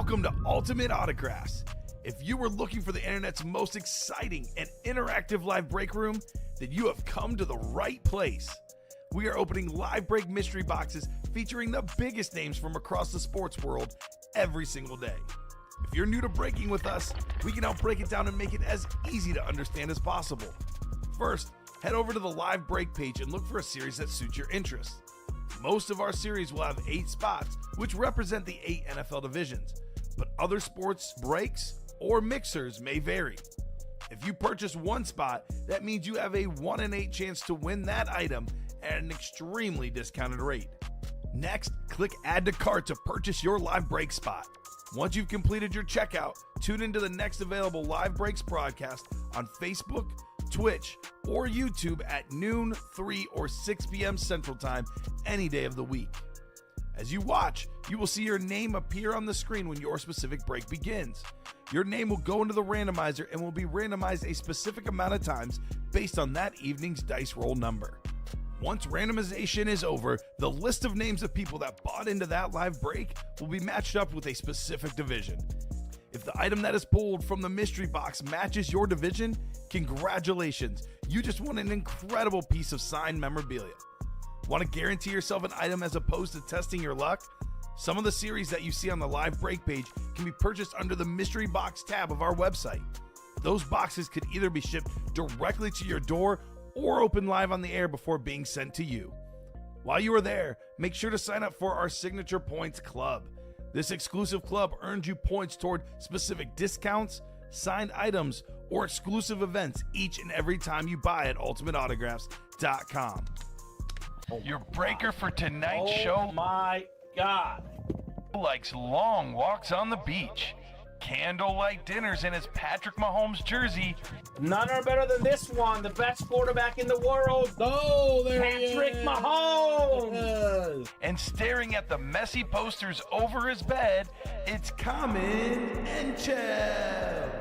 Welcome to Ultimate Autographs. If you were looking for the internet's most exciting and interactive live break room, then you have come to the right place. We are opening live break mystery boxes featuring the biggest names from across the sports world every single day. If you're new to breaking with us, we can help break it down and make it as easy to understand as possible. First, head over to the live break page and look for a series that suits your interests. Most of our series will have 8 spots, which represent the 8 NFL divisions, but other sports breaks or mixers may vary. If you purchase one spot, that means you have a 1 in 8 chance to win that item at an extremely discounted rate. Next, click Add to Cart to purchase your live break spot. Once you've completed your checkout, tune into the next available live breaks broadcast on Facebook, Twitch, or YouTube at noon, 3, or 6 p.m. Central Time any day of the week. As you watch, you will see your name appear on the screen when your specific break begins. Your name will go into the randomizer and will be randomized a specific amount of times based on that evening's dice roll number. Once randomization is over, the list of names of people that bought into that live break will be matched up with a specific division. If the item that is pulled from the mystery box matches your division, congratulations, you just won an incredible piece of signed memorabilia. Want to guarantee yourself an item as opposed to testing your luck? Some of the series that you see on the live break page can be purchased under the mystery box tab of our website. Those boxes could either be shipped directly to your door or open live on the air before being sent to you. While you are there, make sure to sign up for our Signature Points Club. This exclusive club earns you points toward specific discounts, signed items, or exclusive events each and every time you buy at ultimateautographs.com. Your breaker for tonight's show. Oh my God. Likes long walks on the beach, candlelight dinners in his Patrick Mahomes jersey. None are better than this one, the best quarterback in the world. Oh, there Patrick he is. Mahomes. And staring at the messy posters over his bed, it's Common and Chev.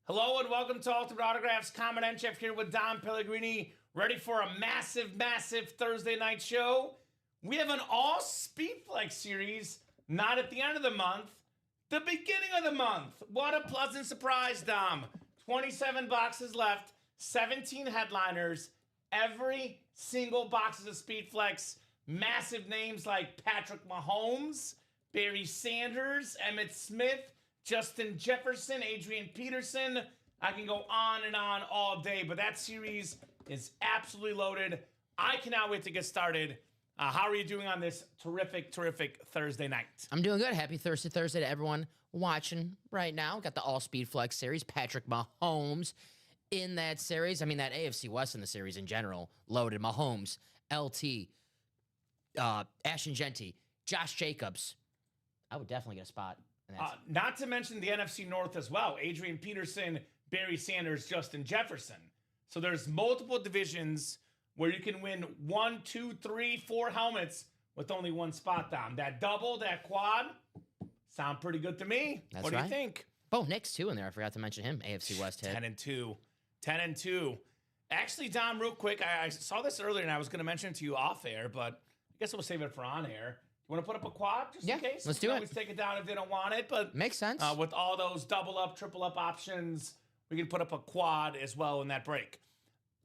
Hello and welcome to Ultimate Autographs. Common and Chef here with Dom Pellegrini, ready for a massive Thursday night show. We have an all Speedflex series, not at the end of the month, the beginning of the month. What a pleasant surprise, Dom. 27 boxes left, 17 headliners, every single box is a Speedflex. Massive names like Patrick Mahomes, Barry Sanders, Emmitt Smith, Justin Jefferson, Adrian Peterson. I can go on and on all day, but that series is absolutely loaded. I cannot wait to get started. How are you doing on this terrific Thursday night? I'm doing good. Happy Thursday to everyone watching right now. Got the All Speed Flex series. Patrick Mahomes in that series. I mean, that AFC West in the series in general, loaded. Mahomes, LT, Ashton Genty, Josh Jacobs. I would definitely get a spot in that. Not to mention the NFC North as well. Adrian Peterson, Barry Sanders, Justin Jefferson. So there's multiple divisions where you can win 1, 2, 3, 4 helmets with only one spot down. That double, that quad, sound pretty good to me. That's what do right. you think? Oh, Nick's too in there. I forgot to mention him. AFC West hit. 10-2. 10-2. Actually, Dom, real quick, I saw this earlier and I was going to mention it to you off air, but I guess we'll save it for on air. You want to put up a quad just in case? Let's do it. Always take it down if they don't want it, but Makes sense. with all those double up, triple up options, we can put up a quad as well in that break.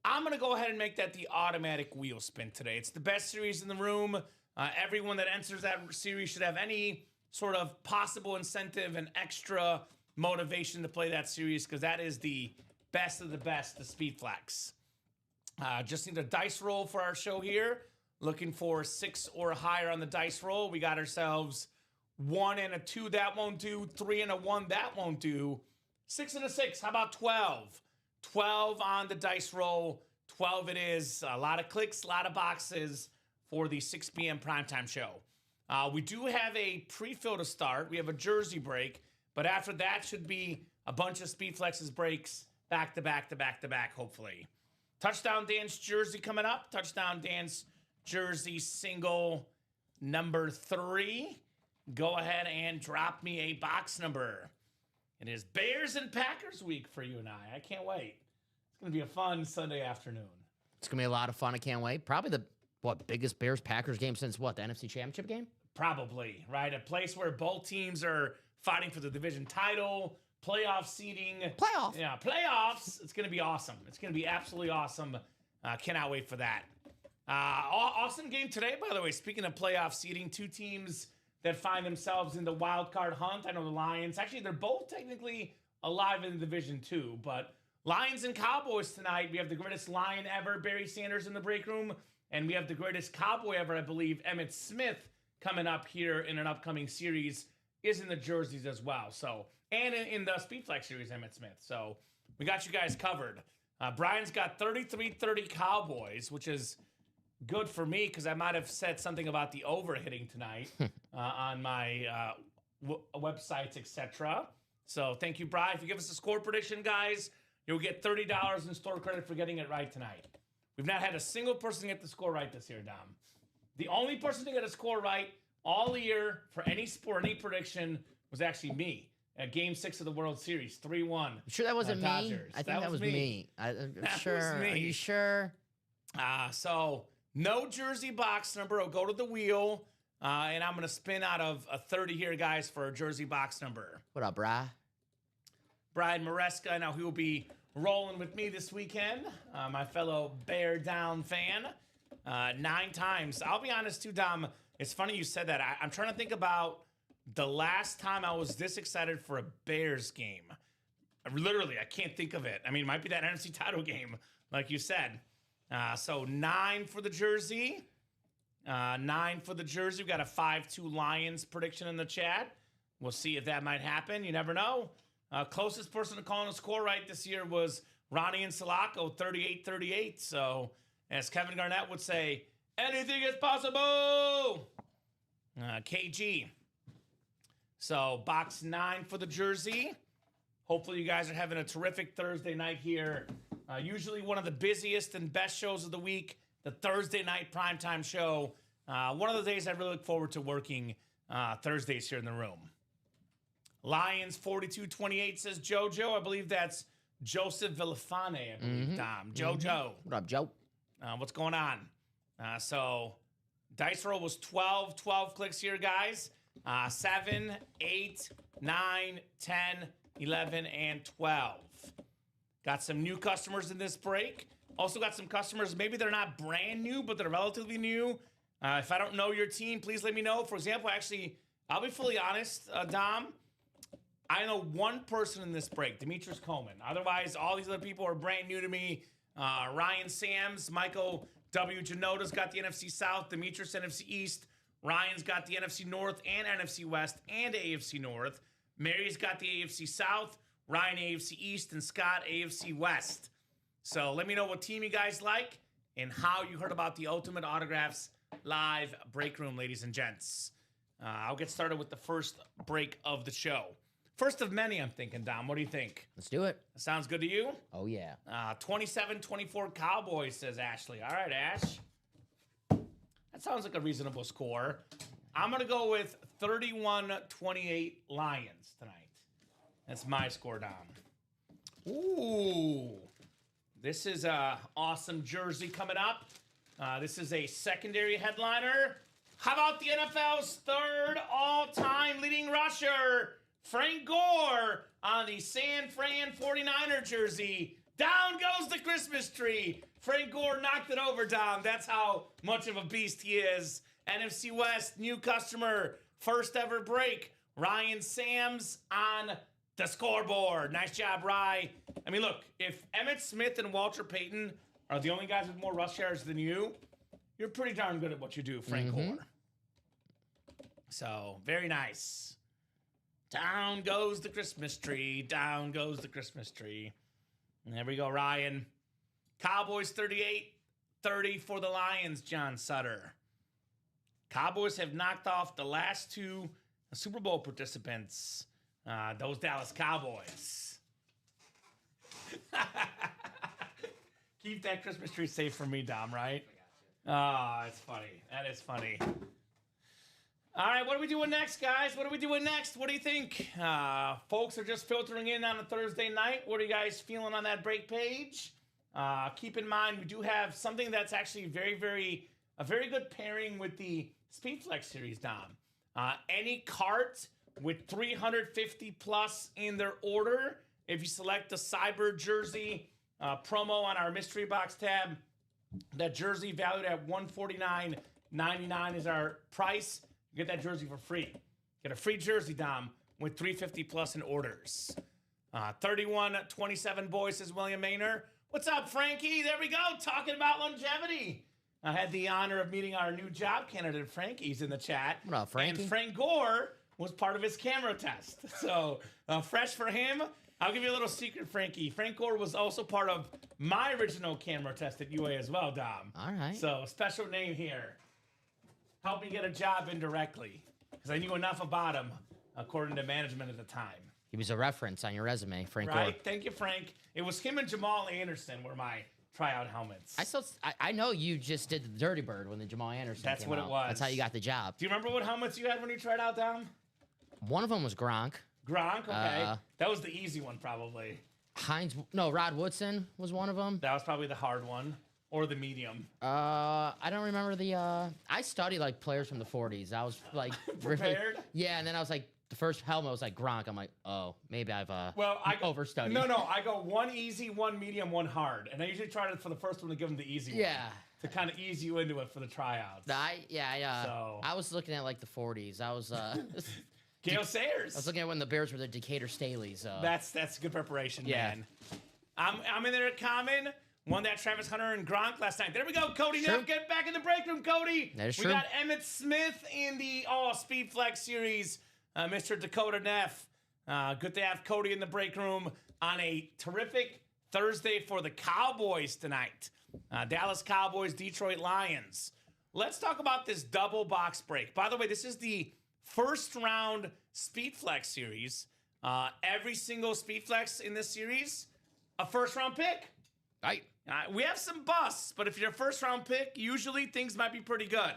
I'm going to go ahead and make that the automatic wheel spin today. It's the best series in the room. Everyone that enters that series should have any sort of possible incentive and extra motivation to play that series because that is the best of the best, the Speedflex. Just need a dice roll for our show here. Looking for 6 or higher on the dice roll. We got ourselves 1 and a 2. That won't do. 3 and a 1. That won't do. 6 and a 6. How about 12? 12 on the dice roll. 12 it is. A lot of clicks, a lot of boxes for the 6 p.m. primetime show. We do have a pre-fill to start. We have a jersey break. But after that should be a bunch of Speedflex's breaks back to back, hopefully. Touchdown Dan's jersey coming up. Touchdown Dan's jersey single number 3. Go ahead and drop me a box number. It is Bears and Packers week for you and I. I can't wait. It's going to be a fun Sunday afternoon. It's going to be a lot of fun. I can't wait. Probably the biggest Bears-Packers game since what? The NFC Championship game? Probably, right? A place where both teams are fighting for the division title, playoff seeding. Playoff. Yeah, playoffs. It's going to be awesome. It's going to be absolutely awesome. Cannot wait for that. Awesome game today, by the way. Speaking of playoff seeding, two teams that find themselves in the wild card hunt. I know the Lions. Actually, they're both technically alive in Division 2, but Lions and Cowboys tonight. We have the greatest Lion ever, Barry Sanders, in the break room, and we have the greatest Cowboy ever, I believe, Emmitt Smith, coming up here in an upcoming series, is in the jerseys as well. So, and in the Speed Flex series, Emmitt Smith. So we got you guys covered. Brian's got 33-30 Cowboys, which is good for me because I might have said something about the over hitting tonight on my websites, etc. So thank you, Brian. If you give us a score prediction, guys, you'll get $30 in store credit for getting it right tonight. We've not had a single person get the score right this year, Dom. The only person to get a score right all year for any sport, any prediction, was actually me at Game 6 of the World Series, 3-1. You sure that wasn't me? Dodgers. I think that was me. I'm That sure. was me. Are you sure? So no jersey box number. I'll go to the wheel, and I'm going to spin out of a 30 here, guys, for a jersey box number. What up, brah? Brian Maresca, now he will be rolling with me this weekend, my fellow Bear Down fan. 9 times. I'll be honest, too, Dom. It's funny you said that. I'm trying to think about the last time I was this excited for a Bears game. Literally, I can't think of it. I mean, it might be that NFC title game, like you said. So 9 for the jersey. 9 for the jersey. We got a 5-2 Lions prediction in the chat. We'll see if that might happen. You never know. Closest person to calling a score right this year was Ronnie and Sulaco, 38-38. So, as Kevin Garnett would say, anything is possible. KG. So, box 9 for the jersey. Hopefully, you guys are having a terrific Thursday night here. Usually one of the busiest and best shows of the week, the Thursday night primetime show. One of the days I really look forward to working Thursdays here in the room. Lions 42-28 says JoJo. I believe that's Joseph Villafane, I believe, Dom. JoJo. What up, Joe? What's going on? So dice roll was 12 clicks here, guys. 7, 8, 9, 10, 11, and 12. Got some new customers in this break. Also got some customers, maybe they're not brand new, but they're relatively new. If I don't know your team, please let me know. For example, actually, I'll be fully honest, Dom. I know one person in this break, Demetrius Coleman. Otherwise, all these other people are brand new to me. Ryan Sams, Michael W. Janota's got the NFC South, Demetrius NFC East. Ryan's got the NFC North and NFC West and AFC North. Mary's got the AFC South, Ryan AFC East, and Scott AFC West. So let me know what team you guys like and how you heard about the Ultimate Autographs live break room, ladies and gents. I'll get started with the first break of the show. First of many, I'm thinking, Dom. What do you think? Let's do it. That sounds good to you? Oh, yeah. 27-24 Cowboys, says Ashley. All right, Ash. That sounds like a reasonable score. I'm going to go with 31-28 Lions tonight. That's my score, Dom. Ooh. This is a awesome jersey coming up. This is a secondary headliner. How about the NFL's third all-time leading rusher, Frank Gore, on the San Fran 49er jersey? Down goes the Christmas tree. Frank Gore knocked it over, Dom. That's how much of a beast he is. NFC West, new customer, first ever break. Ryan Sams on the scoreboard. Nice job, Rye. I mean, look, if Emmitt Smith and Walter Peyton are the only guys with more rush yards than you, you're pretty darn good at what you do, Frank Gore. So, very nice. Down goes the Christmas tree. Down goes the Christmas tree. And there we go, Ryan. Cowboys 38-30 for the Lions, John Sutter. Cowboys have knocked off the last 2 Super Bowl participants. Those Dallas Cowboys. Keep that Christmas tree safe for me, Dom, right? Oh, it's funny. That is funny. All right, what are we doing next, guys? What are we doing next? What do you think? Folks are just filtering in on a Thursday night. What are you guys feeling on that break page? Keep in mind, we do have something that's actually a very good pairing with the Speed Flex series, Dom. Any cart with 350 plus in their order, if you select the Cyber jersey promo on our mystery box tab, that jersey valued at $149.99 is our price. You get that jersey for free. Get a free jersey, Dom, with 350 plus in orders. 31-27 boys, says William Maynor. What's up, Frankie? There we go, talking about longevity. I had the honor of meeting our new job candidate, Frankie's in the chat. What up, Frankie? And Frank Gore was part of his camera test. So, fresh for him. I'll give you a little secret, Frankie. Frank Gore was also part of my original camera test at UA as well, Dom. All right. So, special name here. Helped me get a job indirectly because I knew enough about him, according to management at the time. He was a reference on your resume, Frank Gore. Right? Thank you, Frank. It was him and Jamal Anderson were my tryout helmets. I know you just did the Dirty Bird when the Jamal Anderson That's came what out. it was. That's how you got the job. Do you remember what helmets you had when you tried out, Dom? One of them was Gronk. Gronk, okay. That was the easy one, probably. Rod Woodson was one of them. That was probably the hard one. Or the medium. I don't remember the. I studied like players from the 40s. I was like prepared. Yeah, and then I was like, the first helmet was like Gronk. I'm like, oh, maybe I've I overstudied. No, I go one easy, one medium, one hard, and I usually try to for the first one to give them the easy one. Yeah. To kind of ease you into it for the tryouts. I was looking at like the 40s. I was Gale Sayers. I was looking at when the Bears were the Decatur Staleys. That's good preparation, man. I'm in there at Common. Won that Travis Hunter and Gronk last night. There we go, Cody Neff. Get back in the break room, Cody. That is we true. got Emmett Smith in the Speed Flex series. Mr. Dakota Neff. Good to have Cody in the break room on a terrific Thursday for the Cowboys tonight. Dallas Cowboys, Detroit Lions. Let's talk about this double box break. By the way, this is the first round Speed Flex series. Every single Speed Flex in this series, a first round pick. Right. We have some busts, but if you're a first round pick, usually things might be pretty good.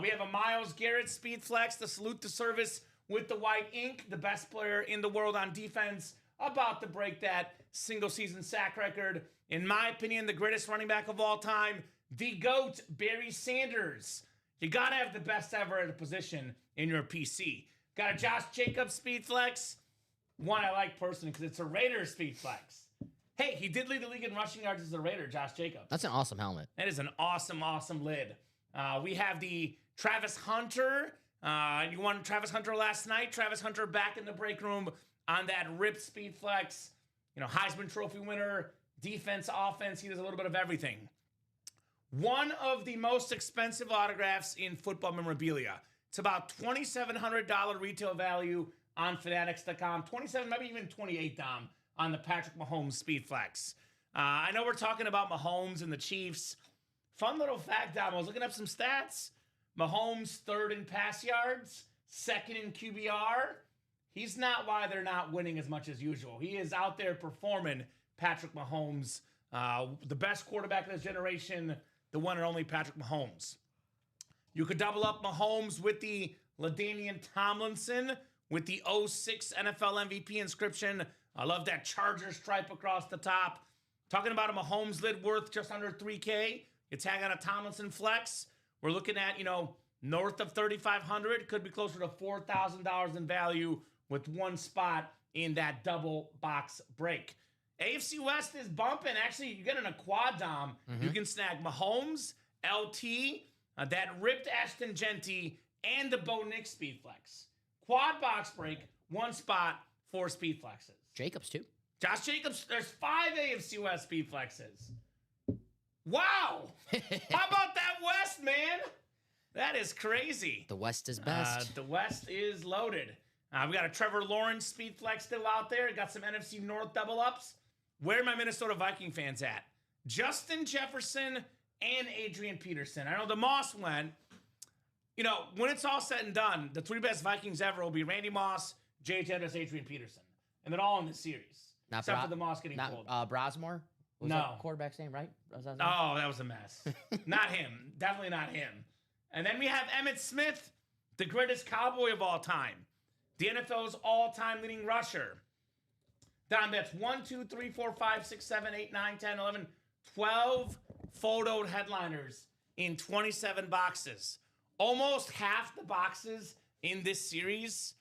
We have a Myles Garrett Speed Flex, the salute to service with the white ink, the best player in the world on defense, about to break that single season sack record. In my opinion, the greatest running back of all time, the GOAT, Barry Sanders. You got to have the best ever at a position in your PC. Got a Josh Jacobs Speed Flex. One I like personally because it's a Raiders Speed Flex. Hey, he did lead the league in rushing yards as a Raider, Josh Jacobs. That's an awesome helmet. That is an awesome, awesome lid. We have the Travis Hunter. You won Travis Hunter last night. Travis Hunter back in the break room on that ripped Speed Flex. Heisman Trophy winner, defense, offense. He does a little bit of everything. One of the most expensive autographs in football memorabilia. It's about $2,700 retail value on Fanatics.com. 27, maybe even 28, Dom, on the Patrick Mahomes Speed Flex. I know we're talking about Mahomes and the Chiefs. Fun little fact, Dom. I was looking up some stats. Mahomes third in pass yards, second in QBR. He's not why they're not winning as much as usual. He is out there performing, Patrick Mahomes, the best quarterback of this generation, the one and only Patrick Mahomes. You could double up Mahomes with the LaDainian Tomlinson with the 06 NFL MVP inscription. I love that Charger stripe across the top. Talking about a Mahomes lid worth just under $3K. You tag on a Tomlinson flex. We're looking at, north of $3,500. Could be closer to $4,000 in value with one spot in that double box break. AFC West is bumping. Actually, you get in a quad, Dom. You can snag Mahomes, LT, that ripped Ashton Genty, and the Bo Nix Speed Flex. Quad box break, one spot, 4 Speed Flexes. Jacobs, too. Josh Jacobs, there's 5 AFC West Speed Flexes. Wow! How about that West, man? That is crazy. The West is best. The West is loaded. We got a Trevor Lawrence Speed Flex still out there. Got some NFC North double ups. Where are my Minnesota Viking fans at? Justin Jefferson and Adrian Peterson. I know the Moss went. When it's all said and done, the 3 best Vikings ever will be Randy Moss, Jay Jettis, Adrian Peterson. And they're all in this series. Except for the Moss getting pulled. Brosmore? Was no. that quarterback's name, right? That was a mess. Not him. Definitely not him. And then we have Emmett Smith, the greatest Cowboy of all time. The NFL's all-time leading rusher. Dom, that's 1, 2, 3, 4, 5, 6, 7, 8, 9, 10, 11, 12 photoed headliners in 27 boxes. Almost half the boxes in this series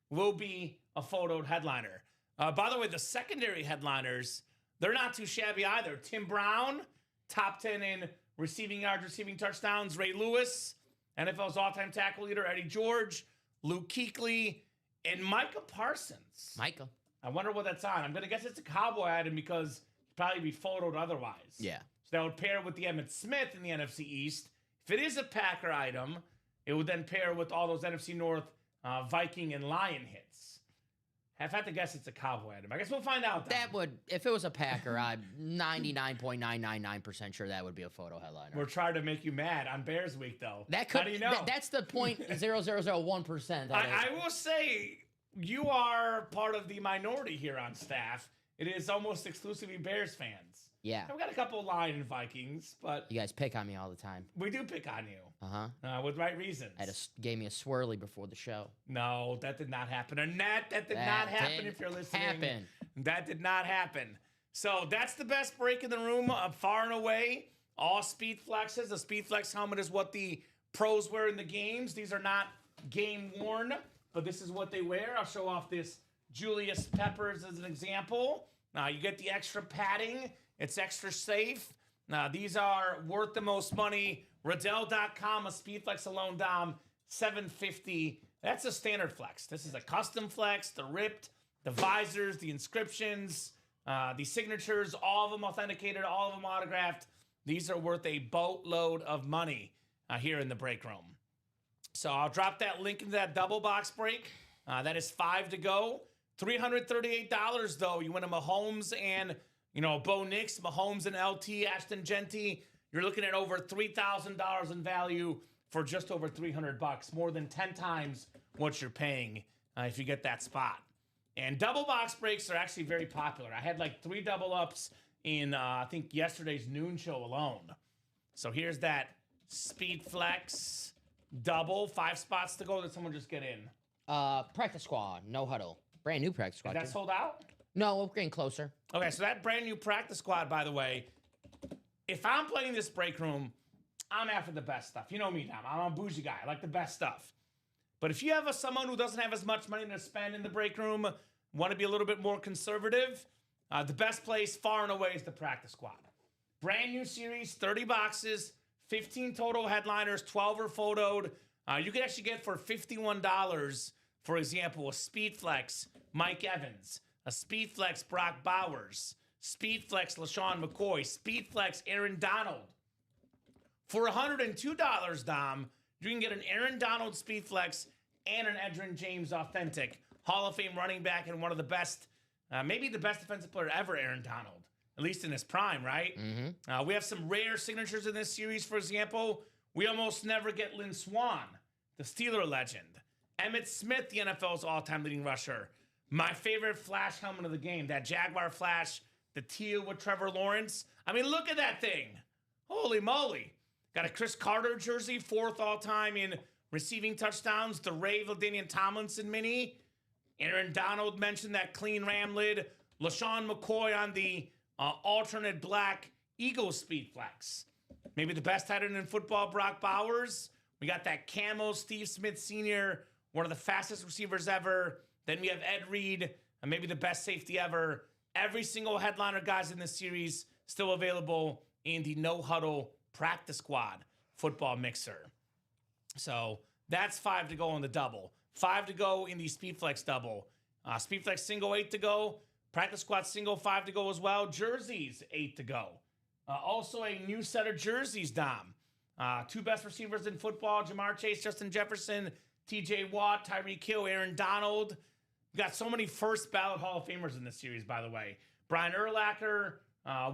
will be a photoed headliner. By the way, the secondary headliners, they're not too shabby either. Tim Brown, top 10 in receiving yards, receiving touchdowns. Ray Lewis, NFL's all-time tackle leader. Eddie George, Luke Kuechly, and Micah Parsons. Micah. I wonder what that's on. I'm going to guess it's a Cowboy item because he'd probably be photoed otherwise. Yeah. So that would pair with the Emmitt Smith in the NFC East. If it is a Packer item, it would then pair with all those NFC North Viking and Lion hits. I've had to guess it's a Cowboy item. I guess we'll find out. That would, if it was a Packer, I'm 99.999% sure that would be a photo headliner. We're trying to make you mad on Bears Week, though. That could. How do you know? That's the 0.0001%. I will say you are part of the minority here on staff. It is almost exclusively Bears fans. Yeah. We've got a couple Lion and Vikings, but You guys pick on me all the time. we do pick on you with right reasons. Gave me a swirly before the show. No, that did not happen. Annette, that did not happen didn't if you're listening. happen. That did not happen. So that's the best break in the room, far and away. All speed flexes. The speed flex helmet is what the pros wear in the games. These are not game worn, but this is what they wear. I'll show off this Julius Peppers as an example. You get the extra padding. It's extra safe. These are worth the most money. Riddell.com, a speed flex alone, Dom, $750. That's a standard flex. This is a custom flex. The ripped, the visors, the inscriptions, the signatures, all of them authenticated, all of them autographed. These are worth a boatload of money here in the break room. So I'll drop that link into that double box break. That is 5 to go. $338 though. You win a Mahomes and Bo Nix, Mahomes and LT, Ashton Genty. You're looking at over $3,000 in value for just over $300, more than 10 times what you're paying if you get that spot. And double box breaks are actually very popular. I had like 3 double ups in, I think, yesterday's noon show alone. So here's that Speed Flex double, 5 spots to go. Did someone just get in? Practice squad, no huddle. Brand new practice squad. Is that too. sold out? No, we're getting closer. Okay, so that brand new practice squad, by the way, if I'm playing this break room, I'm after the best stuff. You know me, Dom. I'm a bougie guy. I like the best stuff. But if you have someone who doesn't have as much money to spend in the break room, want to be a little bit more conservative, the best place far and away is the practice squad. Brand new series, 30 boxes, 15 total headliners, 12 are photoed. You can actually get for $51, for example, a Speed Flex Mike Evans, a Speed Flex Brock Bowers, Speed Flex LaShawn McCoy, Speed Flex Aaron Donald. For $102, Dom, you can get an Aaron Donald Speed Flex and an Edgerrin James Authentic Hall of Fame running back and one of the best, maybe the best defensive player ever, Aaron Donald, at least in his prime, right? We have some rare signatures in this series. For example, we almost never get Lynn Swann, the Steeler legend. Emmitt Smith, the NFL's all-time leading rusher. My favorite flash helmet of the game, that Jaguar flash, the teal with Trevor Lawrence. I mean, look at that thing. Holy moly. Got a Chris Carter jersey, 4th all-time in receiving touchdowns. The Ray Valdanian Tomlinson mini. Aaron Donald mentioned that clean ram lid. LaShawn McCoy on the alternate black Eagles Speed Flex. Maybe the best tight end in football, Brock Bowers. We got that camo Steve Smith Sr., one of the fastest receivers ever. Then we have Ed Reed, and maybe the best safety ever. Every single headliner, guys, in this series still available in the No Huddle Practice Squad football mixer. So that's 5 to go on the double. 5 to go in the Speed Flex double. Speed Flex single, 8 to go. Practice Squad single, 5 to go as well. Jerseys, 8 to go. Also a new set of jerseys, Dom. 2 best receivers in football, Jamar Chase, Justin Jefferson, TJ Watt, Tyreek Hill, Aaron Donald. We've got so many first ballot Hall of Famers in this series, by the way. Brian Urlacher,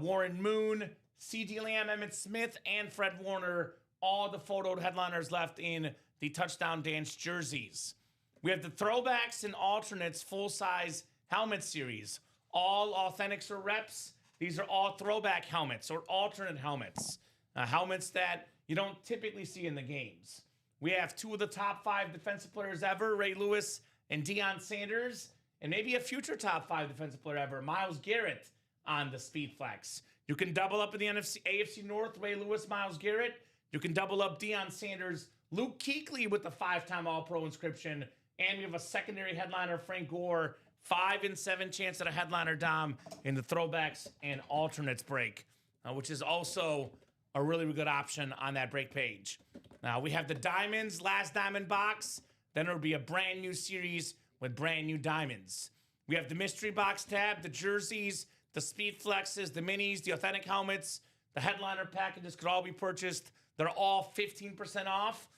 Warren Moon, C.D. Lamb, Emmitt Smith, and Fred Warner. All the photoed headliners left in the Touchdown Dance jerseys. We have the throwbacks and alternates full-size helmet series. All authentics or reps. These are all throwback helmets or alternate helmets. Helmets that you don't typically see in the games. We have 2 of the top 5 defensive players ever, Ray Lewis and Deion Sanders, and maybe a future top 5 defensive player ever, Myles Garrett, on the Speed Flex. You can double up in the AFC North, Ray Lewis, Myles Garrett. You can double up Deion Sanders, Luke Kuechly with the 5-time All-Pro inscription. And we have a secondary headliner, Frank Gore. 5 in 7 chance at a headliner, Dom, in the throwbacks and alternates break, which is also a really, really good option on that break page. Now, we have the diamonds, last diamond box. Then it'll be a brand new series with brand new diamonds. We have the mystery box tab, the jerseys, the speed flexes, the minis, the authentic helmets, the headliner packages could all be purchased. They're all 15% off.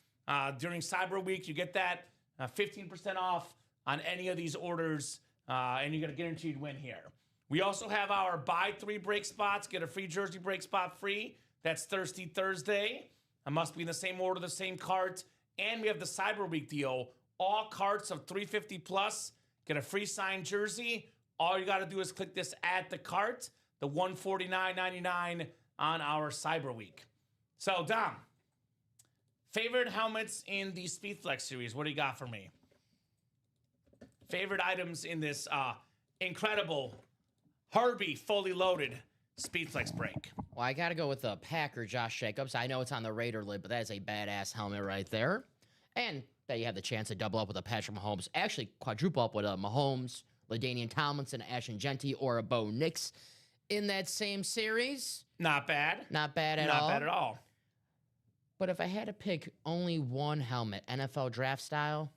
During Cyber Week, you get that 15% off on any of these orders, and you get a guaranteed win here. We also have our buy 3 break spots, get a free jersey break spot free. That's Thirsty Thursday. It must be in the same order, the same cart. And we have the Cyber Week deal. All carts of $350 plus get a free signed jersey. All you got to do is click this add to cart, the $149.99 on our Cyber Week. So, Dom, favorite helmets in the Speedflex series. What do you got for me? Favorite items in this incredible Herbie fully loaded Speedflex break. Well, I got to go with the Packer, Josh Jacobs. I know it's on the Raider lid, but that is a badass helmet right there. And that you have the chance to double up with a Patrick Mahomes. Actually, quadruple up with a Mahomes, LaDainian Tomlinson, Ashton Genty, or a Bo Nix in that same series. Not bad. Not bad at all. Not bad at all. But if I had to pick only one helmet, NFL draft style,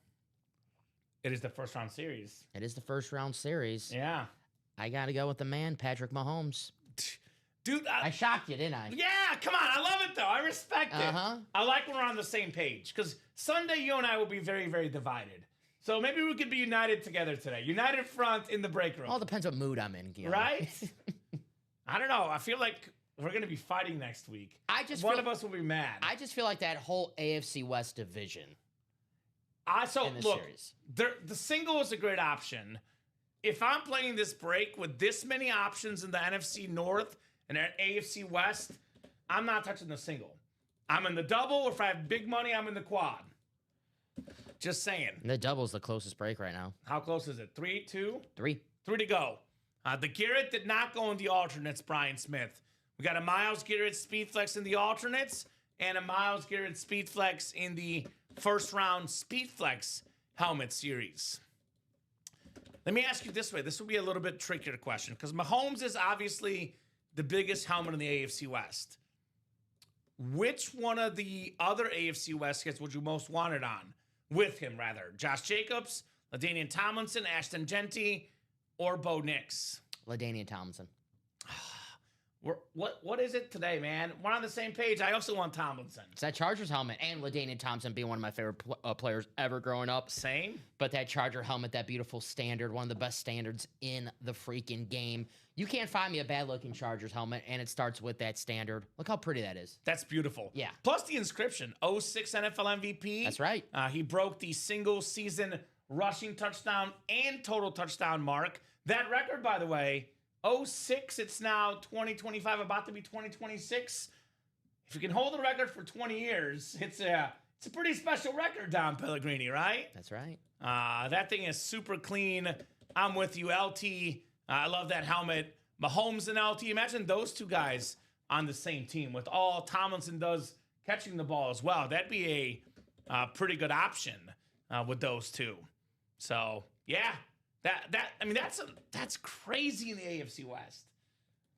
it is the first round series. It is the first round series. Yeah. I got to go with the man, Patrick Mahomes. Dude, I shocked you, didn't I? Yeah, come on. I love it, though. I respect it. I like when we're on the same page. Because Sunday, you and I will be very, very divided. So maybe we could be united together today. United front in the break room. All depends what mood I'm in. You know? Right? I don't know. I feel like we're going to be fighting next week. One of us will be mad. I just feel like that whole AFC West division. Look, the single is a great option. If I'm playing this break with this many options in the NFC North and AFC West, I'm not touching the single. I'm in the double, or if I have big money, I'm in the quad. Just saying. The double's the closest break right now. How close is it? 3, 2? 3. 3 to go. The Garrett did not go in the alternates, Brian Smith. We got a Myles Garrett Speedflex in the alternates and a Myles Garrett Speedflex in the first round Speedflex helmet series. Let me ask you this way. This will be a little bit trickier question because Mahomes is obviously the biggest helmet in the AFC West. Which one of the other AFC West hits would you most want it on? With him, rather. Josh Jacobs, LaDainian Tomlinson, Ashton Genty, or Bo Nix? LaDainian Tomlinson. What is it today, man? We're on the same page. I also want Tomlinson. It's that Chargers helmet, and LaDainian Tomlinson being one of my favorite players ever growing up. Same. But that Charger helmet, that beautiful standard, one of the best standards in the freaking game. You can't find me a bad-looking Chargers helmet, and it starts with that standard. Look how pretty that is. That's beautiful. Yeah. Plus the inscription, 06 NFL MVP. That's right. He broke the single-season rushing touchdown and total touchdown mark. That record, by the way, 06, it's now 2025, about to be 2026. If you can hold the record for 20 years, it's a pretty special record, Don Pellegrini, right? That's right. That thing is super clean. I'm with you, LT. I love that helmet. Mahomes and LT, imagine those two guys on the same team with all Tomlinson does catching the ball as well. That'd be a pretty good option with those two. So, yeah. That's crazy in the AFC West.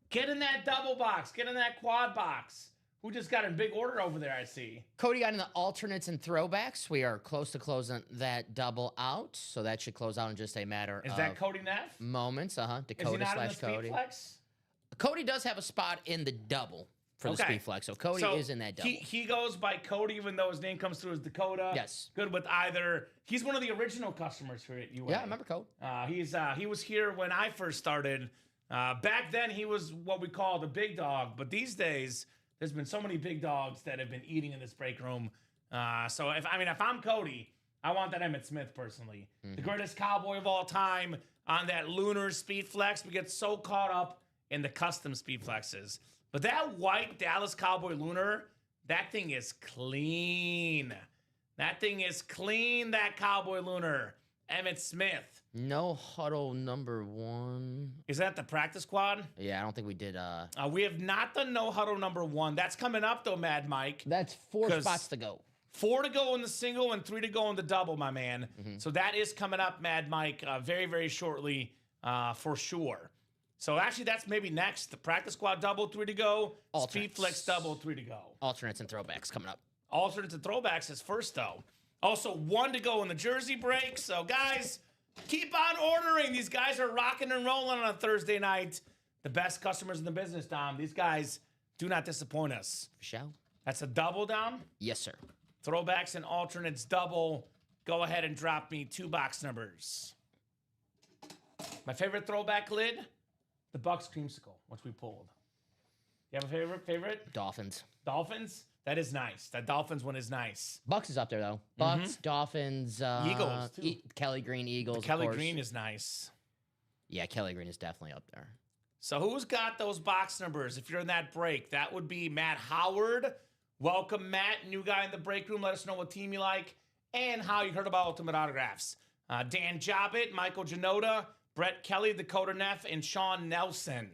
Get in that double box. Get in that quad box. Who just got in big order over there, I see. Cody got in the alternates and throwbacks. We are close to closing that double out, so that should close out in just a matter of... Is that Cody Neff? Moments, Dakota Is he not in the Cody. Speedflex? Cody does have a spot in the double for the Speedflex, so Cody is in that double. He goes by Cody, even though his name comes through as Dakota. Yes. Good with either. He's one of the original customers here at UA. Yeah, I remember Cody. He was here when I first started. Back then, he was what we call the big dog, but these days, there's been so many big dogs that have been eating in this break room. So if I'm Cody, I want that Emmitt Smith personally. Mm-hmm. The greatest cowboy of all time on that lunar Speedflex. We get so caught up in the custom Speedflexes. But that white Dallas Cowboy lunar, that thing is clean. That thing is clean, that Cowboy lunar. Emmitt Smith. No huddle number 1. Is that the practice quad? Yeah, I don't think we did. We have not done no huddle number 1. That's coming up though, Mad Mike. That's 4 spots to go. 4 to go in the single and 3 to go in the double, my man. So that is coming up, Mad Mike, very, very shortly for sure. So actually, that's maybe next. The practice squad double, 3 to go. Alternates. Speed flex double, 3 to go. Alternates and throwbacks coming up. Alternates and throwbacks is first, though. Also, 1 to go in the jersey break. So, guys, keep on ordering. These guys are rocking and rolling on a Thursday night. The best customers in the business, Dom. These guys do not disappoint us. For sure. That's a double, Dom. Yes, sir. Throwbacks and alternates double. Go ahead and drop me 2 box numbers. My favorite throwback lid, the Bucks creamsicle, which we pulled. You have a favorite? Dolphins. Dolphins? That is nice. That Dolphins one is nice. Bucks is up there, though. Bucks, Dolphins, Eagles, too. Kelly Green, Eagles. Kelly of course. Green is nice. Yeah, Kelly Green is definitely up there. So who's got those box numbers? If you're in that break, that would be Matt Howard. Welcome, Matt. New guy in the break room. Let us know what team you like and how you heard about Ultimate Autographs. Dan Jobbitt, Michael Janota, Brett Kelly, Dakota Neff, and Sean Nelson.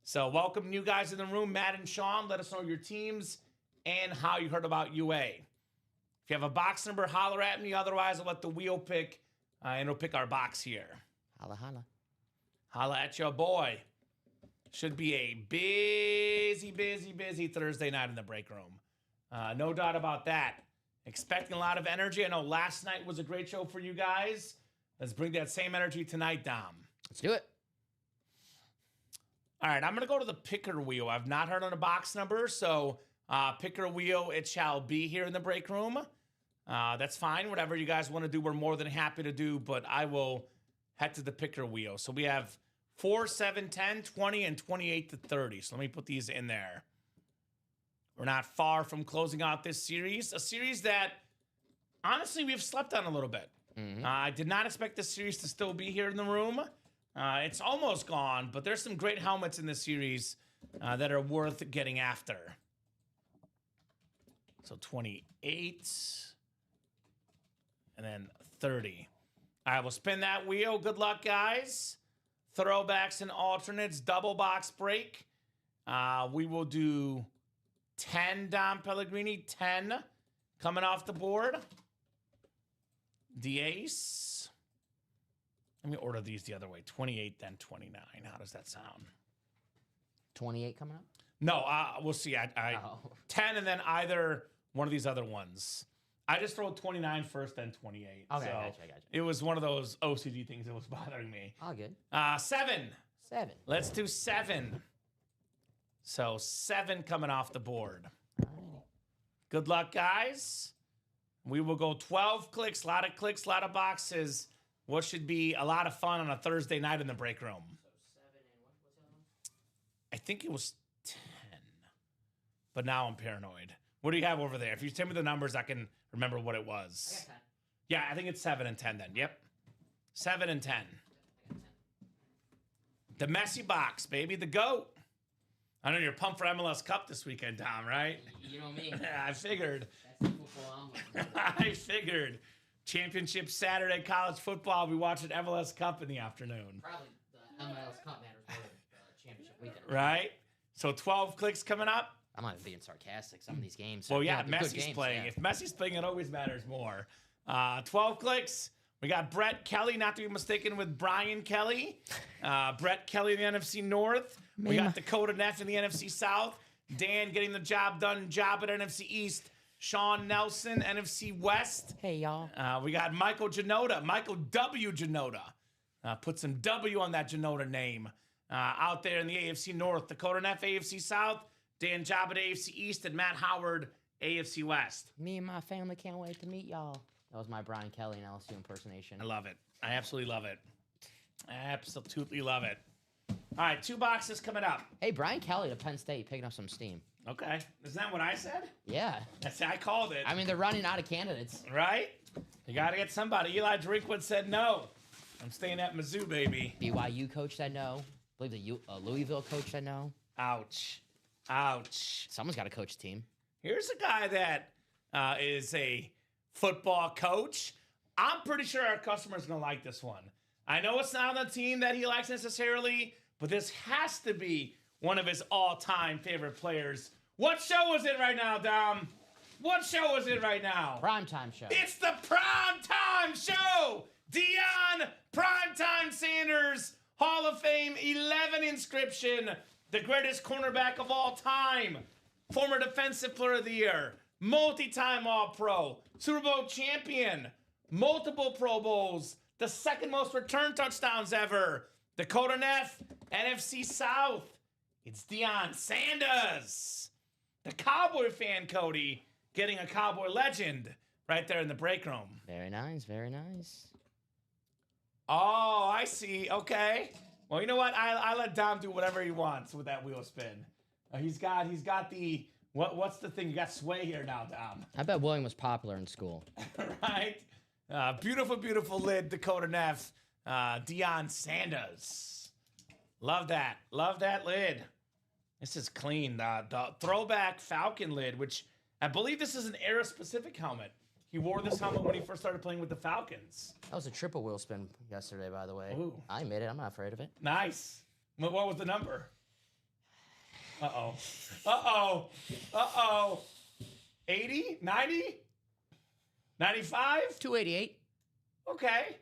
So welcome, new guys in the room. Matt and Sean, let us know your teams and how you heard about UA. If you have a box number, holler at me. Otherwise, I'll let the wheel pick, and it'll pick our box here. Holla, holla. Holla at your boy. Should be a busy, busy, busy Thursday night in the break room. No doubt about that. Expecting a lot of energy. I know last night was a great show for you guys. Let's bring that same energy tonight, Dom. Let's do it. All right, I'm going to go to the picker wheel. I've not heard on a box number, so picker wheel it shall be here in the break room. That's fine. Whatever you guys want to do, we're more than happy to do, but I will head to the picker wheel. So we have 4, 7, 10, 20, and 28 to 30. So let me put these in there. We're not far from closing out this series, a series that, honestly, we've slept on a little bit. I did not expect this series to still be here in the room. It's almost gone, but there's some great helmets in this series that are worth getting after. So 28, and then 30. I will spin that wheel. Good luck, guys. Throwbacks and alternates, double box break. We will do 10, Dom Pellegrini, 10 coming off the board. The ace. Let me order these the other way. 28, then 29. How does that sound? 28 coming up? No, we'll see. 10 and then either one of these other ones. I just throw 29 first, then 28. Okay, so I got you. It was one of those OCD things that was bothering me. All good. 7. 7. Let's do 7. So 7 coming off the board. Alrighty. Good luck, guys. We will go 12 clicks, a lot of boxes. What should be a lot of fun on a Thursday night in the break room. So 7 and what's the other one? I think it was 10, but now I'm paranoid. What do you have over there? If you tell me the numbers, I can remember what it was. I got 10. Yeah, I think it's 7 and 10 then. Yep. 7 and 10. I got 10. The messy box, baby. The GOAT. I know you're pumped for MLS Cup this weekend, Tom, right? You know me. I figured. That's the football I'm looking for. I figured. Championship Saturday college football. We watching MLS Cup in the afternoon. Probably the MLS Cup matters more than championship weekend. Right? So 12 clicks coming up. I'm not even being sarcastic. Some of these games. Well, yeah, they're good Messi's games, playing. yeah. If Messi's playing, it always matters more. 12 clicks. We got Brett Kelly, not to be mistaken with Brian Kelly. Brett Kelly in the NFC North. We got Dakota Neff in the NFC South. Dan getting the job done. Job at NFC East. Sean Nelson, NFC West. Hey, y'all. We got Michael Janota. Michael W. Janota. Put some W on that Janota name. Out there in the AFC North. Dakota Neff, AFC South. Dan Job at AFC East. And Matt Howard, AFC West. Me and my family can't wait to meet y'all. That was my Brian Kelly and LSU impersonation. I love it. I absolutely love it. I absolutely love it. All right, 2 boxes coming up. Hey, Brian Kelly to Penn State picking up some steam. Okay. Isn't that what I said? Yeah. I called it. I mean, they're running out of candidates. Right? You got to get somebody. Eli Drinkwood said no. I'm staying at Mizzou, baby. BYU coach said no. I believe the Louisville coach said no. Ouch. Ouch. Someone's got to coach a team. Here's a guy that is a football coach. I'm pretty sure our customer's going to like this one. I know it's not on the team that he likes necessarily, but this has to be one of his all-time favorite players. What show is it right now, Dom? What show is it right now? Primetime show. It's the Primetime Show! Deion Primetime Sanders, Hall of Fame 11 inscription, the greatest cornerback of all time, former Defensive Player of the Year, multi-time All-Pro, Super Bowl champion, multiple Pro Bowls, the second most return touchdowns ever, Dakota Neff, NFC South. It's Deion Sanders. The Cowboy fan, Cody, getting a Cowboy legend right there in the break room. Very nice, very nice. Oh, I see. Okay. Well, you know what? I let Dom do whatever he wants with that wheel spin. He's got the what's the thing? You got sway here now, Dom. I bet William was popular in school. Right? Beautiful, beautiful lid, Dakota Neff. Deion Sanders. Love that. Love that lid. This is clean. The throwback Falcon lid, which I believe this is an era-specific helmet. He wore this helmet when he first started playing with the Falcons. That was a triple wheel spin yesterday, by the way. Ooh. I made it. I'm not afraid of it. Nice. What was the number? Uh-oh. Uh-oh. Uh-oh. 80? 90? 95? 288. Okay.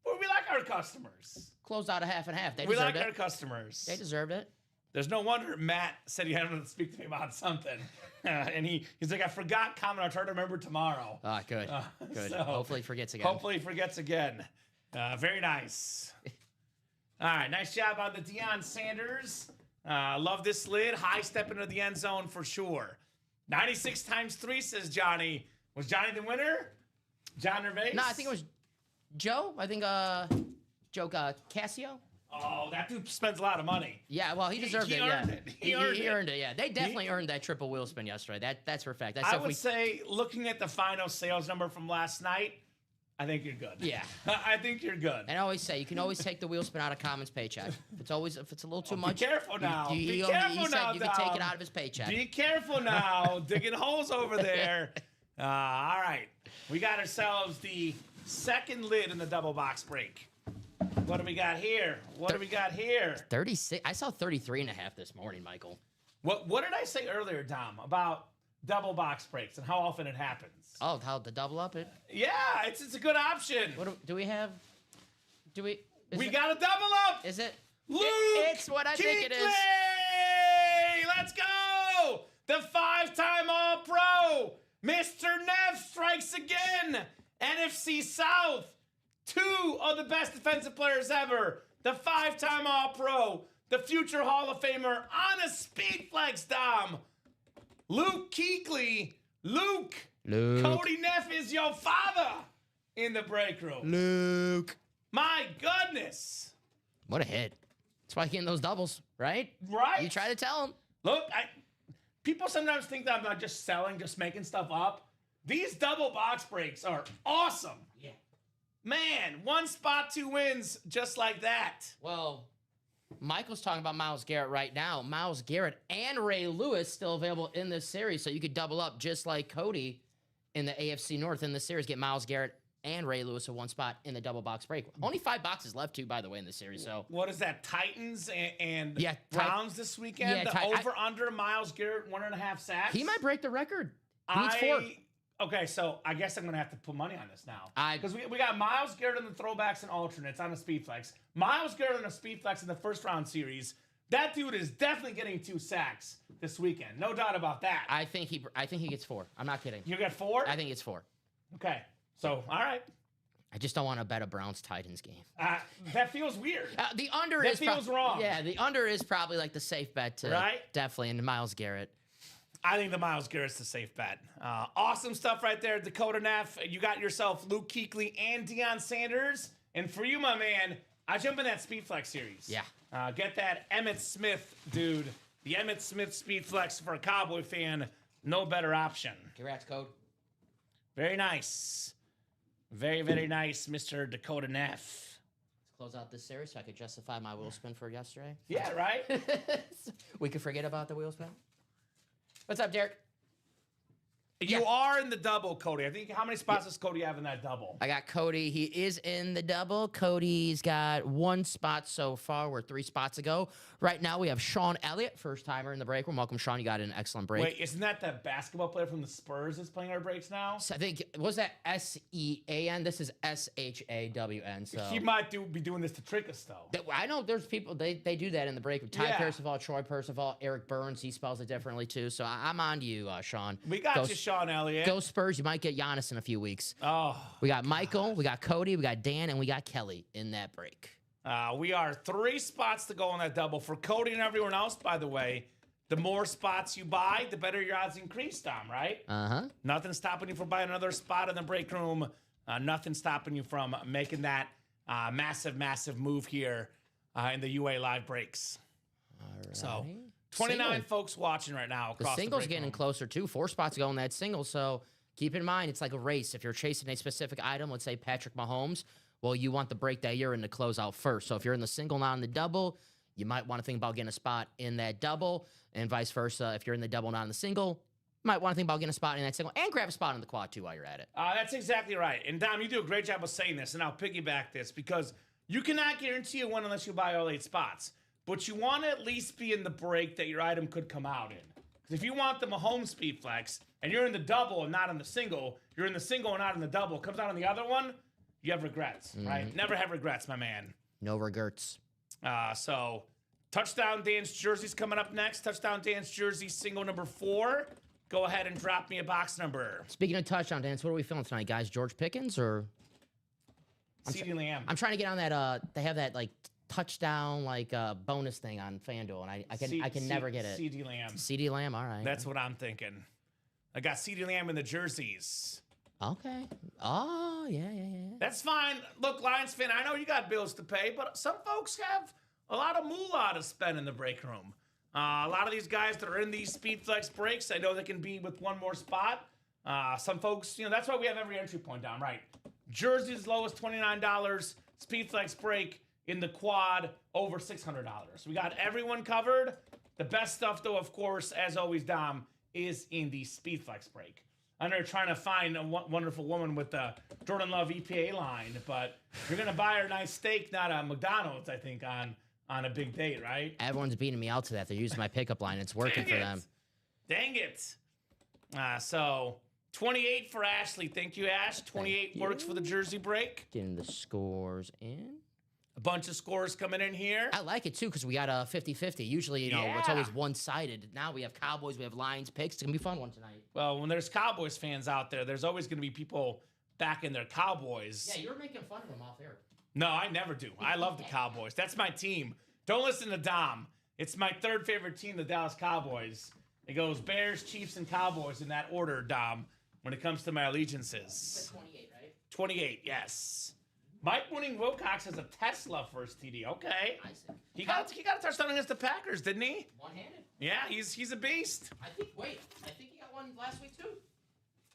Well, we like our customers. Closed out a half and half. They We deserved like it. our customers. They deserved it. There's no wonder Matt said he had to speak to me about something. And he's like, I forgot comment. I'll try to remember tomorrow. Ah, good. Good. So, Hopefully he forgets again. Hopefully he forgets again. Very nice. All right, nice job on the Deion Sanders. Love this lid. High step into the end zone for sure. 96 times 3, says Johnny. Was Johnny the winner? John Nervais? No, I think it was Joe. I think Joe Cassio. Oh, that dude spends a lot of money. Yeah, well, he deserved it. earned Yeah, it. He earned it. Yeah, they definitely earned that triple wheel spin yesterday. That's for a fact. I would say, looking at the final sales number from last night, I think you're good. Yeah. I think you're good. And I always say you can always take the wheel spin out of Common's paycheck. If it's a little too much. Be careful now. He Be careful said now, you can take it Dom. out of his paycheck. Be careful now. Digging holes over there. All right. We got ourselves the second lid in the double box break. What do we got here? What do we got here? 36. I saw 33 and a half this morning, Michael. What did I say earlier, Dom, about double box breaks and how often it happens? Oh, how the double up it? Yeah, it's a good option. What do we have? We got a double up. Is it? Luke It's what I think it is. Kuechly! Let's go! The 5-time All-Pro, Mr. Neff strikes again. NFC South, 2 of the best defensive players ever. The 5-time All-Pro, the future Hall of Famer on a speed flex, Dom. Luke Kuechly. Luke. Cody Neff is your father in the break room. Luke. My goodness. What a hit. That's why he getting those doubles, right? Right? You try to tell him. Look, people sometimes think that I'm not just selling, just making stuff up. These double box breaks are awesome. Yeah. Man, 1 spot, 2 wins, just like that. Well, Michael's talking about Myles Garrett right now. Myles Garrett and Ray Lewis still available in this series, so you could double up just like Cody in the AFC North in this series. Get Myles Garrett and Ray Lewis at 1 spot in the double box break. Only 5 boxes left, too, by the way, in this series. So What is that, Titans and Yeah, Browns this weekend? Yeah, the over-under Myles Garrett, 1.5 sacks? he might break the record. He needs 4. Okay, so I guess I'm going to have to put money on this now. Because Because we got Myles Garrett in the throwbacks and alternates on a speed flex. Myles Garrett on a speed flex in the first round series. That dude is definitely getting 2 sacks this weekend. No doubt about that. I think he gets 4. I'm not kidding. You got 4? I think it's 4. Okay. So, all right. I just don't want to bet a Browns-Titans game. That feels weird. The under That is feels wrong. Yeah, the under is probably like the safe bet to Right? definitely into Myles Garrett. I think the Myles Garrett's the safe bet. Awesome stuff right there, Dakota Neff. You got yourself Luke Kuechly and Deion Sanders. And for you, my man, I jump in that Speed Flex series. Yeah. Get that Emmitt Smith, dude. The Emmitt Smith Speed Flex for a Cowboy fan. No better option. Congrats, Code. Very nice. Very, very nice, Mr. Dakota Neff. Let's close out this series so I could justify my wheel spin for yesterday. Yeah, right? We could forget about the wheel spin. What's up, Derek? You are in the double, Cody. I think how many spots does Cody have in that double? I got Cody. He is in the double. Cody's got 1 spot so far. We're 3 spots ago. Right now, we have Sean Elliott, first timer in the break room. Welcome, Sean. You got an excellent break. Wait, isn't that the basketball player from the Spurs that's playing our breaks now? So I think, was that SEAN? This is SHAWN. So He might be doing this to trick us, though. I know there's people, they do that in the break. Ty Percival, Troy Percival, Eric Burns, he spells it differently too. So I'm on to you, Sean. We got you, Sean Elliott. Go Spurs. You might get Giannis in a few weeks. Oh, we got Michael, we got Cody, we got Dan, and we got Kelly in that break. We are 3 spots to go on that double. For Cody and everyone else, by the way, the more spots you buy, the better your odds increase, Dom, right? Uh-huh. Nothing stopping you from buying another spot in the break room. Nothing stopping you from making that massive move here in the UA live breaks. Alrighty. So 29 folks watching right now across the single's break getting room. closer too. 4 spots to go in that single. So keep in mind, it's like a race. If you're chasing a specific item, let's say Patrick Mahomes, well, you want the break that you're in to close out first. So if you're in the single, not in the double, you might want to think about getting a spot in that double, and vice versa. If you're in the double, not in the single, you might want to think about getting a spot in that single and grab a spot in the quad too while you're at it. That's exactly right. And Dom, you do a great job of saying this, and I'll piggyback this because you cannot guarantee a win unless you buy all 8 spots. But you want to at least be in the break that your item could come out in. Because if you want the Mahomes speed flex and you're in the double and not in the single, you're in the single and not in the double, comes out on the other one, you have regrets, right? Never have regrets, my man. No regrets. So Touchdown Dan's jersey's coming up next. Touchdown Dan's jersey, single number 4. Go ahead and drop me a box number. Speaking of touchdown dance, what are we feeling tonight, guys? George Pickens or CeeDee Lamb. I'm trying to get on that. They have that like touchdown like bonus thing on FanDuel, and I can never get it. CeeDee Lamb. CeeDee Lamb, all right. That's what I'm thinking. I got CeeDee Lamb in the jerseys. Okay. Oh yeah. That's fine. Look, Lions fan, I know you got bills to pay, but some folks have a lot of moolah to spend in the break room. A lot of these guys that are in these speed flex breaks, I know they can be with one more spot. Some folks, that's why we have every entry point down, right? Jersey as low as $29. Speed flex break in the quad over $600. We got everyone covered. The best stuff, though, of course, as always, Dom, is in the speed flex break. I know you're trying to find a wonderful woman with the Jordan Love EPA line, but you're going to buy her a nice steak, not a McDonald's, I think, on a big date, right? Everyone's beating me out to that. They're using my pickup line. It's working for them. Dang it. So 28 for Ashley. Thank you, Ash. 28 works for the jersey break. Getting the scores in. A bunch of scores coming in here. I like it, too, because we got a 50-50. Usually, it's always one-sided. Now we have Cowboys, we have Lions picks. It's going to be a fun one tonight. Well, when there's Cowboys fans out there, there's always going to be people backing their Cowboys. Yeah, you were making fun of them off air. No, I never do. I love the Cowboys. That's my team. Don't listen to Dom. It's my 3rd favorite team, the Dallas Cowboys. It goes Bears, Chiefs, and Cowboys in that order, Dom, when it comes to my allegiances. 28, right? 28, yes. Mike Winning Wilcox has a Tesla for his TD. Okay. I see. He got a touchdown against the Packers, didn't he? One-handed. Yeah, he's a beast. I think he got one last week, too.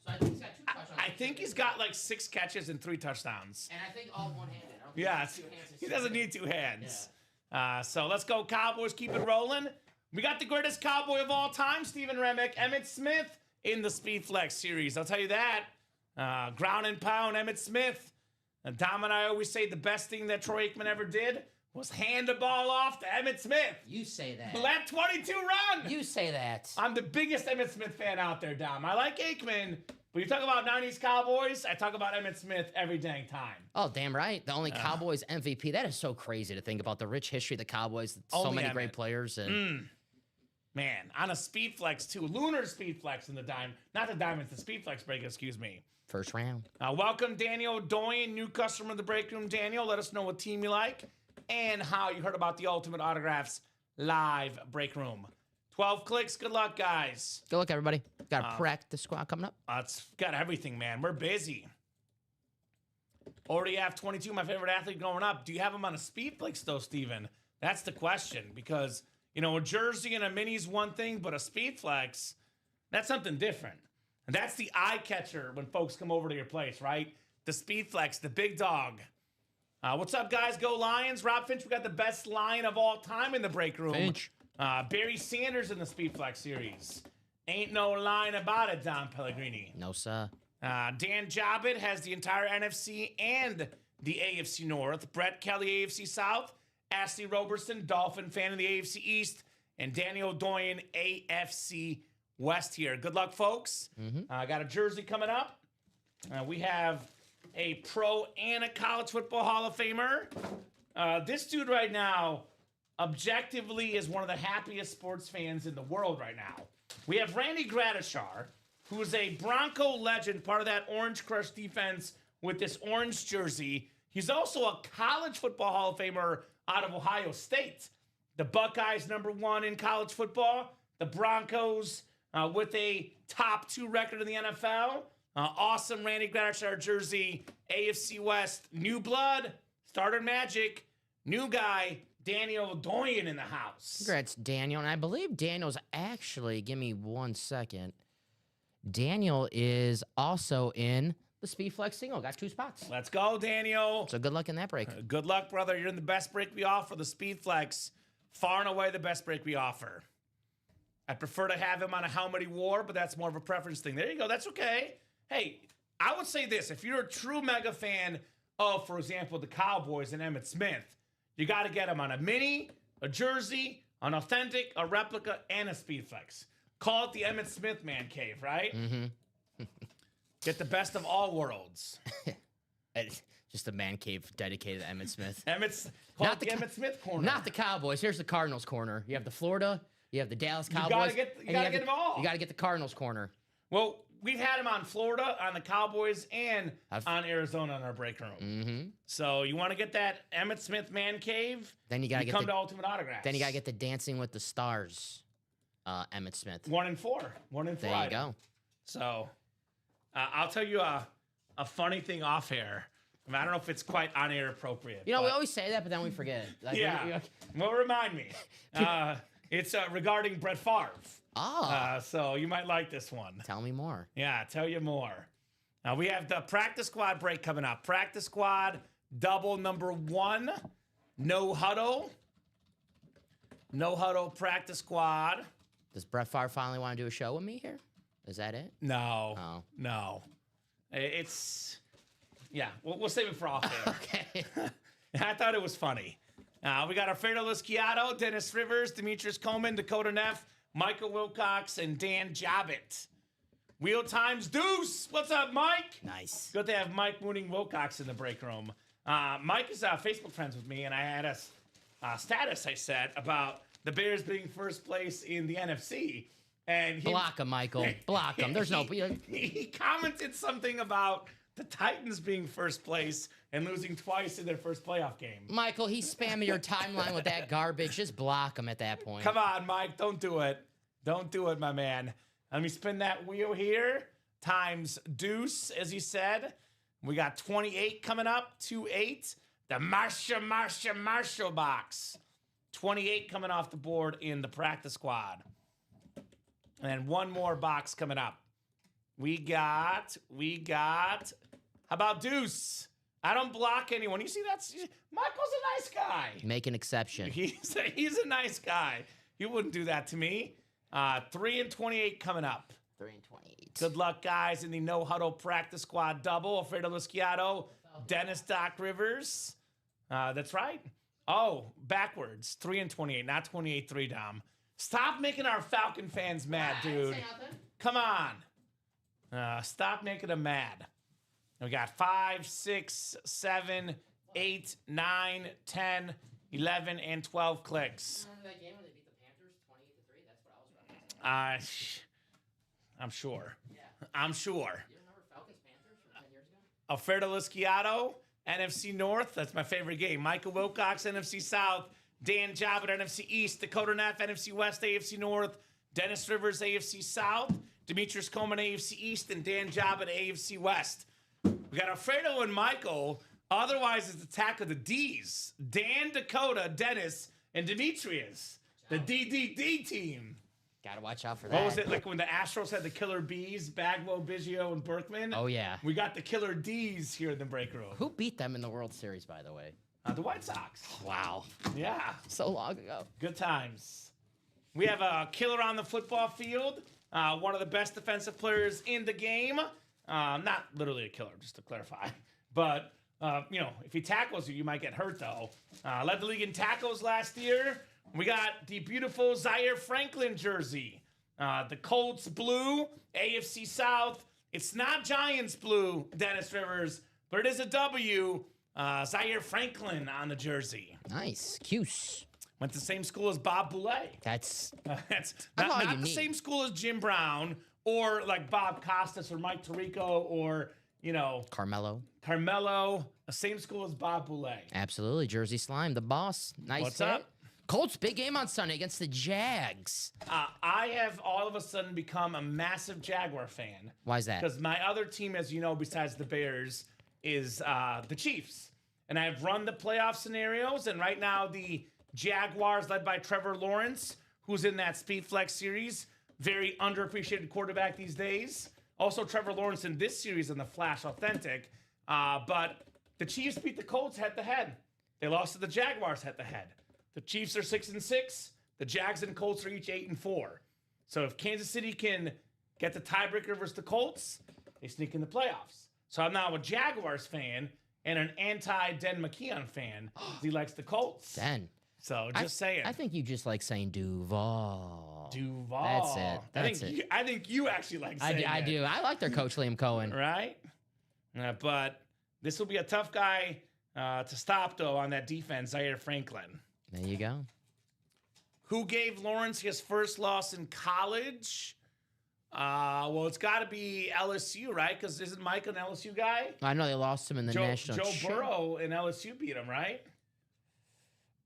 So I think he's got 2 touchdowns. I think he's got like 6 catches and 3 touchdowns. And I think all one-handed. Yeah, he doesn't need 2 hands. Yeah. So let's go Cowboys, keep it rolling. We got the greatest Cowboy of all time, Stephen Remick, Emmitt Smith, in the Speed Flex series. I'll tell you that. Ground and pound, Emmitt Smith. And Dom and I always say the best thing that Troy Aikman ever did was hand the ball off to Emmitt Smith. You say that. Let 22 run. You say that. I'm the biggest Emmitt Smith fan out there, Dom. I like Aikman, but you talk about 90s Cowboys, I talk about Emmitt Smith every dang time. Oh, damn right. The only Cowboys MVP. That is so crazy to think about the rich history of the Cowboys. So many great players. And Man, on a speed flex, too. Lunar speed flex in the dime. Not the diamonds, the speed flex break, excuse me. First round. Welcome, Daniel Doyen, new customer of the break room. Daniel, let us know what team you like and how you heard about the Ultimate Autographs live break room. 12 clicks. Good luck, guys. Good luck, everybody. Got a practice squad coming up. It's got everything, man. We're busy. Already have 22, my favorite athlete going up. Do you have him on a speed flex, though, Steven? That's the question, because, a jersey and a mini's one thing, but a speed flex, that's something different. And that's the eye catcher when folks come over to your place, right? The speed flex, the big dog. What's up, guys? Go Lions. Rob Finch, we got the best line of all time in the break room. Finch. Barry Sanders in the speed flex series. Ain't no line about it, Don Pellegrini. No, sir. Dan Jobbitt has the entire NFC and the AFC North. Brett Kelly, AFC South. Ashley Robertson, Dolphin fan of the AFC East. And Danny O'Doyen, AFC West here. Good luck, folks. I got a jersey coming up. We have a pro and a college football Hall of Famer. This dude right now, objectively, is one of the happiest sports fans in the world right now. We have Randy Gradishar, who is a Bronco legend, part of that Orange Crush defense with this orange jersey. He's also a college football Hall of Famer out of Ohio State. The Buckeyes #1 in college football. The Broncos with a top 2 record in the NFL. Awesome Randy Gradishar jersey. AFC West, new blood, starter magic, new guy, Daniel O'Doyen in the house. Congrats, Daniel. And I believe Daniel's actually, give me 1 second. Daniel is also in the Speed Flex single. Got 2 spots. Let's go, Daniel. So good luck in that break. Good luck, brother. You're in the best break we offer, the Speed Flex. Far and away the best break we offer. I prefer to have him on a helmet he wore, but that's more of a preference thing. There you go. That's okay. Hey, I would say this. If you're a true mega fan of, for example, the Cowboys and Emmitt Smith, you got to get him on a mini, a jersey, an authentic, a replica, and a Speed Flex. Call it the Emmitt Smith Man Cave, right? Get the best of all worlds. Just a man cave dedicated to Emmitt Smith. Call it the Emmitt Smith corner. Not the Cowboys. Here's the Cardinals corner. You have the Florida, you have the Dallas Cowboys. You gotta get them all. You got to get the Cardinals corner. Well, we've had him on Florida, on the Cowboys, and on Arizona in our break room. So you want to get that Emmitt Smith Man Cave? Then you got to get come to Ultimate Autographs. Then you got to get the Dancing with the Stars, Emmitt Smith. 1 and 4. 1 and 4. There you go. So I'll tell you a funny thing off air. I mean, I don't know if it's quite on air appropriate. You know, we always say that, but then we forget. Like, yeah. Well, remind me. It's regarding Brett Favre. So you might like this one. Tell me more. Yeah, tell you more. Now we have the practice squad break coming up. Practice squad double #1. No huddle. No huddle practice squad. Does Brett Favre finally want to do a show with me here? Is that it? No. Oh. No. Yeah, we'll save it for off air. Okay. I thought it was funny. We got Alfredo Lisciato, Dennis Rivers, Demetrius Coleman, Dakota Neff, Michael Wilcox, and Dan Jobbitt. Wheel Times Deuce. What's up, Mike? Nice. Good to have Mike Mooning Wilcox in the break room. Mike is Facebook friends with me, and I had a status I said about the Bears being first place in the NFC. And block him, Michael. Block him. There's no. He commented something about the Titans being first place and losing twice in their first playoff game. Michael, he's spamming your timeline with that garbage. Just block him at that point. Come on, Mike. Don't do it. Don't do it, my man. Let me spin that wheel here. Times deuce, as he said. We got 28 coming up. 2-8. The Marshall box. 28 coming off the board in the practice squad. And one more box coming up. We got, how about deuce? I don't block anyone. You see, Michael's a nice guy. Make an exception. He's a nice guy. He wouldn't do that to me. 3 and 28 coming up. 3 and 28. Good luck, guys, in the no huddle practice squad double. Alfredo Lisciato, Dennis Doc Rivers. That's right. Oh, backwards. 3 and 28, not 28-3, Dom. Stop making our Falcon fans mad, dude. Come on. Stop making them mad. We got 5, 6, 7, 8, 9, 10, 11, and 12 clicks. Remember that game where they beat the Panthers 28-3? That's what I was referencing. I'm sure. Yeah. I'm sure. You remember Falcons Panthers from 10 years ago? Alfredo Lisciato, NFC North. That's my favorite game. Michael Wilcox, NFC South. Dan Jobbitt, NFC East. Dakota Neff, NFC West, AFC North. Dennis Rivers, AFC South. Demetrius Coleman, AFC East. And Dan Jobbitt, AFC West. We got Alfredo and Michael. Otherwise, it's the attack of the D's. Dan, Dakota, Dennis, and Demetrius. The DDD team. Gotta watch out for that. What was it like when the Astros had the killer B's? Bagwell, Biggio, and Berkman? Oh, yeah. We got the killer D's here in the break room. Who beat them in the World Series, by the way? The White Sox. Wow. Yeah. So long ago. Good times. We have a killer on the football field one of the best defensive players in the game. Not literally a killer, just to clarify. But, if he tackles you, you might get hurt, though. Led the league in tackles last year. We got the beautiful Zaire Franklin jersey. The Colts blue, AFC South. It's not Giants blue, Dennis Rivers, but it is a W. Zaire Franklin on the jersey. Nice. Cuse. Went to the same school as Bob Boulay. That's not the same school as Jim Brown or like Bob Costas or Mike Tirico or, Carmelo. The same school as Bob Boulay. Absolutely. Jersey Slime, the boss. Nice What's hit. up? Colts, big game on Sunday against the Jags. I have all of a sudden become a massive Jaguar fan. Why is that? Because my other team, as you know, besides the Bears, is the Chiefs. And I've run the playoff scenarios, and right now the Jaguars, led by Trevor Lawrence, who's in that Speed Flex series, very underappreciated quarterback these days. Also, Trevor Lawrence in this series in the Flash Authentic. But the Chiefs beat the Colts head-to-head. They lost to the Jaguars head-to-head. The Chiefs are 6-6. The Jags and Colts are each 8-4. So if Kansas City can get the tiebreaker versus the Colts, they sneak in the playoffs. So I'm now a Jaguars fan and an anti-Den McKeon fan. He likes the Colts. Den. So just saying. I think you just like saying Duval. Duval. That's it. I think you actually like saying I do. I like their coach, Liam Cohen. Right? But this will be a tough guy to stop, though, on that defense, Zaire Franklin. There you go. Who gave Lawrence his first loss in college? Well, it's got to be LSU, right? Because isn't Mike an LSU guy? I know they lost him in the national Joe Burrow and LSU beat him, right?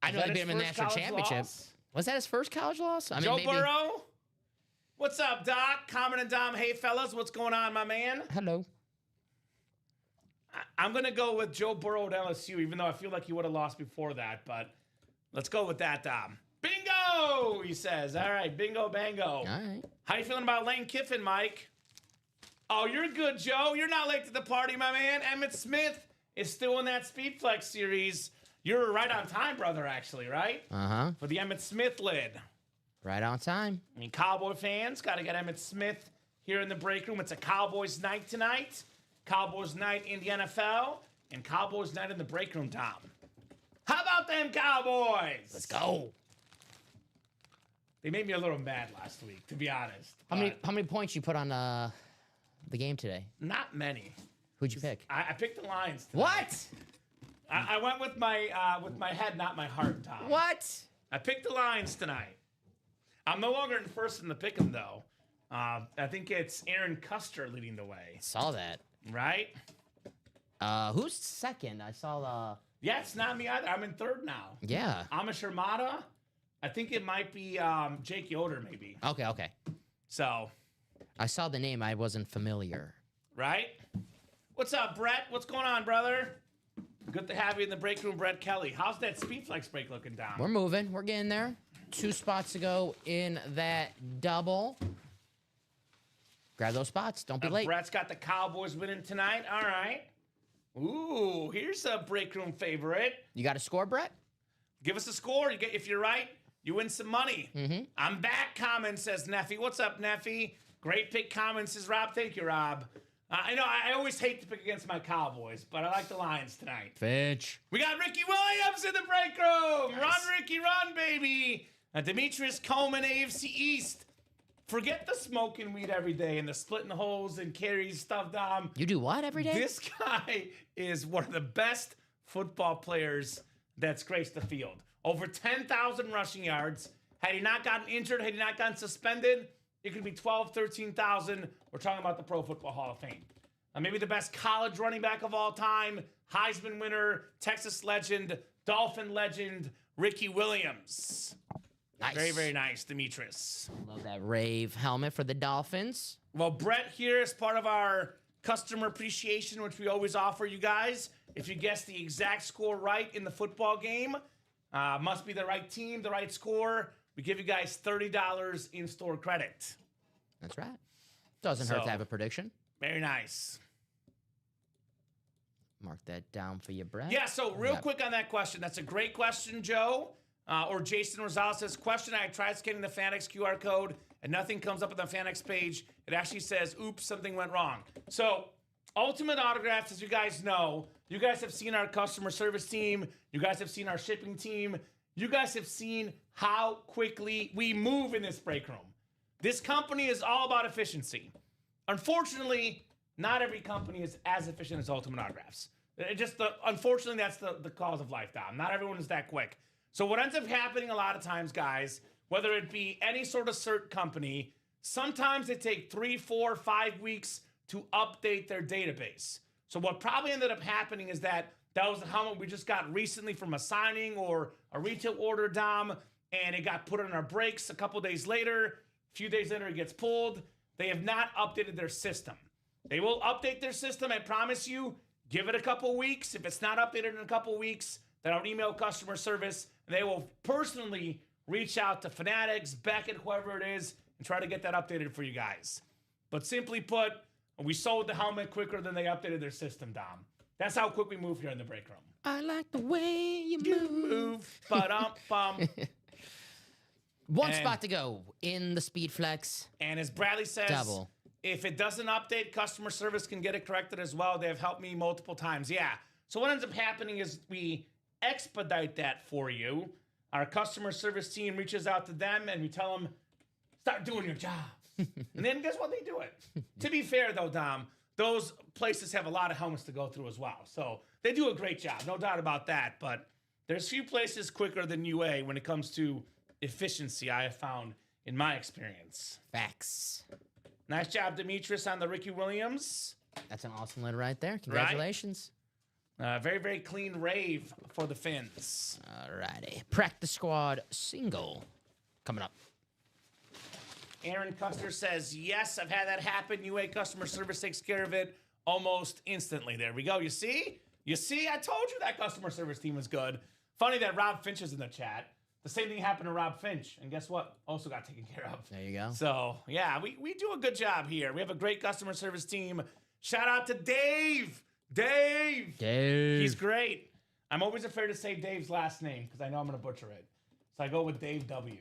I know they beat him in the national championship. Loss? Was that his first college loss? I mean, Joe maybe. Burrow? What's up, Doc? Common and Dom. Hey, fellas. What's going on, my man? Hello. I'm going to go with Joe Burrow at LSU, even though I feel like he would have lost before that. But let's go with that, Dom. Bingo, he says. All right, bingo, bango. All right. How you feeling about Lane Kiffin, Mike? Oh, you're good, Joe. You're not late to the party, my man. Emmitt Smith is still in that Speed Flex series. You're right on time, brother, actually, right? Uh-huh. For the Emmitt Smith lid. Right on time. I mean, Cowboy fans got to get Emmitt Smith here in the break room. It's a Cowboys night tonight. Cowboys night in the NFL. And Cowboys night in the break room, Tom. How about them Cowboys? Let's go. They made me a little mad last week, to be honest. How many points you put on the game today? Not many. Who'd you pick? I picked the Lions tonight. What? I went with my head, not my heart, Tom. What? I picked the Lions tonight. I'm no longer in first in the pick'em, though. I think it's Aaron Custer leading the way. Saw that. Right? Who's second? I saw the. Yeah, it's not me either. I'm in third now. Yeah. Amish Armada. I think it might be Jake Yoder, maybe. Okay. So. I saw the name. I wasn't familiar. Right? What's up, Brett? What's going on, brother? Good to have you in the break room, Brett Kelly. How's that Speed Flex break looking down? We're moving. We're getting there. 2 spots to go in that double. Grab those spots. Don't be late. Brett's got the Cowboys winning tonight. All right. Ooh, here's a break room favorite. You got a score, Brett? Give us a score. If you're right, you win some money. Mm-hmm. I'm back, comment, says Neffy. What's up, Neffy? Great pick, comment, says Rob. Thank you, Rob. I know I always hate to pick against my Cowboys, but I like the Lions tonight. Finch. We got Ricky Williams in the break room. Nice. Run, Ricky, run, baby. Demetrius Coleman, AFC East. Forget the smoking weed every day and the splitting holes and carries stuff, Dom. You do what every day? This guy is one of the best football players that's graced the field. Over 10,000 rushing yards. Had he not gotten injured, had he not gotten suspended, it could be 12, 13,000. We're talking about the Pro Football Hall of Fame. Maybe the best college running back of all time, Heisman winner, Texas legend, Dolphin legend, Ricky Williams. Nice. Very, very nice, Demetrius. Love that rave helmet for the Dolphins. Well, Brett here is part of our customer appreciation, which we always offer you guys. If you guess the exact score right in the football game, must be the right team, the right score. We give you guys $30 in-store credit. That's right. Doesn't hurt to have a prediction. Very nice. Mark that down for you, Brett. Yeah, so real quick on that question. That's a great question, Joe. Or Jason Rosales says, question, I tried scanning the Fanatics QR code and nothing comes up on the FanX page. It actually says, oops, something went wrong. So Ultimate Autographs, as you guys know, you guys have seen our customer service team. You guys have seen our shipping team. You guys have seen how quickly we move in this break room. This company is all about efficiency. Unfortunately, not every company is as efficient as Ultimate Autographs. Unfortunately, that's the cause of life, Dom. Not everyone is that quick. So what ends up happening a lot of times, guys, whether it be any sort of cert company, sometimes they take 3, 4, 5 weeks to update their database. So what probably ended up happening is that was the helmet we just got recently from a signing or a retail order, Dom, and it got put on our breaks a couple days later. A few days later, it gets pulled. They have not updated their system. They will update their system, I promise you. Give it a couple weeks. If it's not updated in a couple weeks, then I'll email customer service, and they will personally reach out to Fanatics, Beckett, whoever it is, and try to get that updated for you guys. But simply put, we sold the helmet quicker than they updated their system, Dom. That's how quick we move here in the break room. I like the way you move. Ba-dum-bum. One spot to go in the Speed Flex. And as Bradley says, double. If it doesn't update, customer service can get it corrected as well. They have helped me multiple times. Yeah. So what ends up happening is we expedite that for you. Our customer service team reaches out to them and we tell them, start doing your job. And then guess what? They do it. To be fair, though, Dom, those places have a lot of helmets to go through as well. So they do a great job, no doubt about that. But there's few places quicker than UA when it comes to efficiency, I have found in my experience. Facts. Nice job, Demetrius, on the Ricky Williams. That's an awesome letter right there. Congratulations. Very, very clean rave for the Finns. Alrighty. Practice squad single coming up. Aaron Custer says, yes, I've had that happen. UA customer service takes care of it almost instantly. There we go. You see? You see? I told you that customer service team was good. Funny that Rob Finch is in the chat. The same thing happened to Rob Finch. And guess what? Also got taken care of. There you go. So, yeah, we do a good job here. We have a great customer service team. Shout out to Dave. Dave. He's great. I'm always afraid to say Dave's last name because I know I'm going to butcher it. So I go with Dave W.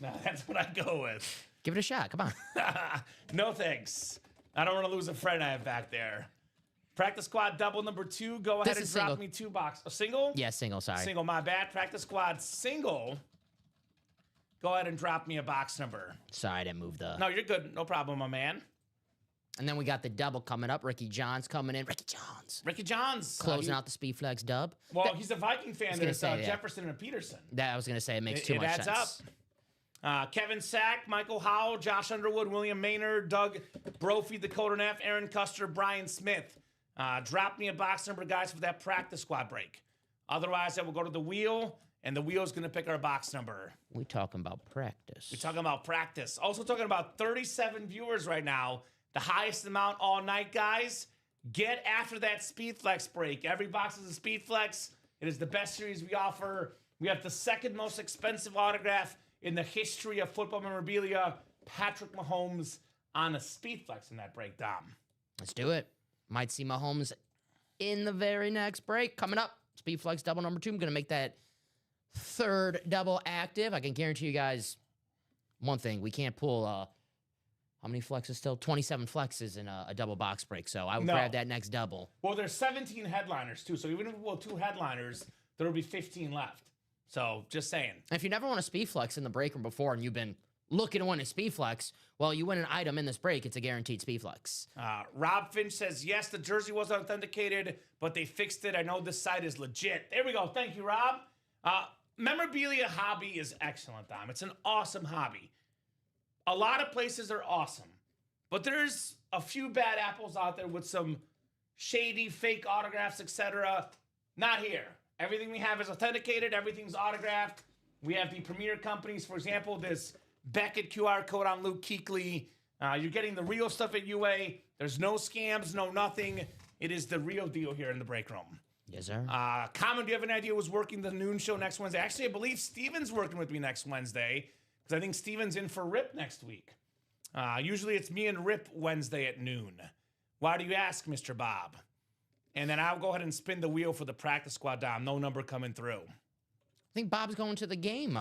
No, that's what I go with. Give it a shot. Come on. No thanks. I don't want to lose a friend I have back there. Practice squad double number 2. Go ahead and drop me 2 boxes. A single? Yeah, single. Sorry. Single, my bad. Practice squad single. Go ahead and drop me a box number. Sorry, I didn't move the... No, you're good. No problem, my man. And then we got the double coming up. Ricky Johns coming in. Ricky Johns. Closing out the Speed Flex dub. Well, he's a Viking fan. There's Jefferson and Peterson. That I was going to say it makes too much sense. It adds up. Kevin Sack, Michael Howell, Josh Underwood, William Maynard, Doug Brophy, Dakota Neff, Aaron Custer, Brian Smith. Drop me a box number, guys, for that practice squad break. Otherwise, I will go to the wheel, and the wheel's going to pick our box number. We talking about practice. We're talking about practice. Also talking about 37 viewers right now. The highest amount all night, guys. Get after that Speed Flex break. Every box is a Speed Flex. It is the best series we offer. We have the second most expensive autograph in the history of football memorabilia. Patrick Mahomes on a Speed Flex in that break, Dom. Let's do it. Might see Mahomes in the very next break. Coming up, Speed Flex double number 2. I'm going to make that third double active. I can guarantee you guys one thing. We can't pull, how many flexes still? 27 flexes in a double box break. So I would grab that next double. Well, there's 17 headliners, too. So even if we pull 2 headliners, there will be 15 left. So just saying. And if you never won a Speed Flex in the break room before and you've been looking to win a Speed Flex, well, you win an item in this break, it's a guaranteed Speed Flex. Rob Finch says, yes, the jersey was authenticated, but they fixed it. I know this site is legit. There we go. Thank you, Rob. Memorabilia hobby is excellent, Dom. It's an awesome hobby. A lot of places are awesome, but there's a few bad apples out there with some shady, fake autographs, etc. Not here. Everything we have is authenticated. Everything's autographed. We have the premier companies. For example, this Beckett QR code on Luke Kuechly. You're getting the real stuff at UA. There's no scams, no nothing. It is the real deal here in the break room. Yes, sir. Common, do you have any idea who's working the noon show next Wednesday? Actually, I believe Steven's working with me next Wednesday because I think Steven's in for Rip next week. Usually it's me and Rip Wednesday at noon. Why do you ask, Mr. Bob? And then I'll go ahead and spin the wheel for the practice squad, Dom. No number coming through. I think Bob's going to the game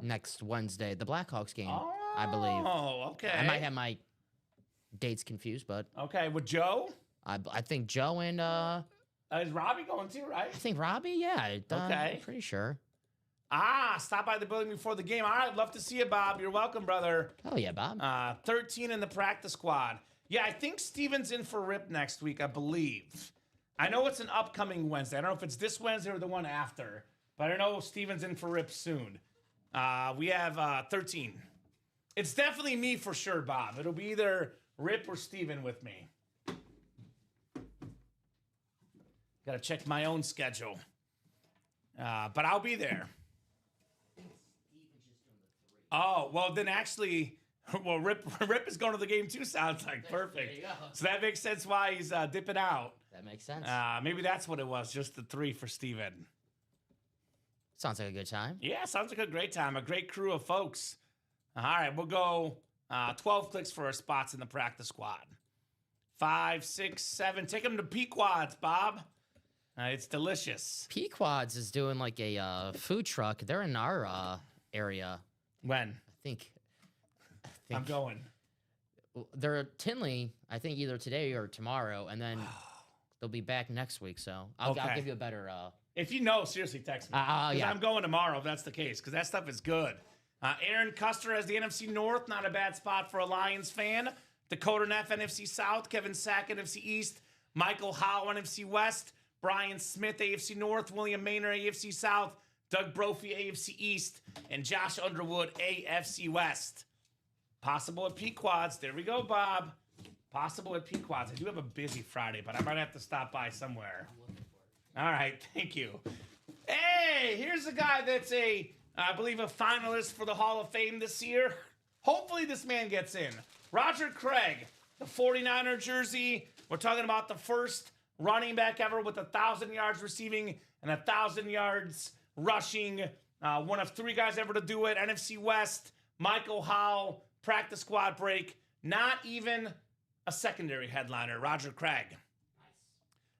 next Wednesday, the Blackhawks game. Oh, I believe. Oh, okay. I might have my dates confused, but Okay, with Joe? I think Joe and Is Robbie going too, right? I think Robbie. Yeah. Okay. I'm pretty sure. Stop by the building before the game. All right, love to see you, Bob. You're welcome, brother. Oh yeah, Bob. 13 in the practice squad. Yeah, I think Steven's in for Rip next week, I believe. I know it's an upcoming Wednesday. I don't know if it's this Wednesday or the one after, but I know Steven's in for Rip soon. We have 13. It's definitely me for sure, Bob. It'll be either Rip or Steven with me. Got to check my own schedule. But I'll be there. Oh, well, then actually, Rip is going to the game too, sounds like. Perfect. There you go. So that makes sense why he's dipping out. That makes sense. Maybe that's what it was, just the 3 for Steven. Sounds like a good time. Yeah, sounds like a great time. A great crew of folks. All right, we'll go 12 clicks for our spots in the practice squad. 5, 6, 7. Take them to Pequods, Bob. It's delicious. Pequods is doing like a food truck. They're in our area. When? I think I'm going. they're at Tinley, I think either today or tomorrow, and then they'll be back next week. So I'll give you a better. If you know, seriously, text me. 'Cause yeah. I'm going tomorrow if that's the case, because that stuff is good. Aaron Custer has the NFC North. Not a bad spot for a Lions fan. Dakota Neff, NFC South. Kevin Sack, NFC East. Michael Howe, NFC West. Brian Smith, AFC North. William Maynard, AFC South. Doug Brophy, AFC East. And Josh Underwood, AFC West. Possible at Pequods. There we go, Bob. Possible at Pequods. I do have a busy Friday, but I might have to stop by somewhere. All right, thank you. Hey, here's a guy that's I believe, a finalist for the Hall of Fame this year. Hopefully this man gets in. Roger Craig, the 49er jersey. We're talking about the first running back ever with 1,000 yards receiving and 1,000 yards rushing. One of 3 guys ever to do it. NFC West, Michael Howe, practice squad break. Not even a secondary headliner, Roger Craig.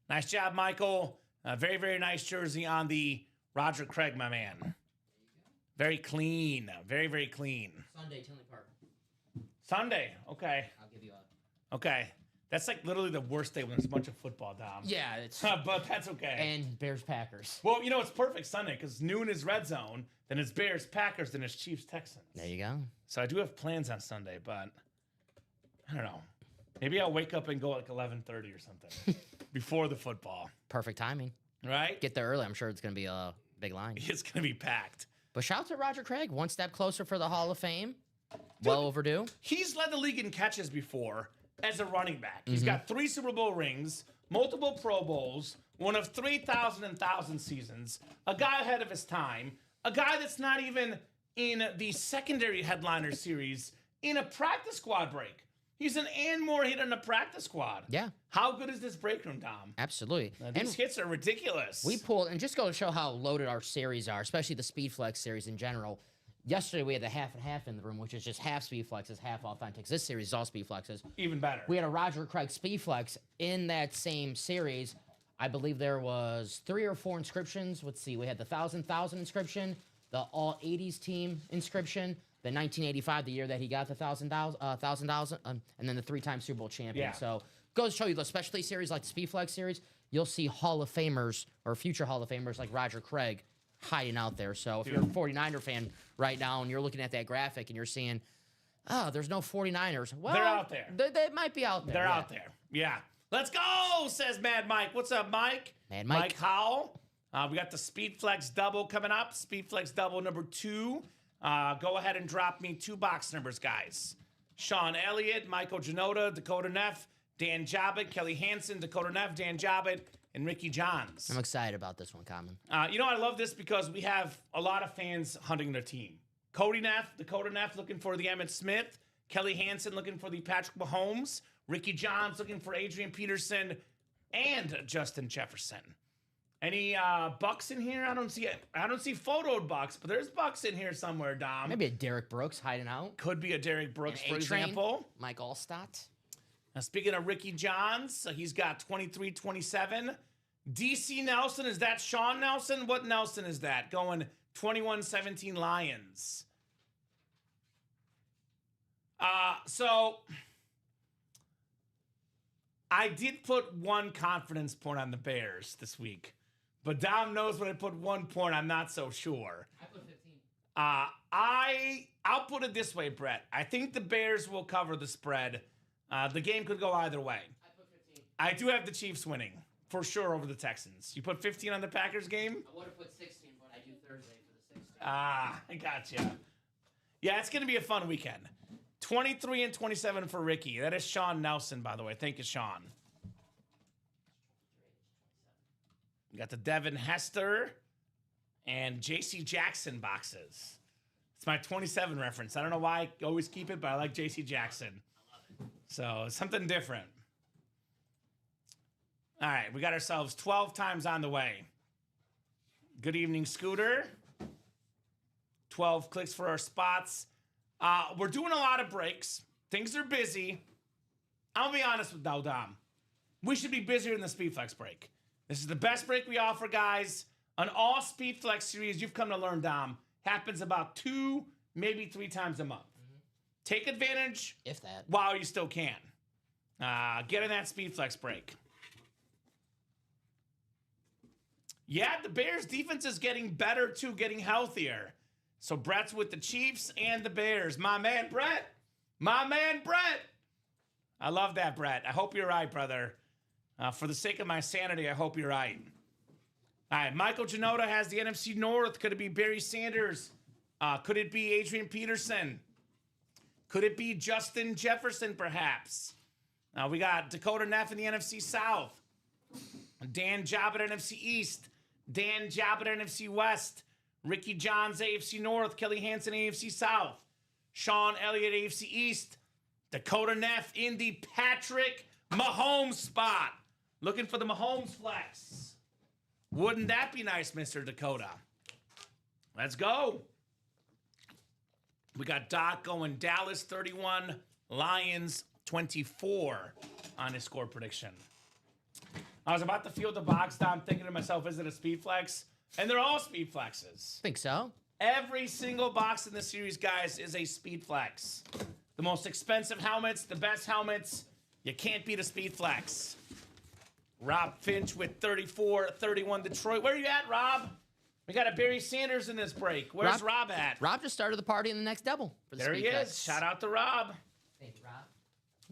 Nice job, Michael. Very, very nice jersey on the Roger Craig, my man. Very clean. Very, very clean. Sunday, Tinley Park. Sunday. Okay. I'll give you a. Okay. That's like literally the worst day when there's a bunch of football, Dom. Yeah, it's. But that's okay. And Bears Packers. Well, you know, it's perfect Sunday because noon is red zone, then it's Bears Packers, then it's Chiefs Texans. There you go. So I do have plans on Sunday, but I don't know. Maybe I'll wake up and go like 11:30 or something before the football. Perfect timing. Right? Get there early. I'm sure it's going to be a big line. It's going to be packed. But shout out to Roger Craig. One step closer for the Hall of Fame. Well overdue. He's led the league in catches before as a running back. He's got 3 Super Bowl rings, multiple Pro Bowls, one of 3,000 and 1,000 seasons, a guy ahead of his time, a guy that's not even in the secondary headliner series in a practice squad break. He's an and more hit in a practice squad. Yeah. How good is this break room, Dom? Absolutely. These hits are ridiculous. We pulled, and just go to show how loaded our series are, especially the Speed Flex series in general. Yesterday, we had the half and half in the room, which is just half Speed Flexes, half Authentics. This series is all Speed Flexes. Even better. We had a Roger Craig Speed Flex in that same series. I believe there was 3 or 4 inscriptions. Let's see. We had the 1,000 inscription, the All 80s team inscription, the 1985, the year that he got the 1,000, and then the 3-time Super Bowl champion. Yeah. So goes to show you the specialty series like the Speed Flex series, you'll see Hall of Famers or future Hall of Famers like Roger Craig hiding out there. So if you're a 49er fan right now and you're looking at that graphic and you're seeing, oh, there's no 49ers. Well, They're out there. They might be out there. They're yeah. out there. Yeah. Let's go, says Mad Mike. What's up, Mike? Mad Mike. Mike Howell. We got the Speed Flex double coming up. Speed Flex double number 2. Go ahead and drop me 2 box numbers, guys. Sean Elliott, Michael Janota, Dakota Neff, Dan Jobbitt, Kelly Hansen, Dakota Neff, Dan Jobbitt, and Ricky Johns. I'm excited about this one, Common. You know, I love this because we have a lot of fans hunting their team. Cody Neff, Dakota Neff looking for the Emmitt Smith. Kelly Hansen looking for the Patrick Mahomes. Ricky Johns looking for Adrian Peterson and Justin Jefferson. Any Bucks in here? I don't see it. I don't see photoed Bucks, but there's Bucks in here somewhere, Dom. Maybe a Derek Brooks hiding out. Could be a Derek Brooks, An for A-Train, example. Mike Allstott. Now, speaking of Ricky Johns, he's got 23-27. DC Nelson, is that Sean Nelson? What Nelson is that? Going 21-17 Lions. So I did put one confidence point on the Bears this week, but Dom knows when I put 1 point, I'm not so sure. I put 15. I'll put it this way, Brett. I think the Bears will cover the spread. The game could go either way. I put 15. I do have the Chiefs winning for sure over the Texans. You put 15 on the Packers game? I would have put 16, but I do Thursday for the 16. I gotcha. Yeah, it's going to be a fun weekend. 23 and 27 for Ricky. That is Sean Nelson, by the way. Thank you, Sean. You got the Devin Hester and J.C. Jackson boxes. It's my 27 reference. I don't know why I always keep it, but I like J.C. Jackson. I love it. So something different. All right, we got ourselves 12 times on the way. Good evening, Scooter. 12 clicks for our spots. We're doing a lot of breaks. Things are busy. I'll be honest with Dom. We should be busier than the Speedflex break. This is the best break we offer, guys. An all Speedflex series, you've come to learn, Dom, happens about 2, maybe 3 times a month. Mm-hmm. Take advantage, if that, while you still can. Get in that Speedflex break. Yeah, the Bears' defense is getting better, too, getting healthier. So Brett's with the Chiefs and the Bears. My man, Brett. My man, Brett. I love that, Brett. I hope you're right, brother. For the sake of my sanity, I hope you're right. All right, Michael Janota has the NFC North. Could it be Barry Sanders? Could it be Adrian Peterson? Could it be Justin Jefferson, perhaps? We got Dakota Neff in the NFC South. Dan Job at NFC East. Dan Job at NFC West. Ricky Johns, AFC North. Kelly Hansen, AFC South. Sean Elliott, AFC East. Dakota Neff in the Patrick Mahomes spot. Looking for the Mahomes flex. Wouldn't that be nice, Mr. Dakota? Let's go. We got Doc going Dallas 31, Lions 24 on his score prediction. I was about to field the box down thinking to myself, is it a speed flex? And they're all speed flexes. think so. Every single box in the series, guys, is a speed flex. The most expensive helmets, the best helmets. You can't beat a speed flex. Rob Finch with 34, 31 Detroit. Where are you at, Rob? We got a Barry Sanders in this break. Where's Rob at? Rob just started the party in the next double. For the There he Speedflex. is. Shout out to Rob. Thank you, Rob.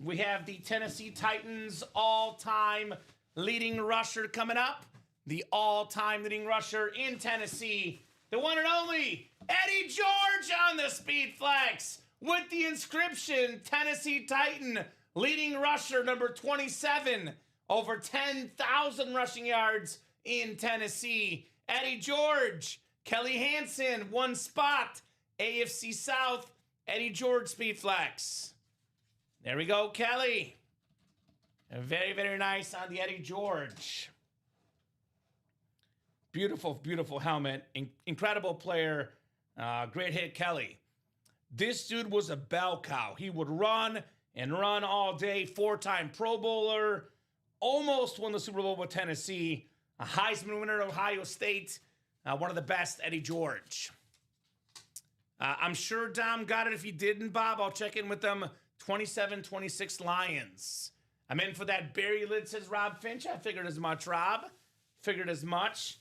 We have the Tennessee Titans all-time leading rusher coming up. The all-time leading rusher in Tennessee. The one and only Eddie George on the Speed Flex with the inscription Tennessee Titan leading rusher number 27. Over 10,000 rushing yards in Tennessee. Eddie George, Kelly Hansen, one spot. AFC South, Eddie George Speed Flex. There we go, Kelly. Very, very nice on the Eddie George. Beautiful, beautiful helmet. Incredible player. Great hit, Kelly. This dude was a bell cow. He would run and run all day. 4-time Pro Bowler. Almost won the Super Bowl with Tennessee. A Heisman winner at Ohio State. One of the best, Eddie George. I'm sure Dom got it. If he didn't, Bob, I'll check in with them. 27-26 Lions. I'm in for that Barry lid, says Rob Finch. I figured as much, Rob. Figured as much.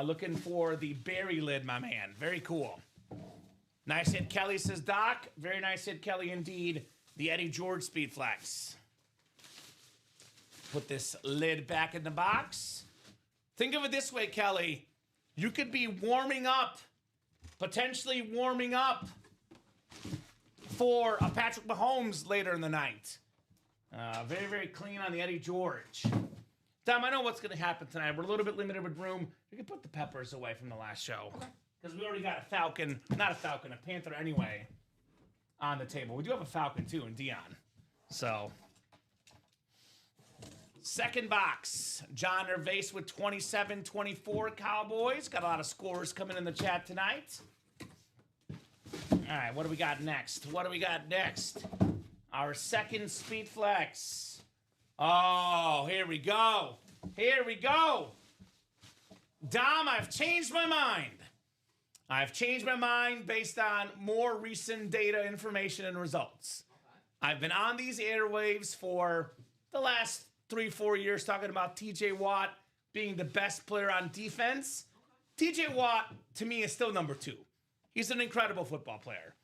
Looking for the Barry lid, my man. Very cool. Nice hit, Kelly, says Doc. Very nice hit, Kelly, indeed. The Eddie George Speed Flex. Put this lid back in the box. Think of it this way, Kelly. You could be warming up, potentially warming up for a Patrick Mahomes later in the night. Very, very clean on the Eddie George. Dom, I know what's going to happen tonight. We're a little bit limited with room. We can put the peppers away from the last show. Because we already got a Panther anyway on the table. We do have a Falcon, too, in Deion. So, second box. John Nervase with 27-24 Cowboys. Got a lot of scores coming in the chat tonight. All right, what do we got next? Our second Speed Flex. Oh, here we go. Dom, I've changed my mind. Based on more recent data, information, and results. I've been on these airwaves for the last 3-4 years talking about TJ Watt being the best player on defense. TJ Watt, to me, is still number 2. He's an incredible football player.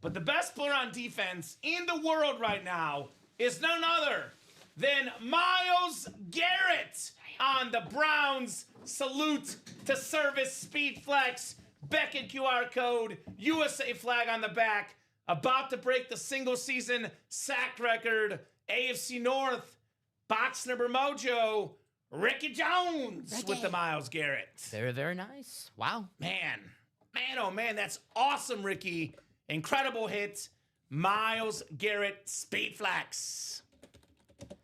But the best player on defense in the world right now is none other than Myles Garrett on the Browns salute to service speed flex, Beckett QR code, USA flag on the back, about to break the single season sack record, AFC North, box number mojo, Ricky Jones with the Myles Garrett. Very, very nice. Wow. Man, oh man, that's awesome, Ricky. Incredible hit. Myles Garrett speed flex.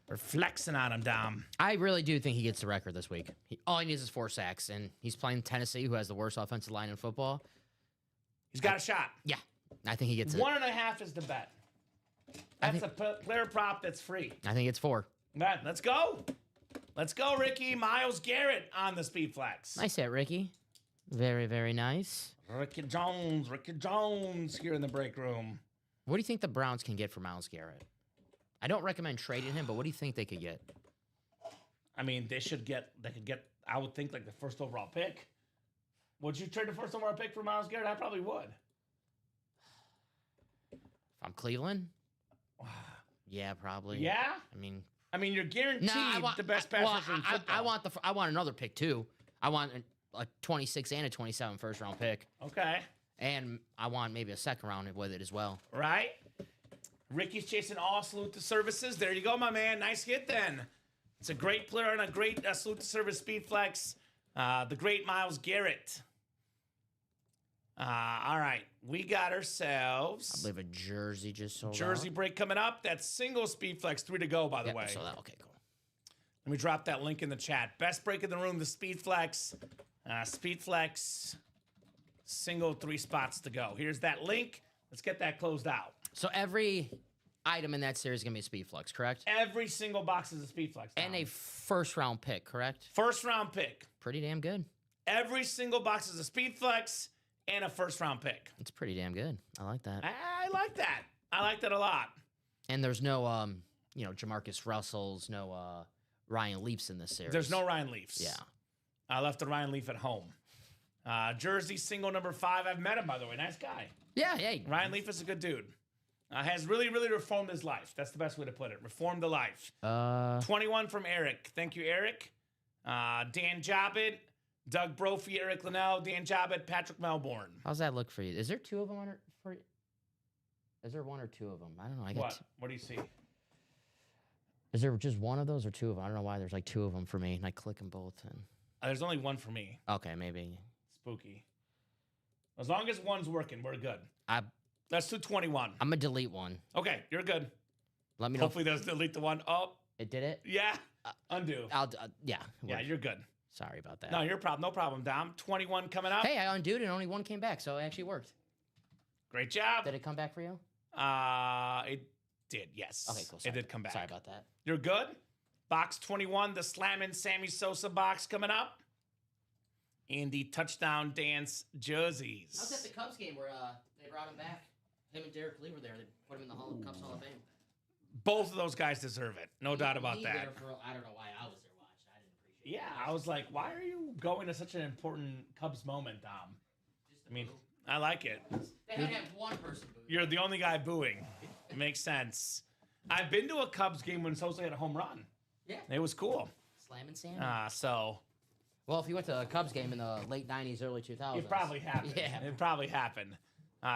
We're flexing on him, Dom. I really do think he gets the record this week. All he needs is 4 sacks, and he's playing Tennessee, who has the worst offensive line in football. He's got a shot. Yeah, I think he gets it. 1.5 is the bet. That's a player prop that's free. I think it's 4. Right, let's go. Let's go, Ricky. Myles Garrett on the speed flex. Nice hit, Ricky. Very, very nice. Ricky Jones here in the break room. What do you think the Browns can get for Myles Garrett? I don't recommend trading him, but what do you think they could get? I mean, they could get, I would think, like the first overall pick. Would you trade the first overall pick for Myles Garrett? I probably would. If I'm Cleveland? Yeah, probably. Yeah? I mean, you're guaranteed the best pass rusher in football. I want another pick, too. I want a 26 and a 27 first-round pick. Okay. And I want maybe a second round with it as well. Right? Ricky's chasing all salute to services. There you go, my man. Nice hit then. It's a great player and a great salute to service speed flex. The great Myles Garrett. All right. We got ourselves. I believe a jersey just sold Jersey out. break coming up. That's single speed flex. 3 to go, by the way. So that, okay, cool. Let me drop that link in the chat. Best break in the room, the speed flex. Speed flex. Single 3 spots to go. Here's that link. Let's get that closed out. So every item in that series is going to be a speed flex, correct? Every single box is a speed flex. And a first-round pick, correct? First round pick. Pretty damn good. Every single box is a speed flex and a first round pick. It's pretty damn good. I like that. I like that. I like that a lot. And there's no, Jamarcus Russells, no Ryan Leafs in this series. There's no Ryan Leafs. Yeah. I left the Ryan Leaf at home. Jersey single number 5. I've met him, by the way. Nice guy. Yeah, hey. Ryan Leaf is a good dude. Has really, really reformed his life. That's the best way to put it. Reformed the life. 21 from Eric. Thank you, Eric. Dan Jobbitt, Doug Brophy, Eric Linnell, Dan Jobbitt, Patrick Melbourne. How's that look for you? Is there 2 of them is there 1 or 2 of them? I don't know. What do you see? Is there just 1 of those or 2 of them? I don't know why there's like 2 of them for me, and I click them both. And There's only 1 for me. okay, maybe. Spooky. As long as 1's working, we're good. Let's do 21. I'm gonna delete 1. Okay, you're good. Let me know. Hopefully, they'll delete the 1. Oh, It did it? yeah. Undo. Yeah. Yeah, you're good. Sorry about that. No, no problem, Dom. 21 coming up. Hey, I undid and only 1 came back, so it actually worked. Great job. Did it come back for you? It did, yes. Okay, cool. Sorry. It did come back. Sorry about that. You're good. Box 21, the Slammin' Sammy Sosa box coming up. And the touchdown dance jerseys. I was at the Cubs game where they brought him back. Him and Derek Lee were there. They put him in the Cubs Hall of Fame. Both of those guys deserve it. No doubt about that. I don't know why I was there watching. I didn't appreciate it. Yeah, I was like, why are you going to such an important Cubs moment, Dom? I like it. They had to have 1 person booing. You're the only guy booing. It makes sense. I've been to a Cubs game when Sosa had a home run. Yeah. It was cool. Slammin' Sammy. Well, if you went to a Cubs game in the late 90s, early 2000s. it probably happened. Yeah. It probably happened.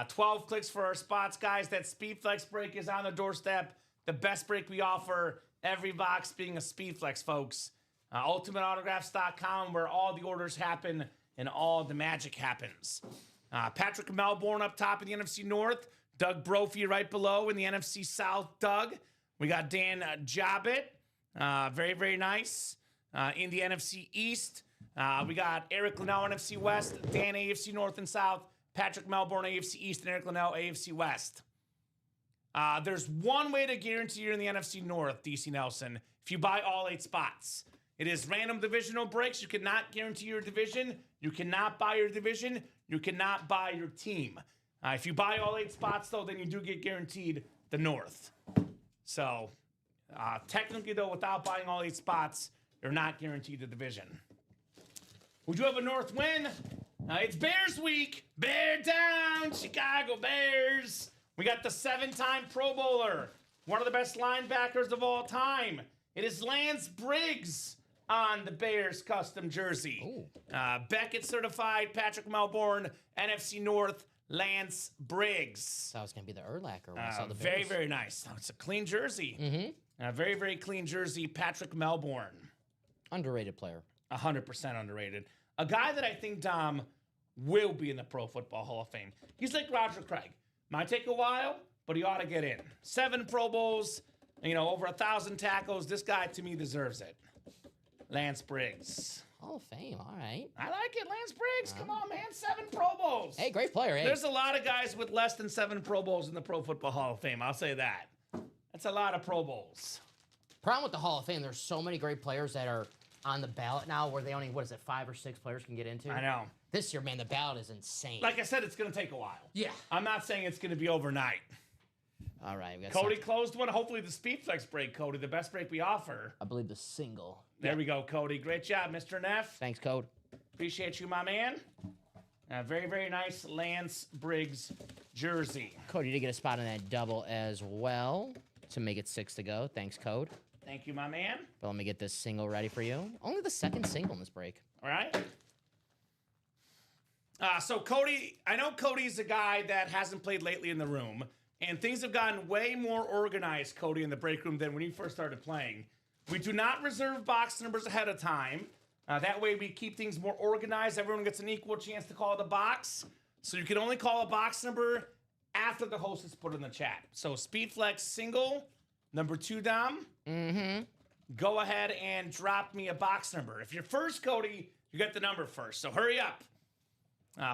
12 clicks for our spots, guys. That Speed Flex break is on the doorstep. The best break we offer. Every box being a Speed Flex, folks. UltimateAutographs.com, where all the orders happen and all the magic happens. Patrick Melbourne up top in the NFC North. Doug Brophy right below in the NFC South. Doug. We got Dan Jobbitt. Very, very nice. In the NFC East. We got Eric Linnell, NFC West. Dan, AFC North and South. Patrick Melbourne, AFC East. And Eric Linnell, AFC West. There's one way to guarantee you're in the NFC North, DC Nelson, if you buy all 8 spots. It is random divisional breaks. You cannot guarantee your division. You cannot buy your division. You cannot buy your team. If you buy all 8 spots, though, then you do get guaranteed the North. So, technically, though, without buying all these spots, you're not guaranteed the division. Would you have a North win? It's Bears week. Bear down, Chicago Bears. We got the 7-time Pro Bowler, one of the best linebackers of all time. It is Lance Briggs on the Bears custom jersey. Beckett certified, Patrick Melbourne, NFC North, Lance Briggs. That was going to be the Urlacher when I saw the Bears. Very, very nice. It's a clean jersey. Very, very clean jersey, Patrick Melbourne. Underrated player. 100% underrated. A guy that I think, Dom, will be in the Pro Football Hall of Fame. He's like Roger Craig. Might take a while, but he ought to get in. 7 Pro Bowls, over 1,000 tackles. This guy, to me, deserves it. Lance Briggs. Hall of Fame, all right. I like it, Lance Briggs. Come on, man. 7 Pro Bowls. Hey, great player. Hey. There's a lot of guys with less than 7 Pro Bowls in the Pro Football Hall of Fame. I'll say that. That's a lot of Pro Bowls. Problem with the Hall of Fame, there's so many great players that are on the ballot now where they only, 5 or 6 players can get into? I know. This year, man, the ballot is insane. Like I said, it's going to take a while. Yeah. I'm not saying it's going to be overnight. All right. We got Cody closed one. Hopefully the Speed Flex break, Cody, the best break we offer. I believe the single. There we go, Cody. Great job, Mr. Neff. Thanks, Code. Appreciate you, my man. Very, very nice Lance Briggs jersey. Cody did get a spot on that double as well to make it 6 to go. Thanks, Code. Thank you, my man. But let me get this single ready for you. Only the second single in this break. All right. So Cody, I know Cody's a guy that hasn't played lately in the room, and things have gotten way more organized, Cody, in the break room than when you first started playing. We do not reserve box numbers ahead of time. That way we keep things more organized. Everyone gets an equal chance to call the box. So you can only call a box number after the host is put in the chat. So Speedflex single, number 2, Dom. Go ahead and drop me a box number. If you're first, Cody, you get the number first. So hurry up.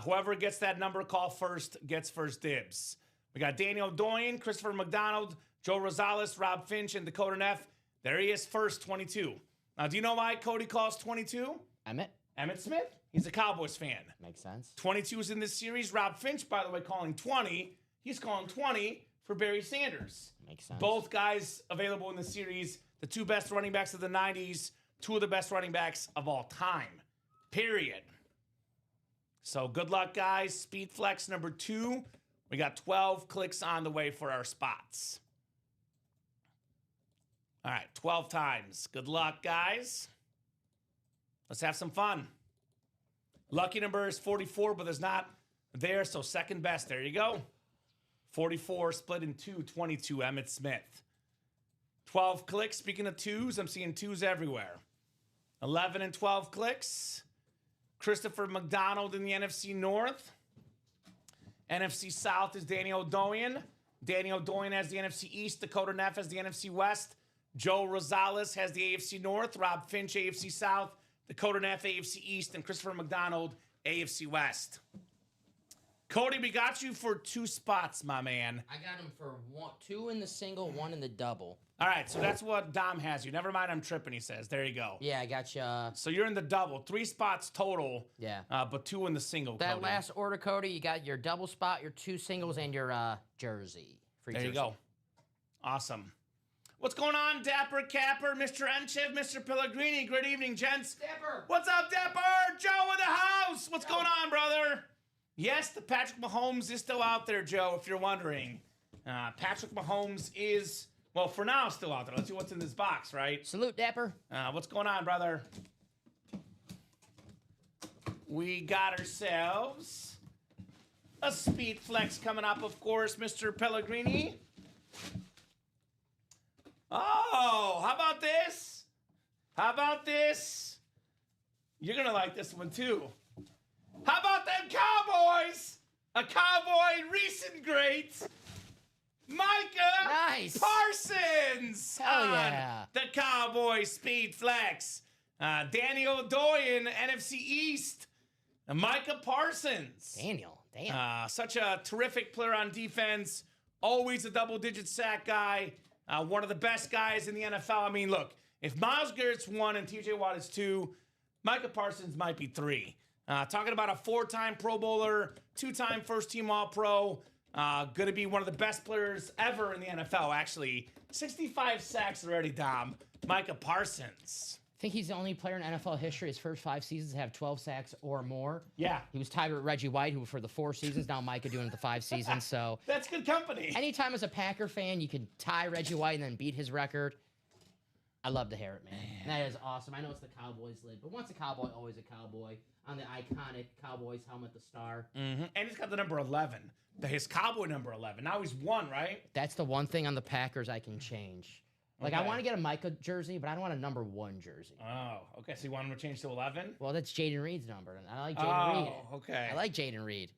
Whoever gets that number call first gets first dibs. We got Daniel Doyen, Christopher McDonald, Joe Rosales, Rob Finch, and Dakota Neff. There he is first, 22. Now, do you know why Cody calls 22? Emmett Smith? He's a Cowboys fan. Makes sense. 22 is in this series. Rob Finch, by the way, calling 20. He's calling 20 for Barry Sanders. Makes sense. Both guys available in the series. The 2 best running backs of the 90s. 2 of the best running backs of all time. Period. So good luck, guys. Speed Flex number 2. We got 12 clicks on the way for our spots. All right, 12 times. Good luck, guys. Let's have some fun. Lucky number is 44, but there's not there, so second best. There you go. 44 split in 2, 22, Emmett Smith. 12 clicks. Speaking of 2s, I'm seeing 2s everywhere. 11 and 12 clicks. Christopher McDonald in the NFC North. NFC South is Daniel Doyen. Daniel Doyen has the NFC East. Dakota Neff has the NFC West. Joe Rosales has the AFC North. Rob Finch, AFC South. Dakota Neff, AFC East. And Christopher McDonald, AFC West. Cody, we got you for 2 spots, my man. I got him for 2 in the single, 1 in the double. All right, so that's what Dom has you. Never mind, I'm tripping, he says. There you go. Yeah, I got you. So you're in the double. 3 spots total. Yeah. But 2 in the single, That Cody. last order, Cody, you got your double spot, your 2 singles, and your jersey. Free There jersey. you go. Awesome. What's going on, Dapper Capper, Mr. Enchiv, Mr. Pellegrini? Good evening, gents. Dapper. What's up, Dapper? Joe in the house. What's going on, brother? Yes, the Patrick Mahomes is still out there, Joe, if you're wondering. Patrick Mahomes is, well, for now, still out there. Let's see what's in this box, right? Salute, Dapper. What's going on, brother? We got ourselves a Speed Flex coming up, of course, Mr. Pellegrini. Oh, how about this? How about this? You're going to like this one, too. How about them Cowboys? A Cowboy recent great. Micah Nice. Parsons. Hell on yeah. The Cowboy Speed Flex. Daniel Doyen, NFC East. Micah Parsons. Daniel, damn. Such a terrific player on defense. Always a double-digit sack guy. One of the best guys in the NFL. I mean, look, if Myles Garrett's 1 and TJ Watt is 2, Micah Parsons might be 3. Talking about a 4-time Pro Bowler, 2-time first-team All-Pro, Going to be one of the best players ever in the NFL, actually. 65 sacks already, Dom. Micah Parsons. I think he's the only player in NFL history, his first 5 seasons, to have 12 sacks or more. Yeah. He was tied with Reggie White, who for the 4 seasons. Now Micah doing it the 5 seasons. So That's good company. anytime as a Packer fan, you can tie Reggie White and then beat his record. I love to hear it, man. That is awesome. I know it's the Cowboys lid, but once a Cowboy, always a Cowboy. On the iconic Cowboys helmet, the star. Mm-hmm. And he's got the number 11. His Cowboy number 11. Now he's 1, right? That's the one thing on the Packers I can change. Like, I want to get a Micah jersey, but I don't want a number 1 jersey. Oh, okay. So you want him to change to 11? Well, that's Jaden Reed's number, and I like Jaden Reed. Oh, okay. I like Jaden Reed.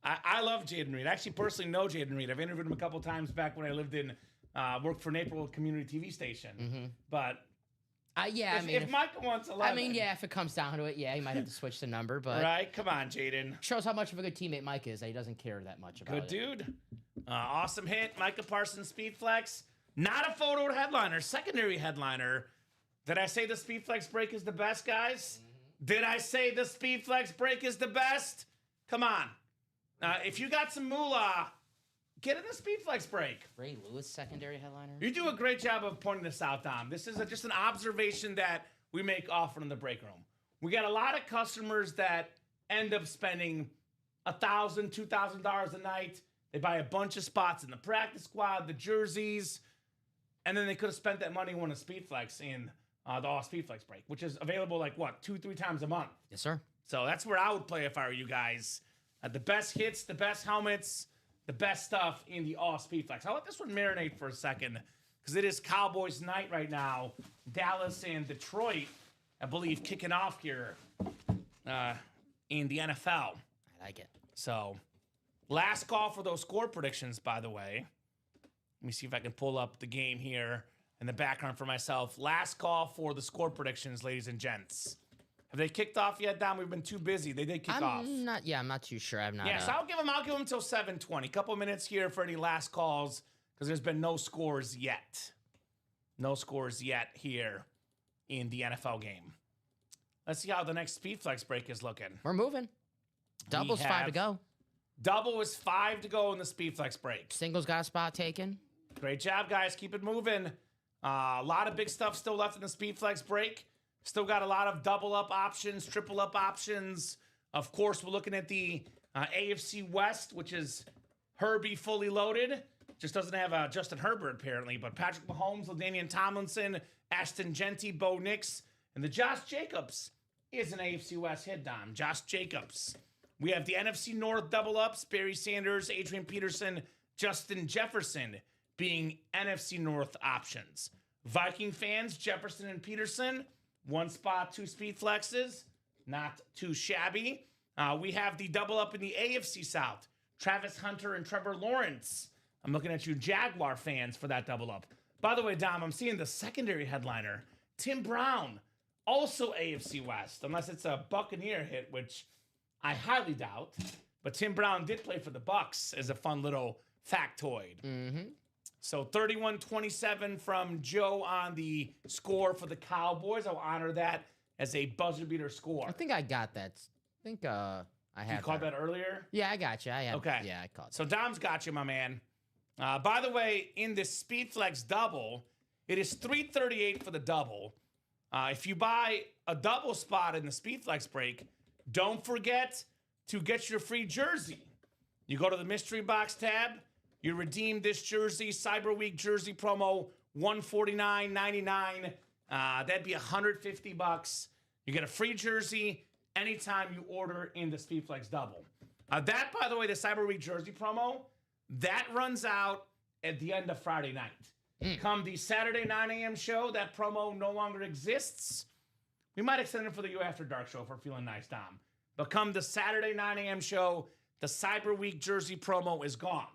I love Jaden Reed. I actually personally know Jaden Reed. I've interviewed him a couple times back when I lived in, worked for Naperville Community TV Station. Mm-hmm. But Yeah, if Micah wants 11. I mean, yeah, if it comes down to it, yeah, he might have to switch the number, but Right? Come on, Jaden. shows how much of a good teammate Mike is that he doesn't care that much about Good it. dude. Awesome hit. Micah Parsons Speed Flex. Not a photo headliner, secondary headliner. Did I say the Speed Flex break is the best, guys? Did I say the Speed Flex break is the best? Come on. If you got some moolah, get in the Speed Flex break. Ray Lewis, secondary headliner. You do a great job of pointing this out, Dom. This is just an observation that we make often in the break room. We got a lot of customers that end up spending $1,000, $2,000 a night. They buy a bunch of spots in the practice squad, the jerseys, and then they could have spent that money on a Speed Flex in the All Speed Flex break, which is available like, 2-3 times a month. Yes, sir. So that's where I would play if I were you guys. The best hits, the best helmets, the best stuff in the All Speed Flex. I'll let this one marinate for a second because it is Cowboys night right now. Dallas and Detroit, I believe, kicking off here in the NFL. I like it. So, last call for those score predictions, by the way. Let me see if I can pull up the game here in the background for myself. Last call for the score predictions, ladies and gents. Have they kicked off yet, Dom? We've been too busy. They did kick off. I'm not too sure. I'm not. Yeah, so I'll give them until 7:20. Couple minutes here for any last calls because there's been no scores yet. No scores yet here in the NFL game. Let's see how the next Speed Flex break is looking. We're moving. Double's 5 to go. Double is 5 to go in the Speed Flex break. Singles got a spot taken. Great job, guys. Keep it moving. A lot of big stuff still left in the Speed Flex break. Still got a lot of double up options, triple up options. Of course, we're looking at the AFC West, which is Herbie fully loaded. Just doesn't have Justin Herbert, apparently. But Patrick Mahomes, LaDainian Tomlinson, Ashton Genty, Bo Nix, and the Josh Jacobs is an AFC West hit, Dom. Josh Jacobs. We have the NFC North double ups, Barry Sanders, Adrian Peterson, Justin Jefferson being NFC North options. Viking fans, Jefferson and Peterson, 1 spot, 2 Speed Flexes, not too shabby. We have the double up in the AFC South, Travis Hunter and Trevor Lawrence. I'm looking at you Jaguar fans for that double up. By the way, Dom, I'm seeing the secondary headliner, Tim Brown, also AFC West, unless it's a Buccaneer hit, which I highly doubt. But Tim Brown did play for the Bucs as a fun little factoid. Mm-hmm. So 31-27 from Joe on the score for the Cowboys. I'll honor that as a buzzer beater score. I think I got that. I think I had. You caught that earlier? Yeah, I got you. I had. Okay. Yeah, I caught that. So Dom's got you, my man. By the way, in this Speed Flex double, it is $338 for the double. If you buy a double spot in the Speed Flex break, don't forget to get your free jersey. You go to the mystery box tab. You redeem this jersey, Cyber Week jersey promo, $149.99. That'd be $150. You get a free jersey anytime you order in the Speed Flex double. That, by the way, the Cyber Week jersey promo, that runs out at the end of Friday night. Come the Saturday 9 a.m. show, that promo no longer exists. We might extend it for the You After Dark show if we're feeling nice, Dom. But come the Saturday 9 a.m. show, the Cyber Week jersey promo is gone.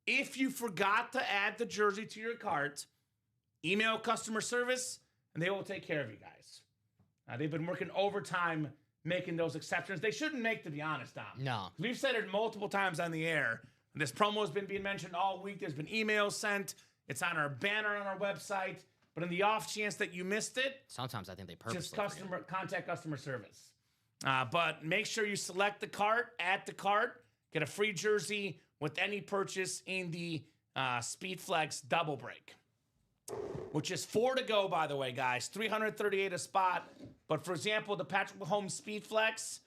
If you forgot to add the jersey to your cart, email customer service, and they will take care of you guys. They've been working overtime making those exceptions. They shouldn't make, to be honest, Dom. No. We've said it multiple times on the air. This promo has been being mentioned all week. There's been emails sent. It's on our banner on our website. But in the off chance that you missed it, Sometimes I think they purposely. just contact customer service. But make sure you select the cart, add the cart, get a free jersey with any purchase in the Speed Flex double break, which is 4 to go, by the way, guys. 338 a spot. But for example, the Patrick Mahomes Speed Flex,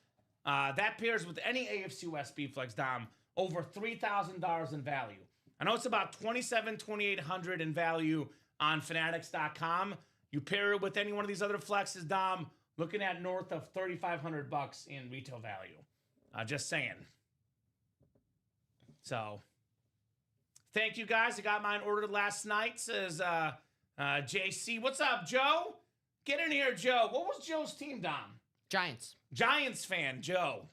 that pairs with any AFC West Speed Flex, Dom, over $3,000 in value. I know it's about $2,800 in value on Fanatics.com. You pair it with any one of these other flexes, Dom, looking at north of $3,500 in retail value. Just saying. So, thank you guys. I got mine ordered last night, says JC. What's up, Joe? Get in here, Joe. What was Joe's team, Dom? Giants. Giants fan, Joe.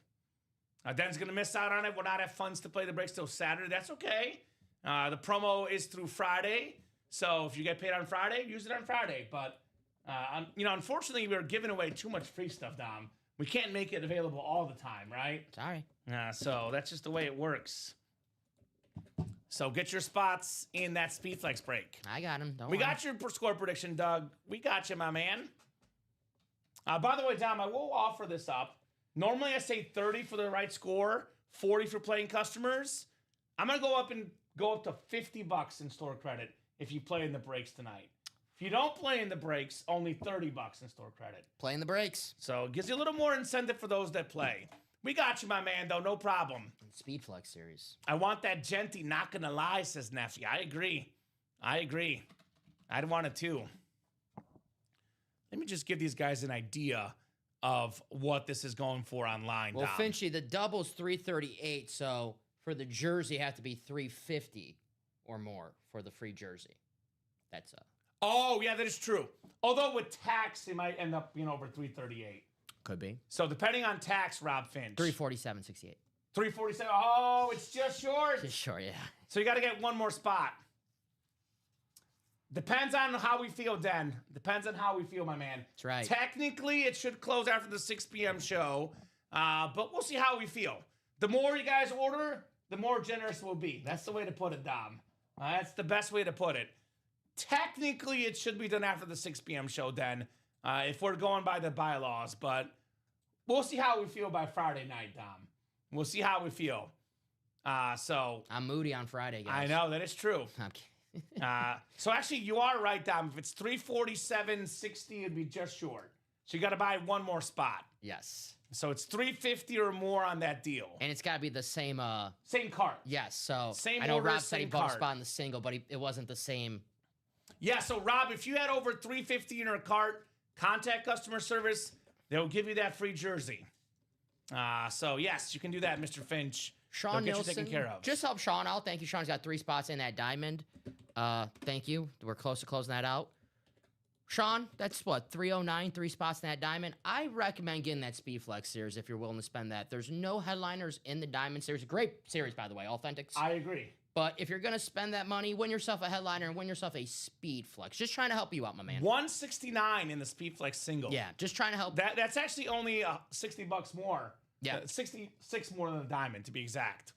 Den's going to miss out on it. We'll not have funds to play the breaks till Saturday. That's okay. The promo is through Friday. So if you get paid on Friday, use it on Friday. But, unfortunately, we're giving away too much free stuff, Dom. We can't make it available all the time, right? Sorry. So that's just the way it works. So get your spots in that Speed Flex break. I got him. Don't We worry. got your score prediction, Doug. We got you, my man. By the way, Dom, I will offer this up. Normally I say 30 for the right score, 40 for playing customers. I'm going to go up to $50 in store credit if you play in the breaks tonight. If you don't play in the breaks, only $30 in store credit. Playing the breaks. So it gives you a little more incentive for those that play. We got you, my man, though. No problem. Speed Flex series. I want that Genty, not gonna lie, says Neffy. I agree. I'd want it too. Let me just give these guys an idea of what this is going for online, Well, Dom. Finchy, the double's 338, so for the jersey, it have to be 350 or more for the free jersey. That's Oh, yeah, that is true. Although with tax, it might end up being over 338. could be So depending on tax, Rob Finch. 347.68. 347. Oh, it's just short. Sure, yeah. So you got to get one more spot. Depends on how we feel, Den. Depends on how we feel, my man. That's right. Technically, it should close after the 6 p.m. show, but we'll see how we feel. The more you guys order, the more generous we'll be. That's the way to put it, Dom. That's the best way to put it. Technically, it should be done after the 6 p.m. show, Den, if we're going by the bylaws, but we'll see how we feel by Friday night, Dom. We'll see how we feel. So I'm moody on Friday, guys. I know that is true. I'm kidding. So actually, you are right, Dom. If it's 347.60, it'd be just short. So you got to buy one more spot. Yes. So it's 350 or more on that deal. And it's got to be the same. Same cart. Yes. So Same I know order, Rob said he same bought a card. spot in the single, but it wasn't the same. Yeah. So Rob, if you had over 350 in your cart, contact customer service. They'll give you that free jersey. So yes, you can do that, Mr. Finch. Sean They'll get Nilsson, you taken care of. just help Sean out. Thank you, Sean. He's got 3 spots in that diamond. Thank you. We're close to closing that out. Sean, that's what, 309, 3 spots in that diamond. I recommend getting that Speed Flex series if you're willing to spend that. There's no headliners in the diamond series. Great series, by the way, Authentics. I agree. But if you're going to spend that money, win yourself a headliner and win yourself a Speed Flex. Just trying to help you out, my man. 169 in the Speed Flex single. Yeah, just trying to help. That's actually only $60 more. Yeah. 66 more than the diamond, to be exact.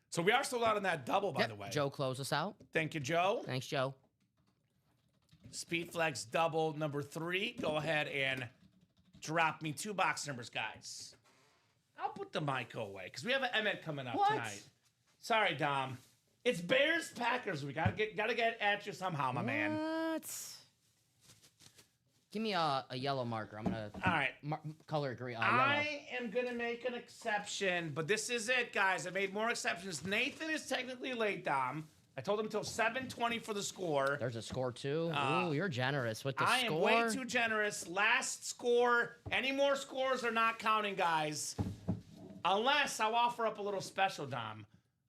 So we are sold out on that double, by Yep, the way. Joe, close us out. Thank you, Joe. Thanks, Joe. Speed Flex double number 3. Go ahead and drop me 2 box numbers, guys. I'll put the mic away because we have an Emmett coming up What? tonight. Sorry, Dom. It's Bears Packers. We gotta get at you somehow, my man. What? Give me a yellow marker. I'm gonna All right. color agree. Yellow. I am going to make an exception, but this is it, guys. I made more exceptions. Nathan is technically late, Dom. I told him till 7:20 for the score. There's a score too. Ooh, you're generous with the I am score. way too generous. Last score. Any more scores are not counting, guys. Unless I'll offer up a little special, Dom.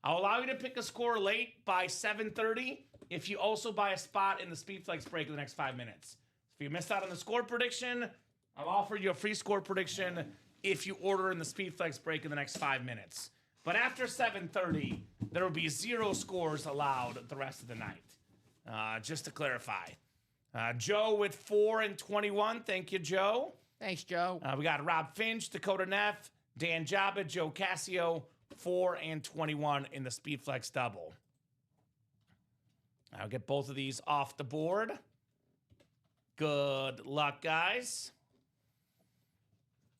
I'll allow you to pick a score late by 7:30 if you also buy a spot in the Speed Flex break in the next 5 minutes. If you missed out on the score prediction, I'll offer you a free score prediction if you order in the Speed Flex break in the next 5 minutes. But after 7:30, there will be 0 scores allowed the rest of the night. Just to clarify. Joe with 4 and 21. Thank you, Joe. Thanks, Joe. We got Rob Finch, Dakota Neff, Dan Jabba, Joe Cassio, 4 and 21 in the Speed Flex double. I'll get both of these off the board. Good luck, guys.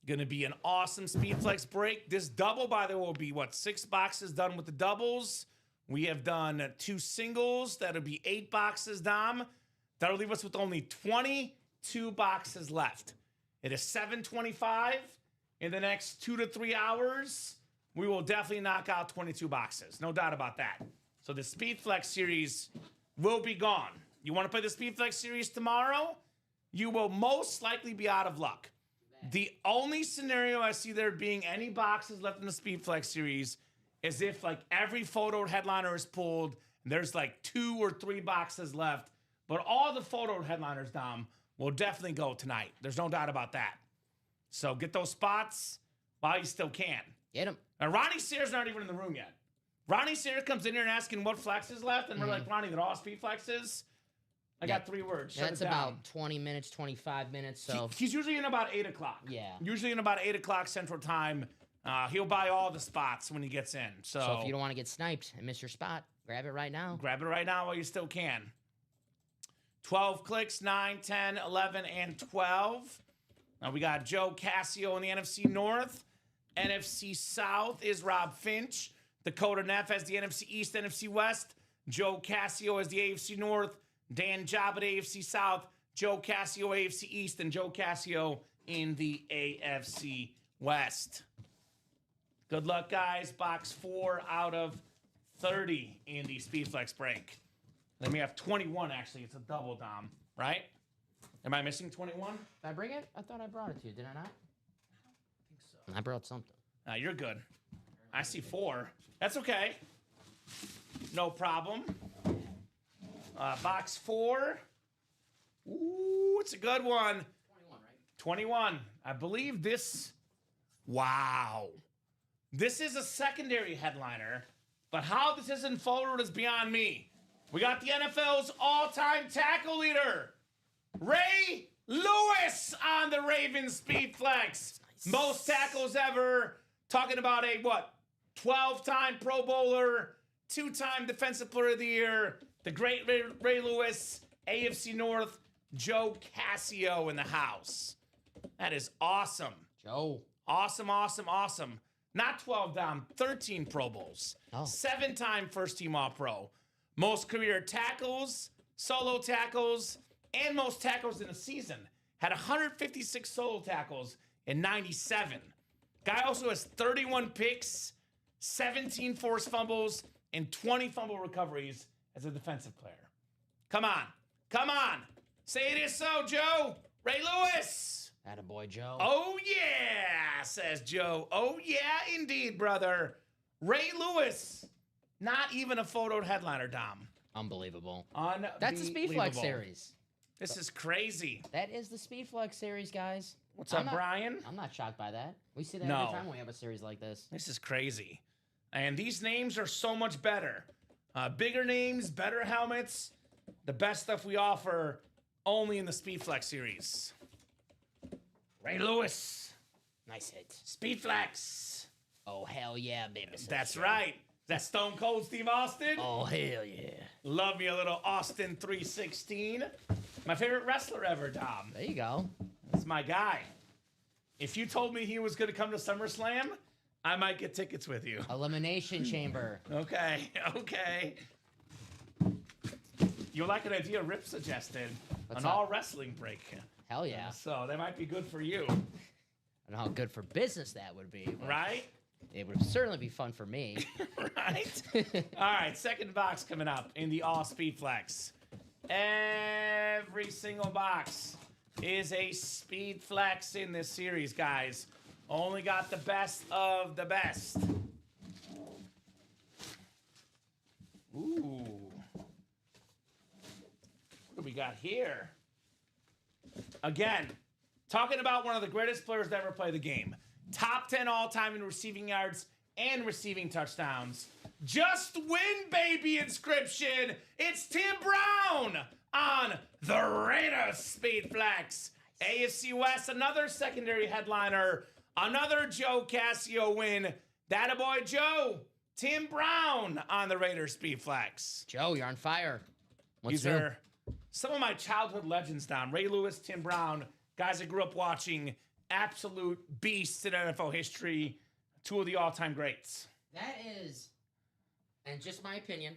Going to be an awesome Speed Flex break. This double, by the way, will be, 6 boxes done with the doubles. We have done 2 singles. That'll be 8 boxes, Dom. That'll leave us with only 22 boxes left. It is 7:25. In the next 2 to 3 hours, we will definitely knock out 22 boxes. No doubt about that. So the Speed Flex series will be gone. You want to play the Speed Flex series tomorrow? You will most likely be out of luck. The only scenario I see there being any boxes left in the Speed Flex series is if every photo headliner is pulled and there's 2 or 3 boxes left. But all the photo headliners, Dom, will definitely go tonight. There's no doubt about that. So get those spots while you still can. Get them. And Ronnie Sayre's not even in the room yet. Ronnie Sayre comes in here and asking what flex is left, and we're like, Ronnie, they're all Speed Flexes. I got 3 words. Shut That's it down. about 20 minutes, 25 minutes. So He's usually in about 8 o'clock. Yeah. Usually in about 8 o'clock Central Time. He'll buy all the spots when he gets in. So if you don't want to get sniped and miss your spot, grab it right now. Grab it right now while you still can. 12 clicks, 9, 10, 11, and 12. Now we got Joe Cassio in the NFC North. NFC South is Rob Finch. Dakota Neff has the NFC East, NFC West. Joe Cassio has the AFC North. Dan Job at AFC South. Joe Cassio, AFC East, and Joe Cassio in the AFC West. Good luck, guys. Box 4 out of 30 in the Speed Flex break. Then we have 21, actually. It's a double, Dom, right? Am I missing 21? Did I bring it? I thought I brought it to you. Did I not? I think so. I brought something. You're good. I see 4. That's okay. No problem. Box 4. Ooh, it's a good one. 21, right? 21. I believe this. Wow. This is a secondary headliner, but how this is unfolded is beyond me. We got the NFL's all-time tackle leader, Ray Lewis, on the Ravens Speed Flex. Nice. Most tackles ever. Talking about a, 12-time Pro Bowler, 2-time Defensive Player of the Year, the great Ray Lewis, AFC North, Joe Cassio in the house. That is awesome. Joe. Awesome, awesome, awesome. Not 12 down, 13 Pro Bowls. Oh. 7-time first-team All-Pro. Most career tackles, solo tackles, and most tackles in a season. Had 156 solo tackles in 97. Guy also has 31 picks, 17 forced fumbles, and 20 fumble recoveries as a defensive player. Come on. Come on. Say it is so, Joe. Ray Lewis. Attaboy, Joe. Oh, yeah, says Joe. Oh, yeah, indeed, brother. Ray Lewis. Not even a photoed headliner, Dom. Unbelievable. Unbelievable. That's the Speed Flex series. This is crazy. That is the Speed Flex series, guys. What's up, Brian? I'm not shocked by that. We see that No. every time we have a series like this. This is crazy. And these names are so much better. Bigger names, better helmets. The best stuff we offer only in the Speed Flex series. Ray Lewis. Nice hit. Speed Flex. Oh, hell yeah, baby. That's right. Is that Stone Cold Steve Austin? Oh, hell yeah. Love me a little Austin 316. My favorite wrestler ever, Dom. There you go. That's my guy. If you told me he was going to come to SummerSlam, I might get tickets with you. Elimination Chamber. Okay, okay. You like an idea Rip suggested? What's an up? all wrestling break. Hell yeah. So that might be good for you, I don't know how good for business that would be. but right? It would certainly be fun for me. Right? All right, second box coming up in the All Speed Flex. Every single box is a Speed Flex in this series, guys. Only got the best of the best. Ooh. What do we got here? Again, talking about one of the greatest players to ever play the game. Top 10 all-time in receiving yards and receiving touchdowns. Just win, baby, inscription. It's Tim Brown on the Raiders Speed Flex. AFC West, another secondary headliner. Another Joe Cassio win. That boy Joe. Tim Brown on the Raiders Speed Flex. Joe, you're on fire. What's These are some of my childhood legends, Dom. Ray Lewis, Tim Brown, guys I grew up watching absolute beasts in NFL history. 2 of the all-time greats. That is, and just my opinion,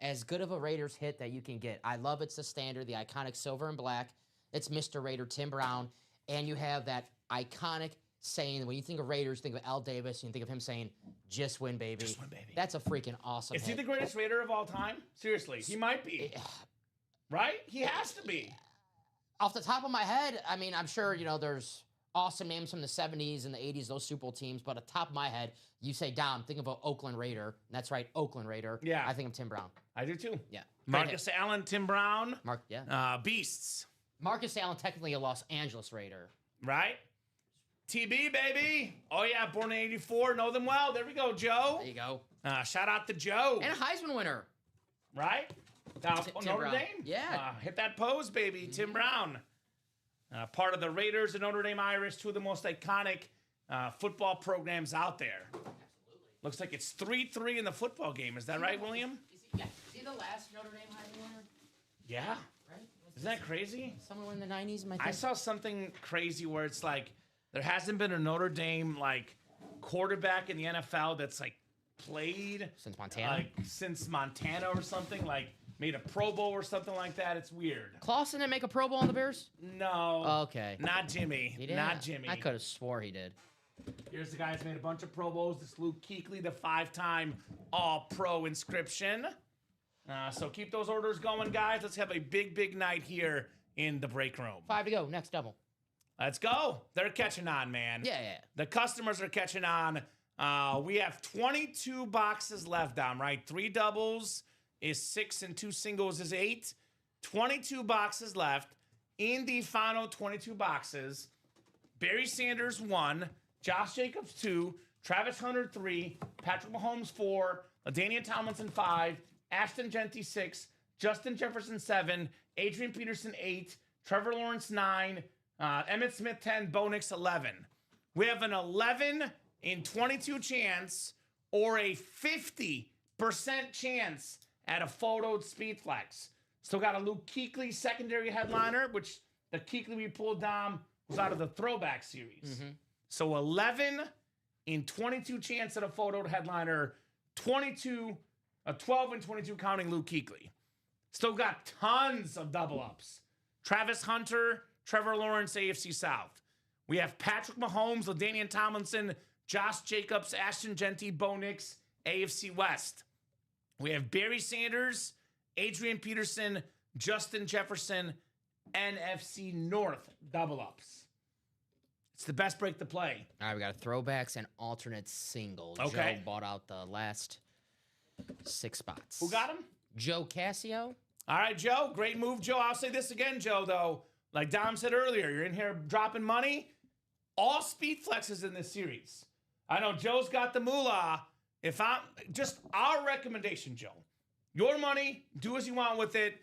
as good of a Raiders hit that you can get. I love it's the standard, the iconic silver and black. It's Mr. Raider Tim Brown. And you have that iconic saying, when you think of Raiders, think of Al Davis, and you think of him saying, just win, baby. Just win, baby. That's a freaking awesome Is hit. he the greatest Raider of all time? Seriously, he might be. Right? He has to be. Off the top of my head, I mean, I'm sure, there's awesome names from the 70s and the 80s, those Super Bowl teams, but at the top of my head, you say, Dom, think of an Oakland Raider. And that's right, Oakland Raider. Yeah. I think of Tim Brown. I do too. Yeah. Marcus Allen, Tim Brown. Beasts. Marcus Allen, technically a Los Angeles Raider. Right? TB, baby. Oh, yeah, born in 84. Know them well. There we go, Joe. There you go. Shout out to Joe. And a Heisman winner. Right? Notre Brown. Dame? Yeah. Hit that pose, baby. Tim Brown. Part of the Raiders and Notre Dame Irish, 2 of the most iconic football programs out there. Absolutely. Looks like it's 3-3 in the football game. Is that right, William? Is he the last Notre Dame Heisman winner? Yeah. Right? Isn't that crazy? Somewhere in the 90s, I saw something crazy where it's like there hasn't been a Notre Dame quarterback in the NFL that's played Since Montana? since Montana or something, made a Pro Bowl or something like that. It's weird. Clausen didn't make a Pro Bowl on the Bears? No. Okay. Not Jimmy. He did? Not Jimmy. I could have swore he did. Here's the guy that's made a bunch of Pro Bowls. This Luke Kuechly, the 5-time All-Pro inscription. So keep those orders going, guys. Let's have a big, big night here in the break room. 5 to go. Next double. Let's go. They're catching on, man. Yeah. The customers are catching on. We have 22 boxes left, Dom, right? 3 doubles is 6 and 2 singles is 8. 22 boxes left. In the final 22 boxes, Barry Sanders 1, Josh Jacobs 2, Travis Hunter 3, Patrick Mahomes 4, LaDainian Tomlinson 5, Ashton Genty 6, Justin Jefferson 7, Adrian Peterson 8, Trevor Lawrence 9, Emmitt Smith 10, Bo Nix 11. We have an 11 in 22 chance or a 50% chance at a photoed speed flex. Still got a Luke Kuechly secondary headliner, which the Kuechly we pulled down was out of the throwback series. So 11 in 22 chance at a photoed headliner, 12 and 22 counting Luke Kuechly. Still got tons of double ups. Travis Hunter, Trevor Lawrence, AFC South. We have Patrick Mahomes, LaDainian Tomlinson, Josh Jacobs, Ashton Genty, Bo Nix, AFC West. We have Barry Sanders, Adrian Peterson, Justin Jefferson, NFC North double ups. It's the best break to play. All right, we got throwbacks and alternate singles. Okay. Joe bought out the last 6 spots. Who got him? Joe Cassio. All right, Joe. Great move, Joe. I'll say this again, Joe, though. Like Dom said earlier, you're in here dropping money. All speed flexes in this series. I know Joe's got the moolah. If I'm just our recommendation, Joe, your money, do as you want with it.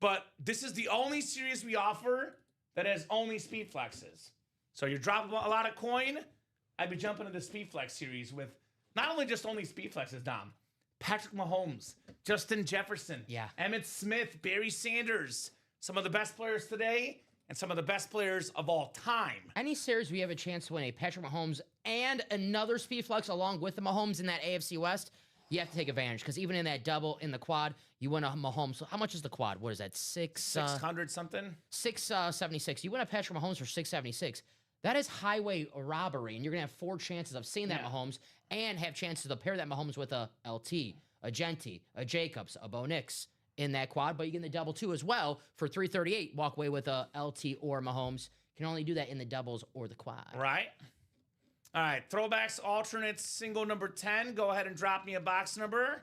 But this is the only series we offer that has only speed flexes. So you're dropping a lot of coin. I'd be jumping into the speed flex series with not only just only speed flexes, Dom. Patrick Mahomes, Justin Jefferson, Emmitt Smith, Barry Sanders, some of the best players today and some of the best players of all time. Any series we have a chance to win a Patrick Mahomes and another speed flex along with the Mahomes in that AFC West, you have to take advantage because even in that double in the quad, you win a Mahomes. So how much is the quad? What is that? 600 something? 676. You win a Patrick Mahomes for 676. That is highway robbery, and you're gonna have 4 chances of seeing that Mahomes and have chances to pair that Mahomes with a LT, a Genty, a Jacobs, a Bo Nix in that quad. But you get in the double too as well for 338. Walk away with a LT or Mahomes. Can only do that in the doubles or the quad. Right. All right. Throwbacks, alternates, single number 10. Go ahead and drop me a box number.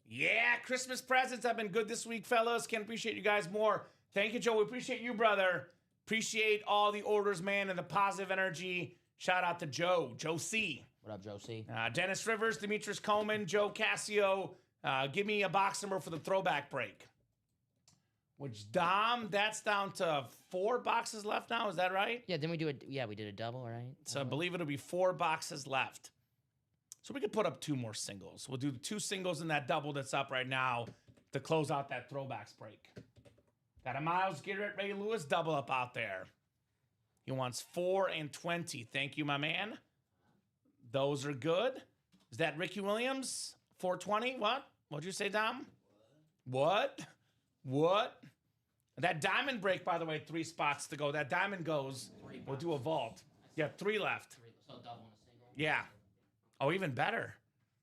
Yeah, Christmas presents have been good this week, fellas. Can't appreciate you guys more. Thank you, Joe. We appreciate you, brother. Appreciate all the orders, man, and the positive energy. Shout out to Joe C. What up, Joe C? Dennis Rivers, Demetrius Coleman, Joe Cassio. Give me a box number for the throwback break. Which, Dom, that's down to 4 boxes left now. Is that right? Yeah, then we do it. Yeah, we did a double, right? So I believe it'll be 4 boxes left. So we could put up 2 more singles. We'll do the 2 singles in that double that's up right now to close out that throwbacks break. Got a Myles Garrett, Ray Lewis double up out there. He wants 4 and 20. Thank you, my man. Those are good. Is that Ricky Williams? 420? What? What'd you say, Dom? What? That diamond break, by the way, 3 spots to go. That diamond goes. We'll do a vault. Yeah, 3 left. So double and a single. Yeah. Oh, even better.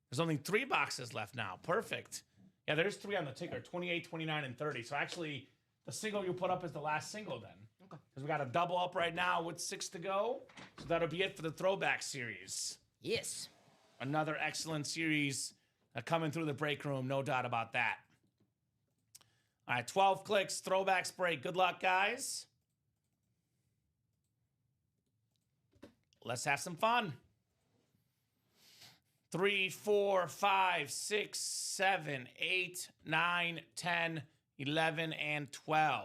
There's only 3 boxes left now. Perfect. Yeah, there's 3 on the ticker. 28, 29, and 30. So actually, the single you put up is the last single then. Okay. Because we got a double up right now with 6 to go. So that'll be it for the throwback series. Yes. Another excellent series coming through the break room. No doubt about that. All right, 12 clicks, throwbacks break. Good luck, guys. Let's have some fun. 3, 4, 5, 6, 7, 8, 9, 10, 11, and 12.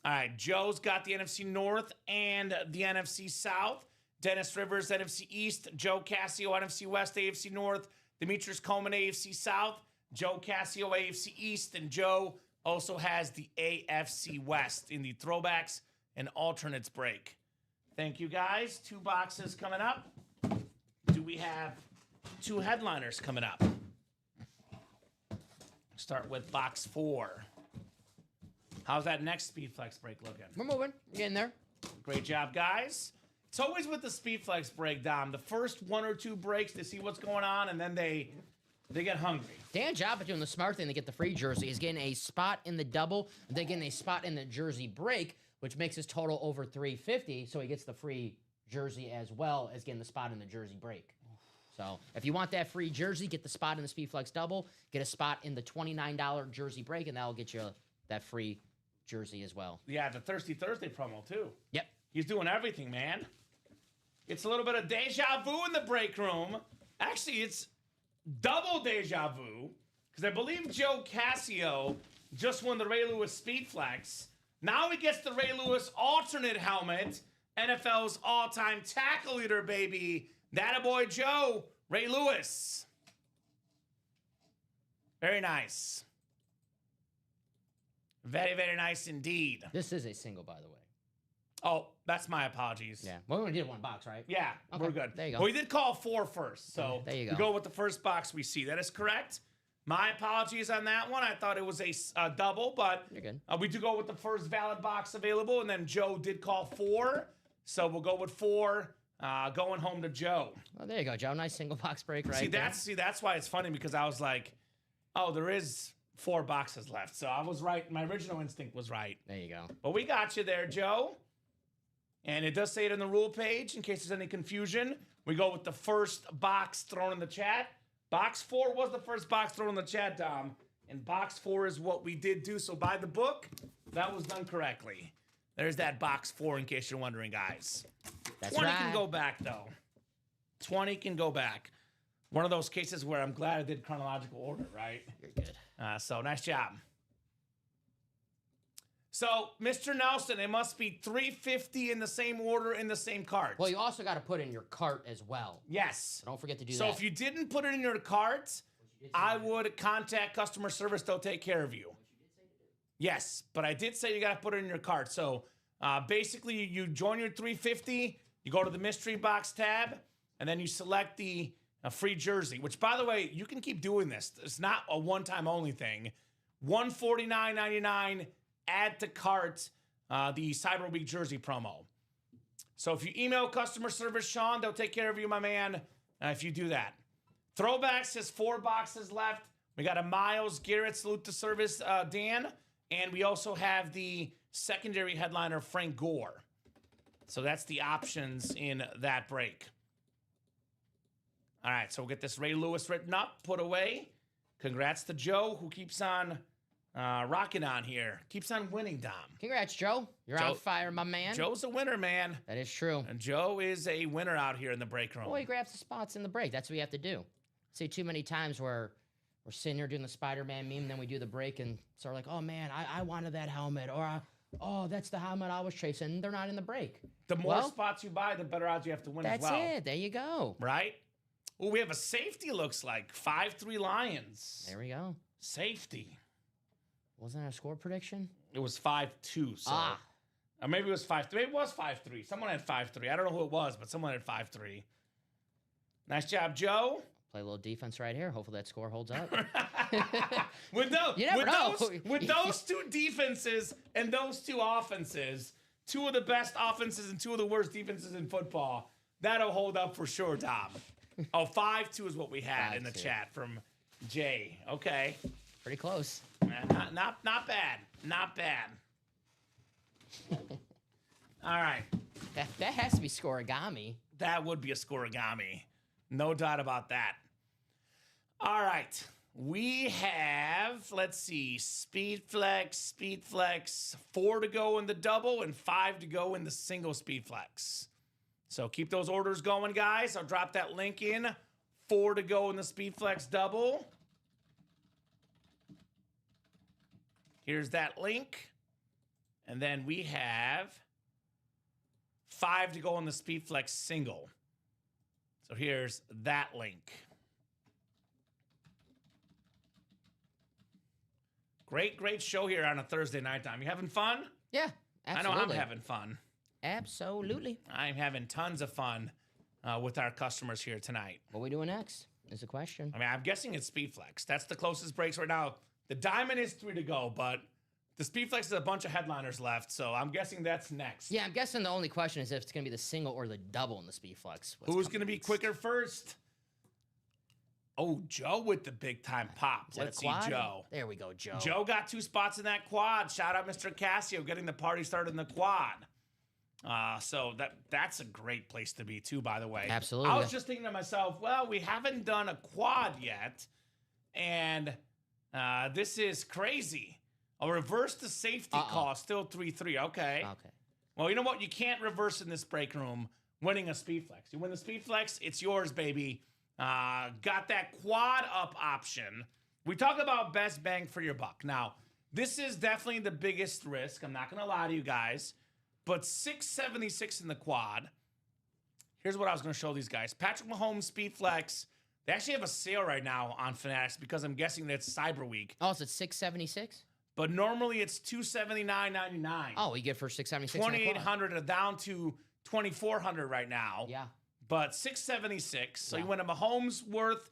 All right, Joe's got the NFC North and the NFC South. Dennis Rivers, NFC East. Joe Cassio, NFC West, AFC North. Demetrius Coleman, AFC South. Joe Cassio, AFC East. And Joe also has the AFC West in the throwbacks and alternates break. Thank you, guys. 2 boxes coming up. Do we have 2 headliners coming up? Start with box 4. How's that next Speedflex break looking? We're moving. We're getting there. Great job, guys. It's always with the Speedflex break, Dom. The first 1 or 2 breaks, they see what's going on, and then they get hungry. Dan Jabba doing the smart thing to get the free jersey. He's getting a spot in the double. They're getting a spot in the jersey break, which makes his total over 350. So he gets the free jersey as well as getting the spot in the jersey break. So if you want that free jersey, get the spot in the Speedflex double. Get a spot in the $29 jersey break, and that'll get you that free jersey as well. Yeah, the Thirsty Thursday promo, too. Yep. He's doing everything, man. It's a little bit of deja vu in the break room. Actually, it's double deja vu, because I believe Joe Cassio just won the Ray Lewis Speedflex. Now he gets the Ray Lewis alternate helmet, NFL's all-time tackle leader, baby. That boy Joe, Ray Lewis. Very nice. Very, very nice indeed. This is a single, by the way. Oh, that's my apologies. Yeah. Well, we only did 1 box, right? Yeah, Okay, we're good. there you go. Well, we did call 4 first, so there you go. we go with the first box we see. That is correct. My apologies on that one. I thought it was a double, but You're good. We do go with the first valid box available, and then Joe did call 4, so we'll go with 4. Going home to Joe. Well, there you go, Joe. Nice single box break right there. That's why it's funny, because I was like, oh, there is 4 boxes left. So I was right. My original instinct was right. There you go. But we got you there, Joe. And it does say it in the rule page, in case there's any confusion. We go with the first box thrown in the chat. Box 4 was the first box thrown in the chat, Dom. And box 4 is what we did do. So by the book, that was done correctly. There's that box 4, in case you're wondering, guys. That's 20 right. can go back, though. 20 can go back. One of those cases where I'm glad I did chronological order, right? You're good. So nice job. So, Mr. Nelson, it must be 350 in the same order in the same cart. Well, you also got to put in your cart as well. Yes. So don't forget to do that. So if you didn't put it in your cart, I would contact customer service. They'll take care of you. Yes, but I did say you got to put it in your cart. So basically, you join your 350, you go to the mystery box tab, and then you select the free jersey, which, by the way, you can keep doing this. It's not a one-time only thing. $149.99, add to cart the Cyber Week jersey promo. So if you email customer service, Sean, they'll take care of you, my man, if you do that. Throwbacks has 4 boxes left. We got a Miles Garrett salute to service, Dan. And we also have the secondary headliner, Frank Gore. So that's the options in that break. All right, so we'll get this Ray Lewis written up, put away. Congrats to Joe, who keeps on rocking on here. Keeps on winning, Dom. Congrats, Joe. You're on fire, my man. Joe's a winner, man. That is true. And Joe is a winner out here in the break room. Well, he grabs the spots in the break. That's what you have to do. See too many times where we're sitting here doing the Spider-Man meme, and then we do the break, and so we're like, oh, man, I wanted that helmet. Or, oh, that's the helmet I was chasing. They're not in the break. The more spots you buy, the better odds you have to win as well. That's it. There you go. Right? Oh, we have a safety, looks like. 5-3 Lions. There we go. Safety. Wasn't that a score prediction? It was 5-2, so Or maybe it was 5-3. Maybe it was 5-3. Someone had 5-3. I don't know who it was, but someone had 5-3. Nice job, Joe. Play a little defense right here. Hopefully that score holds up. with You those two defenses and those two offenses, two of the best offenses and two of the worst defenses in football, that'll hold up for sure, Dom. Oh, 5-2 is what we had in the chat from Jay. Okay. Pretty close. Not bad. Not bad. All right. That has to be scoregami. That would be a scoregami. No doubt about that. All right. We have, let's see, speed flex, 4 to go in the double and 5 to go in the single speed flex. So keep those orders going, guys. I'll drop that link in. 4 to go in the speed flex double. Here's that link. And then we have 5 to go in the speed flex single. So here's that link. Great show here on a Thursday night time. You having fun? Yeah, absolutely. I know I'm having fun. Absolutely. I'm having tons of fun with our customers here tonight. What are we doing next is the question. I mean, I'm guessing it's speed flex. That's the closest breaks right now. The diamond is 3 to go, but the speed flex is a bunch of headliners left, so I'm guessing that's next. Yeah, I'm guessing the only question is if it's going to be the single or the double in the speed flex. Who's going to be quicker first? Oh, Joe with the big time pop. Let's see Joe. There we go, Joe. Joe got 2 spots in that quad. Shout out Mr. Casio getting the party started in the quad. So that's a great place to be too, by the way. Absolutely. I was just thinking to myself, well, we haven't done a quad yet, and this is crazy. A reverse to safety call, still 3-3. Okay. Well, you know what? You can't reverse in this break room winning a speed flex. You win the speed flex, it's yours, baby. Got that quad up option. We talk about best bang for your buck. Now, this is definitely the biggest risk. I'm not going to lie to you guys. But 676 in the quad. Here's what I was going to show these guys. Patrick Mahomes speed flex. They actually have a sale right now on Fanatics because I'm guessing that it's Cyber Week. Oh, is it 676? But normally it's $279.99. Oh, you get for 676. 2,800 down to 2,400 right now. Yeah. But 676. So you win a Mahomes worth,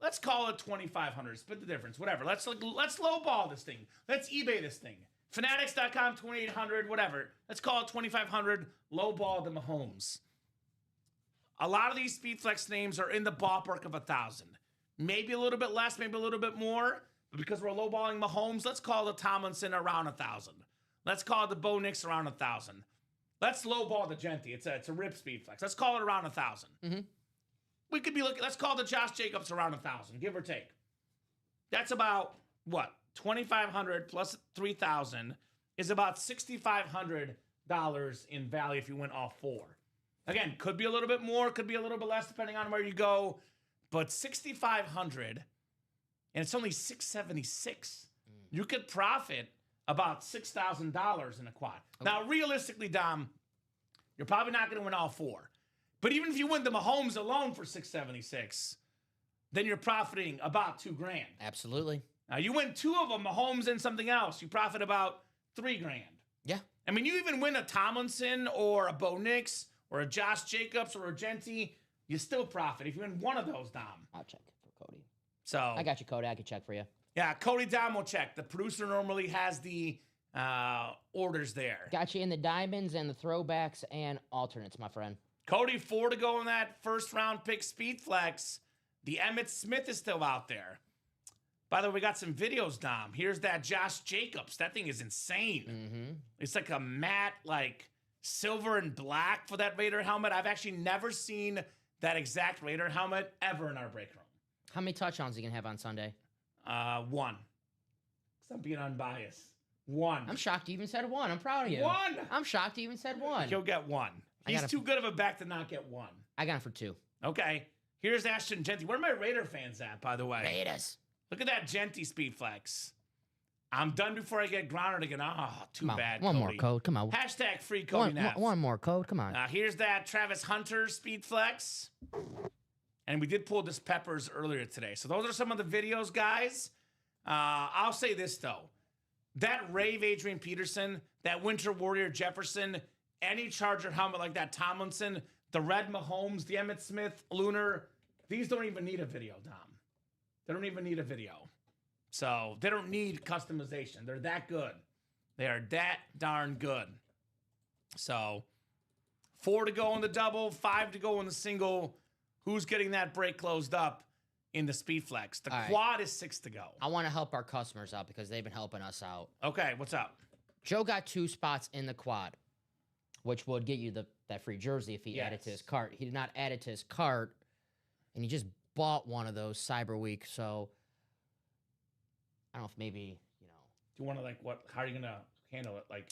let's call it 2,500. Split the difference, whatever. Let's lowball this thing. Let's eBay this thing. Fanatics.com, 2,800, whatever. Let's call it 2,500. Lowball the Mahomes. A lot of these speed flex names are in the ballpark of 1,000. Maybe a little bit less, maybe a little bit more. But because we're lowballing Mahomes, let's call the Tomlinson around 1,000. Let's call the Bo Nix around 1,000. Let's lowball the Genty. It's a rip speed flex. Let's call it around 1,000. Mm-hmm. We could be looking. Let's call the Josh Jacobs around 1,000, give or take. That's about what? 2,500 plus 3,000 is about $6,500 in value if you win all 4. Again, could be a little bit more, could be a little bit less depending on where you go, but 6,500, and it's only 676. You could profit about $6,000 in a quad. Okay. Now, realistically, Dom, you're probably not going to win all 4. But even if you win the Mahomes alone for 676, then you're profiting about $2,000. Absolutely. Now, you win 2 of them, Mahomes and something else, you profit about $3,000. Yeah. I mean, you even win a Tomlinson or a Bo Nix or a Josh Jacobs or a Genty, you still profit if you win one of those, Dom. I'll check for Cody. So I got you, Cody. I can check for you. Yeah, Cody Dom will check. The producer normally has the orders there. Got you in the diamonds and the throwbacks and alternates, my friend. Cody, 4 to go in that first round pick speed flex. The Emmitt Smith is still out there. By the way, we got some videos, Dom. Here's that Josh Jacobs. That thing is insane. Mm-hmm. It's like a matte, like silver and black for that Raider helmet. I've actually never seen that exact Raider helmet ever in our break room. How many touchdowns are you going to have on Sunday? 1. Because I'm being unbiased. 1. I'm shocked you even said 1. I'm proud of you. 1. I'm shocked you even said 1. He'll get 1. He's too good of a back to not get 1. I got him for 2. Okay. Here's Ashton Genty. Where are my Raider fans at, by the way? Raiders. Look at that Genty speed flex. I'm done before I get grounded again. Oh, too bad, One Cody. more code. Come on. Hashtag free Cody Naps. One more code. Come on. Here's that Travis Hunter speed flex. And we did pull this Peppers earlier today. So those are some of the videos, guys. I'll say this, though. that Rave Adrian Peterson, that Winter Warrior Jefferson, any Charger helmet like that Tomlinson, the Red Mahomes, the Emmitt Smith Lunar, these don't even need a video, Dom. They don't even need a video. So they don't need customization. They're that good. They are that darn good. So 4 to go in the double, 5 to go in the single. Who's getting that break closed up in the Speed Flex? The quad is 6 to go. I want to help our customers out because they've been helping us out. Okay, what's up? Joe got 2 spots in the quad, which would get you that free jersey if he added to his cart. He did not add it to his cart, and he just bought one of those Cyber Week. So I don't know if maybe, Do you want to, how are you going to handle it? Like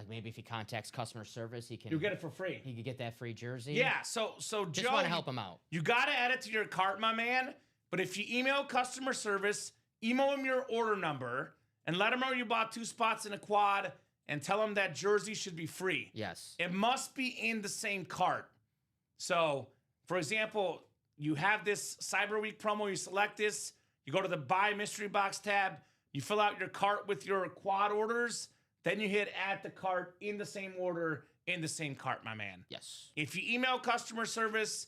maybe if he contacts customer service, you'll get it for free. He could get that free jersey. Yeah, so just Joe, want to help him out. You got to add it to your cart, my man. But if you email customer service, email them your order number, and let them know you bought 2 spots in a quad, and tell them that jersey should be free. Yes. It must be in the same cart. So, for example, you have this Cyber Week promo, you select this, you go to the Buy Mystery Box tab, you fill out your cart with your quad orders, then you hit add to cart in the same order, in the same cart, my man. Yes. If you email customer service,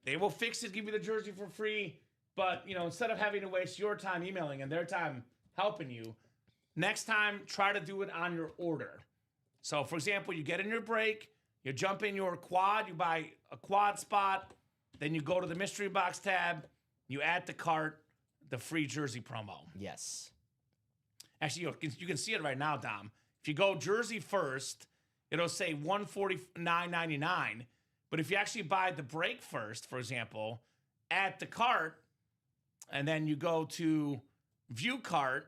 they will fix it, give you the jersey for free. But, instead of having to waste your time emailing and their time helping you, next time, try to do it on your order. So, for example, you get in your break, you jump in your quad, you buy a quad spot, then you go to the mystery box tab, you add to cart the free jersey promo. Yes. Actually, you can see it right now, Dom. If you go jersey first, it'll say $149.99. But if you actually buy the break first, for example, add to cart, and then you go to view cart,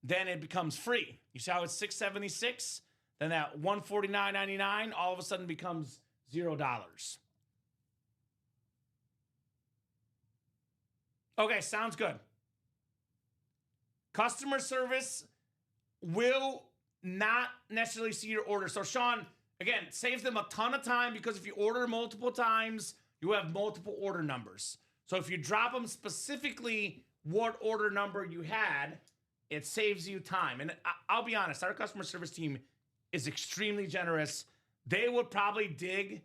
then it becomes free. You see how it's $676? Then that $149.99 all of a sudden becomes $0. Okay, sounds good. Customer service will not necessarily see your order. So, Sean, again, saves them a ton of time because if you order multiple times, you have multiple order numbers. So if you drop them specifically what order number you had, it saves you time. And I'll be honest, our customer service team is extremely generous. They would probably dig,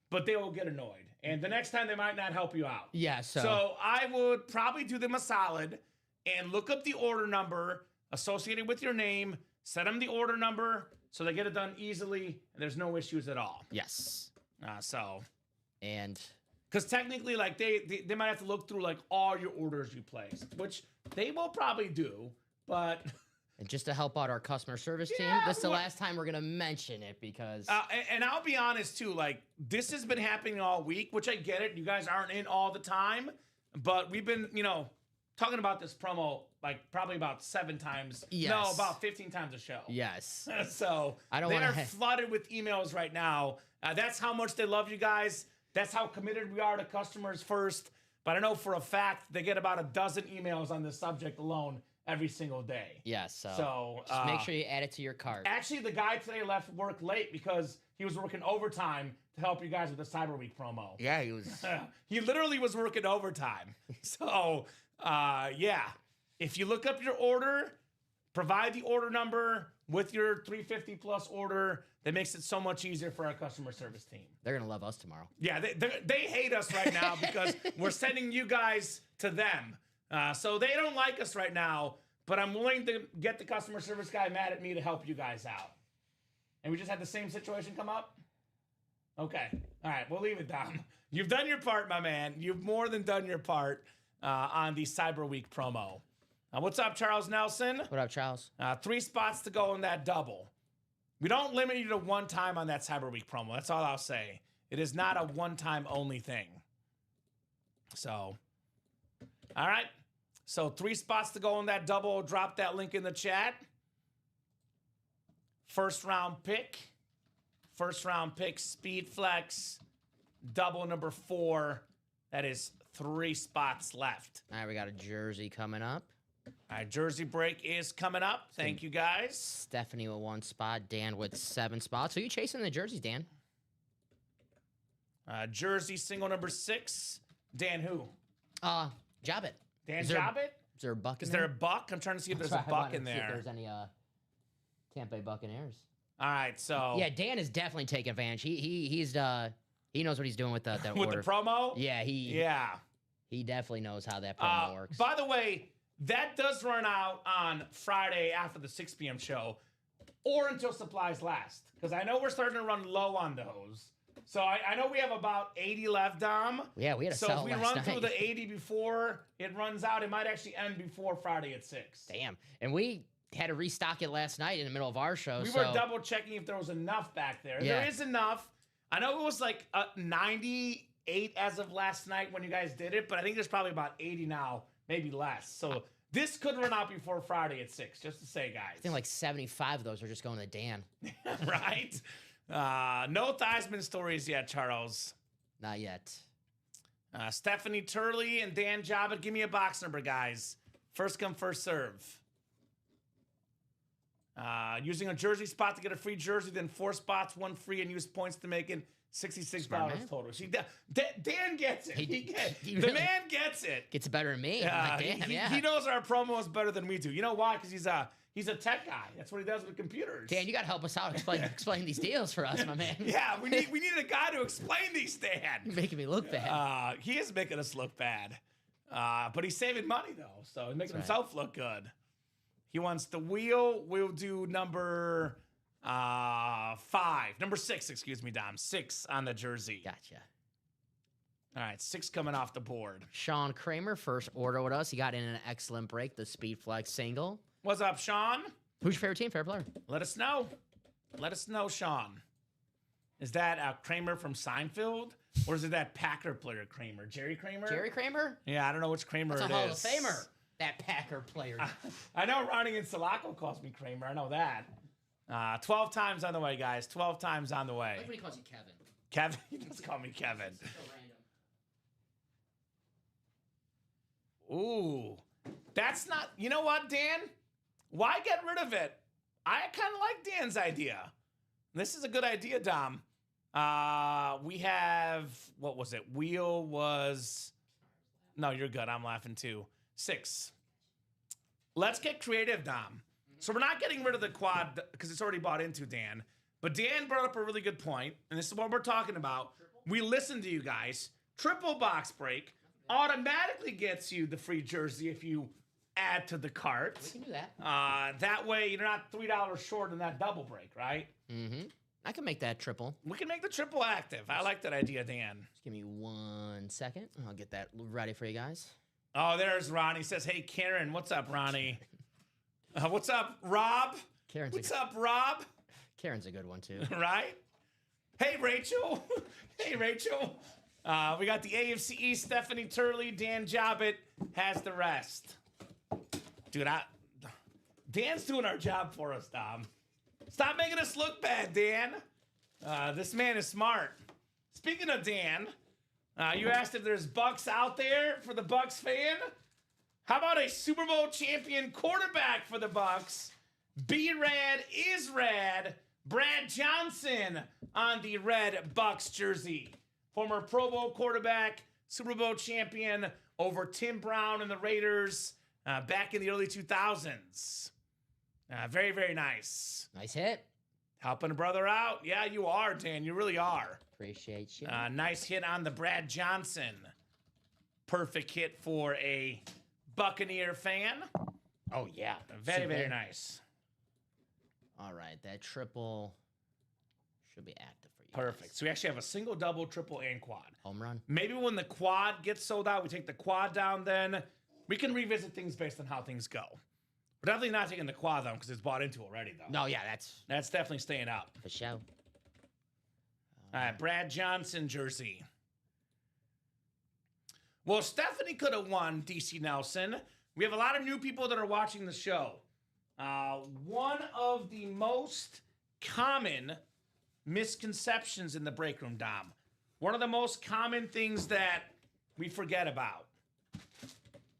but they will get annoyed. And the next time they might not help you out. Yeah, So I would probably do them a solid and look up the order number associated with your name, send them the order number so they get it done easily and there's no issues at all. Yes. And because technically, they might have to look through all your orders you placed, which they will probably do, but And just to help out our customer service team, this is the last time we're going to mention it because... and I'll be honest, too. This has been happening all week, which I get it. You guys aren't in all the time. But we've been, talking about this promo, probably about 7 times. Yes. No, about 15 times a show. Yes. So they're flooded with emails right now. That's how much they love you guys. That's how committed we are to customers first. But I know for a fact they get about a dozen emails on this subject alone every single day. Yes. So just make sure you add it to your cart. Actually, the guy today left work late because he was working overtime to help you guys with the Cyber Week promo. Yeah, he was. He literally was working overtime. So, if you look up your order, provide the order number with your 350 plus order, that makes it so much easier for our customer service team. They're going to love us tomorrow. Yeah, they hate us right now because we're sending you guys to them. So they don't like us right now, but I'm willing to get the customer service guy mad at me to help you guys out. And we just had the same situation come up? Okay. All right, we'll leave it down. You've done your part, my man. You've more than done your part on the Cyber Week promo. What's up, Charles Nelson? What up, Charles? 3 spots to go in that double. We don't limit you to one time on that Cyber Week promo. That's all I'll say. It is not a one-time only thing. So, all right. So 3 spots to go in that double. Drop that link in the chat. First round pick, Speed Flex, double number 4. That is 3 spots left. All right, we got a jersey coming up. All right, jersey break is coming up. Thank you, guys. Stephanie with 1 spot, Dan with 7 spots. Who are you chasing the jerseys, Dan? Jersey single number 6. Dan who? Jobbit. Dan Jobbit? Is there a buck in Is there? there a buck? I'm trying to see if there's a buck in there. See if there's any Tampa Bay Buccaneers. All right, so Yeah, Dan is definitely taking advantage. He knows what he's doing with the with order. the promo. Yeah, he definitely knows how that promo works. By the way, that does run out on Friday after the 6 p.m. show, or until supplies last. Because I know we're starting to run low on those. So I know we have about 80 left, Dom. Yeah, we had a So sell if we last run night. through the 80 before it runs out, it might actually end before Friday at 6. Damn, and we had to restock it last night in the middle of our show. We so were double checking if there was enough back there. Yeah. There is enough. I know it was like 98 as of last night when you guys did it, but I think there's probably about 80 now, maybe less. So this could run out before Friday at 6, just to say, guys. I think like 75 of those are just going to Dan. Right? No Theismann stories yet, Charles. Not yet. Stephanie Turley and Dan Jobbitt, give me a box number, guys. First come, first serve. Using a jersey spot to get a free jersey, then 4 spots, 1 free, and use points to make it $66 man. total. Dan gets it. He the really man gets it. gets better than me. I'm like, damn, yeah. He knows our promos better than we do. You know why? Because he's a tech guy. That's what he does with computers. Dan, you got to help us out. Explain these deals for us, my man. Yeah, we need a guy to explain these, Dan. You're making me look bad. He is making us look bad. But he's saving money, though, so he's making himself look good. He wants the wheel. We'll do number 5. Number 6, excuse me, Dom. 6 on the jersey. Gotcha. All right, 6 coming off the board. Sean Kramer, first order with us. He got in an excellent break, the Speed Flex single. What's up, Sean? Who's your favorite team, favorite player? Let us know. Let us know, Sean. Is that Kramer from Seinfeld? Or is it that Packer player Kramer? Jerry Kramer? Jerry Kramer? Yeah, I don't know which Kramer That's it a Hall of is. Famer. That Packer player. I know Ronnie and Sulaco calls me Kramer. I know that. 12 times on the way, guys. 12 times on the way. Everybody calls you Kevin. Kevin? He does call me Kevin. So random. Ooh. That's not... You know what, Dan? Why get rid of it? I kind of like Dan's idea. This is a good idea, Dom. We have... What was it? Wheel was... No, you're good. I'm laughing too. 6. Let's get creative, Dom. So we're not getting rid of the quad because it's already bought into, Dan. But Dan brought up a really good point, and this is what we're talking about. We listen to you guys. Triple box break automatically gets you the free jersey if you add to the cart. We can do that. That way you're not $3 short in that double break, right? Mm-hmm. I can make that triple. We can make the triple active. I like that idea, Dan. Just give me 1 second. I'll get that ready for you guys. Oh, there's Ronnie. He says, hey, Karen. What's up, Ronnie? What's up, Rob? What's up, Rob? Karen's a good one, too. Right? Hey, Rachel. Hey, Rachel. We got the AFC East. Stephanie Turley. Dan Jobbitt has the rest. Dude, Dan's doing our job for us, Dom. Stop making us look bad, Dan. This man is smart. Speaking of Dan, you asked if there's Bucks out there for the Bucks fan. How about a Super Bowl champion quarterback for the Bucks? B-Rad is rad. Brad Johnson on the red Bucks jersey. Former Pro Bowl quarterback, Super Bowl champion over Tim Brown and the Raiders back in the early 2000s. Very, very nice. Nice hit. Helping a brother out. Yeah, you are, Dan. You really are. Appreciate you. Nice hit on the Brad Johnson. Perfect hit for a Buccaneer fan. Oh, yeah. Very, very nice. All right, that triple should be active for you. Perfect. guys. So we actually have a single, double, triple, and quad. Home run. Maybe when the quad gets sold out, we take the quad down then. We can revisit things based on how things go. We're definitely not taking the quad down because it's bought into already, though. No, yeah, That's definitely staying up. for sure. All right, Brad Johnson jersey. Well, Stephanie could have won, DC Nelson. We have a lot of new people that are watching the show. One of the most common misconceptions in the break room, Dom. One of the most common things that we forget about.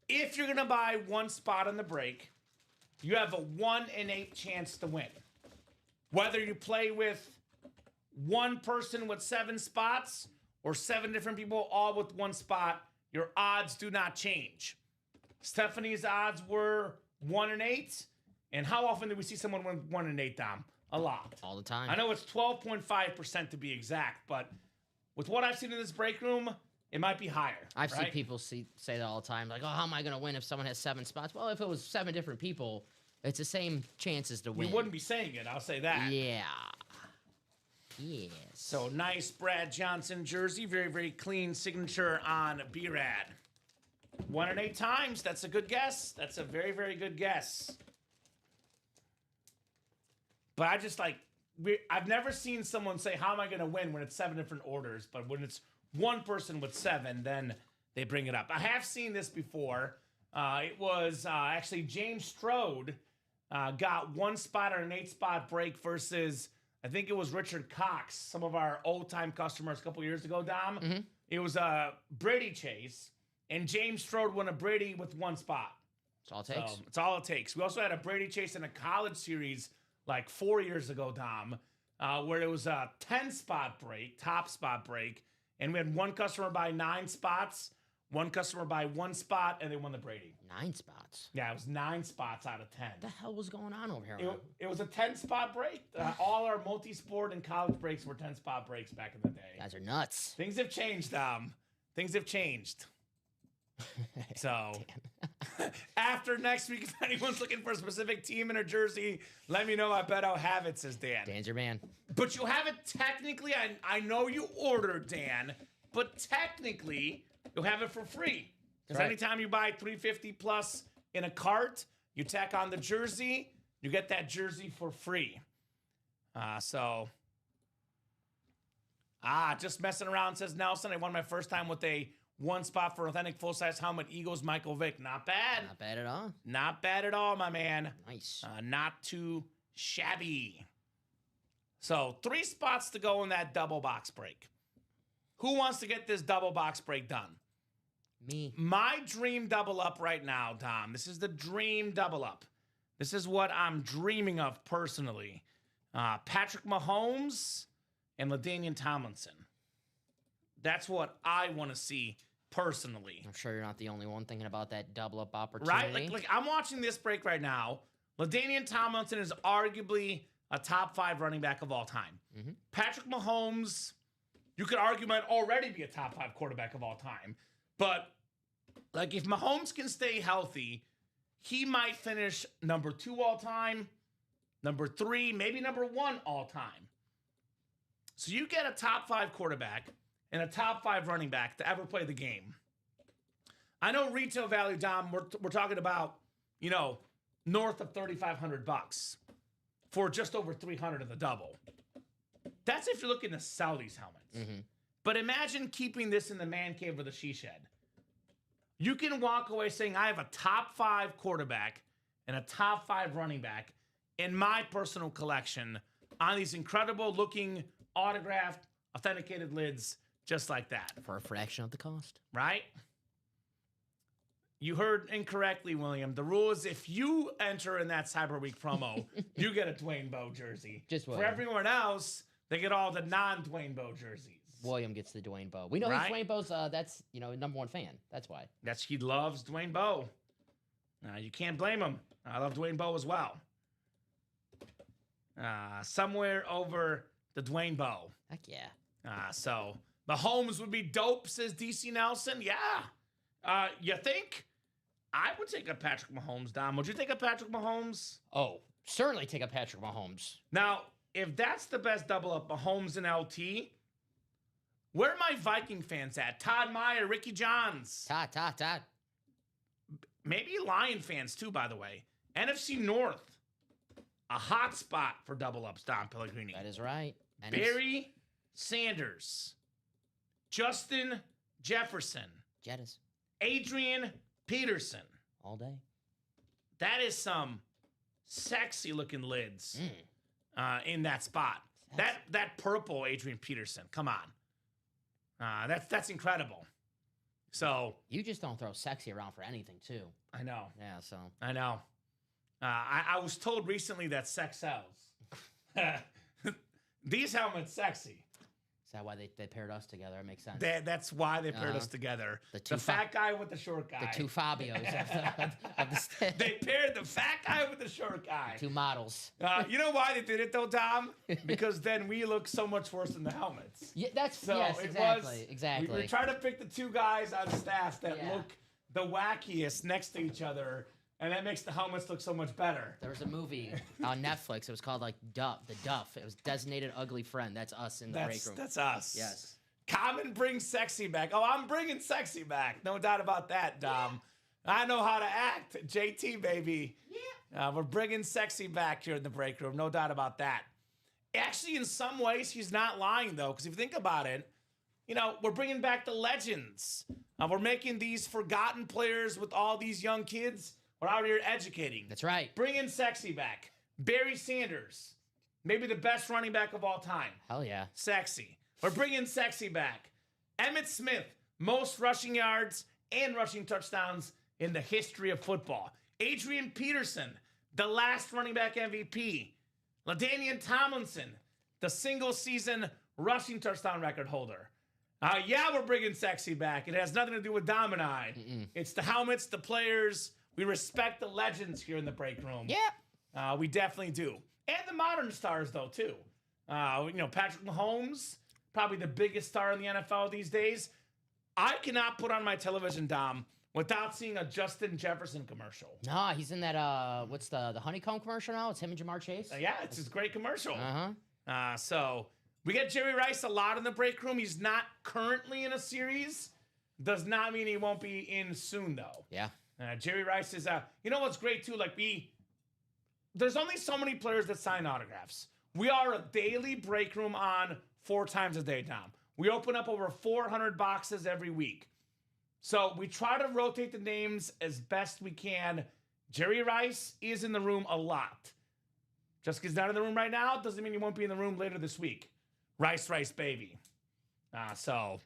If you're going to buy one spot on the break, you have a 1 in 8 chance to win. Whether you play with one person with 7 spots or 7 different people all with 1 spot, your odds do not change. Stephanie's odds were 1 in 8, And how often do we see someone win 1 and 8, Dom? A lot. All the time. I know it's 12.5% to be exact, but with what I've seen in this break room, it might be higher. I've seen right? people say that all the time. Like, oh, how am I going to win if someone has 7 spots? Well, if it was 7 different people, it's the same chances to win. You wouldn't be saying it, I'll say that. Yeah. Yes. So nice Brad Johnson jersey. Very, very clean signature on B-Rad. 1 and 8 times. That's a good guess. That's a very, very good guess. But I just I've never seen someone say, how am I going to win when it's 7 different orders? But when it's one person with 7, then they bring it up. I have seen this before. It was actually James Strode got 1 spot on an 8-spot break versus, I think it was Richard Cox, some of our old-time customers a couple years ago, Dom. Mm-hmm. It was a Brady chase, and James Strode won a Brady with 1 spot. That's all it takes. So it's all it takes. We also had a Brady chase in a college series like 4 years ago, Dom, where it was a 10-spot break, top spot break, and we had 1 customer buy 9 spots, 1 customer buy 1 spot, and they won the Brady. 9 spots. Yeah, it was 9 spots out of 10. What the hell was going on over here? It was a 10-spot break. All our multi-sport and college breaks were 10-spot breaks back in the day. You guys are nuts. Things have changed, Dom. Things have changed. So, after next week, if anyone's looking for a specific team in a jersey, let me know. I bet I'll have it, says Dan. Dan's your man. But you have it technically. I know you ordered, Dan, but technically, you'll have it for free. Because right. anytime you buy $350 plus in a cart, you tack on the jersey, you get that jersey for free. Just messing around, says Nelson. I won my first time with a 1 spot for authentic full-size helmet. Eagles, Michael Vick. Not bad. Not bad at all. Not bad at all, my man. Nice. Not too shabby. So 3 spots to go in that double box break. Who wants to get this double box break done? Me. My dream double up right now, Tom. This is the dream double up. This is what I'm dreaming of personally. Patrick Mahomes and LaDainian Tomlinson. That's what I want to see personally. I'm sure you're not the only one thinking about that double up opportunity. Right? Like I'm watching this break right now. LaDainian Tomlinson is arguably a top 5 running back of all time. Mm-hmm. Patrick Mahomes, you could argue, might already be a top 5 quarterback of all time. But like if Mahomes can stay healthy, he might finish number 2 all time, number 3, maybe number 1 all time. So you get a top 5 quarterback and a top 5 running back to ever play the game. I know retail value, Dom, we're talking about, north of $3,500 for just over $300 of the double. That's if you're looking to sell these helmets. Mm-hmm. But imagine keeping this in the man cave or the she shed. You can walk away saying, I have a top 5 quarterback and a top 5 running back in my personal collection on these incredible looking autographed, authenticated lids just like that. For a fraction of the cost. Right? You heard incorrectly, William. The rule is if you enter in that Cyber Week promo, you get a Dwayne Bowe jersey. Just For William. everyone else, they get all the non-Dwayne Bowe jerseys. William gets the Dwayne Bowe. We know Right? he's Dwayne Bowe's, that's, number 1 fan. That's why. He loves Dwayne Bowe. You can't blame him. I love Dwayne Bowe as well. Somewhere over the Dwayne Bowe. Heck yeah. So Mahomes would be dope, says DC Nelson. Yeah. You think? I would take a Patrick Mahomes, Dom. Would you take a Patrick Mahomes? Oh, certainly take a Patrick Mahomes. Now, if that's the best double up, Mahomes and LT, where are my Viking fans at? Todd Meyer, Ricky Johns. Todd. Maybe Lion fans too, by the way. NFC North, a hot spot for double ups, Don Pellegrini. That is right. And Barry Sanders, Justin Jefferson, Jettis. Adrian Peterson. All day. That is some sexy looking lids in that spot. That purple Adrian Peterson. Come on. That's incredible. So You just don't throw sexy around for anything, too. I know. Yeah, so. I know. I was told recently that sex sells. These helmets sexy. that why they paired us together? It makes sense. That's why they paired us together. The fat guy with the short guy. The two Fabios of the They paired the fat guy with the short guy. Two models. You know why they did it though, Tom? Because then we look so much worse in the helmets. Yeah, that's So yes, it exactly, was, exactly. We try to pick the two guys on staff that Yeah. look the wackiest next to each other, and that makes the helmets look so much better. There was a movie on Netflix. It was called like The Duff. It was Designated Ugly Friend. That's us in the break room. That's us. Yes. Common brings sexy back. Oh, I'm bringing sexy back. No doubt about that, Dom. Yeah. I know how to act. JT, baby. Yeah. We're bringing sexy back here in the break room. No doubt about that. Actually, in some ways, he's not lying, though, because if you think about it, we're bringing back the legends. We're making these forgotten players with all these young kids. We're out here educating. That's right. Bringing sexy back. Barry Sanders, maybe the best running back of all time. Hell yeah. Sexy. We're bringing sexy back. Emmitt Smith, most rushing yards and rushing touchdowns in the history of football. Adrian Peterson, the last running back MVP. LaDainian Tomlinson, the single season rushing touchdown record holder. Yeah, we're bringing sexy back. It has nothing to do with Dom and I. It's the helmets, the players. We respect the legends here in the break room. Yeah. We definitely do. And the modern stars, though, too. Patrick Mahomes, probably the biggest star in the NFL these days. I cannot put on my television, Dom, without seeing a Justin Jefferson commercial. Nah, he's in that, what's the honeycomb commercial now? It's him and Jamar Chase? Yeah, it's his great commercial. Uh-huh. So we get Jerry Rice a lot in the break room. He's not currently in a series. Does not mean he won't be in soon, though. Yeah. Jerry Rice is, what's great, too? There's only so many players that sign autographs. We are a daily break room on 4 times a day, Tom. We open up over 400 boxes every week. So we try to rotate the names as best we can. Jerry Rice is in the room a lot. Just because he's not in the room right now doesn't mean he won't be in the room later this week. Rice, baby. So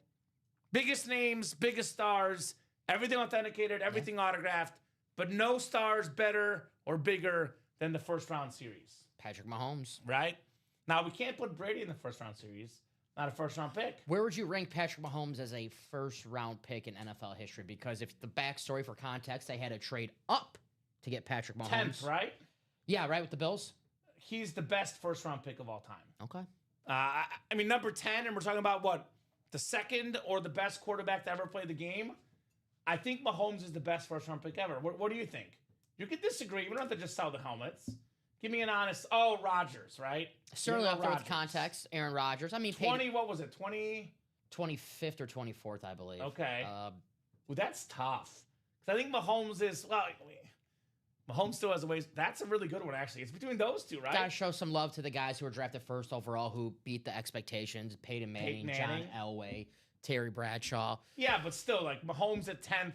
biggest names, biggest stars, everything authenticated, everything autographed, but no stars better or bigger than the first round series. Patrick Mahomes. Right? Now, we can't put Brady in the first round series. Not a first round pick. Where would you rank Patrick Mahomes as a first round pick in NFL history? Because if the backstory for context, they had to trade up to get Patrick Mahomes. 10th, right? Yeah, right, with the Bills? He's the best first round pick of all time. Okay. Number 10, and we're talking about what? The second or the best quarterback to ever play the game? I think Mahomes is the best first round pick ever. What do you think? You could disagree. We don't have to just sell the helmets. Give me an honest. Oh, Rodgers, right? Certainly up there with context. Aaron Rodgers. I mean, 20. What was it? 25th or 24th, I believe. Okay. Well, that's tough. Because I think Mahomes is. Well, Mahomes still has a ways. That's a really good one, actually. It's between those two, right? Gotta show some love to the guys who were drafted first overall, who beat the expectations. Peyton Manning, John Elway, Terry Bradshaw. Yeah, but still, Mahomes at 10th.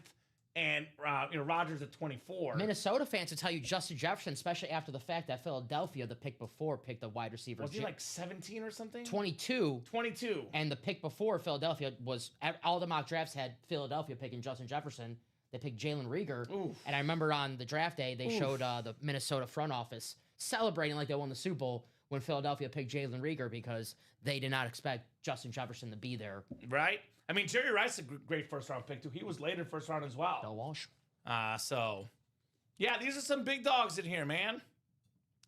And Rodgers at 24. Minnesota fans will tell you Justin Jefferson, especially after the fact that Philadelphia, the pick before, picked a wide receiver. Was he 17 or something? 22. 22. And the pick before Philadelphia was, all the mock drafts had Philadelphia picking Justin Jefferson. They picked Jalen Reagor. Oof. And I remember on the draft day, they showed the Minnesota front office celebrating like they won the Super Bowl when Philadelphia picked Jalen Reagor because they did not expect Justin Jefferson to be there. Right? Jerry Rice is a great first-round pick, too. He was later first round as well. Bill Walsh. Yeah, these are some big dogs in here, man.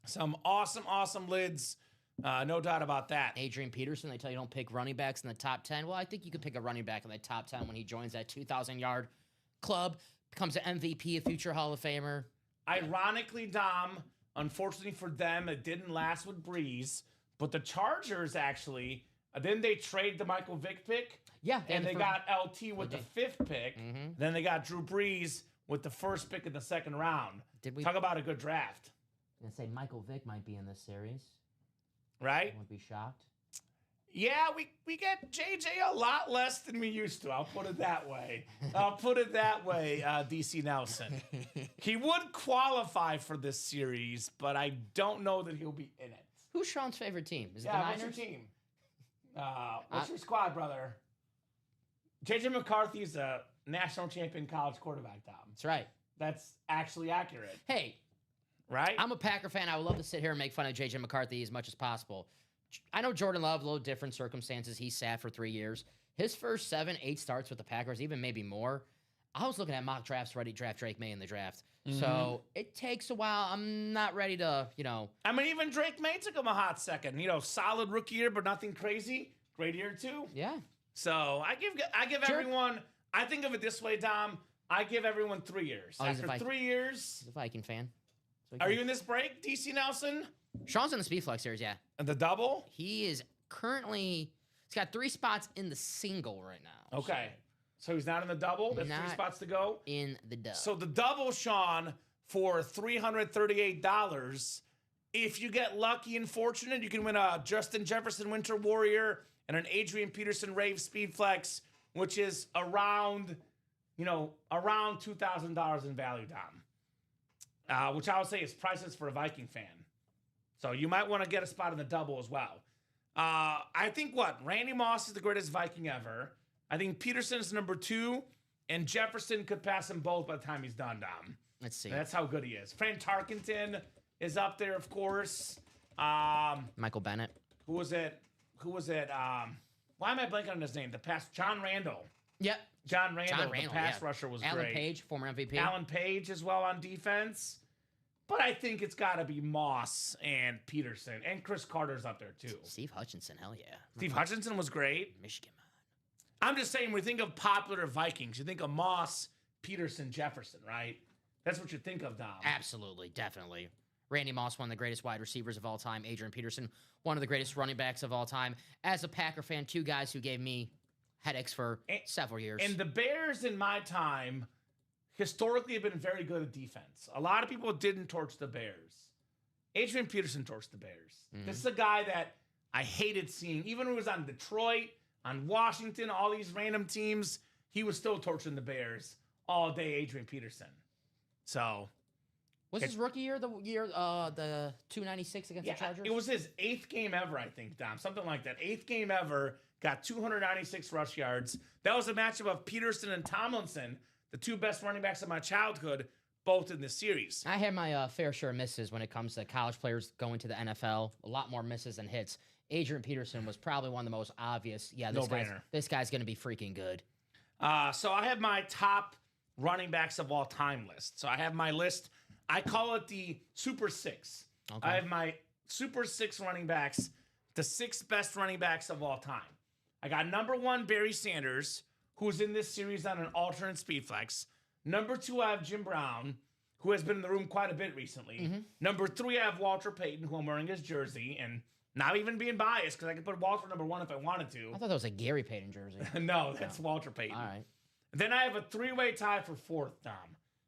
Some awesome lids. No doubt about that. Adrian Peterson, they tell you don't pick running backs in the top 10. Well, I think you could pick a running back in the top 10 when he joins that 2,000-yard club, becomes an MVP, a future Hall of Famer. Ironically, Dom, unfortunately for them, it didn't last with Breeze, but the Chargers actually, then they trade the Michael Vick pick. Yeah. And they got LT with the 5th pick. Mm-hmm. Then they got Drew Brees with the 1st pick in the 2nd round. Talk about a good draft. I'm going to say Michael Vick might be in this series. Right? I wouldn't be shocked. Yeah, we get JJ a lot less than we used to. I'll put it that way. DC Nelson. He would qualify for this series, but I don't know that he'll be in it. Who's Sean's favorite team? Is it the Niners? What's your team? What's your squad, brother? JJ McCarthy's a national champion college quarterback, Tom. That's right. That's actually accurate. Hey. Right? I'm a Packer fan. I would love to sit here and make fun of JJ McCarthy as much as possible. I know Jordan Love, a little different circumstances. He sat for 3 years. His first 7, 8 starts with the Packers, even maybe more. I was looking at mock drafts ready to draft Drake May in the draft. So it takes a while. I'm not ready to, I mean, even Drake May took him a hot second. Solid rookie year, but nothing crazy. Great year, too. Yeah. So I give everyone, I think of it this way, Dom. I give everyone 3 years. After 3 years. He's a Viking fan. Are you in this break, DC Nelson? Sean's in the Speed Flex series, yeah. And the double? He is currently, he's got 3 spots in the single right now. Okay. So he's not in the double? There's 3 spots to go? In the double. So the double, Sean, for $338. If you get lucky and fortunate, you can win a Justin Jefferson Winter Warrior and an Adrian Peterson Rave Speed Flex, which is around $2,000 in value, Dom. Which I would say is priceless for a Viking fan. So you might want to get a spot in the double as well. I think Randy Moss is the greatest Viking ever. I think Peterson is number 2, and Jefferson could pass them both by the time he's done, Dom. Let's see. That's how good he is. Fran Tarkenton is up there, of course. Michael Bennett. Who was it? Why am I blanking on his name? John Randall. Yep. John Randall, the pass rusher was Alan great. Page, former MVP. Alan Page as well on defense. But I think it's got to be Moss and Peterson. And Chris Carter's up there, too. Steve Hutchinson, hell yeah. Steve Hutchinson was great. Michigan, man. I'm just saying, when you think of popular Vikings, you think of Moss, Peterson, Jefferson, right? That's what you think of, Dom. Absolutely, definitely. Randy Moss, one of the greatest wide receivers of all time. Adrian Peterson, one of the greatest running backs of all time. As a Packer fan, 2 guys who gave me headaches for several years. And the Bears, in my time, historically have been very good at defense. A lot of people didn't torch the Bears. Adrian Peterson torched the Bears. This is a guy that I hated seeing. Even when he was on Detroit, on Washington, all these random teams, he was still torching the Bears all day, Adrian Peterson. So... Was his rookie year the 296 against the Chargers? It was his 8th game ever, I think, Dom. Something like that. 8th game ever. Got 296 rush yards. That was a matchup of Peterson and Tomlinson, the 2 best running backs of my childhood, both in this series. I had my fair share of misses when it comes to college players going to the NFL. A lot more misses than hits. Adrian Peterson was probably one of the most obvious. Yeah, this guy's going to be freaking good. So I have my top running backs of all time list. So I have my list. I call it the Super 6. Okay. I have my Super 6 running backs, the 6 best running backs of all time. I got number 1, Barry Sanders, who's in this series on an alternate speed flex. Number 2, I have Jim Brown, who has been in the room quite a bit recently. Number 3, I have Walter Payton, who I'm wearing his jersey, and not even being biased, because I could put Walter number 1 if I wanted to. I thought that was a Gary Payton jersey. No, that's Walter Payton. All right. Then I have a 3-way tie for 4th, Dom.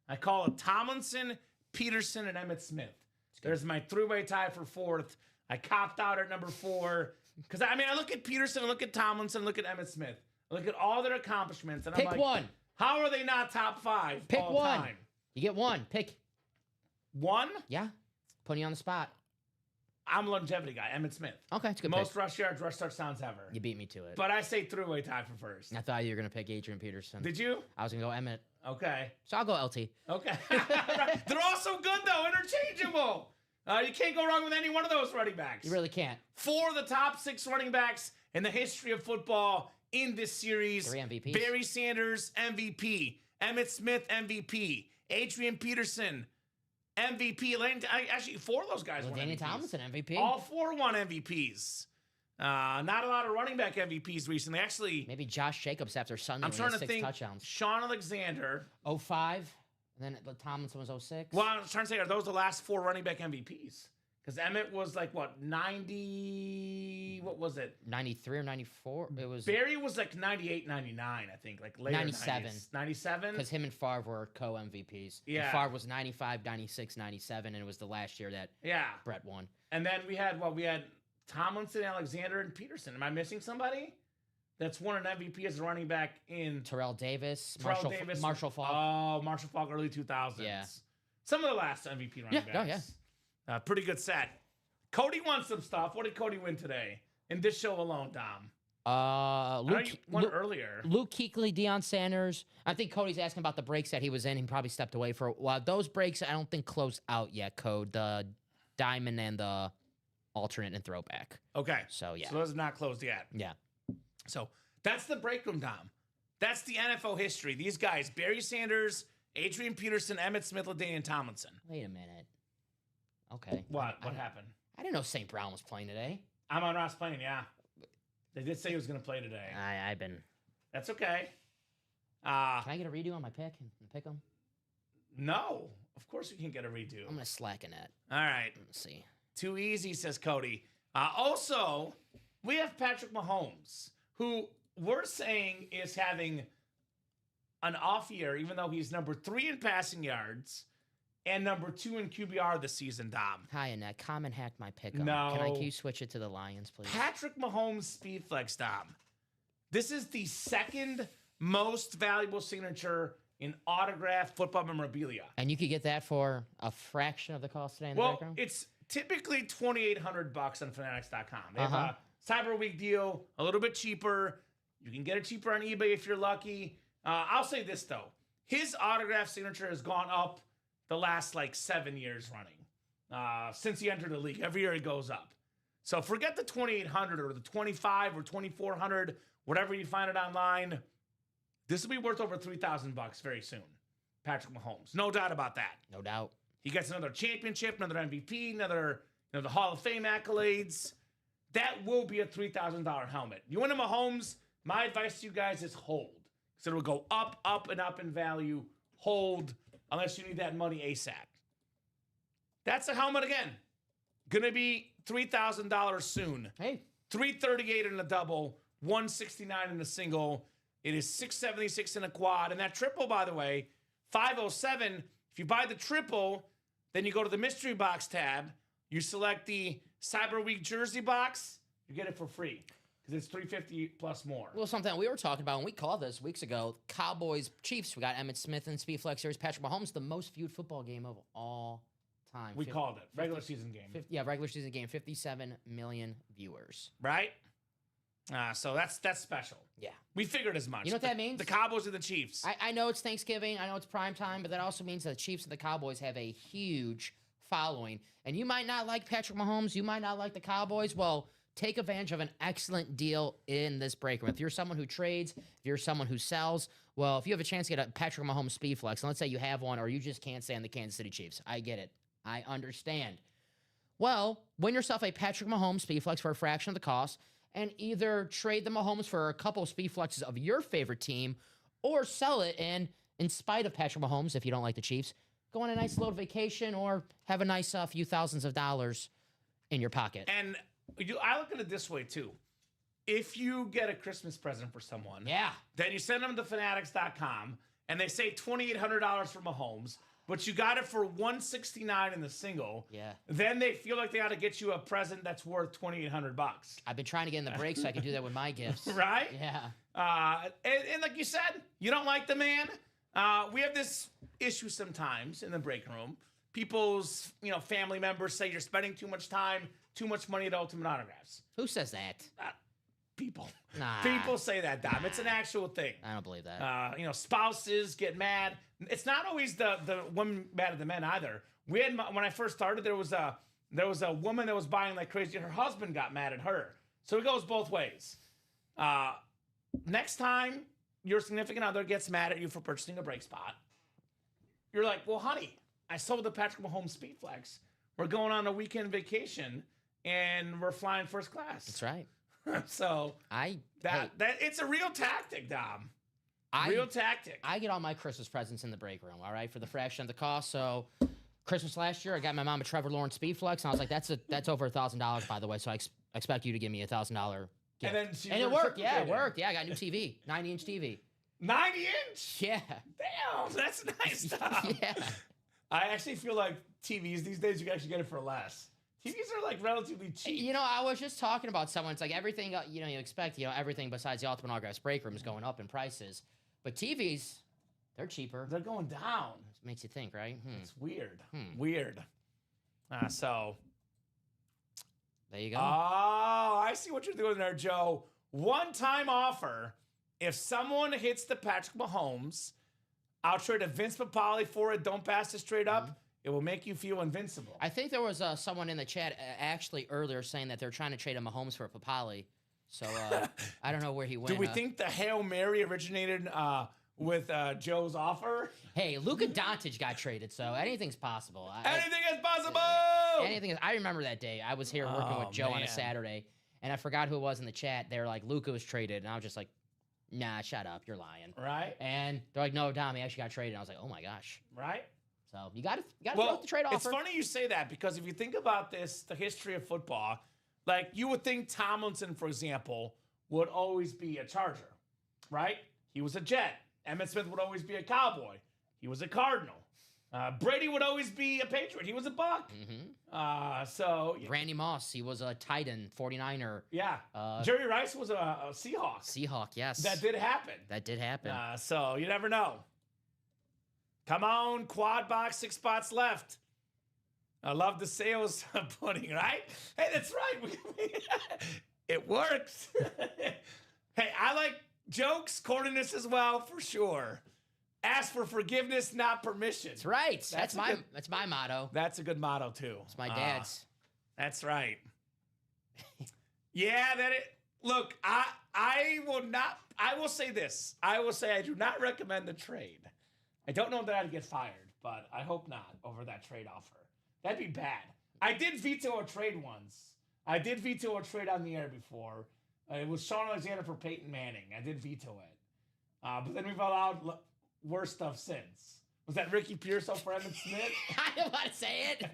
I call it Tomlinson, Peterson, and Emmitt Smith. There's my 3-way tie for 4th. I copped out at number 4. Because, I look at Peterson, I look at Tomlinson, I look at Emmitt Smith. I look at all their accomplishments, and I'm like, pick one. How are they not top 5 Pick all one. time? You get one. Pick 1? Yeah. Putting you on the spot. I'm a longevity guy, Emmitt Smith. Okay, it's a good Most pick. rush yards, rush touchdowns ever. You beat me to it. But I say 3-way tie for 1st. I thought you were going to pick Adrian Peterson. Did you? I was going to go Emmett. Okay. So I'll go LT. Okay. Right. They're all so good, though. Interchangeable. You can't go wrong with any one of those running backs. You really can't. 4 of the top 6 running backs in the history of football in this series. 3 MVPs. Barry Sanders, MVP. Emmitt Smith, MVP. Adrian Peterson, MVP. Actually, 4 of those guys won Danny MVPs. Tomlinson, MVP. All 4 won MVPs. Not a lot of running back MVPs recently. Actually, maybe Josh Jacobs after Sunday. I'm trying to 6 think. Touchdowns. Sean Alexander. 05. And then Tomlinson was 06. Well, I was trying to say, are those the last 4 running back MVPs? Because Emmett was like, 90... What was it? 93 or 94? It was... Barry was like 98, 99, I think. Like later 97. 97? Because him and Favre were co-MVPs. Yeah. And Favre was 95, 96, 97, and it was the last year that Brett won. And then we had Tomlinson, Alexander, and Peterson. Am I missing somebody? That's won an MVP as a running back in... Terrell Davis. Marshall Faulk. Oh, Marshall Faulk, early 2000s. Yeah. Some of the last MVP running backs. Oh, yeah. Pretty good set. Cody won some stuff. What did Cody win today? In this show alone, Dom. Luke won earlier. Luke Kuechly, Deion Sanders. I think Cody's asking about the breaks that he was in. He probably stepped away for a while. Those breaks, I don't think closed out yet, Code. The diamond and the alternate and throwback. Okay. So, yeah. So those are not closed yet. Yeah. So that's the break room, Dom. That's the NFL history. These guys, Barry Sanders, Adrian Peterson, Emmitt Smith, LaDainian Tomlinson. Wait a minute. Okay. What happened? I didn't know St. Brown was playing today. Amon Ross playing, yeah. They did say he was going to play today. I've been. That's okay. Can I get a redo on my pick and pick them? No. Of course you can get a redo. I'm going to slacken it. All right. Let's see. Too easy, says Cody. Also, we have Patrick Mahomes, who we're saying is having an off year, even though he's number 3 in passing yards and number 2 in QBR this season, Dom. Hi, Annette. Comment hacked my pick. No. Can you switch it to the Lions, please? Patrick Mahomes speed flex, Dom. This is the second most valuable signature in autographed football memorabilia. And you could get that for a fraction of the cost today in the background? It's typically $2,800 on Fanatics.com. They have a Cyber Week deal, a little bit cheaper. You can get it cheaper on eBay if you're lucky. I'll say this, though. His autograph signature has gone up the last, 7 years running. Since he entered the league. Every year it goes up. So forget the $2,800 or the $2,500 or $2,400, whatever you find it online. This will be worth over $3,000 very soon. Patrick Mahomes. No doubt about that. No doubt. He gets another championship, another MVP, another, the Hall of Fame accolades. That will be a $3,000 helmet. You want a Mahomes? My advice to you guys is hold. Because it will go up, up, and up in value. Hold, unless you need that money ASAP. That's a helmet again. Gonna be $3,000 soon. Hey. $338 in a double, $169 in a single. It is $676 in a quad. And that triple, by the way, $507. If you buy the triple, then you go to the mystery box tab. You select the Cyber Week jersey box. You get it for free because it's $350 plus more. Well, something we were talking about when we called this weeks ago, Cowboys, Chiefs. We got Emmitt Smith in Speed Flex Series. Patrick Mahomes, the most viewed football game of all time. We called it. Regular season game. Regular season game. 57 million viewers. Right? So that's special. Yeah. We figured as much. You know what that means? The Cowboys and the Chiefs. I know it's Thanksgiving. I know it's prime time, but that also means that the Chiefs and the Cowboys have a huge following. And you might not like Patrick Mahomes. You might not like the Cowboys. Well, take advantage of an excellent deal in this break room. If you're someone who trades, if you're someone who sells, well, if you have a chance to get a Patrick Mahomes speed flex, and let's say you have one or you just can't stand the Kansas City Chiefs. I get it. I understand. Well, win yourself a Patrick Mahomes speed flex for a fraction of the cost and either trade the Mahomes for a couple of speed flexes of your favorite team or sell it and, in spite of Patrick Mahomes, if you don't like the Chiefs, go on a nice little vacation or have a nice few thousands of dollars in your pocket. And I look at it this way, too. If you get a Christmas present for someone, then you send them to Fanatics.com, and they say $2,800 for Mahomes, but you got it for $169 in the single. Yeah. Then they feel like they ought to get you a present that's worth $2,800. I've been trying to get in the break so I can do that with my gifts. Right? Yeah. And like you said, you don't like the man. We have this issue sometimes in the break room. People's, family members say you're spending too much time, too much money at Ultimate Autographs. Who says that? People. Nah. People say that, Dom. It's an actual thing. I don't believe that. Spouses get mad. It's not always the women mad at the men either. We had when I first started, there was a woman that was buying like crazy. Her husband got mad at her. So it goes both ways. Next time your significant other gets mad at you for purchasing a break spot, you're like, well, honey, I sold the Patrick Mahomes Speed Flex. We're going on a weekend vacation and we're flying first class. That's right. So that it's a real tactic, Dom. Real tactic. I get all my Christmas presents in the break room, all right, for the fraction of the cost. So Christmas last year, I got my mom a Trevor Lawrence Speed Flex, and I was like, that's over $1,000, by the way. So I expect you to give me $1,000 gift. And it worked. Yeah, it worked. Yeah, I got a new TV, 90-inch TV. 90-inch? Yeah. Damn, that's nice stuff. Yeah. I actually feel like TVs these days, you can actually get it for less. TVs are like relatively cheap. I was just talking about someone. It's like everything, you expect, everything besides the Ultimate Autographs break room is going up in prices. But TVs, they're cheaper. They're going down. It makes you think, right? It's weird. Weird. So. There you go. Oh, I see what you're doing there, Joe. One-time offer. If someone hits the Patrick Mahomes, I'll trade a Vince Papale for it. Don't pass this trade up. It will make you feel invincible. I think there was someone in the chat actually earlier saying that they're trying to trade a Mahomes for a Papali. So I don't know where he went. Do we think the Hail Mary originated with Joe's offer? Hey, Luka Dončić got traded, so anything's possible. Anything is possible! Anything is. I remember that day. I was here working with Joe on a Saturday, and I forgot who it was in the chat. They were like, Luka was traded, and I was just like, nah, shut up. You're lying. Right. And they're like, no, Dom, he actually got traded. And I was like, oh, my gosh. Right. So you got to throw out the trade offer. It's funny you say that because if you think about this, the history of football, like you would think Tomlinson, for example, would always be a Charger, right? He was a Jet. Emmitt Smith would always be a Cowboy. He was a Cardinal. Brady would always be a Patriot. He was a Buck. Mm-hmm. Randy Moss, he was a Titan, 49er. Yeah. Jerry Rice was a Seahawk. Seahawk, yes. That did happen. So you never know. Come on, quad box, 6 spots left. I love the sales pudding, right? Hey, that's right. It works. Hey, I like jokes, corniness as well, for sure. Ask for forgiveness, not permission. That's right. That's my motto. That's a good motto, too. It's my dad's. That's right. Look, I will say this. I will say I do not recommend the trade. I don't know that I'd get fired, but I hope not over that trade offer. That'd be bad. I did veto a trade once. I did veto a trade on the air before. It was Sean Alexander for Peyton Manning. I did veto it. But then we've allowed worse stuff since. Was that Ricky Pearsall for Emmitt Smith? I didn't want to say it.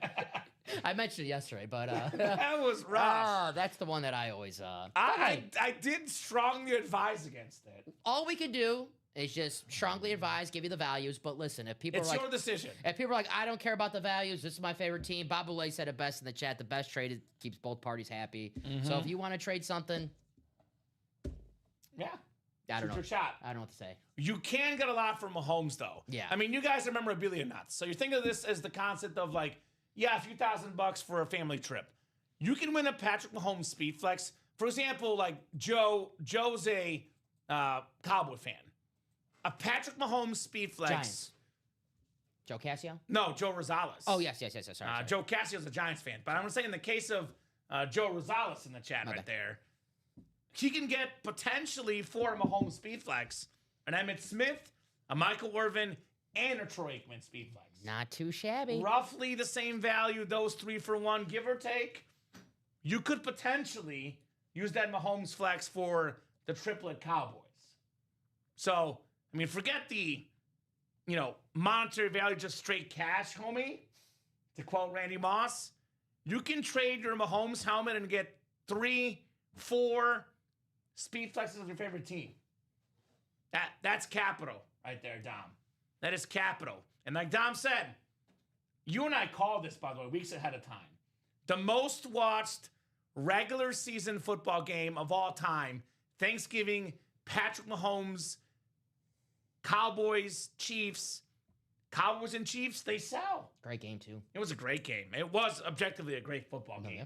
I mentioned it yesterday, but that was rough. That's the one that I always I did strongly advise against it. All we could do is just strongly advise, give you the values. But listen, if people it's are like, your decision. If people are like, I don't care about the values, this is my favorite team. Bob Boulay said it best in the chat. The best trade keeps both parties happy. Mm-hmm. So if you want to trade something, yeah. I don't know. Your shot. I don't know what to say. You can get a lot from Mahomes, though. Yeah. I mean, you guys are memorabilia nuts. So you think of this as the concept of like, yeah, a few $1,000 for a family trip. You can win a Patrick Mahomes Speed Flex. For example, like Joe's a Cowboy fan. A Patrick Mahomes Speed Flex. Giants. Joe Casio? No, Joe Rosales. Oh, yes. Sorry. Joe Casio's a Giants fan. But I'm going to say in the case of Joe Rosales in the chat right there, he can get potentially for a Mahomes Speed Flex an Emmitt Smith, a Michael Irvin, and a Troy Aikman Speed Flex. Not too shabby. Roughly the same value, those 3 for 1, give or take. You could potentially use that Mahomes Flex for the triplet Cowboys. So, I mean, forget the, monetary value, just straight cash, homie. To quote Randy Moss, you can trade your Mahomes helmet and get 3, 4 Speed Flexes of your favorite team. That's capital right there, Dom. That is capital. And like Dom said, you and I called this, by the way, weeks ahead of time. The most watched regular season football game of all time, Thanksgiving, Patrick Mahomes, Cowboys, Chiefs. Cowboys and Chiefs, they sell. Great game, too. It was a great game. It was objectively a great football game. Yeah.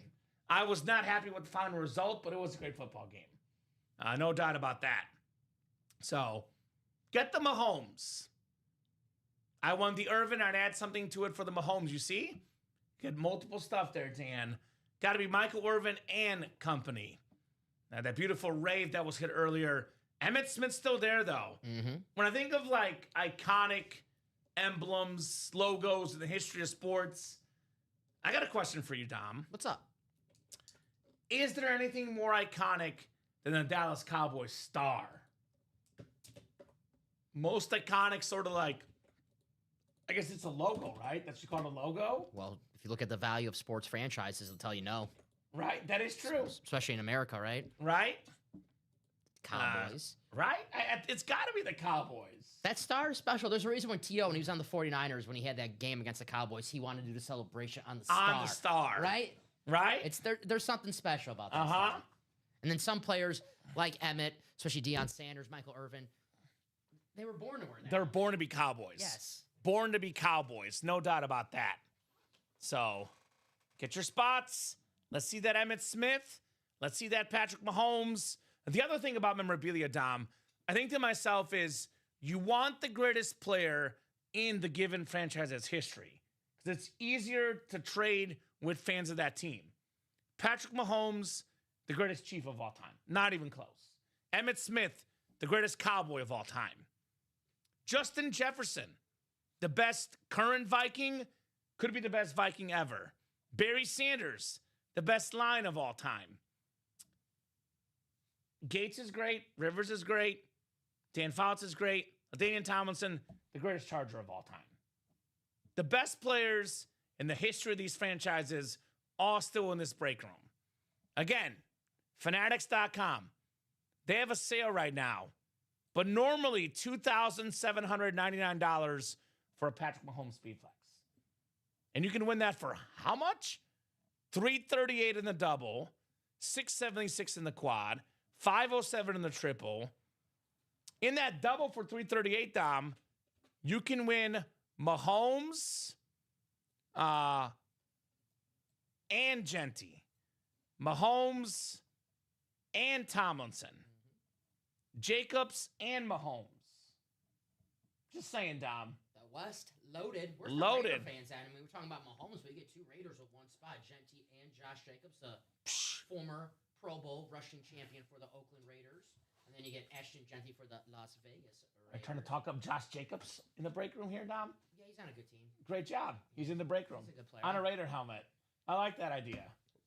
I was not happy with the final result, but it was a great football game. No doubt about that. So, get the Mahomes. I won the Irvin. I'd add something to it for the Mahomes. You see? Get multiple stuff there, Dan. Got to be Michael Irvin and company. Now, that beautiful rave that was hit earlier. Emmitt Smith's still there, though. Mm-hmm. When I think of, like, iconic emblems, logos in the history of sports, I got a question for you, Dom. What's up? Is there anything more iconic than the Dallas Cowboys star? Most iconic, sort of like, I guess it's a logo, right? That's what you call a logo? Well, if you look at the value of sports franchises, it'll tell you no. Right, that is true. Especially in America, right? Right? Cowboys. Right? It's got to be the Cowboys. That star is special. There's a reason when T.O., when he was on the 49ers, when he had that game against the Cowboys, he wanted to do the celebration on the star. On the star. Right? Right? There's something special about that. Uh-huh. And then some players, like Emmett, especially Deion Sanders, Michael Irvin, they were born to wear that. They're born to be Cowboys. Yes. Born to be Cowboys. No doubt about that. So, get your spots. Let's see that Emmitt Smith. Let's see that Patrick Mahomes. The other thing about memorabilia, Dom, I think to myself is you want the greatest player in the given franchise's history. It's easier to trade with fans of that team. Patrick Mahomes, the greatest Chief of all time. Not even close. Emmitt Smith, the greatest Cowboy of all time. Justin Jefferson, the best current Viking, could be the best Viking ever. Barry Sanders, the best line of all time. Gates is great. Rivers is great. Dan Fouts is great. LaDainian Tomlinson, the greatest Charger of all time. The best players in the history of these franchises, all still in this break room. Again, Fanatics.com. They have a sale right now, but normally $2,799 for a Patrick Mahomes Speed Flex. And you can win that for how much? $338 in the double, $676 in the quad, $507 in the triple. In that double for $338, Dom, you can win Mahomes and Genty. Mahomes and Tomlinson. Jacobs and Mahomes. Just saying, Dom. The West loaded. We're Loaded. Raider fans, Adam. I mean, we're talking about Mahomes, but you get 2 Raiders with 1 spot. Genty and Josh Jacobs, the former Pro Bowl rushing champion for the Oakland Raiders. And then you get Ashton Genty for the Las Vegas Raiders. Are you trying to talk up Josh Jacobs in the break room here, Dom? Yeah, he's on a good team. Great job. He's in the break room. He's a good player. On a Raider helmet. I like that idea.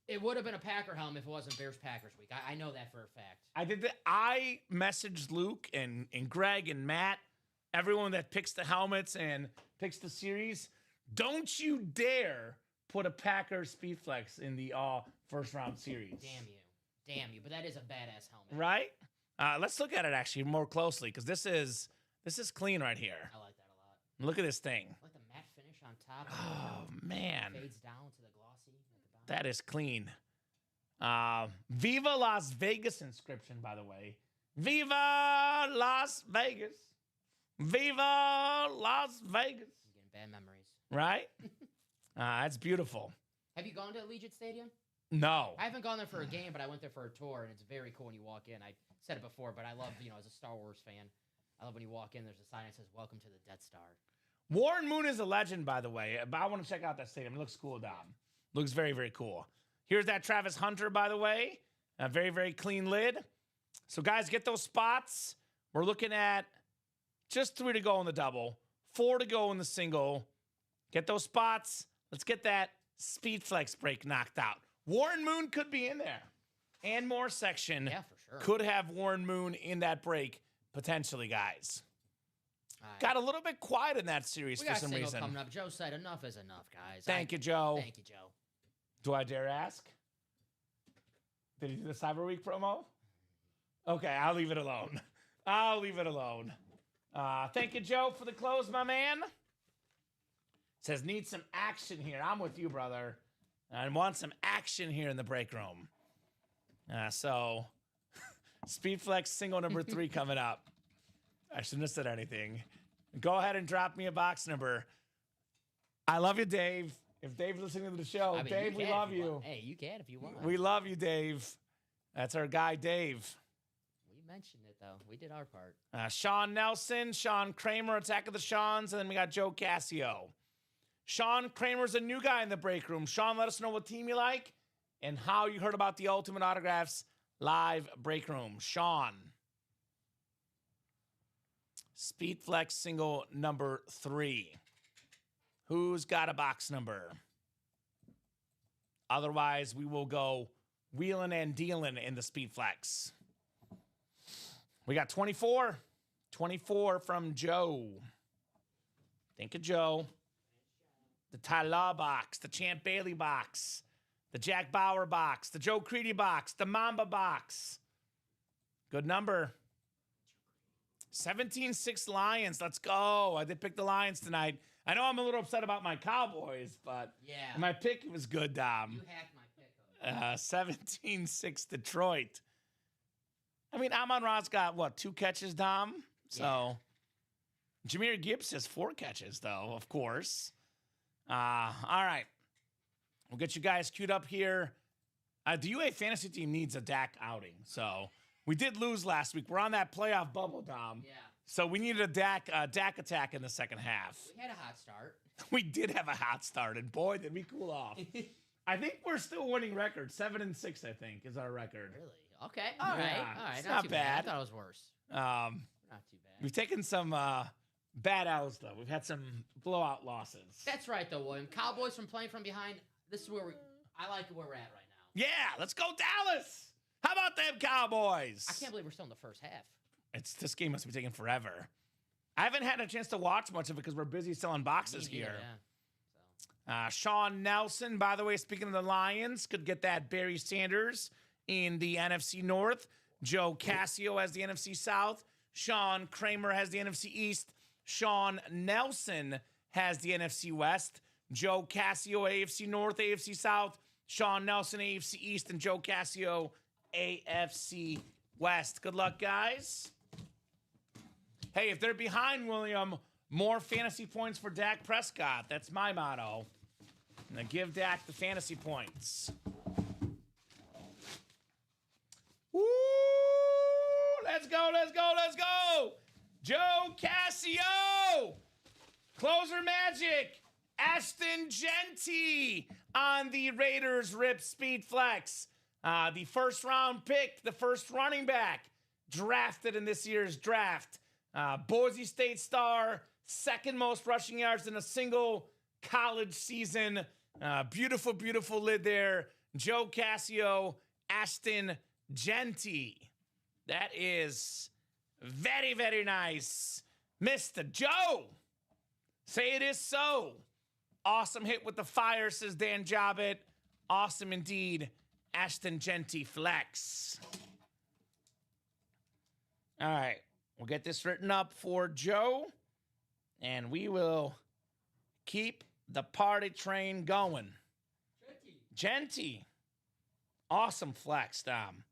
It would have been a Packer helmet if it wasn't Bears-Packers week. I know that for a fact. I messaged Luke and Greg and Matt, everyone that picks the helmets and picks the series. Don't you dare put a Packer Speed Flex in the first round series. Damn you. But that is a badass helmet. Right? Let's look at it actually more closely because this is clean right here. I like that a lot. Look at this thing. I like the matte finish on top. Oh man, Fades down to the glossy at the bottom. that is clean. Viva Las Vegas inscription, by the way. Viva Las Vegas. Viva Las Vegas. I'm getting bad memories. Right? That's beautiful. Have you gone to Allegiant Stadium? No. I haven't gone there for a game, but I went there for a tour, and it's very cool when you walk in. I said it before, but I love, as a Star Wars fan, I love when you walk in, there's a sign that says, "Welcome to the Death Star." Warren Moon is a legend, by the way. But I want to check out that stadium. It looks cool, Dom. Looks very, very cool. Here's that Travis Hunter, by the way. A very, very clean lid. So, guys, get those spots. We're looking at just 3 to go in the double, 4 to go in the single. Get those spots. Let's get that Speed Flex break knocked out. Warren Moon could be in there. And more section. Yeah, for sure. Could have Warren Moon in that break, potentially, guys. Got a little bit quiet in that series for some reason. Coming up. Joe said enough is enough, guys. Thank you, Joe. Thank you, Joe. Do I dare ask? Did he do the Cyber Week promo? Okay, I'll leave it alone. Thank you, Joe, for the close, my man. Says, need some action here. I'm with you, brother. I want some action here in the break room. So, Speed Flex single number 3 coming up. I shouldn't have said anything. Go ahead and drop me a box number. I love you, Dave. If Dave's listening to the show, Dave, we love you. Hey, you can if you want. We love you, Dave. That's our guy, Dave. We mentioned it, though. We did our part. Sean Nelson, Sean Kramer, Attack of the Seans, and then we got Joe Cassio. Sean Kramer's a new guy in the break room. Sean, let us know what team you like and how you heard about the Ultimate Autographs live break room. Sean. Speed Flex single number 3. Who's got a box number? Otherwise, we will go wheeling and dealing in the Speed Flex. We got 24. 24 from Joe. Thank you, Joe. The Tyler box, the Champ Bailey box, the Jack Bauer box, the Joe Creedy box, the Mamba box. Good number. 17-6 Lions. Let's go. I did pick the Lions tonight. I know I'm a little upset about my Cowboys, but my pick was good, Dom. You hacked my pick. 17-6 Detroit. I mean, Amon-Ra's got, 2 catches, Dom? So, Jahmyr Gibbs has 4 catches, though, of course. All right. We'll get you guys queued up here. The UA fantasy team needs a Dak outing. So we did lose last week. We're on that playoff bubble, Dom. Yeah. So we needed a Dak attack in the second half. We had a hot start. We did have a hot start, and boy, did we cool off. I think we're still winning record. 7-6, I think, is our record. Really? Okay. All right. Yeah, All right. it's Not not too bad. I thought it was worse. Not Not too bad. We've taken some bad L's, though. We've had some blowout losses. That's right, though, William. Cowboys from playing from behind. This is where I like where we're at right now. Yeah, let's go Dallas. How about them Cowboys? I can't believe we're still in the first half. This game must be taking forever. I haven't had a chance to watch much of it because we're busy selling boxes Me neither, here. Yeah. Sean Nelson, by the way, speaking of the Lions, could get that Barry Sanders in the NFC North. Joe Casio has the NFC South. Sean Kramer has the NFC East. Sean Nelson has the NFC West. Joe Casio, AFC North, AFC South. Sean Nelson, AFC East. And Joe Casio, AFC West. Good luck, guys. Hey, if they're behind, William, more fantasy points for Dak Prescott. That's my motto. I'm going to give Dak the fantasy points. Woo! Let's go, let's go, let's go! Joe Casio! Closer magic! Ashton Genty on the Raiders Rip Speed Flex. The first round pick, the first running back drafted in this year's draft. Boise State star, second most rushing yards in a single college season. Beautiful, beautiful lid there. Joe Casio, Ashton Genty. That is very, very nice. Mr. Joe. Say it is so. Awesome hit with the fire, says Dan Jobbit. Awesome indeed. Ashton Genty flex. All right. We'll get this written up for Joe. And we will keep the party train going. Genty. Awesome flex, Dom.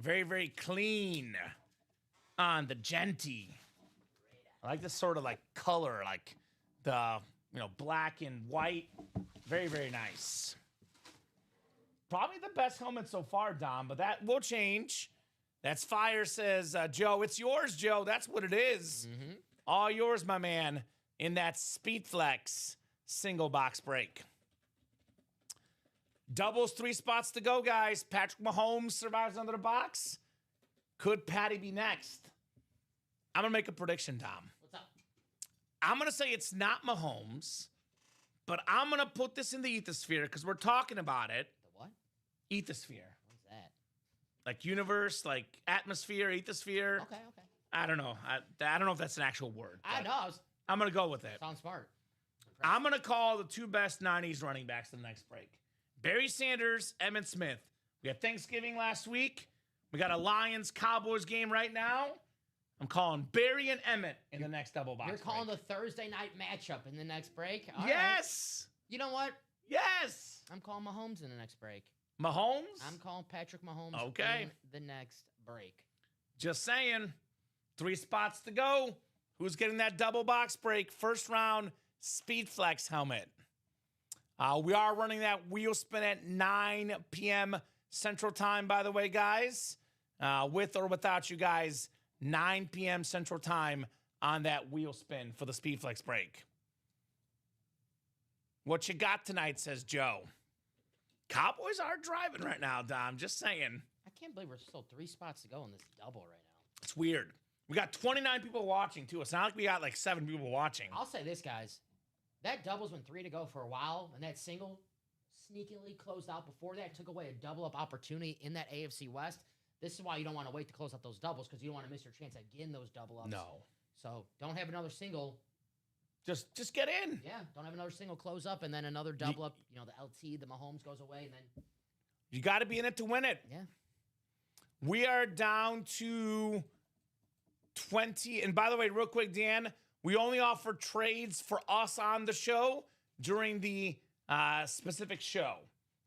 Very, very clean on the Genty. I like this sort of like color, like the, black and white. Very, very nice. Probably the best helmet so far, Dom, but that will change. That's fire, says Joe. It's yours, Joe. That's what it is. Mm-hmm. All yours, my man, in that Speed Flex single box break. Doubles, 3 spots to go, guys. Patrick Mahomes survives under the box. Could Patty be next? I'm going to make a prediction, Tom. What's up? I'm going to say it's not Mahomes, but I'm going to put this in the ethosphere because we're talking about it. The what? Ethosphere. What's that? Like universe, like atmosphere, ethosphere. Okay. I don't know. I don't know if that's an actual word. I know. I'm going to go with it. Sounds smart. I'm going to call the 2 best 90s running backs in the next break. Barry Sanders, Emmitt Smith. We had Thanksgiving last week. We got a Lions-Cowboys game right now. I'm calling Barry and Emmett in the next double box. You're calling the Thursday night matchup in the next break? All yes! Right. You know what? Yes! I'm calling Mahomes in the next break. Mahomes? I'm calling Patrick Mahomes in the next break. Just saying. 3 spots to go. Who's getting that double box break? First round Speed Flex helmet. We are running that wheel spin at 9 p.m. Central Time, by the way, guys. With or without you guys, 9 p.m. Central Time on that wheel spin for the Speed Flex break. What you got tonight, says Joe. Cowboys are driving right now, Dom. Just saying. I can't believe we're still 3 spots to go in this double right now. It's weird. We got 29 people watching, too. It's not like we got like 7 people watching. I'll say this, guys. That double's been 3 to go for a while, and that single sneakily closed out before that. Took away a double-up opportunity in that AFC West. This is why you don't want to wait to close out those doubles, because you don't want to miss your chance at getting those double-ups. No. So don't have another single. Just get in. Yeah, don't have another single close up, and then another double-up. The LT, the Mahomes goes away, and then... You got to be in it to win it. Yeah. We are down to 20. And by the way, real quick, Dan, we only offer trades for us on the show during the specific show.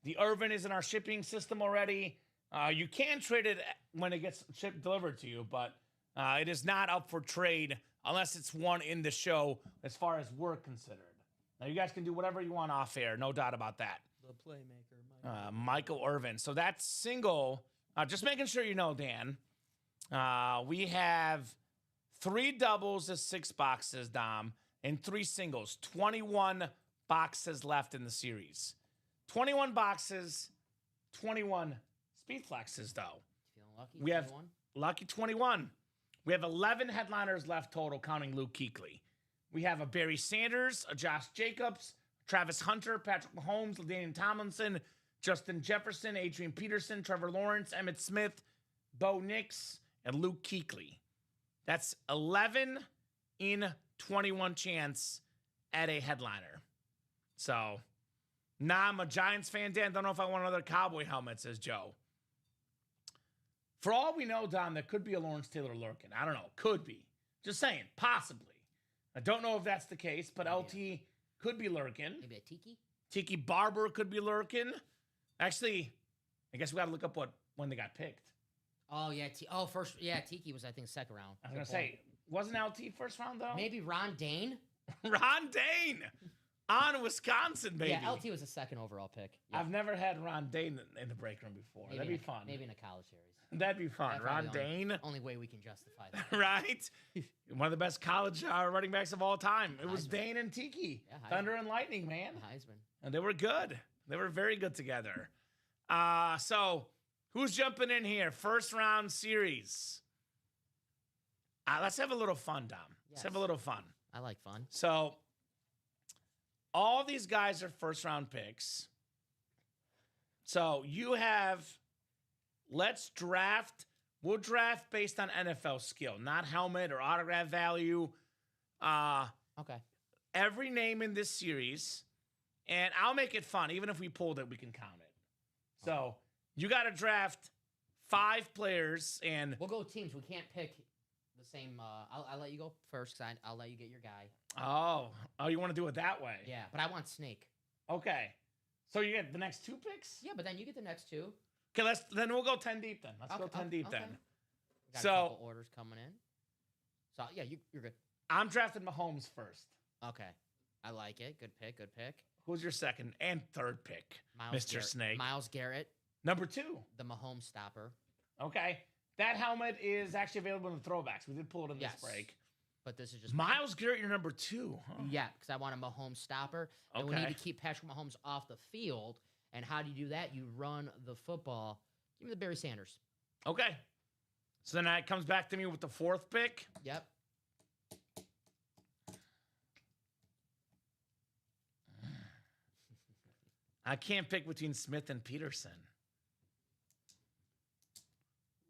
The Irvin is in our shipping system already. You can trade it when it gets delivered to you, but it is not up for trade unless it's one in the show as far as we're considered. Now, you guys can do whatever you want off air. No doubt about that. The playmaker, Michael Irvin. So that's single. Just making sure you know, Dan. We have 3 doubles is 6 boxes, Dom, and 3 singles. 21 boxes left in the series. 21 boxes, 21 speed flexes, though. Feeling lucky? We have 21? lucky 21. We have 11 headliners left total, counting Luke Kuechly. We have a Barry Sanders, a Josh Jacobs, Travis Hunter, Patrick Mahomes, LaDainian Tomlinson, Justin Jefferson, Adrian Peterson, Trevor Lawrence, Emmitt Smith, Bo Nix, and Luke Kuechly. That's 11 in 21 chance at a headliner. So, I'm a Giants fan, Dan. Don't know if I want another Cowboy helmet, says Joe. For all we know, Dom, there could be a Lawrence Taylor lurking. I don't know. Could be. Just saying. Possibly. I don't know if that's the case, but LT could be lurking. Maybe a Tiki? Tiki Barber could be lurking. Actually, I guess we got to look up when they got picked. Oh, yeah. Tiki was, I think, second round. I was going to say, wasn't LT first round, though? Maybe Ron Dane? Ron Dane on Wisconsin, baby. Yeah, LT was a second overall pick. Yeah. I've never had Ron Dane in the break room before. Maybe That'd be fun. Maybe in a college series. That'd be fun. That's Ron probably the Dane. Only way we can justify that. Right? One of the best college running backs of all time. It was Heisman. Dane and Tiki. Yeah, Heisman. Thunder and Lightning, man. Heisman. And they were good. They were very good together. So who's jumping in here? First round series. Let's have a little fun, Dom. Let's have a little fun. I like fun. So all these guys are first round picks. So you have, let's draft. We'll draft based on NFL skill, not helmet or autograph value. Okay. Every name in this series, and I'll make it fun. Even if we pulled it, we can count it. So you got to draft 5 players, and We'll go teams. We can't pick the same. I'll let you go first because I'll let you get your guy. oh, you want to do it that way? Yeah, but I want Snake. Okay. So you get the next 2 picks? Yeah, but then you get the next 2. Okay, then we'll go 10 deep then. Let's go Okay, 10 deep okay. then. We got So- a couple orders coming in. So yeah, you're good. I'm drafting Mahomes first. Okay, I like it. Good pick. Good pick. Who's your second and third pick? Mr. Garrett, Snake. Miles Garrett, Number 2. the Mahomes stopper. Okay. That helmet is actually available in the throwbacks. We did pull it in Yes. this break. But this is just Miles Garrett, your number 2. Huh? Yeah, because I want a Mahomes stopper, and we Okay. need to keep Patrick Mahomes off the field. And how do you do that? You run the football. Give me the Barry Sanders. Okay. So then it comes back to me with the 4th pick. Yep. I can't pick between Smith and Peterson.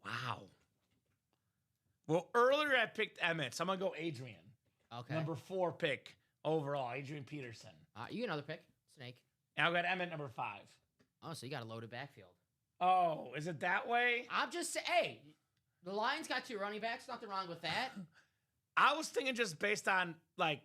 Wow. Well, earlier I picked Emmett, so I'm going to go Adrian. Okay. Number 4 pick overall, Adrian Peterson. You get another pick. Snake. And I've got Emmett number 5. Oh, so you got a loaded backfield. Oh, is it that way? I'm just saying, hey, the Lions got 2 running backs. Nothing wrong with that. I was thinking just based on, like,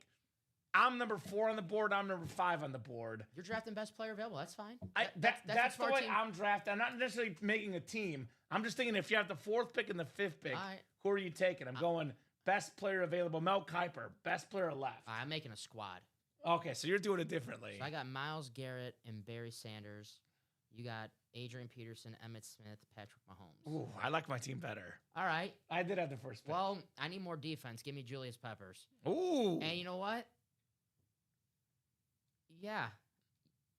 I'm number 4 on the board, I'm number 5 on the board. You're drafting best player available. That's fine. That's a the smart way team. I'm drafting. I'm not necessarily making a team. I'm just thinking if you have the 4th pick and the 5th pick, All right. who are you taking? I'm going best player available. Mel Kiper, best player left. I'm making a squad. Okay, so you're doing it differently. So I got Miles Garrett and Barry Sanders. You got Adrian Peterson, Emmitt Smith, Patrick Mahomes. Ooh, I like my team better. All right. I did have the 1st pick. Well, I need more defense. Give me Julius Peppers. Ooh. And you know what? Yeah.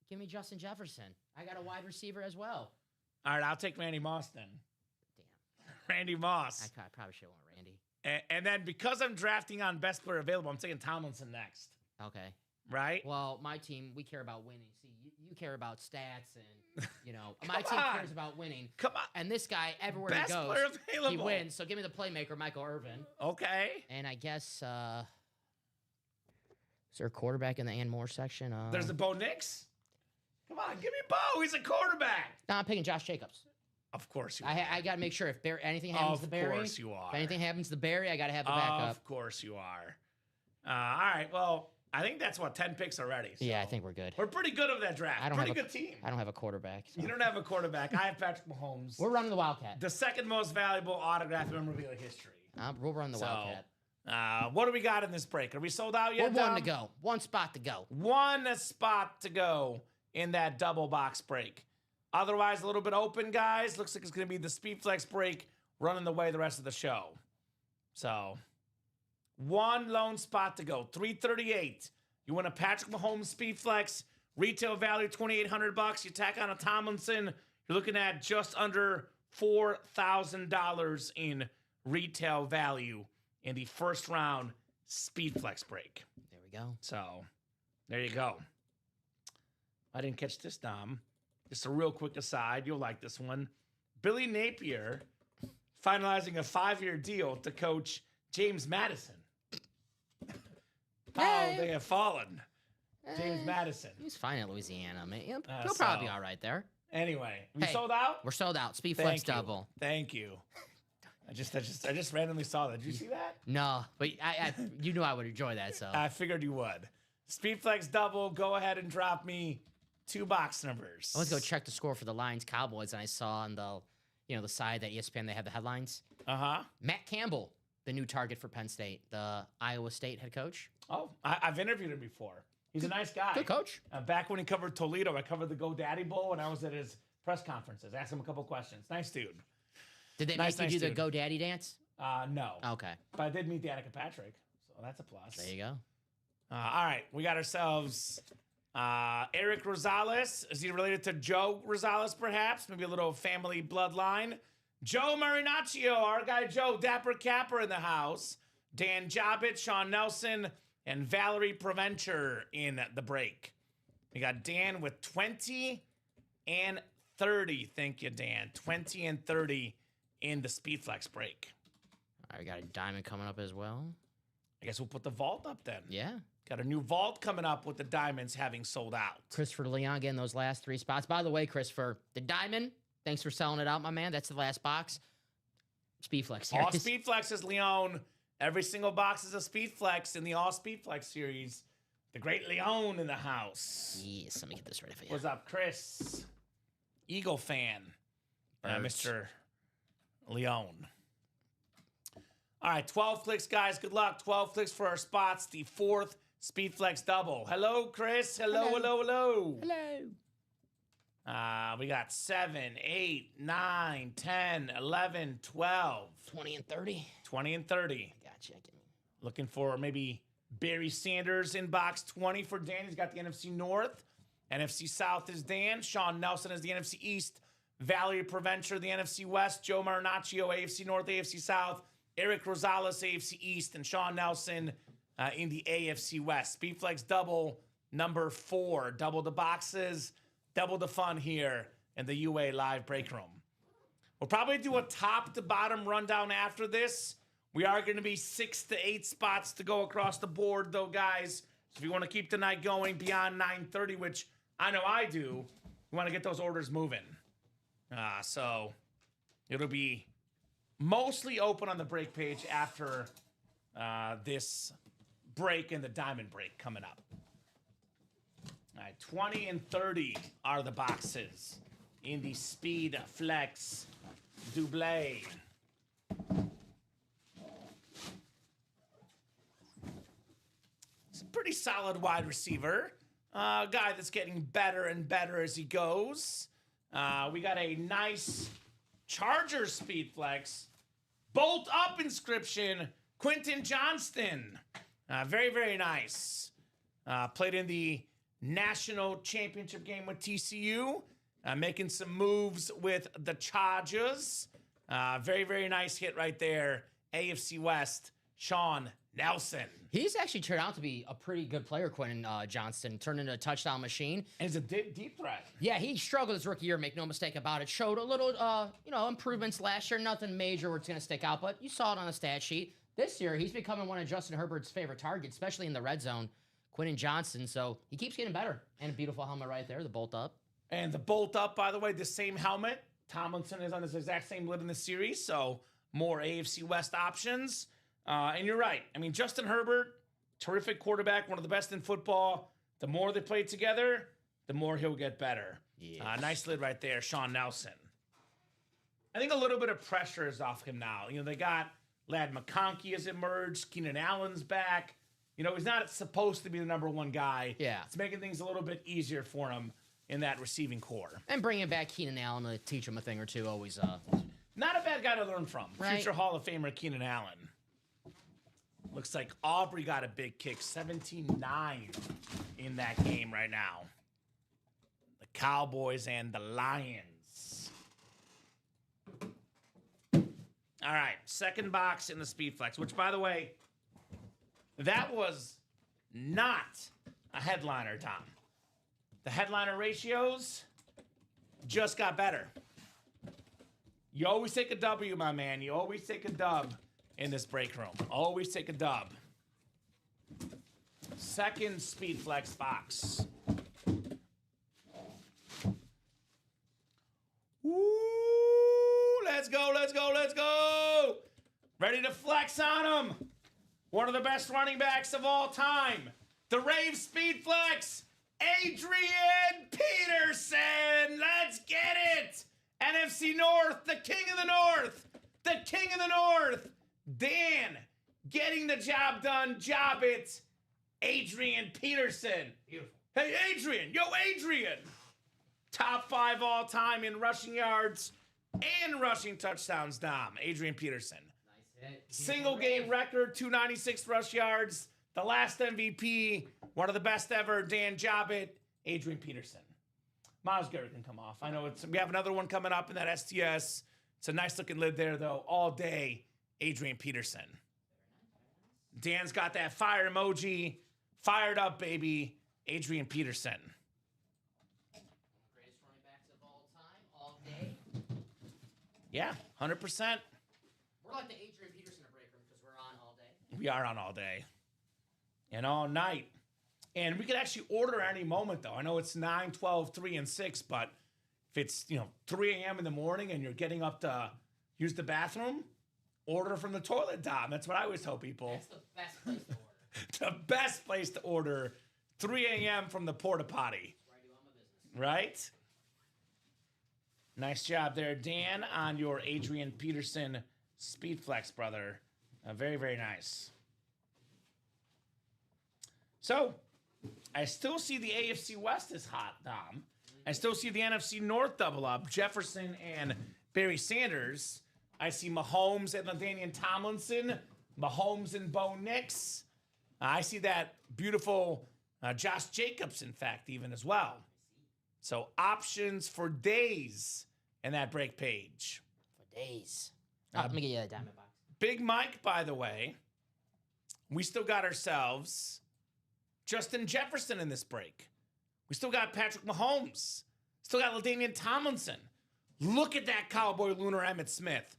Give me Justin Jefferson. I got a wide receiver as well. All right, I'll take Randy Moss then. Damn. Randy Moss. I probably should have went Randy. And then because I'm drafting on best player available, I'm taking Tomlinson next. Okay. Right? Well, my team, we care about winning. See, you care about stats and, my team on. cares about winning. Come on. And this guy, everywhere Best he goes, player available. he wins. So give me the playmaker, Michael Irvin. Okay. And I guess, is there a quarterback in the Ann Moore section? There's the Bo Nix. Come on, give me Bo. He's a quarterback. No, I'm picking Josh Jacobs. Of course you are. I got to make sure if anything happens to Barry. Of course you are. If anything happens to Barry, I got to have the backup. Of course you are. All right. Well, I think that's 10 picks already. So Yeah, I think we're good. we're pretty good of that draft. I don't Pretty have a- good team. I don't have a quarterback. So. You don't have a quarterback. I have Patrick Mahomes. We're running the Wildcat. The 2nd most valuable autograph in memorabilia history. We'll run the So, Wildcat. what do we got in this break? Are we sold out We're yet? one Dom? to go. One spot to go. One spot to go in that double box break. Otherwise, a little bit open, guys. Looks like it's going to be the Speed Flex break running the way the rest of the show. So, One lone spot to go. 338. You win a Patrick Mahomes Speed Flex. Retail value $2,800. You tack on a Tomlinson. You're looking at just under $4,000 in retail value in the first round Speed Flex break. There we go. So, there you go. I didn't catch this, Dom. Just a real quick aside. You'll like this one. Billy Napier finalizing a 5-year deal to coach James Madison. How they have fallen. James Madison. He's fine at Louisiana. Man. He'll probably be all right there. Anyway, we sold out? We're sold out. Speed Flex double. Thank you. I just randomly saw that. Did you see that? No, but you knew I would enjoy that, so. I figured you would. Speed Flex double. Go ahead and drop me 2 box numbers. I went to go check the score for the Lions Cowboys, and I saw on the side that ESPN they have the headlines. Matt Campbell, the new target for Penn State, the Iowa State head coach. Oh, I've interviewed him before. He's a nice guy. Good coach. Back when he covered Toledo, I covered the GoDaddy Bowl, and I was at his press conferences. Asked him a couple questions. Nice dude. Did they make you do the GoDaddy dance? No. Okay. But I did meet Danica Patrick, so that's a plus. There you go. All right, we got ourselves Eric Rosales. Is he related to Joe Rosales, perhaps? Maybe a little family bloodline. Joe Marinaccio, our guy Joe, Dapper Capper in the house. Dan Jobbitt, Sean Nelson, and Valerie Preventure in the break. We got Dan with 20 and 30. Thank you, Dan. 20 and 30 in the Speed Flex break. All right, we got a diamond coming up as well. I guess we'll put the vault up then. Yeah. Got a new vault coming up with the diamonds having sold out. Christopher Leon getting those last 3 spots. By the way, Christopher, the diamond, thanks for selling it out, my man. That's the last box. Speed Flex series. All Speed Flexes, Leon. Every single box is a Speed Flex in the All Speed Flex series. The great Leon in the house. Yes, let me get this ready for you. What's up, Chris? Eagle fan. Mr. Leon. All right, 12 clicks, guys. Good luck. 12 clicks for our spots. The 4th Speed Flex double. Hello, Chris. Hello. Hello. We got 7, 8, 9, 10, 11, 12. 20 and 30. 20 and 30. Gotcha. Looking for maybe Barry Sanders in box 20 for Dan. He's got the NFC North. NFC South is Dan. Sean Nelson is the NFC East. Valerie Preventure, the NFC West. Joe Marinaccio, AFC North, AFC South. Eric Rosales, AFC East. And Sean Nelson in the AFC West. Speed Flex double, number 4. Double the boxes, double the fun here in the UA Live Break Room. We'll probably do a top to bottom rundown after this. We are going to be 6 to 8 spots to go across the board, though, guys. So if you want to keep the night going beyond 9:30, which I know I do, we want to get those orders moving. So it'll be mostly open on the break page after this break and the diamond break coming up. All right, 20 and 30 are the boxes in the Speed Flex Double. It's a pretty solid wide receiver. Guy that's getting better and better as he goes. We got a nice Chargers Speed Flex bolt up inscription, Quentin Johnston. Very, very nice. Played in the national championship game with TCU. Making some moves with the Chargers. Very, very nice hit right there. AFC West, Sean Nelson. He's actually turned out to be a pretty good player, Quentin Johnston. Turned into a touchdown machine. And he's a deep threat. Yeah, he struggled his rookie year, make no mistake about it. Showed a little, improvements last year. Nothing major where it's going to stick out, but you saw it on the stat sheet. This year, he's becoming one of Justin Herbert's favorite targets, especially in the red zone. Quentin Johnston, so he keeps getting better. And a beautiful helmet right there, the bolt up. And the bolt up, by the way, the same helmet. Tomlinson is on this exact same lid in the series, so more AFC West options. And you're right. I mean, Justin Herbert, terrific quarterback, one of the best in football. The more they play together, the more he'll get better. Yes. Nice lid right there, Sean Nelson. I think a little bit of pressure is off him now. You know, they got Lad McConkey has emerged. Keenan Allen's back. You know, he's not supposed to be the number 1 guy. Yeah. It's making things a little bit easier for him in that receiving core. And bringing back Keenan Allen to teach him a thing or two, always. Not a bad guy to learn from. Right. Future Hall of Famer Keenan Allen. Looks like Aubrey got a big kick, 17-9 in that game right now. The Cowboys and the Lions. All right, second box in the Speed Flex, which, by the way, that was not a headliner, Tom. The headliner ratios just got better. You always take a W, my man. You always take a dub in this break room. Always take a dub. Second Speed Flex box. Woo! Let's go, let's go, let's go! Ready to flex on him. One of the best running backs of all time. The Rave Speed Flex, Adrian Peterson. Let's get it. NFC North, the king of the North. The king of the North. Dan getting the job done. Job it. Adrian Peterson. Beautiful. Hey, Adrian. Yo, Adrian. Top 5 all time in rushing yards and rushing touchdowns, Dom. Adrian Peterson. Nice hit. Single game record, 296 rush yards. The last MVP, one of the best ever, Dan Jobbit, Adrian Peterson. Miles Garrett can come off. I know we have another one coming up in that STS. It's a nice looking lid there, though. All day, Adrian Peterson. Dan's got that fire emoji. Fired up, baby. Adrian Peterson. Greatest running backs of all time, all day. Yeah, 100%. We're like the Adrian Peterson of break room because we're on all day. We are on all day and all night. And we could actually order any moment, though. I know it's 9, 12, 3, and 6, but if it's, 3 a.m. in the morning and you're getting up to use the bathroom, order from the toilet, Dom. That's what I always tell people. That's the best place to order. The best place to order, 3 a.m. from the porta potty. Where I do all my business. Right? Nice job there, Dan, on your Adrian Peterson Speed Flex, brother. Very, very nice. So, I still see the AFC West is hot, Dom. I still see the NFC North double up. Jefferson and Barry Sanders. I see Mahomes and LaDainian Tomlinson. Mahomes and Bo Nix. I see that beautiful Josh Jacobs, in fact, even as well. So options for days in that break page. For days. Let me get you a diamond box. Big Mike, by the way. We still got ourselves Justin Jefferson in this break. We still got Patrick Mahomes. Still got LaDainian Tomlinson. Look at that Cowboy Lunar Emmitt Smith.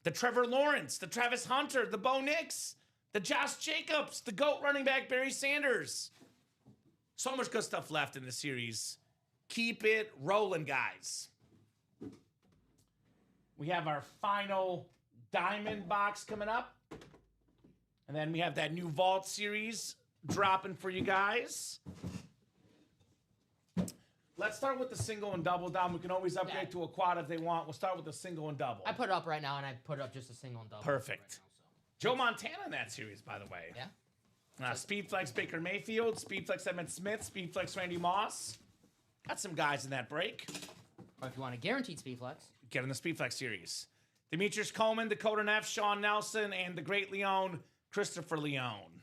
The Trevor Lawrence, the Travis Hunter, the Bo Nix, the Josh Jacobs, the GOAT running back Barry Sanders. So much good stuff left in the series. Keep it rolling, guys. We have our final diamond box coming up. And then we have that new Vault series dropping for you guys. Let's start with the single and double, Dom. We can always upgrade to a quad if they want. We'll start with the single and double. I put it up right now, and I put up just a single and double. Perfect. Right now, so. Joe Montana in that series, by the way. Yeah. Speed Flex Baker Mayfield, Speed Flex Emmitt Smith, Speed Flex Randy Moss. Got some guys in that break. Or if you want a guaranteed speed flex. Get in the Speed Flex series. Demetrius Coleman, Dakota Neff, Sean Nelson, and the great Leone, Christopher Leone.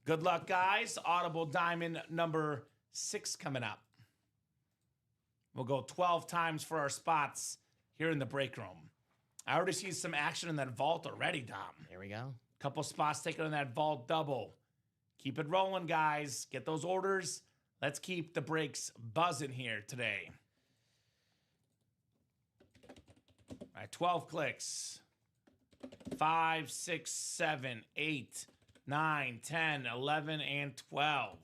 Good luck, guys. Audible Diamond number 6 coming up. We'll go 12 times for our spots here in the break room. I already see some action in that vault already, Dom. Here we go. Couple spots taken in that vault double. Keep it rolling, guys. Get those orders. Let's keep the breaks buzzing here today. All right, 12 clicks. 5, 6, 7, 8, 9, 10, 11, and 12.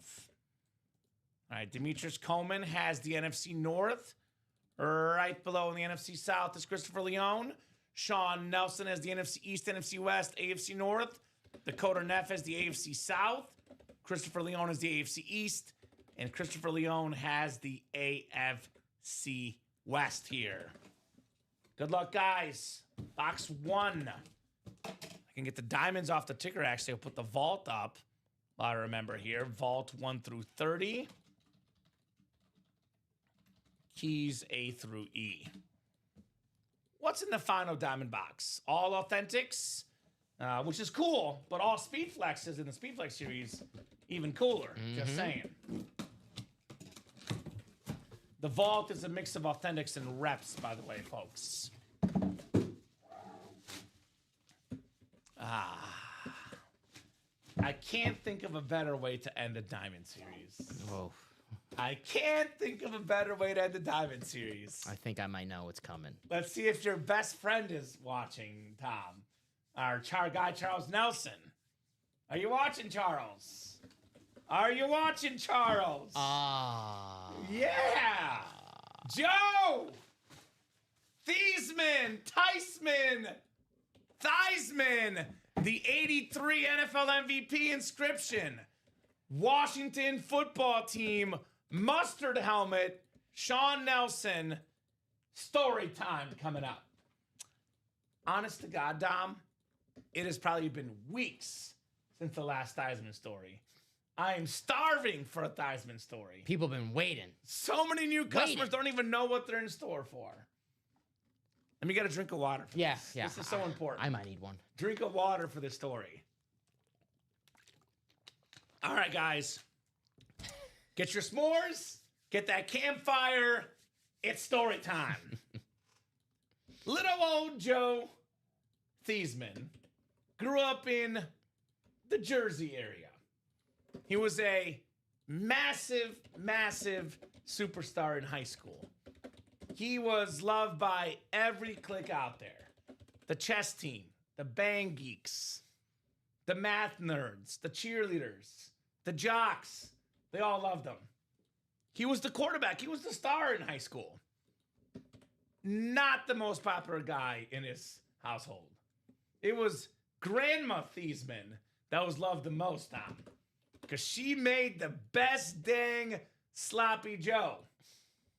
All right, Demetrius Coleman has the NFC North. Right below in the NFC South is Christopher Leone. Sean Nelson has the NFC East, NFC West, AFC North. Dakota Neff has the AFC South. Christopher Leone has the AFC East. And Christopher Leone has the AFC West here. Good luck, guys. Box 1. I can get the diamonds off the ticker, actually. I'll put the vault up. I remember here. Vault 1 through 30. Keys A through E. What's in the final diamond box? All authentics, which is cool, but all speed flexes in the speed flex series, even cooler. Just saying. The vault is a mix of authentics and reps, by the way, folks. I can't think of a better way to end a Diamond series. Oh, I can't think of a better way to end the Diamond series. I think I might know what's coming. Let's see if your best friend is watching, Tom. Our guy, Charles Nelson. Are you watching, Charles? Are you watching, Charles? Yeah! Joe! Thiesman! Theismann! The 83 NFL MVP inscription. Washington football team mustard helmet. Sean Nelson. Story time coming up. Honest to God, Dom, it has probably been weeks since the last Theismann story. I am starving for a Theismann story. People have been waiting. So many new customers don't even know what they're in store for. Let me get a drink of water for this. Yeah. This is so important. I might need one. Drink of water for this story. All right, guys. Get your s'mores. Get that campfire. It's story time. Little old Joe Thiesmann grew up in the Jersey area. He was a massive superstar in high school. He was loved by every clique out there. The chess team, the bang geeks, the math nerds, the cheerleaders, the jocks. They all loved him. He was the quarterback. He was the star in high school. Not the most popular guy in his household. It was Grandma Thiesmann that was loved the most, Tom. Because she made the best dang sloppy Joe.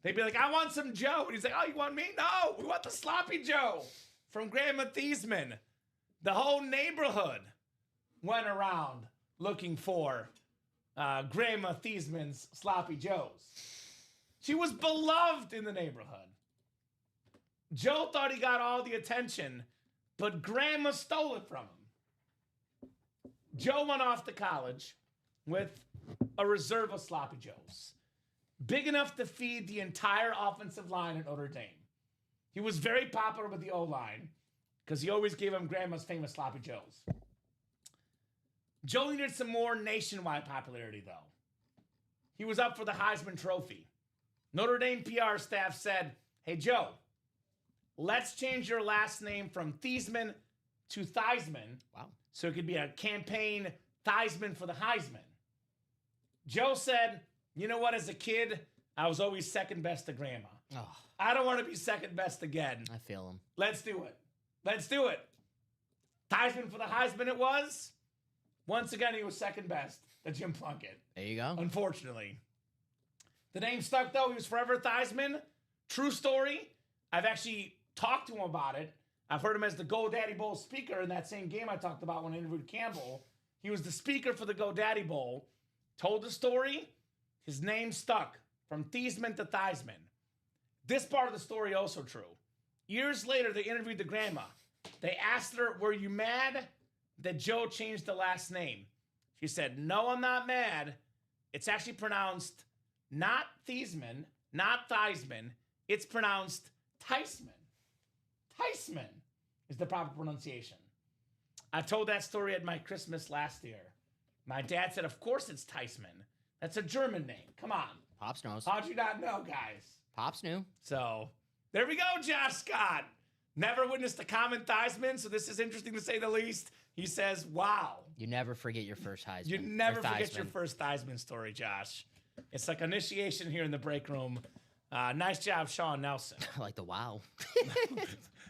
They'd be like, I want some Joe. And he's like, oh, you want me? No, we want the sloppy Joe from Grandma Thiesmann. The whole neighborhood went around looking for Grandma Thiesmann's sloppy Joes. She was beloved in the neighborhood. Joe thought he got all the attention, but Grandma stole it from him. Joe went off to college with a reserve of sloppy Joes, big enough to feed the entire offensive line at Notre Dame. He was very popular with the O-line because he always gave him Grandma's famous sloppy Joes. Joe needed some more nationwide popularity, though. He was up for the Heisman Trophy. Notre Dame PR staff said, hey, Joe, let's change your last name from Thiesmann to Theismann. Wow. So it could be a campaign Theismann for the Heisman. Joe said, you know what, as a kid, I was always second best to Grandma. Oh, I don't want to be second best again. I feel him. Let's do it. Let's do it. Theismann for the Heisman it was. Once again, he was second best to Jim Plunkett. There you go. Unfortunately. The name stuck, though. He was forever Theismann. True story. I've actually talked to him about it. I've heard him as the GoDaddy Bowl speaker in that same game I talked about when I interviewed Campbell. He was the speaker for the GoDaddy Bowl. Told the story. His name stuck from Thiesmann to Theismann. This part of the story also true. Years later, they interviewed the grandma. They asked her, were you mad that Joe changed the last name? She said, no, I'm not mad. It's actually pronounced not Thiesmann, not Theismann. It's pronounced Theismann. Theismann is the proper pronunciation. I told that story at my Christmas last year. My dad said, of course it's Theismann. That's a German name. Come on. Pops knows. How'd you not know, guys? Pops knew. So, there we go, Josh Scott. Never witnessed a common Theismann, so this is interesting to say the least. He says, wow. You never forget your first Heisman. You never or forget Theismann. your first Theismann story, Josh. It's like initiation here in the break room. Nice job, Sean Nelson. I like the wow.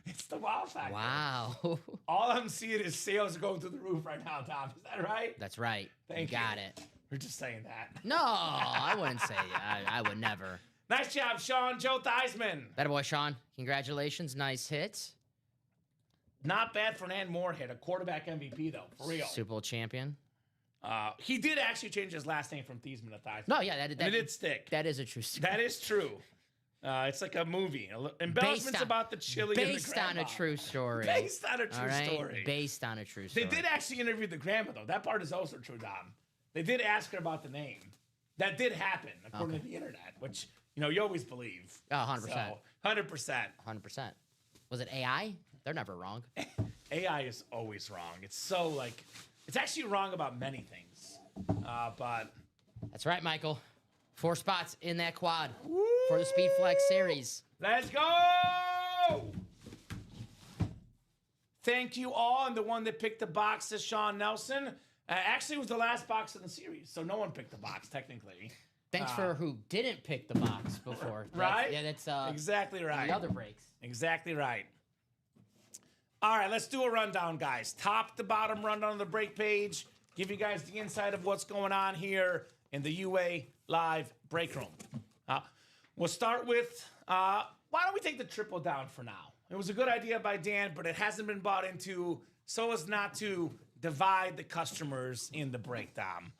It's the wow factor. Wow. All I'm seeing is sales going through the roof right now, Tom. Is that right? That's right. Thank you. you. Got it. We're just saying that. No, I wouldn't say I would never. Nice job, Sean. Joe Theismann. Better boy, Sean. Congratulations. Nice hit. Not bad for an Ann Moorhead, a quarterback MVP, though. For real. Super Bowl champion. He did actually change his last name from Thiesmann to Theismann. No, yeah, that and it did stick. That is a true story. That is true. It's like a movie. Embellishments about the chili and the based grandma. on a true story. Based on a All true right? story. Based on a true story. They did actually interview the grandma, though. That part is also true, Dom. They did ask her about the name. That did happen, according to the internet, which, you always believe. Oh, 100%. So, 100%. 100%. Was it AI? They're never wrong. AI is always wrong. It's so, it's actually wrong about many things. But That's right, Michael. 4 spots in that quad for the Speed Flex series. let's go! Thank you all. And the one that picked the box is Sean Nelson. Actually, it was the last box in the series, so no one picked the box, technically. Thanks for who didn't pick the box before. Right? That's Exactly right. the other breaks. Exactly right. All right, let's do a rundown, guys. Top to bottom rundown of the break page. Give you guys the insight of what's going on here in the UA Live break room. We'll start with, why don't we take the triple down for now? It was a good idea by Dan, but it hasn't been bought into so as not to divide the customers in the breakdown.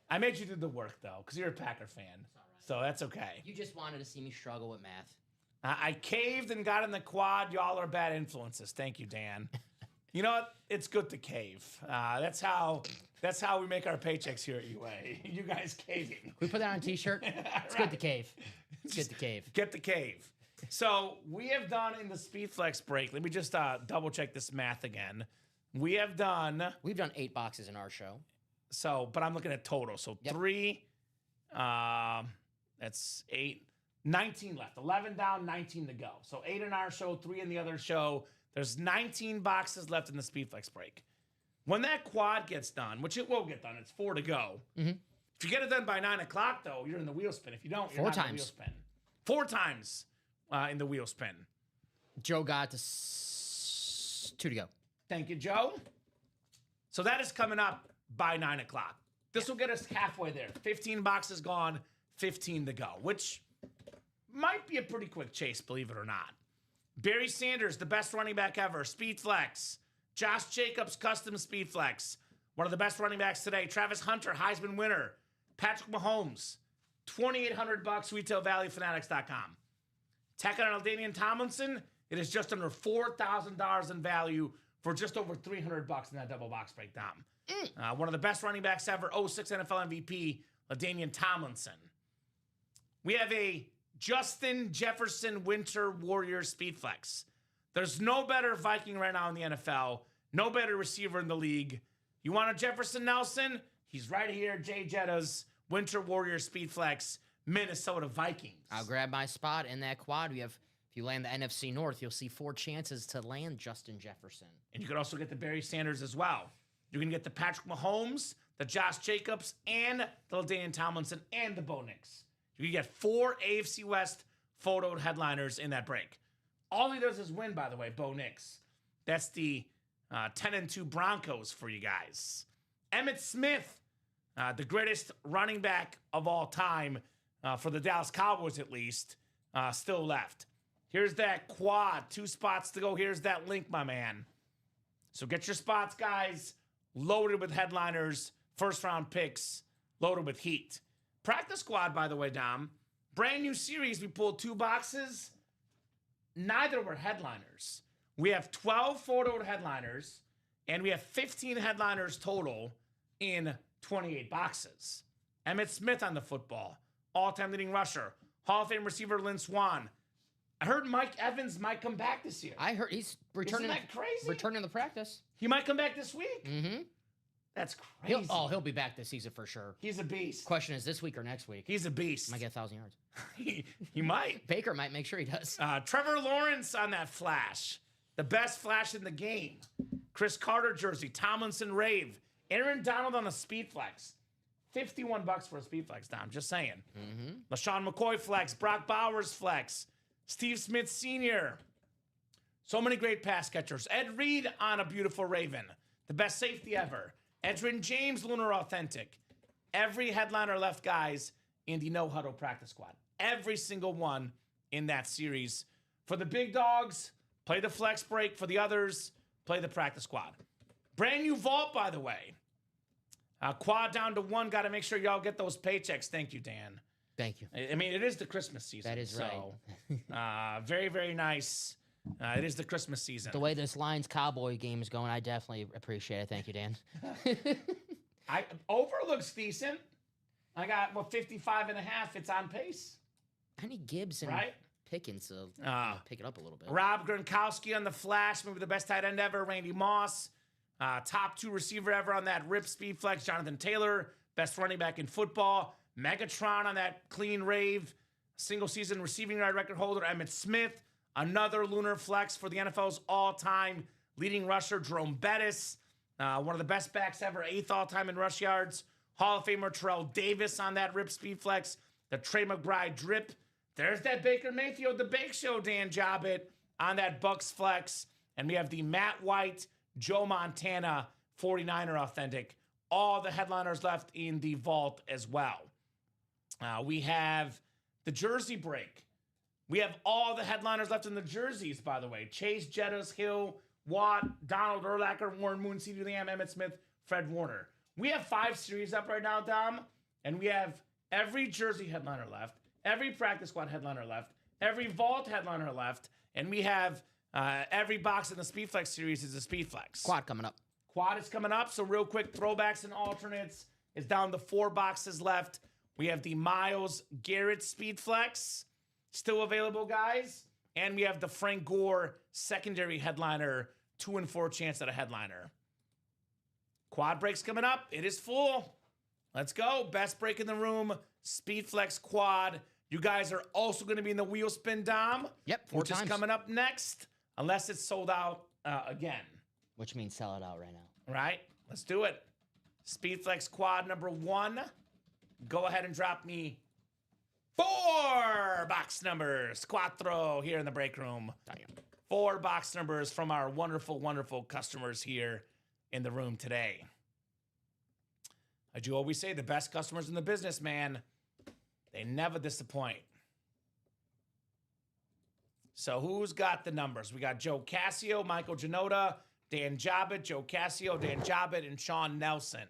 I made you do the work, though, because you're a Packer fan. So that's okay. You just wanted to see me struggle with math. I caved and got in the quad. Y'all are bad influences. Thank you, Dan. You know what? It's good to cave. That's how we make our paychecks here at UA. You guys caving. Can we put that on a t-shirt? It's good to cave. It's good to cave. Get the cave. So we have done in the Speed Flex break. Let me just double check this math again. We've done 8 boxes in our show. So, but I'm looking at total. So 3, that's 8, 19 left. 11 down, 19 to go. So 8 in our show, 3 in the other show. There's 19 boxes left in the Speed Flex break. When that quad gets done, which it will get done, it's 4 to go. Mm-hmm. If you get it done by 9 o'clock, though, you're in the wheel spin. If you don't, you're 4 not in the times. wheel spin. 4 times in the wheel spin. Joe got to 2 to go. Thank you, Joe. So that is coming up by 9 o'clock. This will get us halfway there. 15 boxes gone, 15 to go, which might be a pretty quick chase, believe it or not. Barry Sanders, the best running back ever. Speed Flex. Josh Jacobs, custom Speed Flex. One of the best running backs today. Travis Hunter, Heisman winner. Patrick Mahomes, $2,800, retail value, fanatics.com. Taking on Deion Tomlinson, it is just under $4,000 in value for just over $300 in that double box breakdown. One of the best running backs ever, 06 NFL MVP, LaDainian Tomlinson. We have a Justin Jefferson Winter Warriors Speed Flex. There's no better Viking right now in the NFL, no better receiver in the league. You want a Jefferson Nelson? He's right here, Jay Jetta's Winter Warriors Speed Flex, Minnesota Vikings. I'll grab my spot in that quad. If you land the NFC North, you'll see 4 chances to land Justin Jefferson. And you could also get the Barry Sanders as well. You can get the Patrick Mahomes, the Josh Jacobs, and the LaDainian Tomlinson, and the Bo Nix. You can get 4 AFC West photoed headliners in that break. All he does is win, by the way, Bo Nix. That's the 10-2 Broncos for you guys. Emmitt Smith, the greatest running back of all time, for the Dallas Cowboys at least, still left. Here's that quad. 2 spots to go. Here's that link, my man. So get your spots, guys. Loaded with headliners, first-round picks, loaded with heat. Practice squad, by the way, Dom. Brand new series. We pulled 2 boxes. Neither were headliners. We have 12 photoed headliners, and we have 15 headliners total in 28 boxes. Emmitt Smith on the football. All-time leading rusher. Hall of Fame receiver Lynn Swann. I heard Mike Evans might come back this year. I heard he's returning. Isn't that crazy? Returning to practice. He might come back this week. Mm-hmm. That's crazy. He'll be back this season for sure. He's a beast. Question is this week or next week? He's a beast. Might get 1,000 yards. he might. Baker might make sure he does. Trevor Lawrence on that flash. The best flash in the game. Chris Carter jersey. Tomlinson rave. Aaron Donald on a Speed Flex. $51 for a Speed Flex, Dom. Just saying. Mm-hmm. LaShawn McCoy Flex. Brock Bowers Flex. Steve Smith Sr. So many great pass catchers. Ed Reed on a beautiful Raven. The best safety ever. Edgerrin James, Lunar Authentic. Every headliner left, guys, in the No Huddle practice squad. Every single one in that series. For the big dogs, play the flex break. For the others, play the practice squad. Brand new vault, by the way. Quad down to 1. Got to make sure y'all get those paychecks. Thank you, Dan. Thank you. I mean, it is the Christmas season. That is right. Very, very nice. It is the Christmas season. The way this Lions-Cowboy game is going, I definitely appreciate it. Thank you, Dan. Over looks decent. I got, 55 and a half. It's on pace. I need Gibbs and Right? Pickens to pick it up a little bit. Rob Gronkowski on the flash, maybe the best tight end ever. Randy Moss, top 2 receiver ever on that rip speed flex. Jonathan Taylor, best running back in football. Megatron on that clean rave. Single season receiving yard record holder, Emmitt Smith. Another lunar flex for the NFL's all-time leading rusher, Jerome Bettis. One of the best backs ever, 8th all-time in rush yards. Hall of Famer Terrell Davis on that rip speed flex. The Trey McBride drip. There's that Baker Mayfield, the Bake Show, Dan Jobbit on that Bucks flex. And we have the Matt White, Joe Montana, 49er authentic. All the headliners left in the vault as well. We have the jersey break. We have all the headliners left in the jerseys, by the way. Chase, Jettas, Hill, Watt, Donald Urlacher, Warren Moon, CeeDee Lamb, Emmitt Smith, Fred Warner. We have 5 series up right now, Dom, and we have every jersey headliner left, every practice squad headliner left, every vault headliner left, and we have every box in the Speedflex series is a Speedflex. Quad coming up. Quad is coming up, so real quick, throwbacks and alternates is down to 4 boxes left. We have the Myles Garrett Speedflex, still available, guys. And we have the Frank Gore secondary headliner, 2 and 4 chance at a headliner. Quad breaks coming up. It is full. Let's go. Best break in the room, Speedflex Quad. You guys are also going to be in the wheel spin, Dom. Yep, 4 which times. is coming up next, unless it's sold out again. Which means sell it out right now. Right? Let's do it. Speedflex Quad number 1. Go ahead and drop me 4 box numbers. Cuatro here in the break room. 4 box numbers from our wonderful, wonderful customers here in the room today. I do always say the best customers in the business, man. They never disappoint. So who's got the numbers? We got Joe Cassio, Michael Janota, Dan Jobbit, Joe Cassio, Dan Jobbit, and Sean Nelson.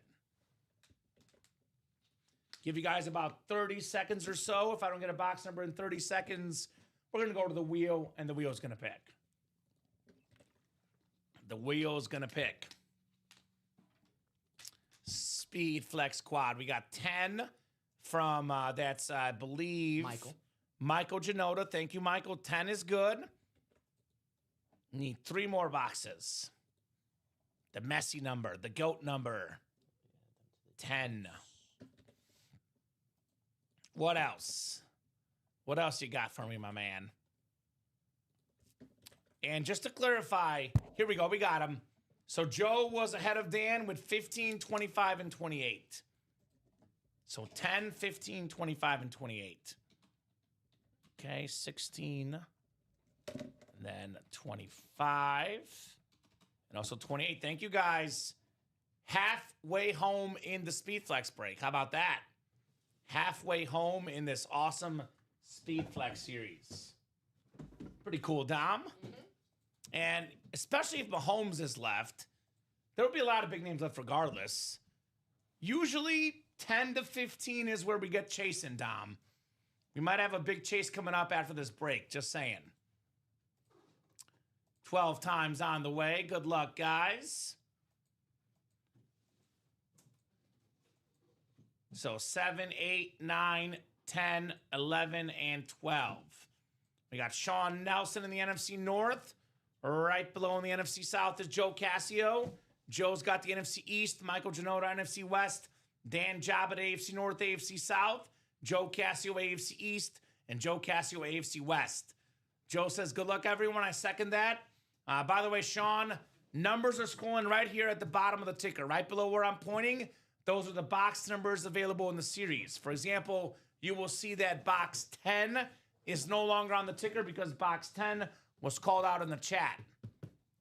Give you guys about 30 seconds or so. If I don't get a box number in 30 seconds, we're going to go to the wheel, and the wheel's going to pick. The wheel's going to pick. Speed Flex Quad. We got 10 from, that's, I believe, Michael Janota. Thank you, Michael. 10 is good. Need 3 more boxes. The messy number, the GOAT number. 10. What else? What else you got for me, my man? And just to clarify, here we go. We got him. So Joe was ahead of Dan with 15, 25, and 28. So 10, 15, 25, and 28. Okay, 16. And then 25. And also 28. Thank you, guys. Halfway home in the Speedflex break. How about that? Halfway home in this awesome Speedflex series. Pretty cool, Dom. Mm-hmm. And especially if Mahomes is left, there will be a lot of big names left regardless. Usually 10 to 15 is where we get chasing, Dom. We might have a big chase coming up after this break, just saying. 12 times on the way. Good luck, guys. So 7, 8, 9, 10, 11, and 12. We got Sean Nelson in the NFC North. Right below in the NFC South is Joe Cassio. Joe's got the NFC East. Michael Janota, NFC West. Dan Jobbit, AFC North, AFC South. Joe Cassio, AFC East. And Joe Cassio, AFC West. Joe says, good luck, everyone. I second that. By the way, Sean, numbers are scrolling right here at the bottom of the ticker, right below where I'm pointing. Those are the box numbers available in the series. For example, you will see that box 10 is no longer on the ticker because box 10 was called out in the chat.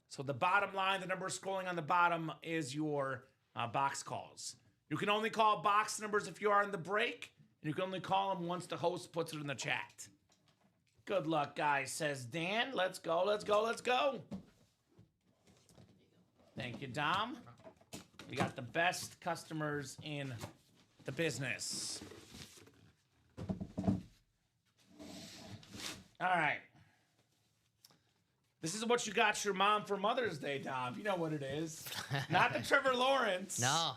So the bottom line, the number scrolling on the bottom is your box calls. You can only call box numbers if you are in the break, and you can only call them once the host puts it in the chat. Good luck, guys, says Dan. Let's go, let's go, let's go. Thank you, Dom. We got the best customers in the business. All right. This is what you got your mom for Mother's Day, Dom. You know what it is. Not the Trevor Lawrence. No.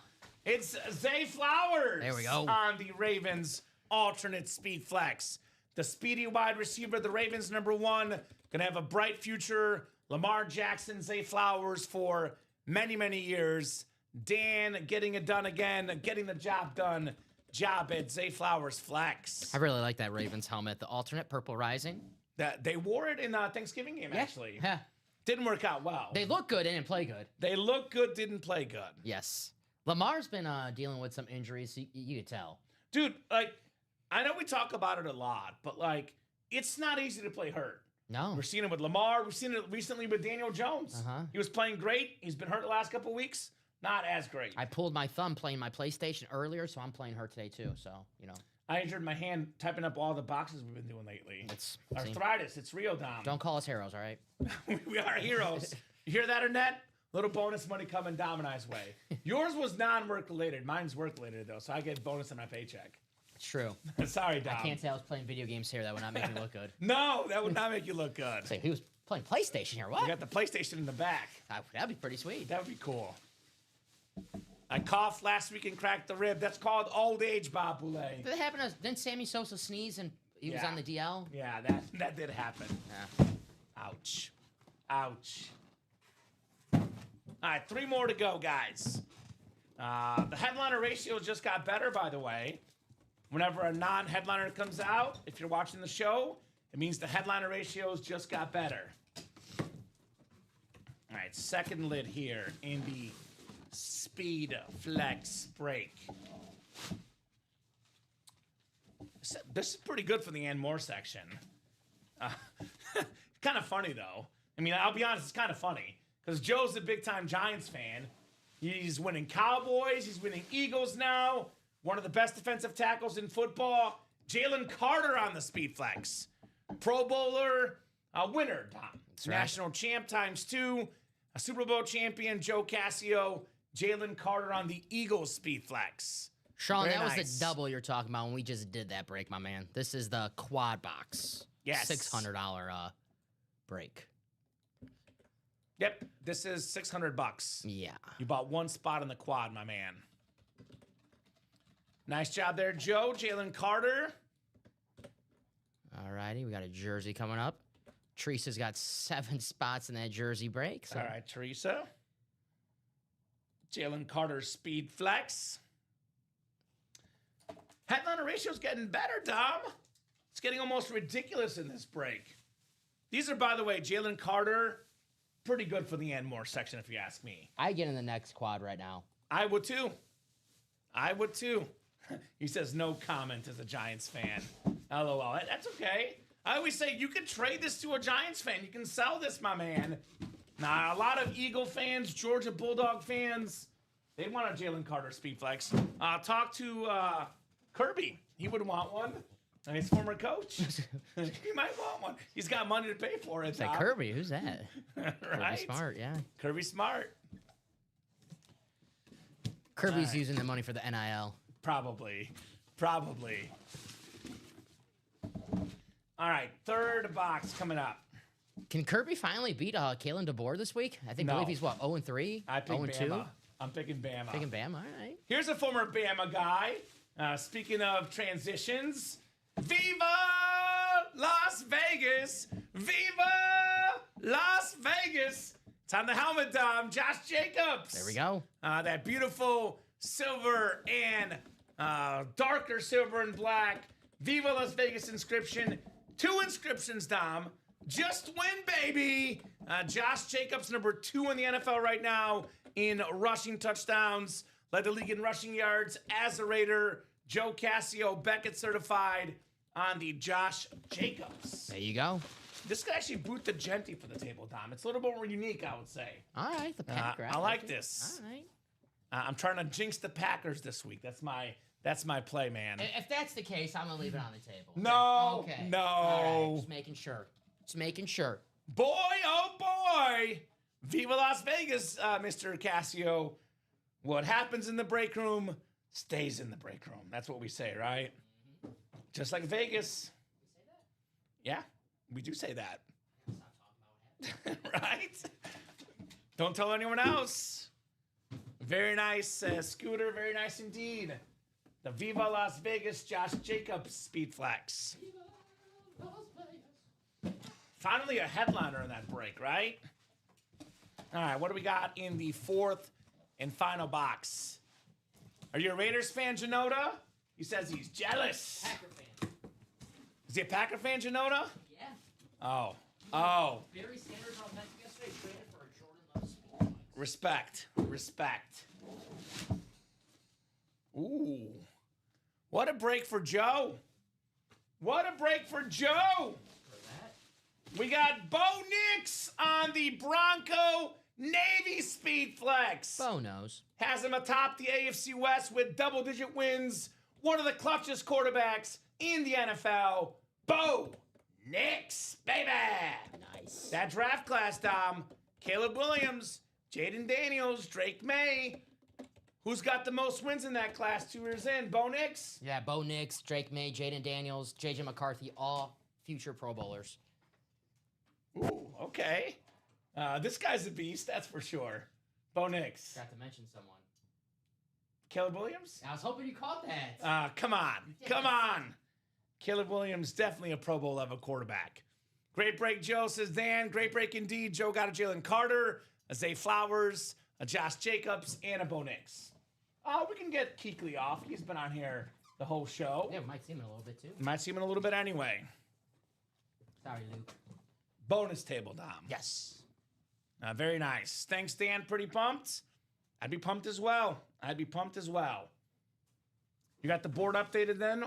It's Zay Flowers. There we go. On the Ravens alternate speed flex. The speedy wide receiver, the Ravens #1, going to have a bright future. Lamar Jackson, Zay Flowers for many, many years. Dan getting it done again, getting the job done. Job at Zay Flowers flex. I really like that Ravens helmet, the alternate purple rising. That they wore it in a Thanksgiving game, actually. Yeah. Didn't work out well. They look good and didn't play good. They look good, didn't play good. Yes. Lamar's been dealing with some injuries, so you could tell. Dude, like, I know we talk about it a lot, but, like, it's not easy to play hurt. No. We're seeing it with Lamar. We've seen it recently with Daniel Jones. Uh-huh. He was playing great. He's been hurt the last couple of weeks. Not as great. I pulled my thumb playing my PlayStation earlier, so I'm playing her today too. So, you know. I injured my hand typing up all the boxes we've been doing lately. It's arthritis. It's real, Dom. Don't call us heroes, all right? We are heroes. You hear that, Annette? Little bonus money coming Dom and I's way. Yours was non-work related. Mine's work related, though, so I get bonus on my paycheck. It's true. Sorry, Dom. I can't say I was playing video games here. That would not make me look good. No, that would not make you look good. Say, he was playing PlayStation here. What? You got the PlayStation in the back. That'd be pretty sweet. That would be cool. I coughed last week and cracked the rib. That's called old age, Bob Boulay. Did that happen? Didn't Sammy Sosa sneeze and he was on the DL? Yeah, that did happen. Yeah. Ouch. Ouch. All right, 3 more to go, guys. The headliner ratio just got better, by the way. Whenever a non-headliner comes out, if you're watching the show, it means the headliner ratios just got better. All right, second lid here in the speed flex break. This is pretty good for the and more section. Kind of funny, though. I mean, I'll be honest, it's kind of funny. Because Joe's a big-time Giants fan. He's winning Cowboys. He's winning Eagles now. One of the best defensive tackles in football. Jalen Carter on the speed flex. Pro Bowler, winner, Tom. National champ ×2. A Super Bowl champion, Joe Cascio. Jalen Carter on the Eagles speed flex. Sean, Very that was nice. the double you're talking about when we just did that break, my man. This is the quad box. Yes. $600 break. Yep, this is $600. Yeah. You bought one spot in the quad, my man. Nice job there, Joe. Jalen Carter. All righty, we got a jersey coming up. Teresa's got 7 spots in that jersey break. So. All right, Teresa. Jalen Carter speed flex. Headliner ratio's getting better, Dom. It's getting almost ridiculous in this break. These are, by the way, Jalen Carter, pretty good for the and more section, if you ask me. I get in the next quad right now. I would too. I would too. He says no comment as a Giants fan. LOL. That's okay. I always say you can trade this to a Giants fan. You can sell this, my man. Nah, a lot of Eagle fans, Georgia Bulldog fans, they want a Jalen Carter speed flex. Talk to Kirby. He would want one. His former coach. He might want one. He's got money to pay for it. It's like Kirby. Who's that? Right? Kirby Smart, yeah. Kirby Smart. Kirby's using the money for the NIL. Probably. All right, third box coming up. Can Kirby finally beat Kalen DeBoer this week? I No. believe he's, 0-3? I pick 0-2? Bama. I'm picking Bama. Picking Bama, all right. Here's a former Bama guy. Speaking of transitions, Viva Las Vegas! Viva Las Vegas! It's on the helmet, Dom. Josh Jacobs. There we go. That beautiful silver and darker silver and black Viva Las Vegas inscription. 2 inscriptions, Dom. Just win, baby. Josh Jacobs, #2 in the NFL right now in rushing touchdowns. Led the league in rushing yards as a Raider. Joe Cascio, Beckett certified on the Josh Jacobs. There you go. This could actually boot the Genti for the table, Dom. It's a little bit more unique, I would say. All right, the Packers. I like this. All right. I'm trying to jinx the Packers this week. That's my play, man. If that's the case, I'm going to leave it on the table. No, Okay. no. All right, just making sure. Boy, oh boy. Viva Las Vegas, Mr. Cascio. What happens in the break room stays in the break room. That's what we say, right? Just like Vegas. Yeah. We do say that. Right? Don't tell anyone else. Very nice, Scooter. Very nice indeed. The Viva Las Vegas Josh Jacobs Speed Flex. Finally a headliner in that break, right? All right, what do we got in the fourth and final box? Are you a Raiders fan, Janota? He says he's jealous. Packer fan. Is he a Packer fan, Janota? Yeah. Oh. Barry Sanders on bench yesterday traded for a Jordan Love Speed. Respect. Ooh. What a break for Joe. We got Bo Nix on the Bronco Navy Speed Flex. Bo knows. Has him atop the AFC West with double-digit wins. One of the clutchest quarterbacks in the NFL. Bo Nix, baby. Nice. That draft class, Dom. Caleb Williams, Jaden Daniels, Drake May. Who's got the most wins in that class 2 years in? Bo Nix? Yeah, Bo Nix, Drake May, Jaden Daniels, J.J. McCarthy, all future Pro Bowlers. Ooh, okay. This guy's a beast, that's for sure. Bo Nix. Forgot to mention someone. Caleb Williams? I was hoping you caught that. Come on. Caleb Williams, definitely a Pro Bowl level quarterback. Great break, Joe, says Dan. Great break indeed. Joe got a Jalen Carter, a Zay Flowers, a Josh Jacobs, and a Bo Nix. Oh, we can get Keekly off. He's been on here the whole show. Yeah, we might see him in a little bit, too. Might see him in a little bit anyway. Sorry, Luke. Bonus table, Dom. Yes. Very nice. Thanks, Dan. Pretty pumped? I'd be pumped as well. You got the board updated then?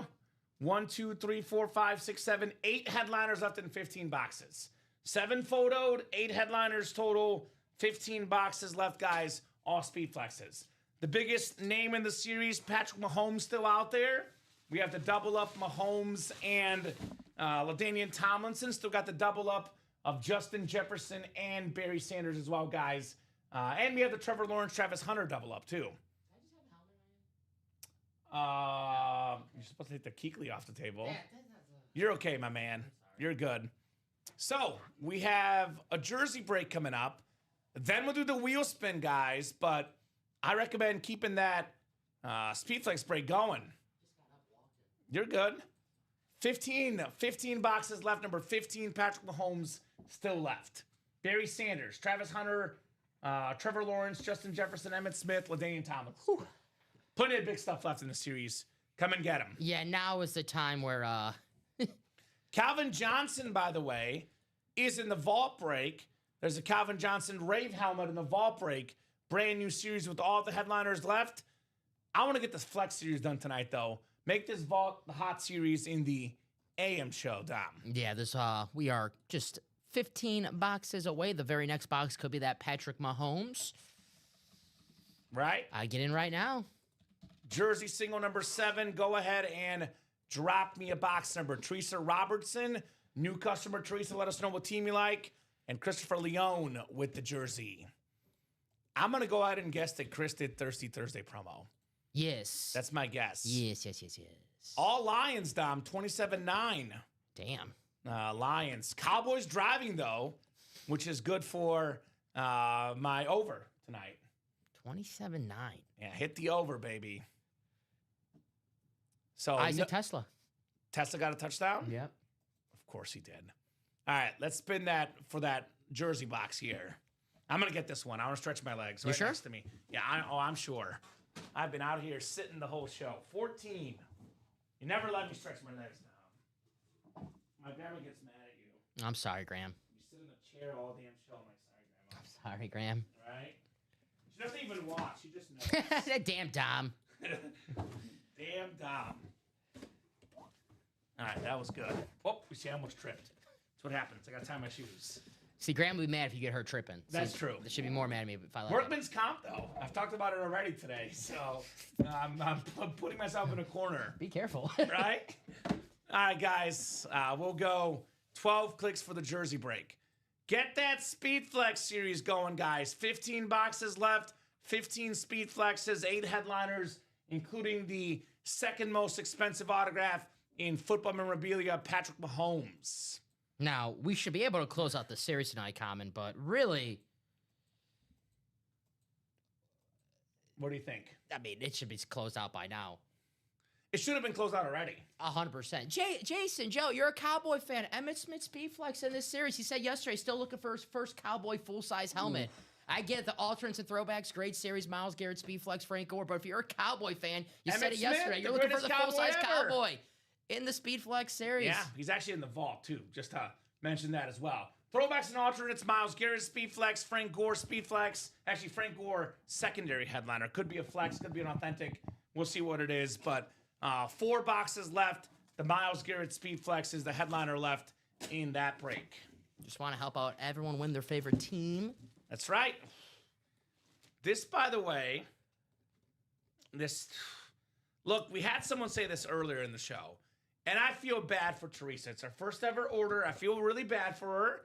1, 2, 3, 4, 5, 6, 7, 8 headliners left in 15 boxes. 7 photoed, 8 headliners total, 15 boxes left, guys. All speed flexes. The biggest name in the series, Patrick Mahomes, still out there. We have the double up Mahomes and LaDainian Tomlinson. Still got the double up of Justin Jefferson and Barry Sanders as well, guys. And we have the Trevor Lawrence, Travis Hunter double up, too. You're supposed to take the Keekly off the table. You're okay, my man. You're good. So, we have a jersey break coming up. Then we'll do the wheel spin, guys. But I recommend keeping that Speedflex break going. You're good. 15 boxes left. Number 15, Patrick Mahomes still left. Barry Sanders, Travis Hunter, Trevor Lawrence, Justin Jefferson, Emmitt Smith, LaDainian Tomlinson. Plenty of big stuff left in the series. Come and get them. Yeah, now is the time where... Calvin Johnson, by the way, is in the vault break. There's a Calvin Johnson Rave helmet in the vault break. Brand new series with all the headliners left. I want to get this Flex series done tonight, though. Make this vault the hot series in the AM show, Dom. Yeah, we are just 15 boxes away. The very next box could be that Patrick Mahomes. Right? I get in right now. Jersey single number 7. Go ahead and drop me a box number. Teresa Robertson, new customer. Teresa, let us know what team you like. And Christopher Leone with the jersey. I'm going to go ahead and guess that Chris did Thirsty Thursday promo. Yes. That's my guess. Yes. All Lions, Dom, 27-9. Damn. Lions. Cowboys driving, though, which is good for my over tonight. 27-9. Yeah, hit the over, baby. So Isaac Tesla. Tesla got a touchdown? Yep. Of course he did. All right, let's spin that for that jersey box here. I'm going to get this one. I want to stretch my legs. You sure? Next to me. Yeah, I'm sure. I've been out here sitting the whole show. 14. You never let me stretch my legs now. My grandma gets mad at you. I'm sorry, Graham. You sit in the chair all damn show. I'm like, sorry, Grandma. I'm sorry, Graham. Right? She doesn't even watch. She just knows. That damn Dom. Damn Dom. All right, that was good. Oh, we see I almost tripped. That's what happens. I got to tie my shoes. See, Graham would be mad if you get her tripping. That's true. They should be more mad at me if I let Workman's comp, though. I've talked about it already today, so I'm putting myself in a corner. Be careful. Right? All right, guys. We'll go 12 clicks for the jersey break. Get that Speed Flex series going, guys. 15 boxes left, 15 Speed Flexes, 8 headliners, including the second most expensive autograph in football memorabilia, Patrick Mahomes. Now, we should be able to close out the series tonight, Common, but really, What do you think? I mean, it should be closed out by now. It should have been closed out already. 100%. Jason, Joe, you're a Cowboy fan. Emmitt Smith Speedflex in this series. He said yesterday, still looking for his first Cowboy full-size helmet. I get the alternates and throwbacks. Great series, Myles Garrett, Speedflex, Frank Gore. But if you're a Cowboy fan, you said it yesterday. You're looking for the full-size Cowboy in the Speedflex series. Yeah, he's actually in the vault, too. Just to mention that as well. Throwbacks and alternates, Myles Garrett, Speedflex, Frank Gore, Speedflex. Actually, Frank Gore, secondary headliner. Could be a flex, could be an authentic. We'll see what it is. But 4 boxes left. The Myles Garrett Speedflex is the headliner left in that break. Just want to help out everyone win their favorite team. That's right. This, by the way, look, we had someone say this earlier in the show, and I feel bad for Teresa. It's her first ever order. I feel really bad for her,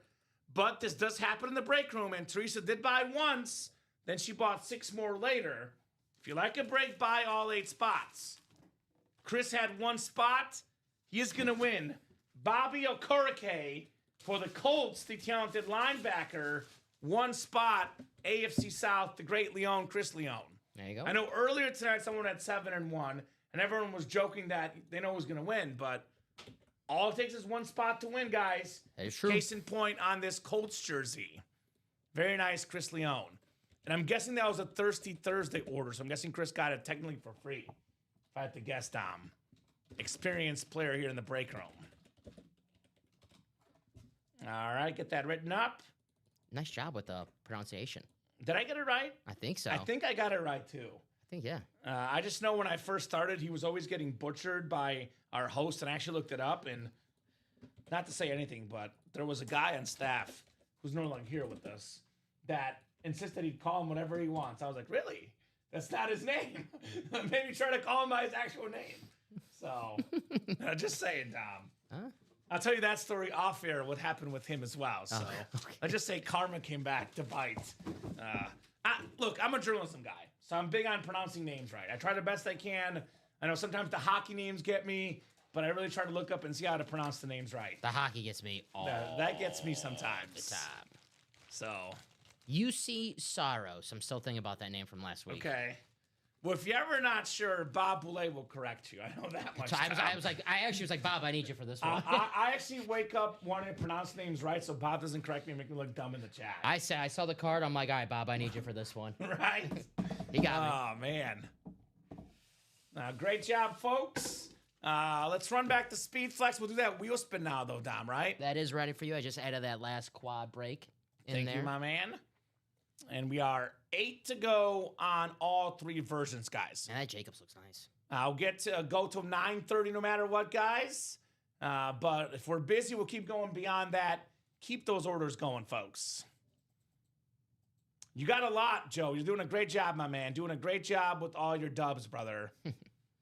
but this does happen in the break room, and Teresa did buy once, then she bought 6 more later. If you like a break, buy all 8 spots. Chris had 1 spot. He is going to win. Bobby Okereke for the Colts, the talented linebacker, 1 spot, AFC South, the great Leon, Chris Leon. There you go. I know earlier tonight someone had 7-1, and everyone was joking that they know who's going to win, but all it takes is 1 spot to win, guys. That is true. Case in point on this Colts jersey. Very nice, Chris Leon. And I'm guessing that was a Thirsty Thursday order, so I'm guessing Chris got it technically for free. If I had to guess, Dom. Experienced player here in the break room. All right, get that written up. Nice job with the pronunciation. Did I get it right? I think so. I think I got it right, too. I think, yeah. I just know when I first started, he was always getting butchered by our host, and I actually looked it up, and not to say anything, but there was a guy on staff who's no longer here with us that insisted he'd call him whatever he wants. I was like, really? That's not his name. Maybe try to call him by his actual name. So, just saying, Dom. Huh? I'll tell you that story off air, what happened with him as well. So, okay. I just say karma came back to bite. Look, I'm a journalism guy, so I'm big on pronouncing names right. I try the best I can. I know sometimes the hockey names get me, but I really try to look up and see how to pronounce the names right. The hockey gets me all That gets me sometimes. the time. So, UC Saros. I'm still thinking about that name from last week. okay. Well, if you're ever not sure, Bob Boulay will correct you. I know that much. So I actually was like, Bob, I need you for this one. I actually wake up wanting to pronounce names right so Bob doesn't correct me and make me look dumb in the chat. I saw the card. I'm like, all right, Bob, I need you for this one. Right? He got me. Oh, man. Great job, folks. Let's run back to Speed Flex. We'll do that wheel spin now, though, Dom, right? That is ready for you. I just added that last quad break in Thank there. you, my man. And we are 8 to go on all 3 versions, guys. Man, that Jacobs looks nice. I'll get to go till 9:30 no matter what, guys. But if we're busy, we'll keep going beyond that. Keep those orders going, folks. You got a lot, Joe. You're doing a great job, my man. Doing a great job with all your dubs, brother.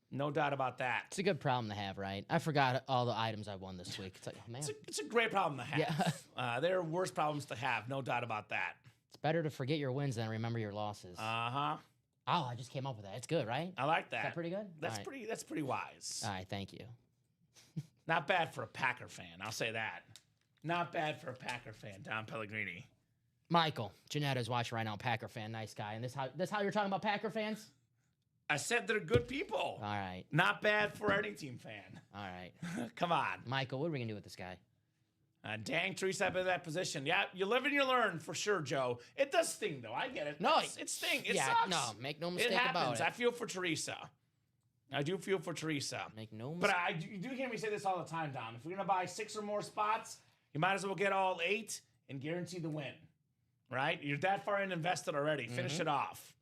No doubt about that. It's a good problem to have, right? I forgot all the items I won this week. It's like, oh, man. It's a great problem to have. Yeah. There are worse problems to have, no doubt about that. It's better to forget your wins than remember your losses. Uh-huh. Oh, I just came up with that. It's good, right? I like that. Is that pretty good? That's All right. that's pretty wise. All right, thank you. Not bad for a Packer fan, I'll say that. Not bad for a Packer fan, Don Pellegrini. Michael, Janetto's watching right now, Packer fan, nice guy. And this how you're talking about Packer fans? I said they're good people. All right. Not bad for any team fan. All right. Come on. Michael, what are we going to do with this guy? Dang, Teresa, I've been in that position. Yeah, you live and you learn for sure, Joe. It does sting, though. I get it. No, it stings. It yeah, sucks. no, make no mistake it happens. about it. I feel for Teresa. I do feel for Teresa. Make no But mistake. you do hear me say this all the time, Don. If you're going to buy 6 or more spots, you might as well get all 8 and guarantee the win. Right? You're that far in invested already. Finish it off.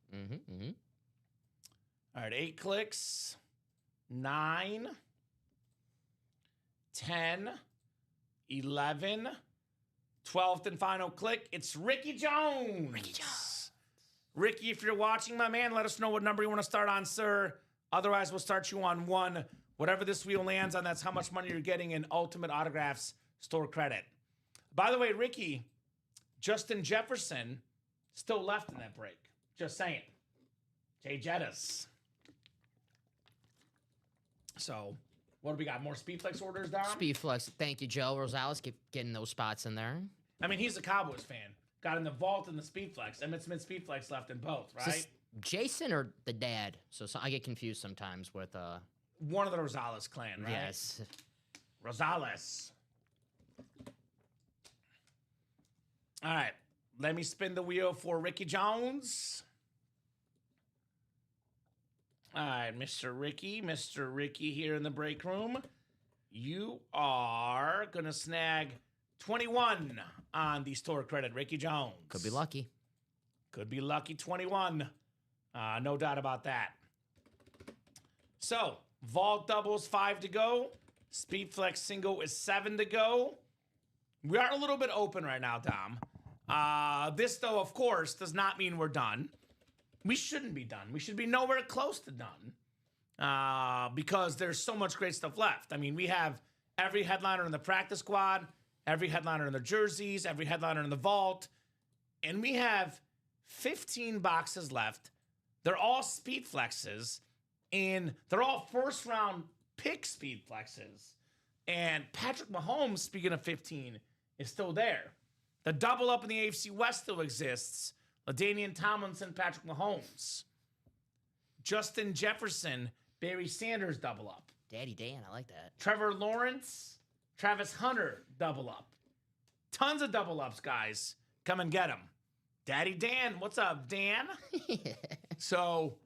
All right, 8 clicks. 9. 10. 11. 12th and final click. It's Ricky Jones. Ricky Jones. Ricky, if you're watching, my man, let us know what number you want to start on, sir. Otherwise, we'll start you on 1. Whatever this wheel lands on, that's how much money you're getting in Ultimate Autographs store credit. By the way, Ricky, Justin Jefferson still left in that break. Just saying. Jay Jettas. So What do we got? More Speedflex orders, Dom? Speed flex. Thank you, Joe Rosales. Keep getting those spots in there. I mean, he's a Cowboys fan. Got in the vault and the Speedflex. Emmett Smith Speedflex left in both, Is right? this Jason or the dad? So I get confused sometimes with One of the Rosales clan, right? yes. Rosales. All right. Let me spin the wheel for Ricky Jones. All right, Mr. Ricky here in the break room. You are going to snag 21 on the store credit, Ricky Jones. Could be lucky. Could be lucky 21. No doubt about that. So, vault doubles 5 to go. Speedflex single is 7 to go. We are a little bit open right now, Dom. This, though, of course, does not mean we're done. We shouldn't be done. We should be nowhere close to done because there's so much great stuff left. I mean, we have every headliner in the practice squad, every headliner in the jerseys, every headliner in the vault, and we have 15 boxes left. They're all speed flexes, and they're all first-round pick speed flexes. And Patrick Mahomes, speaking of 15, is still there. The double up in the AFC West still exists. LaDainian Tomlinson, Patrick Mahomes. Justin Jefferson, Barry Sanders double up. Daddy Dan, I like that. Trevor Lawrence, Travis Hunter double up. Tons of double ups, guys. Come and get them. Daddy Dan, what's up, Dan? So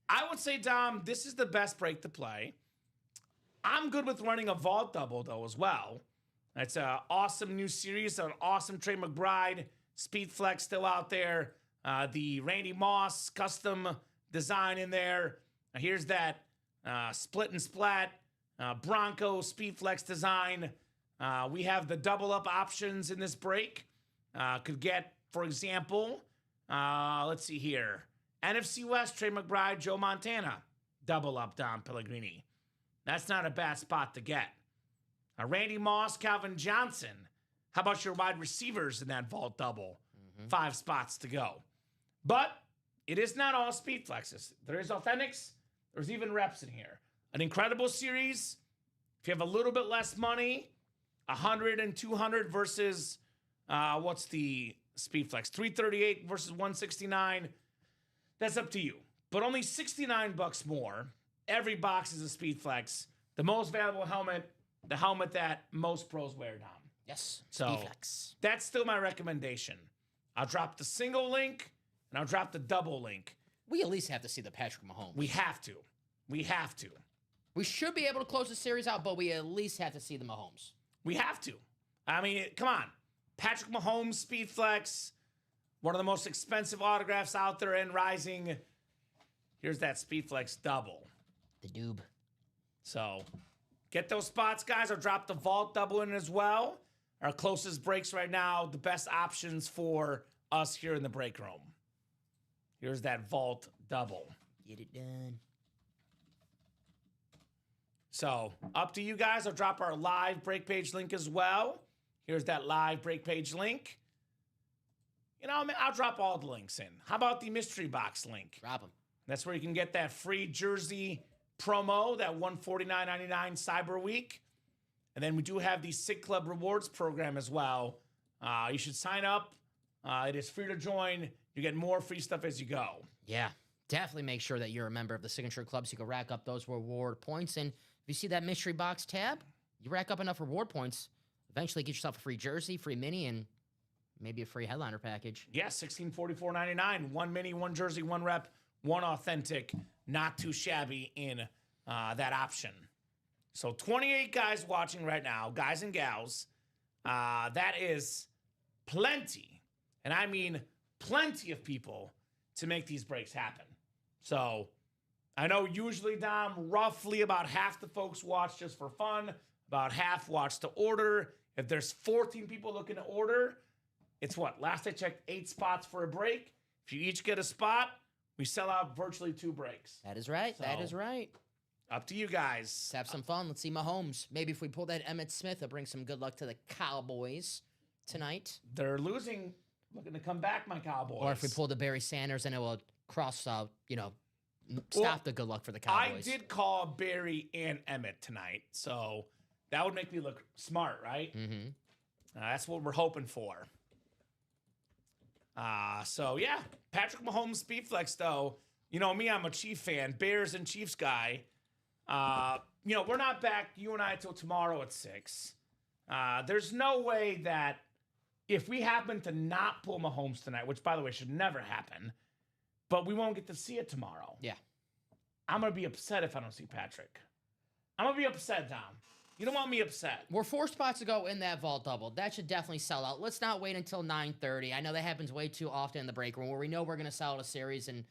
I would say, Dom, this is the best break to play. I'm good with running a vault double, though, as well. It's an awesome new series, an awesome Trey McBride. Speed Flex still out there. The Randy Moss custom design in there. Here's that split and splat Bronco Speed Flex design. We have the double up options in this break. Could get, for example, let's see here. NFC West, Trey McBride, Joe Montana. Double up Dom Pellegrini. That's not a bad spot to get. Randy Moss, Calvin Johnson. How about your wide receivers in that vault double? 5 spots to go. But it is not all speed flexes. There is authentics. There's even reps in here. An incredible series. If you have a little bit less money, 100 and 200 versus, what's the speed flex? 338 versus 169. That's up to you. But only $69 more. Every box is a speed flex. The most valuable helmet, the helmet that most pros wear, Dom. Yes. So Speedflex. that's still my recommendation. I'll drop the single link and I'll drop the double link. We at least have to see the Patrick Mahomes. We have to. We have to. We should be able to close the series out, but we at least have to see the Mahomes. We have to. I mean, come on. Patrick Mahomes, Speed Flex, one of the most expensive autographs out there and rising. Here's that Speed Flex double. The doob. So get those spots, guys. I'll drop the vault double in as well. Our closest breaks right now, the best options for us here in the break room. Here's that vault double. Get it done. So up to you guys. I'll drop our live break page link as well. Here's that live break page link. You know, I'll drop all the links in. How about the mystery box link? Drop him. That's where you can get that free jersey promo, that $149.99 Cyber Week. And then we do have the Sig Club Rewards program as well. You should sign up. It is free to join. You get more free stuff as you go. Yeah. Definitely make sure that you're a member of the Signature Club so you can rack up those reward points. And if you see that mystery box tab, you rack up enough reward points, eventually get yourself a free jersey, free mini, and maybe a free headliner package. Yeah, $1644.99. 1 mini, 1 jersey, 1 rep, 1 authentic. Not too shabby in that option. So 28 guys watching right now, guys and gals. That is plenty, and I mean plenty of people to make these breaks happen. So I know usually, Dom, roughly about half the folks watch just for fun. About half watch to order. If there's 14 people looking to order, it's what? Last I checked, 8 spots for a break. If you each get a spot, we sell out virtually 2 breaks. That is right. So, that is right. Up to you guys. Let's have some fun. Let's see Mahomes. Maybe if we pull that Emmitt Smith, it'll bring some good luck to the Cowboys tonight. They're losing, looking to come back, my Cowboys. Or if we pull the Barry Sanders, and it will cross, stop the good luck for the Cowboys. I did call Barry and Emmett tonight, so that would make me look smart, right? Mm-hmm. That's what we're hoping for. So, yeah, Patrick Mahomes speed flex, though. You know me, I'm a Chief fan, Bears and Chiefs guy. We're not back, you and I, till tomorrow at 6. There's no way that if we happen to not pull Mahomes tonight, which, by the way, should never happen, but we won't get to see it tomorrow. Yeah. I'm going to be upset if I don't see Patrick. I'm going to be upset, Dom. You don't want me upset. We're 4 spots to go in that vault double. That should definitely sell out. Let's not wait until 9:30. I know that happens way too often in the break room where we know we're going to sell out a series, and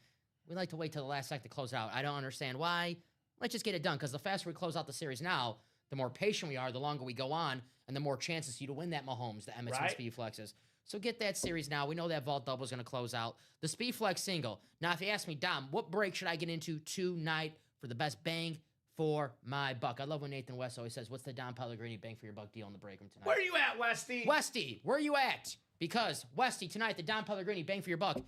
we like to wait till the last second to close out. I don't understand why. Let's just get it done, because the faster we close out the series now, the more patient we are, the longer we go on, and the more chances you to win that Mahomes, the Emmett Smith Speed Flexes. So get that series now. We know that vault double is going to close out. The Speed Flex single. Now, if you ask me, Dom, what break should I get into tonight for the best bang for my buck? I love when Nathan West always says, what's the Dom Pellegrini bang for your buck deal in the break room tonight? Where are you at, Westy? Westy, where are you at? Because, Westy, tonight, the Dom Pellegrini bang for your buck.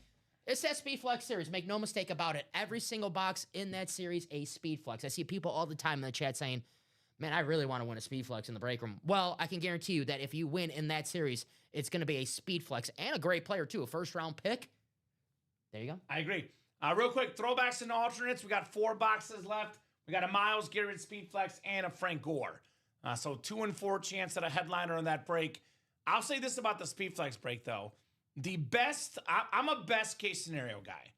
It's that Speed Flex series. Make no mistake about it. Every single box in that series, a Speed Flex. I see people all the time in the chat saying, man, I really want to win a Speed Flex in the break room. Well, I can guarantee you that if you win in that series, it's going to be a Speed Flex and a great player, too. A first-round pick. There you go. I agree. Real quick, throwbacks and alternates. We got 4 boxes left. We got a Myles Garrett Speed Flex and a Frank Gore. So 2 and 4 chance at a headliner on that break. I'll say this about the Speed Flex break, though. I'm a best-case scenario guy.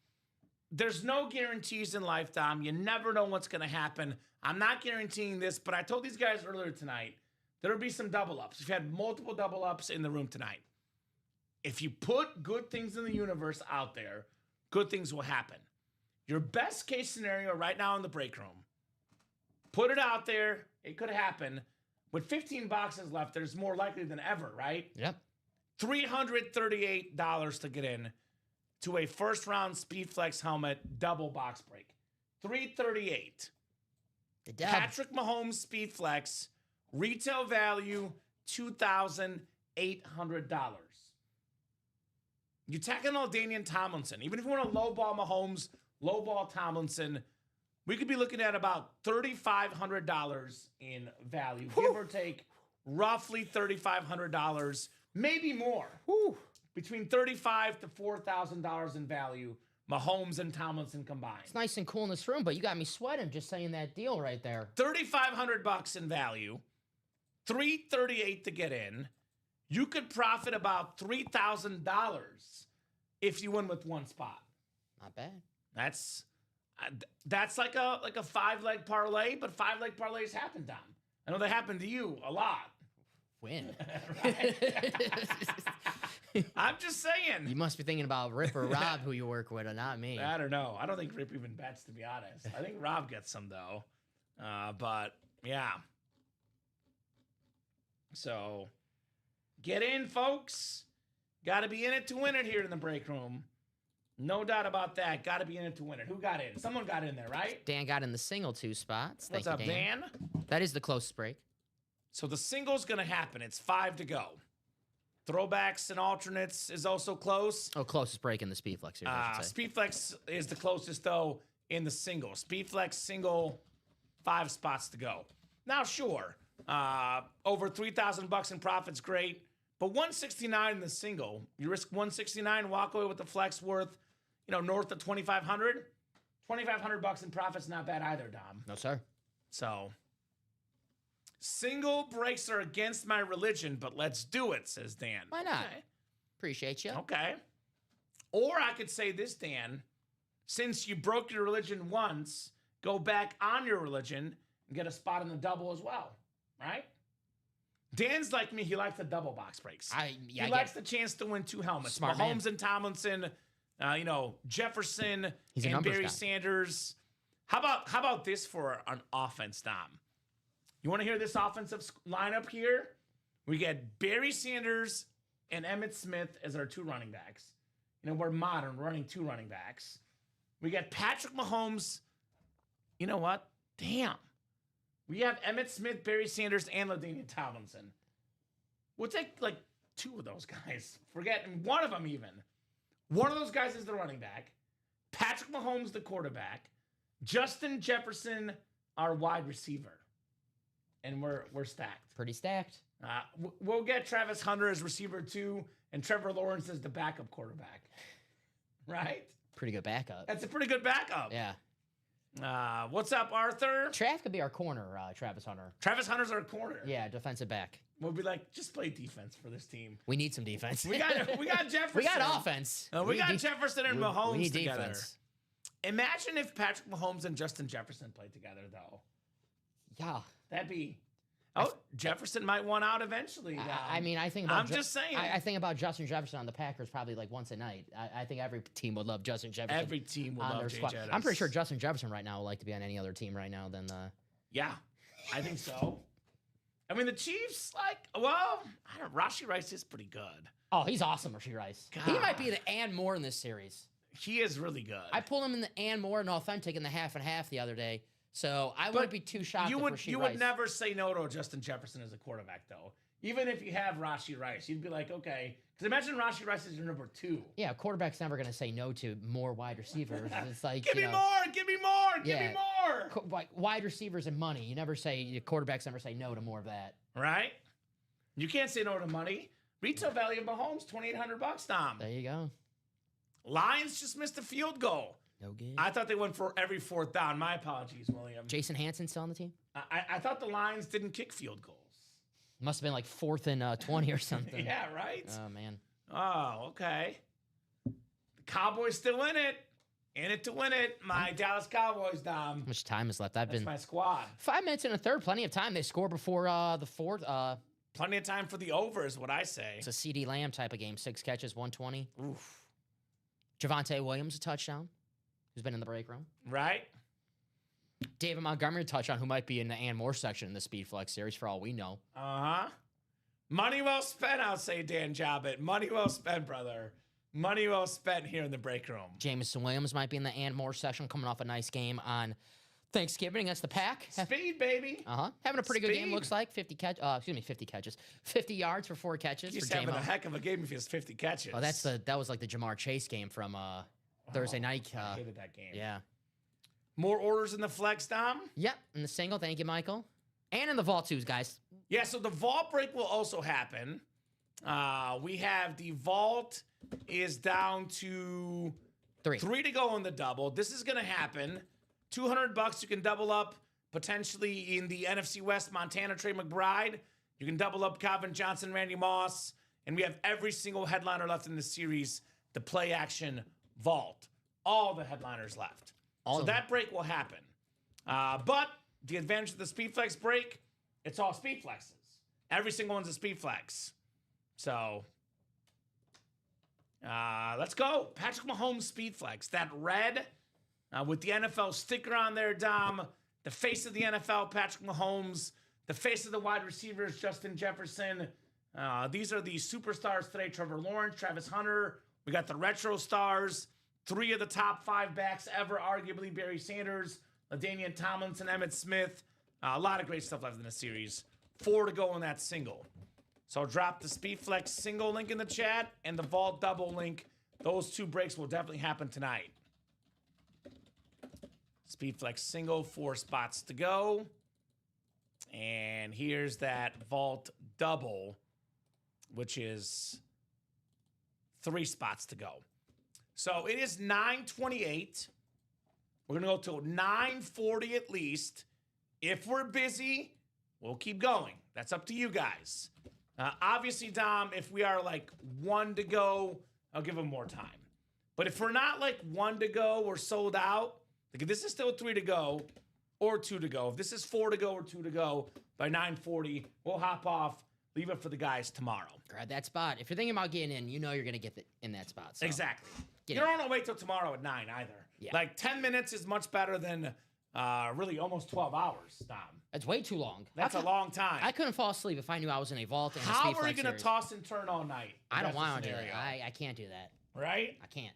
There's no guarantees in life, Dom. You never know what's going to happen. I'm not guaranteeing this, but I told these guys earlier tonight there will be some double-ups. We've had multiple double-ups in the room tonight. If you put good things in the universe out there, good things will happen. Your best-case scenario right now in the break room, put it out there. It could happen. With 15 boxes left, there's more likely than ever, right? Yep. $338 to get in to a first-round Speed Flex helmet double box break. $338. Patrick Mahomes Speed Flex, retail value $2,800. You tack in all Deion Tomlinson. Even if you want to lowball Mahomes, lowball Tomlinson, we could be looking at about $3,500 in value, give or take roughly $3,500, maybe more. Between $35,000 to $4,000 in value, Mahomes and Tomlinson combined. It's nice and cool in this room, but you got me sweating just saying that deal right there. $3,500 in value, $338 to get in. You could profit about $3,000 if you win with one spot. Not bad. That's like a 5-leg parlay, but 5-leg parlays happen, Dom. I know they happen to you a lot. Win. I'm just saying. You must be thinking about Rip or Rob, who you work with, and not me. I don't know. I don't think Rip even bets, to be honest. I think Rob gets some, though. But, yeah. So, get in, folks. Got to be in it to win it here in the break room. No doubt about that. Got to be in it to win it. Who got in? Someone got in there, right? Dan got in the single 2 spots. What's up, Dan? That is the closest break. So the single's going to happen. It's 5 to go. Throwbacks and alternates is also close. Oh, closest break in the Speed Flex here, I should say. Speed Flex is the closest, though, in the single. Speed Flex single, 5 spots to go. Now, sure, over $3,000 in profit's great, but $169 in the single. You risk $169, walk away with the flex worth, north of $2,500. $2,500 in profit's not bad either, Dom. No, sir. So, single breaks are against my religion, but let's do it, says Dan. Why not? Okay. Appreciate you. Okay. Or I could say this, Dan. Since you broke your religion once, go back on your religion and get a spot in the double as well, right? Dan's like me. He likes the double box breaks. He likes the chance to win 2 helmets. Smart Mahomes man. and Tomlinson, Jefferson He's a and numbers Barry guy. Sanders. How about this for an offense, Dom? You want to hear this offensive lineup here? We get Barry Sanders and Emmitt Smith as our 2 running backs. We're modern, running 2 running backs. We get Patrick Mahomes. You know what? Damn. We have Emmitt Smith, Barry Sanders, and LaDainian Tomlinson. We'll take 2 of those guys. Forget one of them even. One of those guys is the running back. Patrick Mahomes, the quarterback. Justin Jefferson, our wide receiver. And we're stacked. Pretty stacked. We'll get Travis Hunter as receiver 2 and Trevor Lawrence as the backup quarterback. Right? Pretty good backup. That's a pretty good backup. Yeah. What's up, Arthur? Trav could be our corner, Travis Hunter. Travis Hunter's our corner. Yeah, defensive back. We'll be like, just play defense for this team. We need some defense. We got Jefferson. We got offense. We got Jefferson and Mahomes we need together. Defense. Imagine if Patrick Mahomes and Justin Jefferson played together, though. Yeah. That'd be... Oh, Jefferson might want out eventually. I mean, I think about... I'm just saying. I think about Justin Jefferson on the Packers probably like once a night. I think every team would love Justin Jefferson. Every team would on love their squad. JJ. I'm pretty sure Justin Jefferson right now would like to be on any other team right now than the... Yeah, I think so. I mean, the Chiefs, like, well, I don't know. Rashee Rice is pretty good. Oh, he's awesome, Rashee Rice. He might be the and more in this series. He is really good. I pulled him in the and more and authentic in the half and half the other day. So I wouldn't be too shocked if Rashee You Rice... would never say no to Justin Jefferson as a quarterback, though. Even if you have Rashee Rice, you'd be like, okay. Because imagine Rashee Rice is your number 2. Yeah, a quarterback's never going to say no to more wide receivers. It's like, give me more, give me more, give me more. Like wide receivers and money. You never say, quarterbacks never say no to more of that. Right? You can't say no to money. Retail value of Mahomes, $2,800, Tom. There you go. Lions just missed a field goal. No good. I thought they went for every 4th down. My apologies, William. Jason Hansen still on the team? I thought the Lions didn't kick field goals. Must have been like 4th and 20 or something. Yeah, right? Oh, man. Oh, okay. The Cowboys still in it. In it to win it. My Dallas Cowboys, Dom. How much time is left? That's my squad. 5 minutes and a third. Plenty of time. They score before the 4th. Plenty of time for the over is what I say. It's a CD Lamb type of game. 6 catches, 120. Oof. Javonte Williams, a touchdown. Who's been in the break room. Right? David Montgomery, a touchdown, who might be in the and more section in the Speed Flex series for all we know. Uh-huh. Money well spent, I'll say, Dan Jobbitt. Money well spent, brother. Money well spent here in the break room. Jameson Williams might be in the and more section, coming off a nice game on Thanksgiving against the Pack. Speed, baby. Having a pretty good game, looks like. 50 catches. 50 yards for 4 catches. He's for having J-Mo. a heck of a game if he has 50 catches. Oh, that was like the Jamar Chase game from Thursday night. I hated that game. Yeah. More orders in the flex, Dom? Yep, in the single. Thank you, Michael. And in the vault twos, guys. Yeah, so the vault break will also happen. We have the vault is down to 3 to go in the double. This is going to happen. $200, you can double up potentially in the NFC West, Montana, Trey McBride. You can double up Calvin Johnson, Randy Moss. And we have every single headliner left in the series, the play action vault. All the headliners left. So that break will happen. But the advantage of the Speed Flex break, it's all Speed Flexes. Every single one's a Speed Flex. So let's go. Patrick Mahomes Speed Flex. That red with the NFL sticker on there, Dom. The face of the NFL, Patrick Mahomes. The face of the wide receivers, Justin Jefferson. These are the superstars today. Trevor Lawrence, Travis Hunter. We got the retro stars. 3 of the top 5 backs ever, arguably Barry Sanders, LaDainian Tomlinson, Emmitt Smith. A lot of great stuff left in the series. 4 to go in that single. So I'll drop the SpeedFlex single link in the chat and the Vault double link. Those 2 breaks will definitely happen tonight. SpeedFlex single, 4 spots to go. And here's that Vault double, which is 3 spots to go. So it is 9:28. We're going to go till 9:40 at least. If we're busy, we'll keep going. That's up to you guys. Obviously, Dom, if we are like 1 to go, I'll give them more time. But if we're not like 1 to go, we're sold out. Like if this is still 3 to go or 2 to go, if this is 4 to go or 2 to go by 9:40, we'll hop off, leave it for the guys tomorrow. Grab that spot. If you're thinking about getting in, you know you're going to get in that spot. So. Exactly. You don't want to wait till tomorrow at 9 either. Yeah. Like 10 minutes is much better than really almost 12 hours, Dom. That's way too long. That's a long time. I couldn't fall asleep if I knew I was in a vault. And How a are you going to toss and turn all night? I don't want to do that. I can't do that. Right? I can't.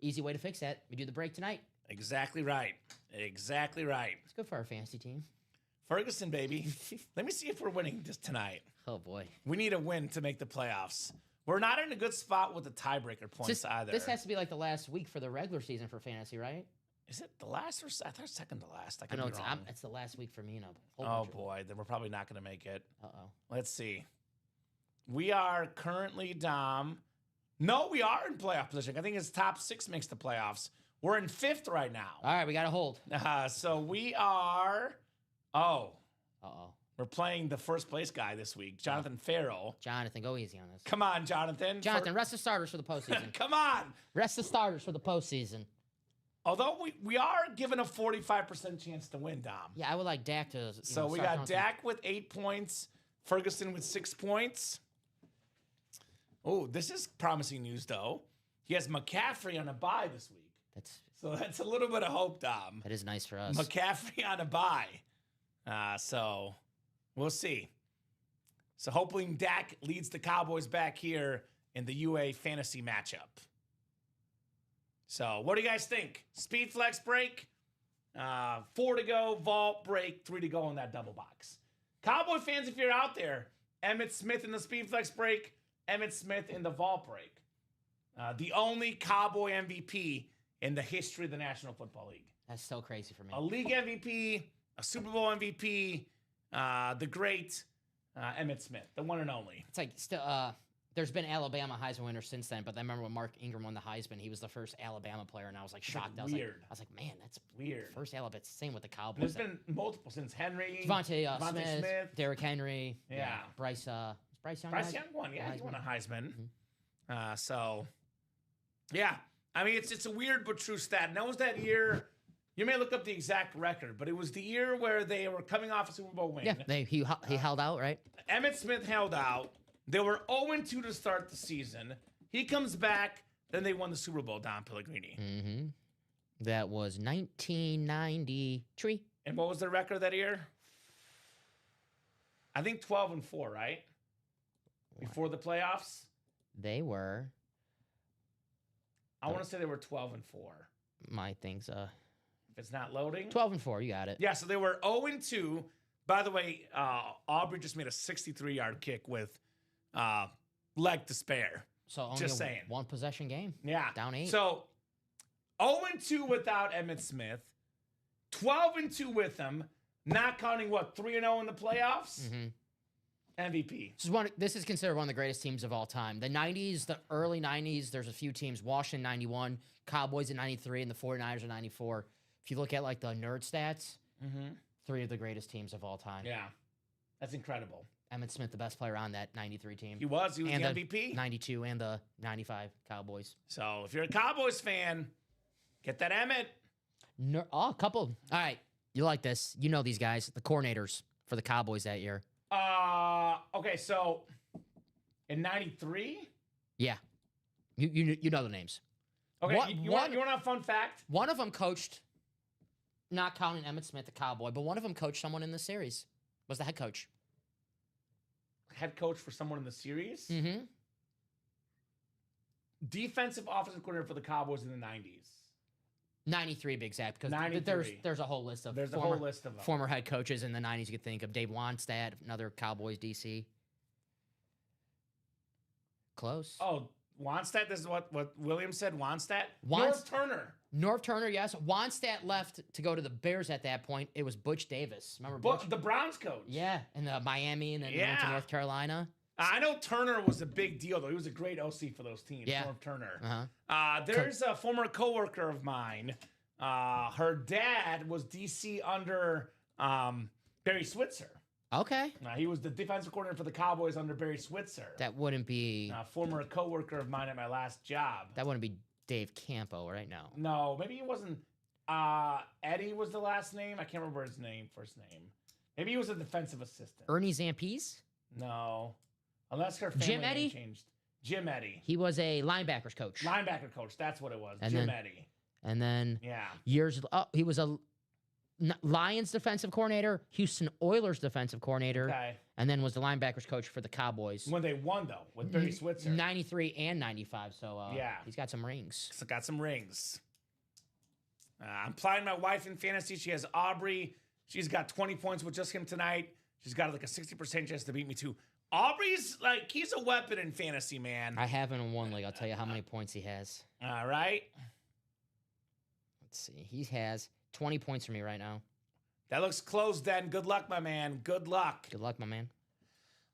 Easy way to fix that. We do the break tonight. Exactly right. Exactly right. It's good for our fantasy team. Ferguson, baby. Let me see if we're winning this tonight. Oh, boy. We need a win to make the playoffs. We're not in a good spot with the tiebreaker points either. This has to be like the last week for the regular season for fantasy, right? Is it the last or I thought second to last? I I could know be wrong. it's the last week for me and a whole Oh bunch of- boy, then we're probably not going to make it. Uh-oh. Let's see. We are currently, Dom. No, we are in playoff position. I think it's top 6 makes the playoffs. We're in 5th right now. All right, we got to hold. So we are. Oh, Uh-oh. we're playing the first place guy this week, Jonathan Farrell. Jonathan, go easy on this. Come on, Jonathan. Jonathan, rest the starters for the postseason. Come on. Rest the starters for the postseason. Although we are given a 45% chance to win, Dom. Yeah, I would like Dak to. So we got Dak with 8 points, Ferguson with 6 points. Oh, this is promising news, though. He has McCaffrey on a bye this week. So that's a little bit of hope, Dom. That is nice for us. McCaffrey on a bye. So we'll see. So hopefully Dak leads the Cowboys back here in the UA fantasy matchup. So what do you guys think? Speed flex break, 4 to go, vault break, 3 to go on that double box. Cowboy fans, if you're out there, Emmitt Smith in the speed flex break, Emmitt Smith in the vault break. The only Cowboy MVP in the history of the National Football League. That's so crazy for me. A league MVP, a Super Bowl MVP, the great Emmitt Smith, the one and only. It's like still. There's been Alabama Heisman winners since then, but I remember when Mark Ingram won the Heisman, he was the first Alabama player, and I was like shocked. I was weird. like, man, that's Weird. first Alabama. It's the same with the Cowboys. There's been multiple since Henry, Devontae Devontae Smith, Derrick Henry, Yeah. Bryce. Is Bryce Young. Bryce Heisman? Young won. Yeah, he Heisman. won a Heisman. Mhm. So, yeah. I mean, it's a weird but true stat. And that was that year. You may look up the exact record, but it was the year where they were coming off a Super Bowl win. Yeah, he held out, right? Emmitt Smith held out. They were 0-2 to start the season. He comes back. Then they won the Super Bowl, Don Pellegrini. Mm-hmm. That was 1993. And what was their record that year? I think 12-4, right? Before the playoffs? They were. I want to say they were 12-4. My thing's If it's not loading. 12-4. You got it. Yeah, so they were 0-2. By the way, Aubrey just made a 63-yard kick with leg to spare. So only Just a saying. 1 possession game. Yeah. Down 8. So 0-2 without Emmitt Smith. 12-2 with him. Not counting, 3-0 in the playoffs? Mm-hmm. MVP. This is considered one of the greatest teams of all time. The 90s, the early 90s, there's a few teams. Washington 91, Cowboys in 93, and the 49ers in 94. If you look at like the nerd stats, 3 of the greatest teams of all time. Yeah. That's incredible. Emmitt Smith, the best player on that 93 team. He was the and MVP. 92 and the 95 Cowboys. So if you're a Cowboys fan, get that Emmitt. A couple. All right. You like this. You know these guys, the coordinators for the Cowboys that year. Okay, so in 93? Yeah. You know the names. Okay, you want a fun fact? One of them coached, not counting Emmitt Smith, the Cowboy, but one of them coached someone in the series. Was the head coach. Head coach for someone in the series? Mm-hmm. Defensive offensive coordinator for the Cowboys in the 90s. 93 to be exact, because 93. there's a whole list of There's a whole list of them. former head coaches in the 90s you could think of. Dave Wannstedt, another Cowboys DC. Close. Oh, Wannstedt, this is what Williams said, Wannstedt? Wannst- North Turner. Norv Turner, yes. Wannstedt left to go to the Bears at that point. It was Butch Davis. Remember Butch? The Browns coach. Yeah, in Miami, and then he went to Yeah. North Carolina. I know Turner was a big deal, though. He was a great OC for those teams, Yeah. North Turner. Uh-huh. There's a former coworker of mine. Her dad was DC under Barry Switzer. Okay. He was the defensive coordinator for the Cowboys under Barry Switzer. That wouldn't be Former coworker of mine at my last job. that wouldn't be Dave Campo right now. No, maybe he wasn't. Eddie was the last name. I can't remember his first name. Maybe he was a defensive assistant. Ernie Zampese? No, unless her family Jim name Eddy? changed. Jim Eddy, He was a linebackers coach. linebacker coach. That's what it was. And Jim then- Eddy. And then Yeah. he was a Lions defensive coordinator, Houston Oilers defensive coordinator, Okay. and then was the linebackers coach for the Cowboys. When they won though, with Barry Switzer. 93 and 95, so Yeah. he's got some rings. So got some rings. I'm playing my wife in fantasy. She has Aubrey. She's got 20 points with just him tonight. She's got like a 60% chance to beat me too. Aubrey's like, he's a weapon in fantasy, man. I have him in one league. I'll tell you how many points he has. All right. Let's see. He has 20 points for me right now. That looks close, then. Good luck, my man. Good luck. Good luck, my man.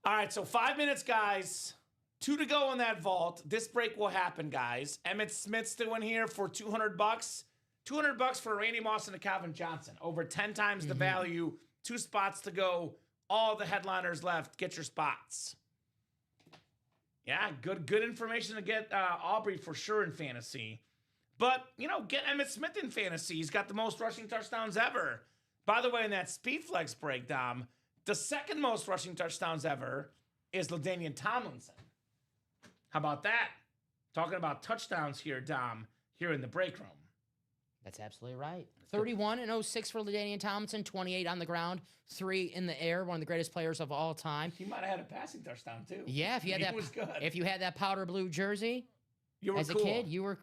All right, so 5 minutes, guys. 2 to go in that vault. This break will happen, guys. Emmitt Smith's still in here for $200. $200 for Randy Moss and a Calvin Johnson. Over 10 times the value. 2 spots to go. All the headliners left. Get your spots. Yeah, good information to get Aubrey for sure in fantasy. But, get Emmitt Smith in fantasy. He's got the most rushing touchdowns ever. By the way, in that speed flex break, Dom, the second most rushing touchdowns ever is LaDainian Tomlinson. How about that? Talking about touchdowns here, Dom, here in the break room. That's absolutely right. 31 and 06 for LaDainian Tomlinson, 28 on the ground, 3 in the air, one of the greatest players of all time. He might have had a passing touchdown, too. Yeah, if you had was good. If you had that powder blue jersey, you were as cool. a kid, you were.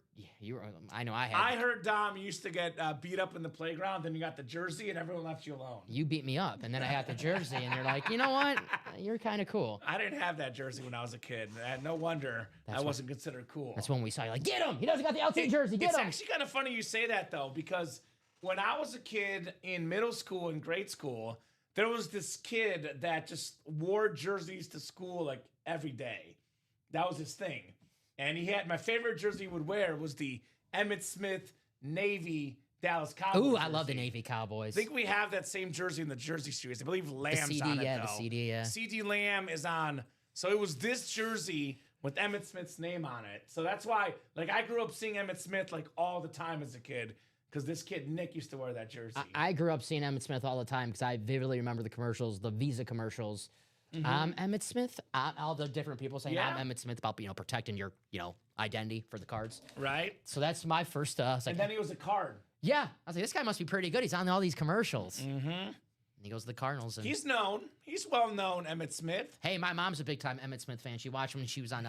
I know I had. I heard Dom used to get beat up in the playground. Then you got the jersey, and everyone left you alone. You beat me up, and then I got the jersey, and you're like, you know what? You're kind of cool. I didn't have that jersey when I was a kid. No wonder I wasn't considered cool. That's when we saw you like, get him! He doesn't got the LT jersey. Get him! It's actually kind of funny you say that though, because when I was a kid in middle school and grade school, there was this kid that just wore jerseys to school like every day. That was his thing. And he had, my favorite jersey he would wear was the Emmitt Smith Navy Dallas Cowboys. Ooh, I jersey. love the Navy Cowboys. I think we have that same jersey in the Jersey series. I believe Lamb's CD, on it, yeah, though. the CD, yeah. CD Lamb is on. So it was this jersey with Emmitt Smith's name on it. So that's why, I grew up seeing Emmitt Smith, all the time as a kid. Because this kid, Nick, used to wear that jersey. I grew up seeing Emmitt Smith all the time because I vividly remember the commercials, the Visa commercials. Emmitt Smith, all the different people saying, Yeah. I'm Emmitt Smith about, protecting your, identity for the cards. Right? So that's my first, I was like, And then he was a card. yeah. I was like, this guy must be pretty good. He's on all these commercials. Mm-hmm. And he goes to the Cardinals. And He's known. He's well known, Emmitt Smith. hey, my mom's a big time Emmitt Smith fan. She watched him when she was on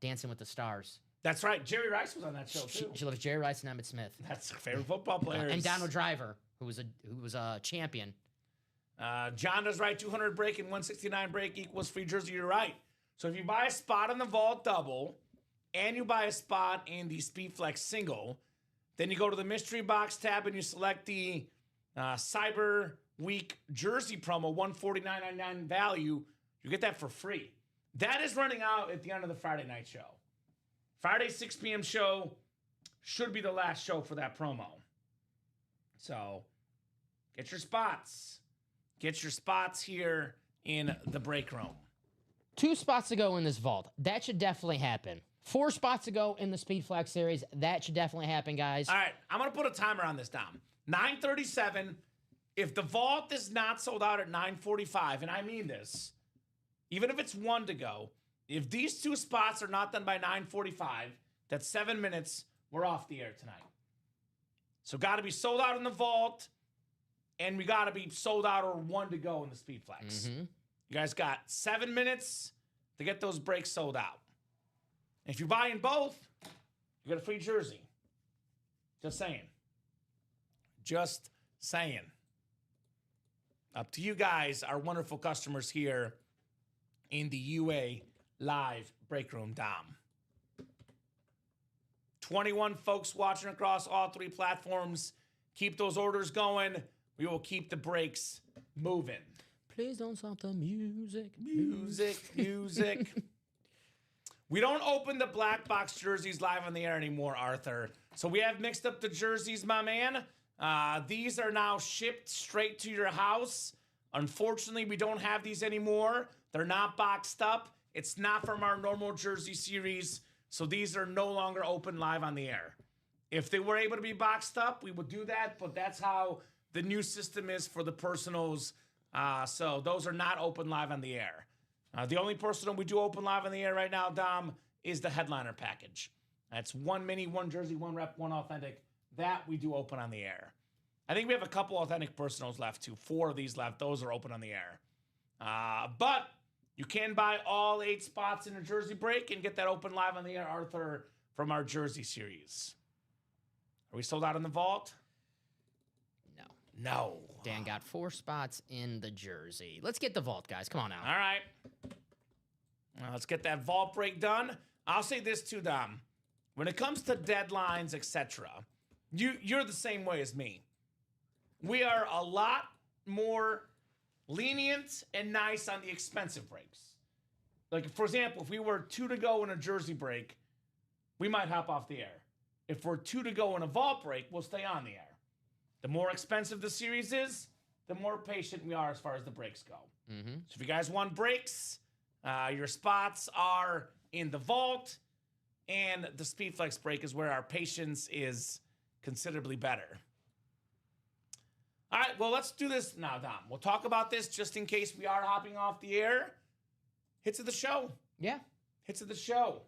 Dancing with the Stars. That's right. Jerry Rice was on that show, too. She loves Jerry Rice and Emmitt Smith. That's her favorite football players. And Donald Driver, who was a champion. John does right. 200 break and 169 break equals free jersey. You're right. So if you buy a spot in the vault double and you buy a spot in the Speed Flex single, then you go to the mystery box tab and you select the Cyber Week jersey promo, $149.99 value. You get that for free. That is running out at the end of the Friday night show. Friday 6 p.m. show should be the last show for that promo. So get your spots. Get your spots here in the break room. 2 spots to go in this vault. That should definitely happen. 4 spots to go in the Speed Flex series. That should definitely happen, guys. All right, I'm going to put a timer on this, Dom. 9:37. If the vault is not sold out at 9:45, and I mean this, even if it's 1 to go, if these 2 spots are not done by 9:45, that's 7 minutes, we're off the air tonight. So got to be sold out in the vault, and we got to be sold out or 1 to go in the Speed Flex. Mm-hmm. You guys got 7 minutes to get those breaks sold out. If you're buying both, you get a free jersey. Just saying. Just saying. Up to you guys, our wonderful customers here in the UA Live Break Room, Dom. 21 folks watching across all 3 platforms. Keep those orders going. We will keep the breaks moving. Please don't stop the music. Music. We don't open the black box jerseys live on the air anymore, Arthur. So we have mixed up the jerseys, my man. These are now shipped straight to your house. Unfortunately, we don't have these anymore. They're not boxed up. It's not from our normal jersey series. So these are no longer open live on the air. If they were able to be boxed up, we would do that. But that's how the new system is for the personals. So those are not open live on the air. The only personal we do open live on the air right now, Dom, is the headliner package. That's 1 mini, 1 jersey, 1 rep, 1 authentic. That we do open on the air. I think we have a couple authentic personals left too. 4 of these left. Those are open on the air. But you can buy all 8 spots in a jersey break and get that open live on the air, Arthur, from our jersey series. Are we sold out in the vault? No. Dan got 4 spots in the jersey. Let's get the vault, guys. Come on now. All right. Now let's get that vault break done. I'll say this too, Dom. When it comes to deadlines, etc., You're the same way as me. We are a lot more lenient and nice on the expensive breaks. Like, for example, if we were 2 to go in a jersey break, we might hop off the air. If we're 2 to go in a vault break, we'll stay on the air. The more expensive the series is, the more patient we are as far as the breaks go. Mm-hmm. So if you guys want breaks, your spots are in the vault, and the Speed Flex break is where our patience is considerably better. All right, well, let's do this now, Dom. We'll talk about this just in case we are hopping off the air. Hits of the show. Yeah. Hits of the show.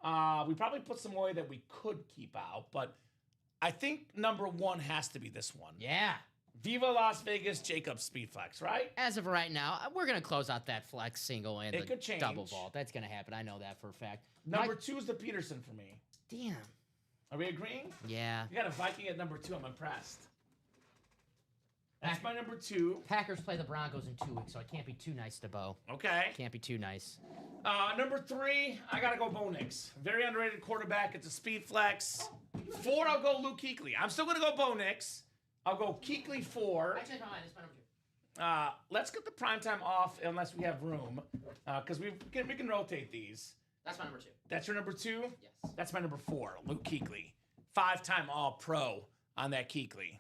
We probably put some away that we could keep out, but I think number 1 has to be this one. Yeah. Viva Las Vegas Jacobs Speed Flex, right? As of right now, we're going to close out that flex single and It the could change. double vault. That's going to happen. I know that for a fact. Number 2 is the Peterson for me. Damn. Are we agreeing? Yeah. You got a Viking at number 2. I'm impressed. That's my number 2. Packers play the Broncos in 2 weeks, so I can't be too nice to Bo. Okay. Can't be too nice. Number 3, I got to go Bo Nix. Very underrated quarterback. It's a Speed Flex. 4, I'll go Luke Kuechly. I'm still going to go Bo Nix. I'll go Kuechly 4. I changed my mind. It's my number 2. Let's get the primetime off unless we have room, because we can rotate these. That's my number 2. That's your number 2? Yes. That's my number 4, Luke Kuechly. 5-time All-Pro on that Kuechly.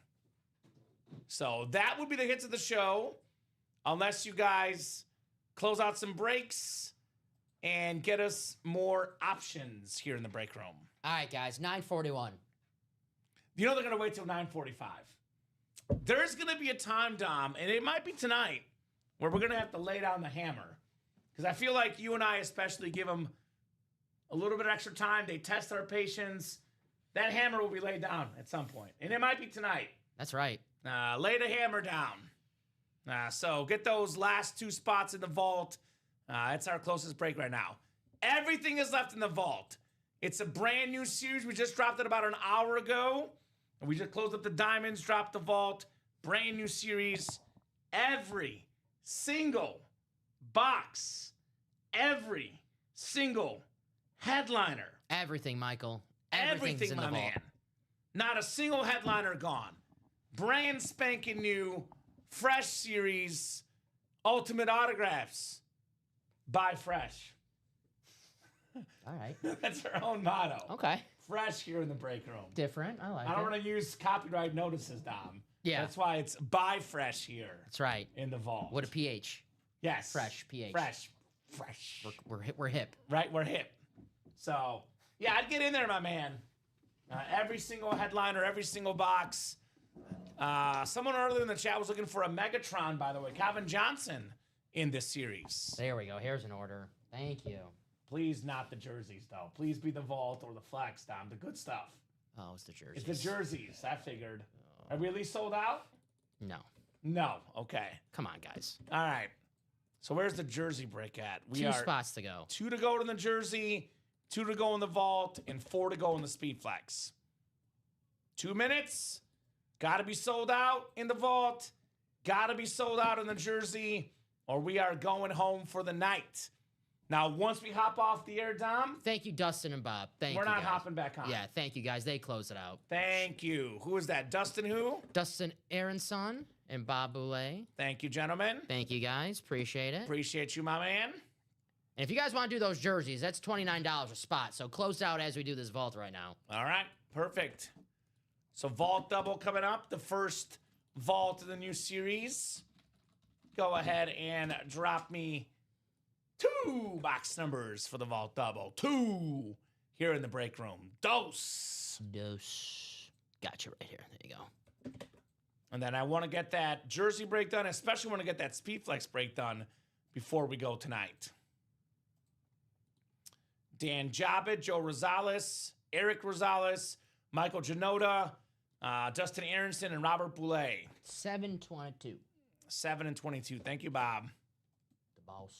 So that would be the hits of the show, unless you guys close out some breaks and get us more options here in the break room. All right, guys. 9:41. You know they're going to wait till 9:45. There's going to be a time, Dom, and it might be tonight, where we're going to have to lay down the hammer. Because I feel like you and I especially give them a little bit extra time. They test our patience. That hammer will be laid down at some point. And it might be tonight. That's right. Lay the hammer down. So get those last 2 spots in the vault. It's our closest break right now. Everything is left in the vault. It's a brand new series. We just dropped it about an hour ago. And we just closed up the diamonds, dropped the vault. Brand new series. Every single box. Every single headliner. Everything, Michael. Everything, in my the vault. man. Not a single headliner gone. Brand spanking new, fresh series, ultimate autographs. Buy fresh. All right. That's our own motto. Okay. Fresh here in the break room. Different. I like I don't it. want to use copyright notices, Dom. Yeah. That's why it's buy fresh here That's right. in the vault. What a pH. Yes. Fresh, PH. Fresh. We're hip. Right? We're hip. So, yeah, I'd get in there, my man. Every single headliner, every single box. Someone earlier in the chat was looking for a Megatron, by the way. Calvin Johnson in this series. There we go. Here's an order. Thank you. Please not the jerseys, though. Please be the vault or the flex, Dom. The good stuff. Oh, it's the jerseys. It's the jerseys. I figured. Are we at least sold out? No. No. Okay. Come on, guys. All right. So where's the jersey break at? We 2 are spots to go. 2 to go in the jersey, 2 to go in the vault, and 4 to go in the speed flex. 2 minutes. Got to be sold out in the vault. Got to be sold out in the jersey, or we are going home for the night. Now, once we hop off the air, Dom. Thank you, Dustin and Bob. Thank We're you, not guys. hopping back on. Yeah, thank you, guys. They closed it out. Thank you. Who is that? Dustin who? Dustin Aronson and Bob Boulay. Thank you, gentlemen. Thank you, guys. Appreciate it. Appreciate you, my man. And if you guys want to do those jerseys, that's $29 a spot. So close out as we do this vault right now. All right. Perfect. So vault double coming up. The first vault of the new series. Go ahead and drop me 2 box numbers for the vault double. 2 here in the break room. Dose. Gotcha right here. There you go. And then I want to get that jersey break done, especially want to get that speed flex break done before we go tonight. Dan Jabba, Joe Rosales, Eric Rosales, Michael Janota, Dustin Aronson, and Robert Boulay. 722. 7 and 22. Thank you, Bob. The boss.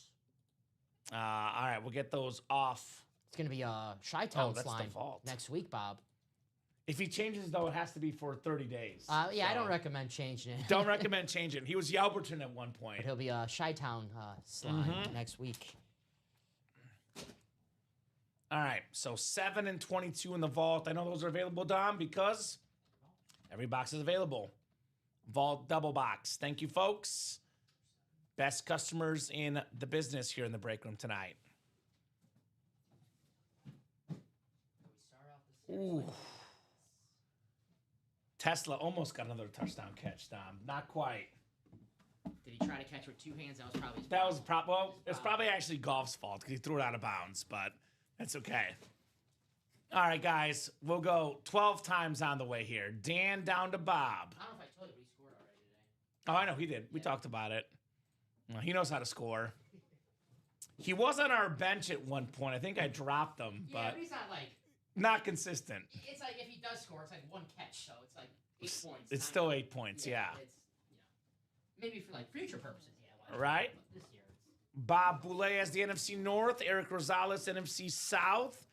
All right, we'll get those off. It's going to be a Chi-Town that's the slime vault. next week, Bob. If he changes, though, it has to be for 30 days. Yeah, I So, don't recommend changing it. Don't recommend changing. He was Yalberton at one point. But he'll be a Chi-Town slime next week. All right, so 7 and 22 in the vault. I know those are available, Dom, because Every box is available. Vault double box. Thank you, folks. Best customers in the business here in the break room tonight. Ooh. Tesla almost got another touchdown catch, Dom. Not quite. Did he try to catch with two hands? That was probably his That was problem. well, it's probably actually Goff's fault because he threw it out of bounds, but that's okay. All right, guys, we'll go 12 times on the way here. Dan down to Bob. I don't know if I told you, but he scored already today. Oh, I know he did. We talked about it. Well, he knows how to score. He was on our bench at one point. I think I dropped him, Yeah, but but he's not like. not consistent. It's like if he does score, it's like one catch, so it's like 8 points. It's still 8 points, yeah. It's, maybe for like future purposes, yeah. Right? But this year, it's. Bob Boulay has the NFC North. Eric Rosales, NFC South.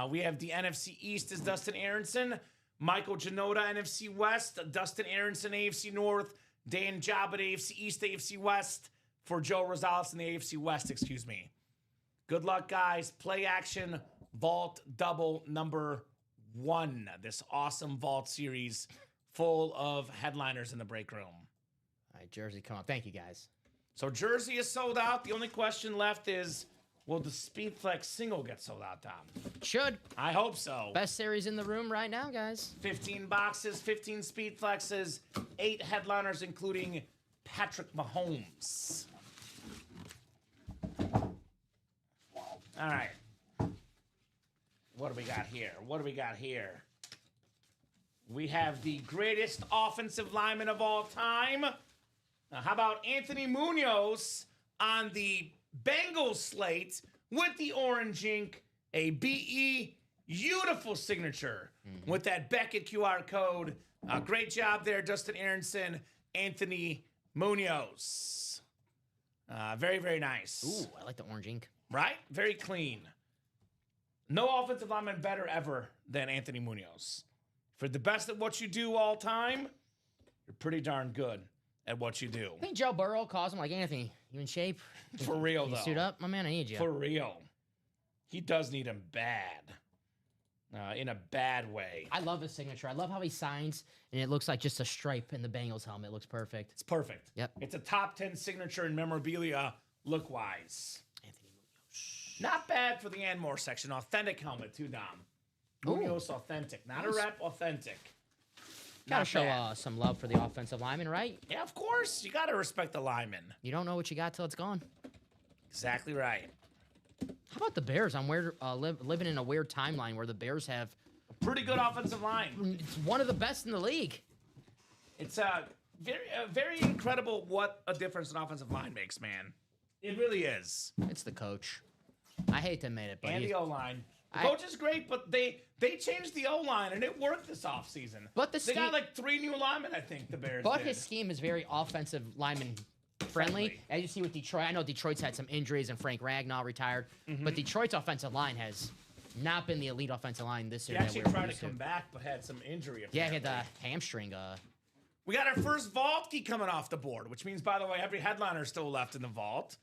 We have the NFC East as Dustin Aronson. Michael Janota, NFC West. Dustin Aronson, AFC North. Dan Job at AFC East, AFC West. For Joe Rosales in the AFC West, excuse me. Good luck, guys. Play action. Vault double number 1. This awesome Vault series full of headliners in the break room. All right, Jersey, come up. Thank you, guys. So Jersey is sold out. The only question left is, will the Speed Flex single get sold out, Tom? Should. I hope so. Best series in the room right now, guys. 15 boxes, 15 Speed Flexes, 8 headliners, including Patrick Mahomes. All right. What do we got here? What do we got here? We have the greatest offensive lineman of all time. Now, how about Anthony Munoz on the Bengals slate with the orange ink, a BE, beautiful signature with that Beckett QR code. Great job there, Dustin Aronson, Anthony Munoz. Very, very nice. Ooh, I like the orange ink. Right? Very clean. No offensive lineman better ever than Anthony Munoz. For the best at what you do all time, you're pretty darn good at what you do. I think Joe Burrow calls him like, Anthony, you in shape? For real, You though. suit up? My man, I need you. For real. He does need him bad. In a bad way. I love his signature. I love how he signs, and it looks like just a stripe in the Bengals helmet. It looks perfect. It's perfect. Yep. It's a top 10 signature in memorabilia look-wise. Anthony Munoz. Not bad for the Anmore section. Authentic helmet, too, Dom. Ooh. Munoz authentic. Not a rep, authentic. Gotta Not show bad. some love for the offensive lineman, right? Yeah, of course. You got to respect the lineman. You don't know what you got till it's gone. Exactly right. How about the Bears? I'm weird, living in a weird timeline where the Bears have Pretty good offensive line. it's one of the best in the league. It's very incredible what a difference an offensive line makes, man. It really is. It's the coach. I hate to admit it, but And he's- the O-line. The I- coach is great, but they changed the O-line, and it worked this offseason. But the They got scheme- like 3 new linemen, I think, the Bears But did. his scheme is very offensive lineman friendly. Friendly. As you see with Detroit, I know Detroit's had some injuries and Frank Ragnow retired, but Detroit's offensive line has not been the elite offensive line this He year. actually that we're tried to used come back, but had some injury. Yeah, he had apparently. the hamstring. We got our first vault key coming off the board, which means, by the way, every headliner is still left in the vault.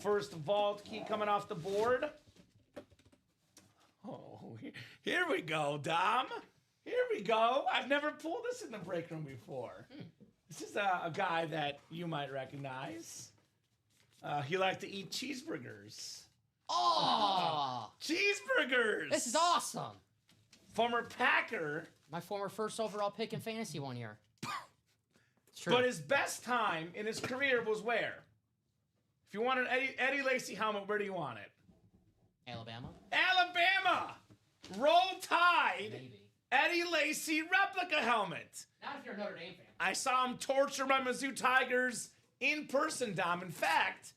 First vault key coming off the board. Oh, here we go, Dom. Here we go. I've never pulled this in the break room before. This is a guy that you might recognize. He liked to eat cheeseburgers. Oh, Cheeseburgers! this is awesome. Former Packer, My former first overall pick in fantasy one year. It's true. but his best time in his career was where? If you want an Eddie Lacy helmet, where do you want it? Alabama? Alabama! Roll Tide! Maybe. Eddie Lacy replica helmet. Not if you're a Notre Dame fan. I saw him torture my Mizzou Tigers in person, Dom. In fact,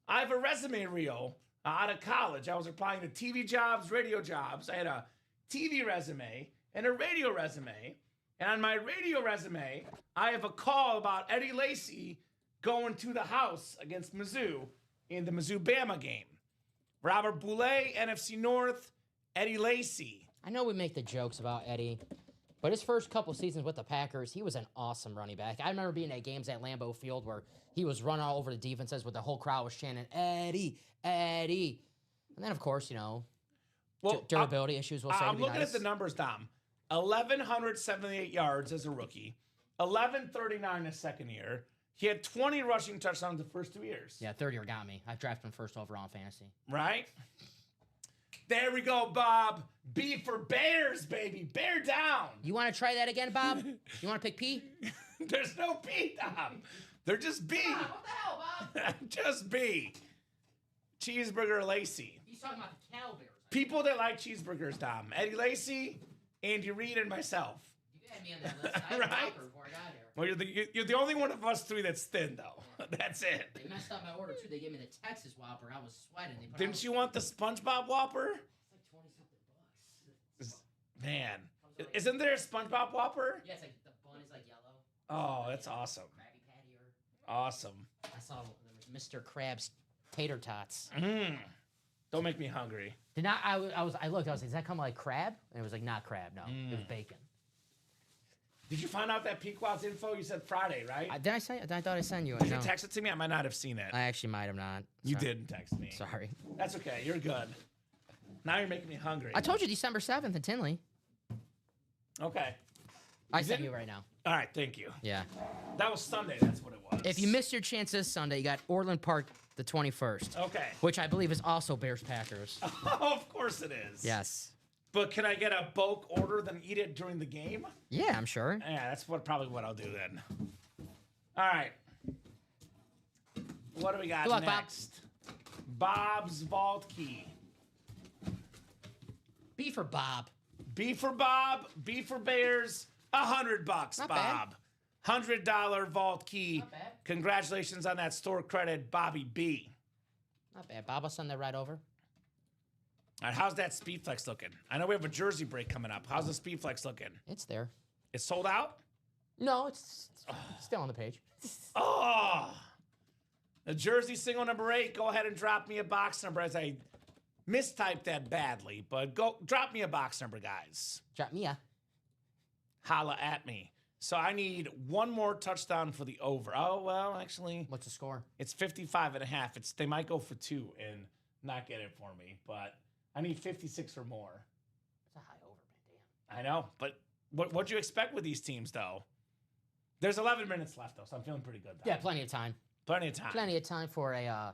I have a resume reel out of college. I was applying to TV jobs, radio jobs. I had a TV resume and a radio resume. And on my radio resume, I have a call about Eddie Lacy going to the house against Mizzou in the Mizzou-Bama game. Robert Boulay, NFC North, Eddie Lacy. I know we make the jokes about Eddie, but his first couple seasons with the Packers, he was an awesome running back. I remember being at games at Lambeau Field where he was running all over the defenses with the whole crowd was chanting, Eddie, Eddie. And then, of course, Well, durability issues, we'll say. I'm to be looking nice. at the numbers, Dom. 1,178 yards as a rookie, 1,139 his second year. He had 20 rushing touchdowns the first 2 years. Yeah, third year got me. I drafted him first overall in fantasy. Right? There we go, Bob. B for Bears, baby. Bear down. You want to try that again, Bob? You want to pick P? There's no B, Dom. They're just B. What the hell, Bob? Just B. Cheeseburger Lacey. He's talking about the Cowbears. People that like cheeseburgers, Dom. Eddie Lacy, Andy Reid, and myself. You had me on that list. I had Right? Whopper before I got here. Well, you're the only one of us three that's thin, though. That's it. They messed up my order, too. They gave me the Texas Whopper. I was sweating. They put Didn't you want the SpongeBob Whopper? It's like 20-something bucks. Man. Isn't there a SpongeBob Whopper? Yeah, it's like the bun is like yellow. Oh, that's awesome. Krabby Patty or... Awesome. I saw there was Mr. Krabs tater tots. Don't make me hungry. Did not I looked, I was like, does that come like crab? And it was like not crab, no. It was bacon. Did you find out that Pequod's info? You said Friday, right? Did I say? I thought I sent you it. Did No. you text it to me? I might not have seen it. I actually might have not. You Sorry. didn't text me. Sorry. That's okay. You're good. Now you're making me hungry. I told you December 7th in Tinley. Okay. I sent didn't? you right now. All right. Thank you. Yeah. That was Sunday. That's what it was. If you missed your chance this Sunday, you got Orland Park the 21st. Okay. Which I believe is also Bears Packers. Oh, of course it is. Yes. But can I get a bulk order then eat it during the game? Yeah, I'm sure. Yeah, that's probably what I'll do then. All right. What do we got Good luck, Bob. next? Bob's Vault Key. B for Bob. B for Bob, B for Bears, $100, Not Bob. $100 Vault Key. Not bad. Congratulations on that store credit, Bobby B. Not bad. Bob, I'll send that right over. All right, how's that Speedflex looking? I know we have a jersey break coming up. How's the Speedflex looking? It's there. It's sold out? No, it's still on the page. Oh, the jersey single number 8. Go ahead and drop me a box number as I mistyped that badly, but go drop me a box number, guys. Drop me a. Holla at me. So I need one more touchdown for the over. Oh, well, actually, What's the score? it's 55.5. They might go for 2 and not get it for me, but I need 56 or more. It's a high over, man. Damn. I know, but what'd you expect with these teams, though? There's 11 minutes left, though, so I'm feeling pretty good. Yeah, plenty of time. Plenty of time. Plenty of time for a. I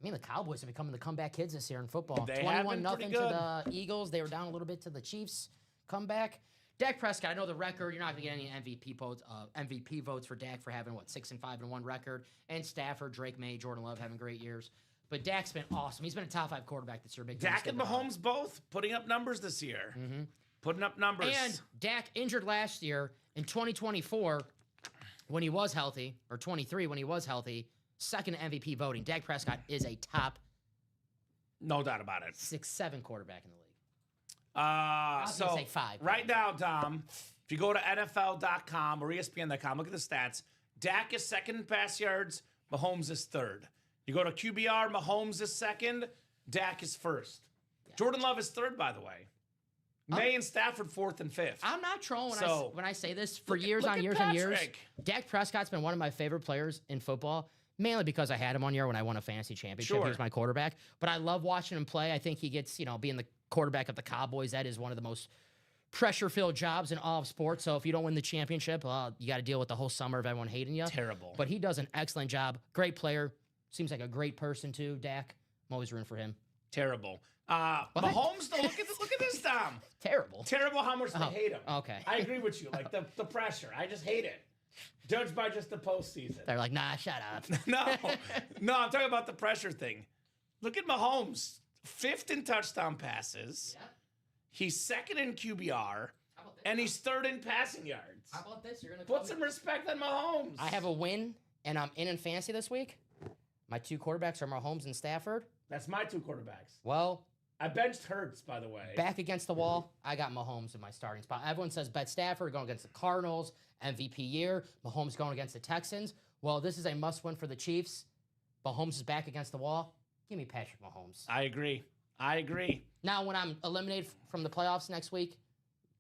mean, the Cowboys have become the comeback kids this year in football. They have 21 been nothing pretty to the Eagles. They were down a little bit to the Chiefs. Comeback. Dak Prescott. I know the record. You're not going to get any MVP votes for Dak for having 6-5-1 record. And Stafford, Drake May, Jordan Love having great years. But Dak's been awesome. He's been a top 5 quarterback this year. Big Dak and Mahomes both putting up numbers this year. Mm-hmm. Putting up numbers. And Dak injured last year in 2024 when he was healthy, or 23 when he was healthy. Second MVP voting. Dak Prescott is a top No doubt about it. 6-7 quarterback in the league. So gonna say 5. right now, Dom, if you go to NFL.com or ESPN.com, look at the stats. Dak is second in pass yards. Mahomes is third. You go to QBR, Mahomes is second. Dak is first. Yeah. Jordan Love is third, by the way. May and Stafford fourth and fifth. I'm not trolling So, when I say this. For look at- years look on at years on years, Patrick. Dak Prescott's been one of my favorite players in football, mainly because I had him one year when I won a fantasy championship. Sure. He was my quarterback. But I love watching him play. I think he gets, being the quarterback of the Cowboys, that is one of the most pressure-filled jobs in all of sports. So if you don't win the championship, you got to deal with the whole summer of everyone hating you. Terrible. But he does an excellent job. Great player. Seems like a great person, too, Dak. I'm always rooting for him. Terrible. Mahomes, though, look at this, Dom. Terrible. Terrible how much they hate him. Okay. I agree with you. Like the pressure. I just hate it. Judged by just the postseason. They're like, nah, shut up. No, I'm talking about the pressure thing. Look at Mahomes. 5th in touchdown passes. Yep. He's 2nd in QBR. How about this? And he's 3rd in passing yards. How about this? You're gonna Put some respect on Mahomes. I have a win, and I'm in fantasy this week. My 2 quarterbacks are Mahomes and Stafford. That's my 2 quarterbacks. Well, I benched Hurts, by the way. back against the wall, I got Mahomes in my starting spot. Everyone says bet Stafford going against the Cardinals, MVP year. Mahomes going against the Texans. Well, this is a must-win for the Chiefs. Mahomes is back against the wall. Give me Patrick Mahomes. I agree. Now, when I'm eliminated from the playoffs next week,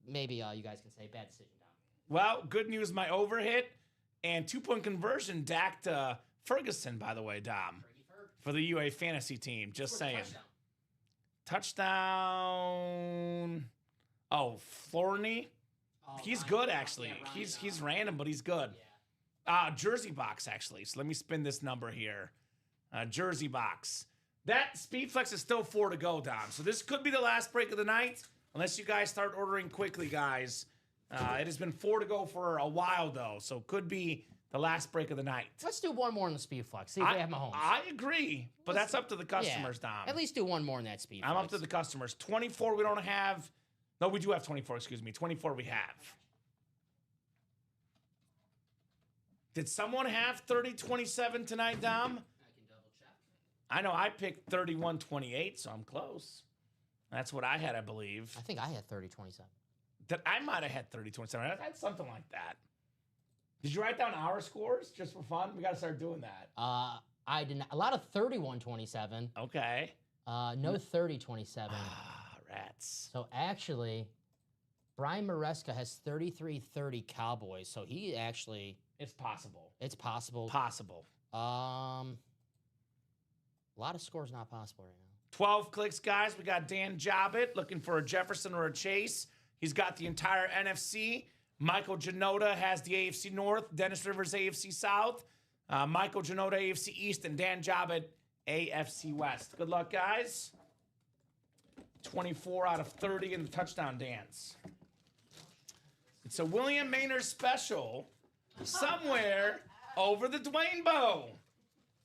maybe you guys can say bad decision down. Well, good news, my over hit and 2-point conversion, Dak to Ferguson, by the way, Dom, for the UA fantasy team. Just saying. Touchdown. Oh, Florney. He's good, actually. He's random, but he's good. Jersey box, actually. So let me spin this number here. Jersey box. That speed flex is still 4 to go, Dom. So this could be the last break of the night, unless you guys start ordering quickly, guys. It has been 4 to go for a while, though. So could be the last break of the night. Let's do one more in the speed flex. See if we have Mahomes. I agree, but that's up to the customers, Dom. At least do one more in that speed flex. I'm up to the customers. 24 we don't have. No, we do have 24, excuse me. 24 we have. Did someone have 30-27 tonight, Dom? I can double check. I know I picked 31-28, so I'm close. That's what I had, I believe. I think I had 30-27. I might have had 30-27. I had something like that. Did you write down our scores just for fun? We got to start doing that. I did not. A lot of 31-27. Okay. No 30-27. Rats. So actually, Brian Maresca has 33-30 Cowboys. So he actually... It's possible. It's possible. Possible. A lot of scores not possible right now. 12 clicks, guys. We got Dan Jobbett looking for a Jefferson or a Chase. He's got the entire NFC. Michael Janota has the AFC North. Dennis Rivers, AFC South. Michael Janota, AFC East. And Dan Jobbett, AFC West. Good luck, guys. 24 out of 30 in the touchdown dance. It's a William Maynard special somewhere over the Dwayne Bowe.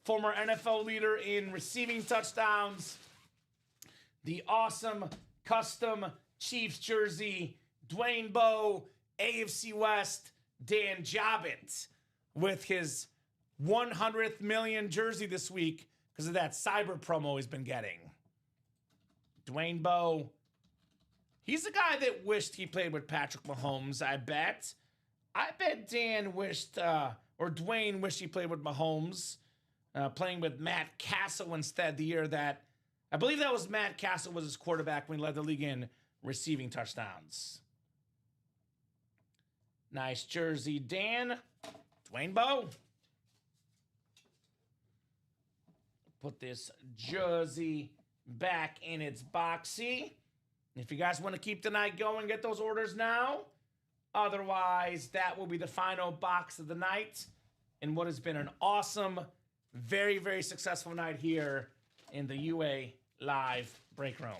Former NFL leader in receiving touchdowns. The awesome custom Chiefs jersey, Dwayne Bowe, AFC West, Dan Jobbett, with his 100th million jersey this week because of that cyber promo he's been getting. Dwayne Bowe, he's the guy that wished he played with Patrick Mahomes, I bet. I bet Dan wished, or Dwayne wished he played with Mahomes, playing with Matt Castle instead the year that, I believe that was Matt Castle was his quarterback when he led the league in receiving touchdowns. Nice jersey, Dan. Dwayne Bowe. Put this jersey back in its boxy. If you guys want to keep the night going, get those orders now. Otherwise, that will be the final box of the night in what has been an awesome, very, very successful night here in the UA Live Break Room.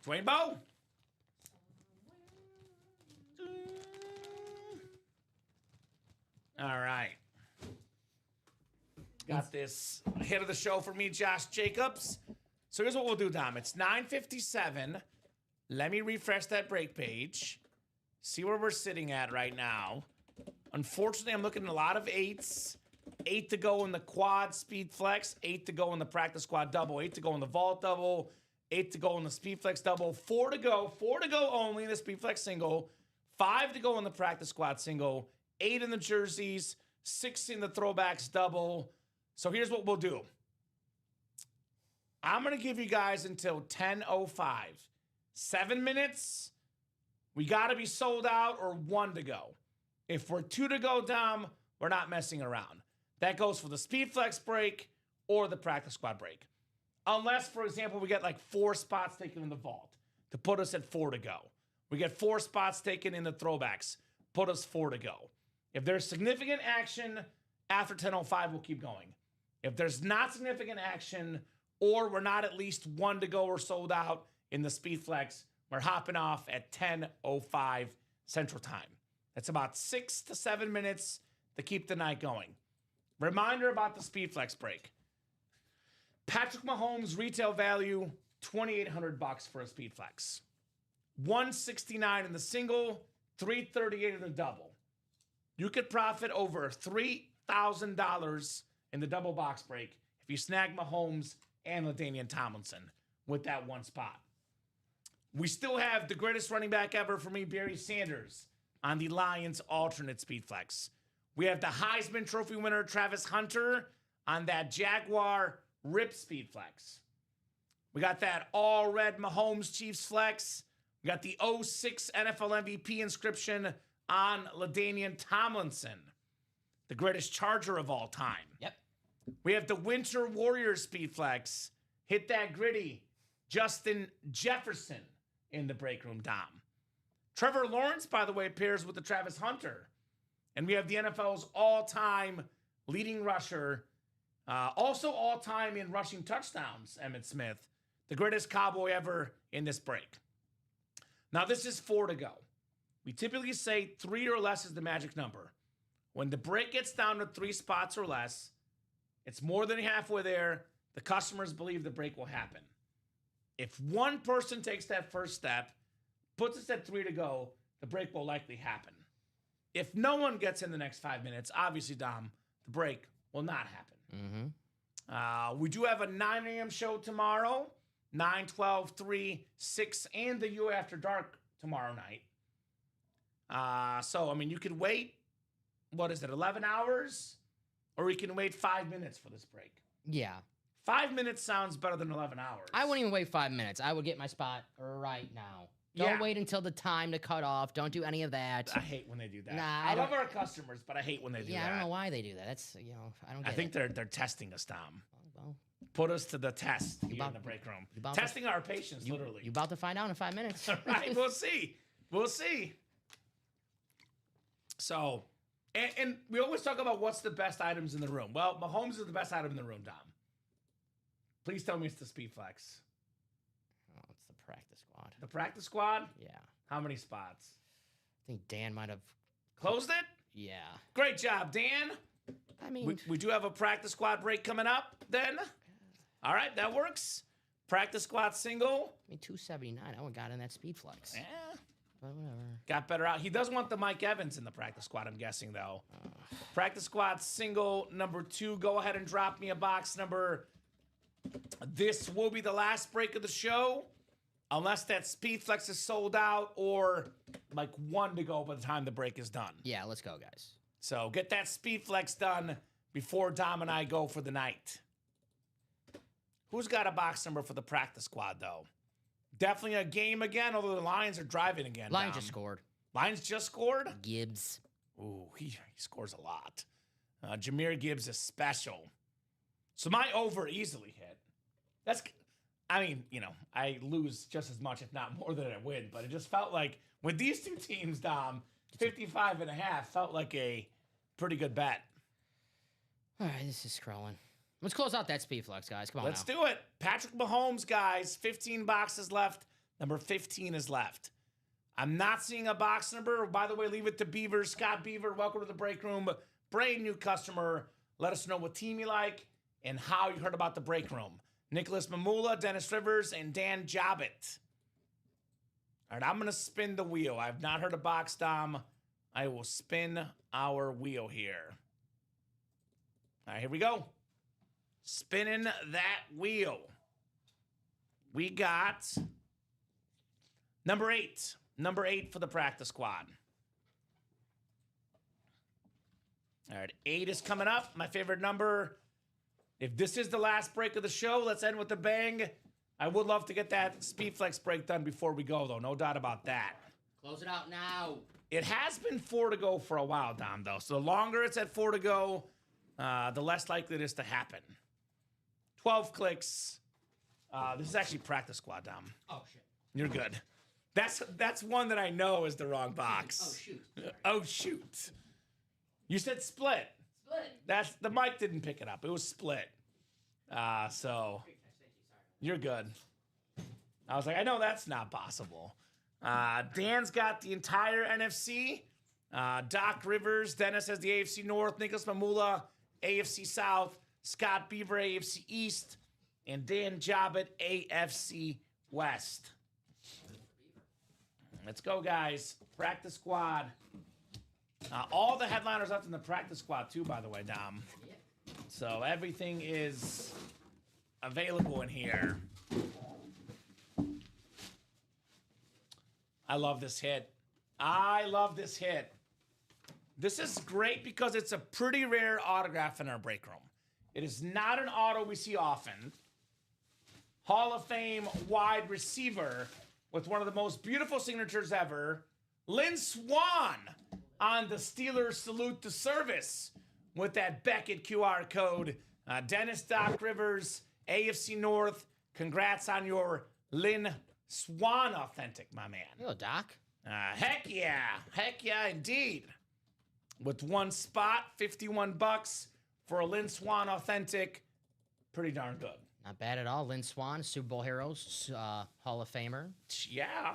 Dwayne Bowe. All right. Got this hit of the show for me, Josh Jacobs. So here's what we'll do, Dom. It's 9:57. Let me refresh that break page. See where we're sitting at right now. Unfortunately, I'm looking at a lot of 8s. 8 to go in the quad speed flex. 8 to go in the practice squad double. 8 to go in the vault double. 8 to go in the speed flex double. 4 to go. 4 to go only in the speed flex single. 5 to go in the practice squad single. 8 in the jerseys. 6 in the throwbacks double. So here's what we'll do. I'm going to give you guys until 10:05. 7 minutes. We got to be sold out or 1 to go. If we're 2 to go, Dom, we're not messing around. That goes for the speed flex break or the practice squad break. Unless, for example, we get like 4 spots taken in the vault to put us at 4 to go. We get 4 spots taken in the throwbacks, put us 4 to go. If there's significant action after 10:05, we'll keep going. If there's not significant action or we're not at least 1 to go or sold out in the speed flex, we're hopping off at 10:05 Central Time. That's about 6 to 7 minutes to keep the night going. Reminder about the speed flex break. Patrick Mahomes retail value $2,800 for a speed flex. $169 in the single, $338 in the double. You could profit over $3,000 in the double box break if you snag Mahomes and LaDainian Tomlinson with that one spot. We still have the greatest running back ever for me, Barry Sanders, on the Lions alternate speed flex. We have the Heisman Trophy winner, Travis Hunter, on that Jaguar rip speed flex. We got that all red Mahomes Chiefs flex. We got the 06 NFL MVP inscription on LaDainian Tomlinson, the greatest Charger of all time. Yep. We have the Winter Warriors speed flex. Hit that gritty. Justin Jefferson in the break room, Dom. Trevor Lawrence, by the way, pairs with the Travis Hunter. And we have the NFL's all-time leading rusher, also all-time in rushing touchdowns, Emmitt Smith, the greatest Cowboy ever in this break. Now, this is 4 to go. We typically say 3 or less is the magic number. When the break gets down to 3 spots or less, it's more than halfway there. The customers believe the break will happen. If one person takes that first step, puts us at 3 to go, the break will likely happen. If no one gets in the next 5 minutes, obviously, Dom, the break will not happen. Mm-hmm. We do have a 9 a.m. show tomorrow, 9, 12, 3, 6, and the U After Dark tomorrow night. So, I mean, you could wait, 11 hours? Or you can wait 5 minutes for this break. Yeah. 5 minutes sounds better than 11 hours. I wouldn't even wait 5 minutes. I would get my spot right now. Don't wait until the time to cut off. Don't do any of that. I hate when they do that. Nah, I love our customers, but I hate when they do that. Yeah, I don't know why they do that. That's, I don't get I think they're testing us, Tom. Well, Put us to the test here about- in the break room. you about Testing our patience, literally. you're about to find out in 5 minutes. Right, we'll see. We'll see. So, and we always talk about what's the best items in the room. Well, Mahomes is the best item in the room, Dom. Please tell me it's the Speed Flex. Oh, it's the practice squad. The practice squad? Yeah. How many spots? I think Dan might have. Closed it? Yeah. Great job, Dan. I mean, We do have a practice squad break coming up then. All right, that works. Practice squad single. 279. I would have got in that speed flex. Yeah. But whatever. Got better out. He does want the Mike Evans in the practice squad, I'm guessing, though. Practice squad single number 2. Go ahead and drop me a box number. This will be the last break of the show, unless that speed flex is sold out or like 1 to go by the time the break is done. Yeah, let's go, guys. So get that speed flex done before Dom and I go for the night. Who's got a box number for the practice squad, though? Definitely a game again, although the Lions are driving again. Lions Dom. just scored. Lions just scored? Gibbs. Ooh, he scores a lot. Jahmyr Gibbs is special. So my over easily hit. I lose just as much, if not more than I win, but it just felt like with these two teams, Dom, 55.5 felt like a pretty good bet. All right, this is scrolling. Let's close out that speed flex, guys. Come on Let's now. do it. Patrick Mahomes, guys, 15 boxes left. Number 15 is left. I'm not seeing a box number. By the way, leave it to Beaver. Scott Beaver, welcome to the break room. Brand new customer. Let us know what team you like and how you heard about the break room. Nicholas Mamula, Dennis Rivers, and Dan Jobbitt. All right, I'm going to spin the wheel. I've not heard a box, Dom. I will spin our wheel here. All right, here we go. Spinning that wheel. We got number 8. Number 8 for the practice squad. All right, 8 is coming up. My favorite number. If this is the last break of the show, let's end with a bang. I would love to get that Speed Flex break done before we go, though. No doubt about that. Close it out now. It has been 4 to go for a while, Dom, though. So the longer it's at 4 to go, the less likely it is to happen. 12 clicks. This is actually practice squad, Dom. Oh, shit. You're good. That's one that I know is the wrong box. Oh, shoot. Sorry. Oh, shoot. You said split. Split. The mic didn't pick it up. It was split. So you're good. I was like, I know that's not possible. Dan's got the entire NFC. Doc Rivers, Dennis has the AFC North, Nicholas Mamula, AFC South, Scott Beaver, AFC East, and Dan Jobbitt, AFC West. Let's go, guys. Practice squad. All the headliners left in the practice squad, too, by the way, Dom. So everything is available in here. I love this hit. I love this hit. This is great because it's a pretty rare autograph in our break room. It is not an auto we see often. Hall of Fame wide receiver with one of the most beautiful signatures ever. Lynn Swann on the Steelers salute to service with that Beckett QR code. Dennis Doc Rivers, AFC North, congrats on your Lynn Swan Authentic, my man. Hello, Doc. Heck yeah, indeed. With one spot, $51 for a Lynn Swan Authentic. Pretty darn good. Not bad at all. Lynn Swan, Super Bowl Heroes, Hall of Famer. Yeah.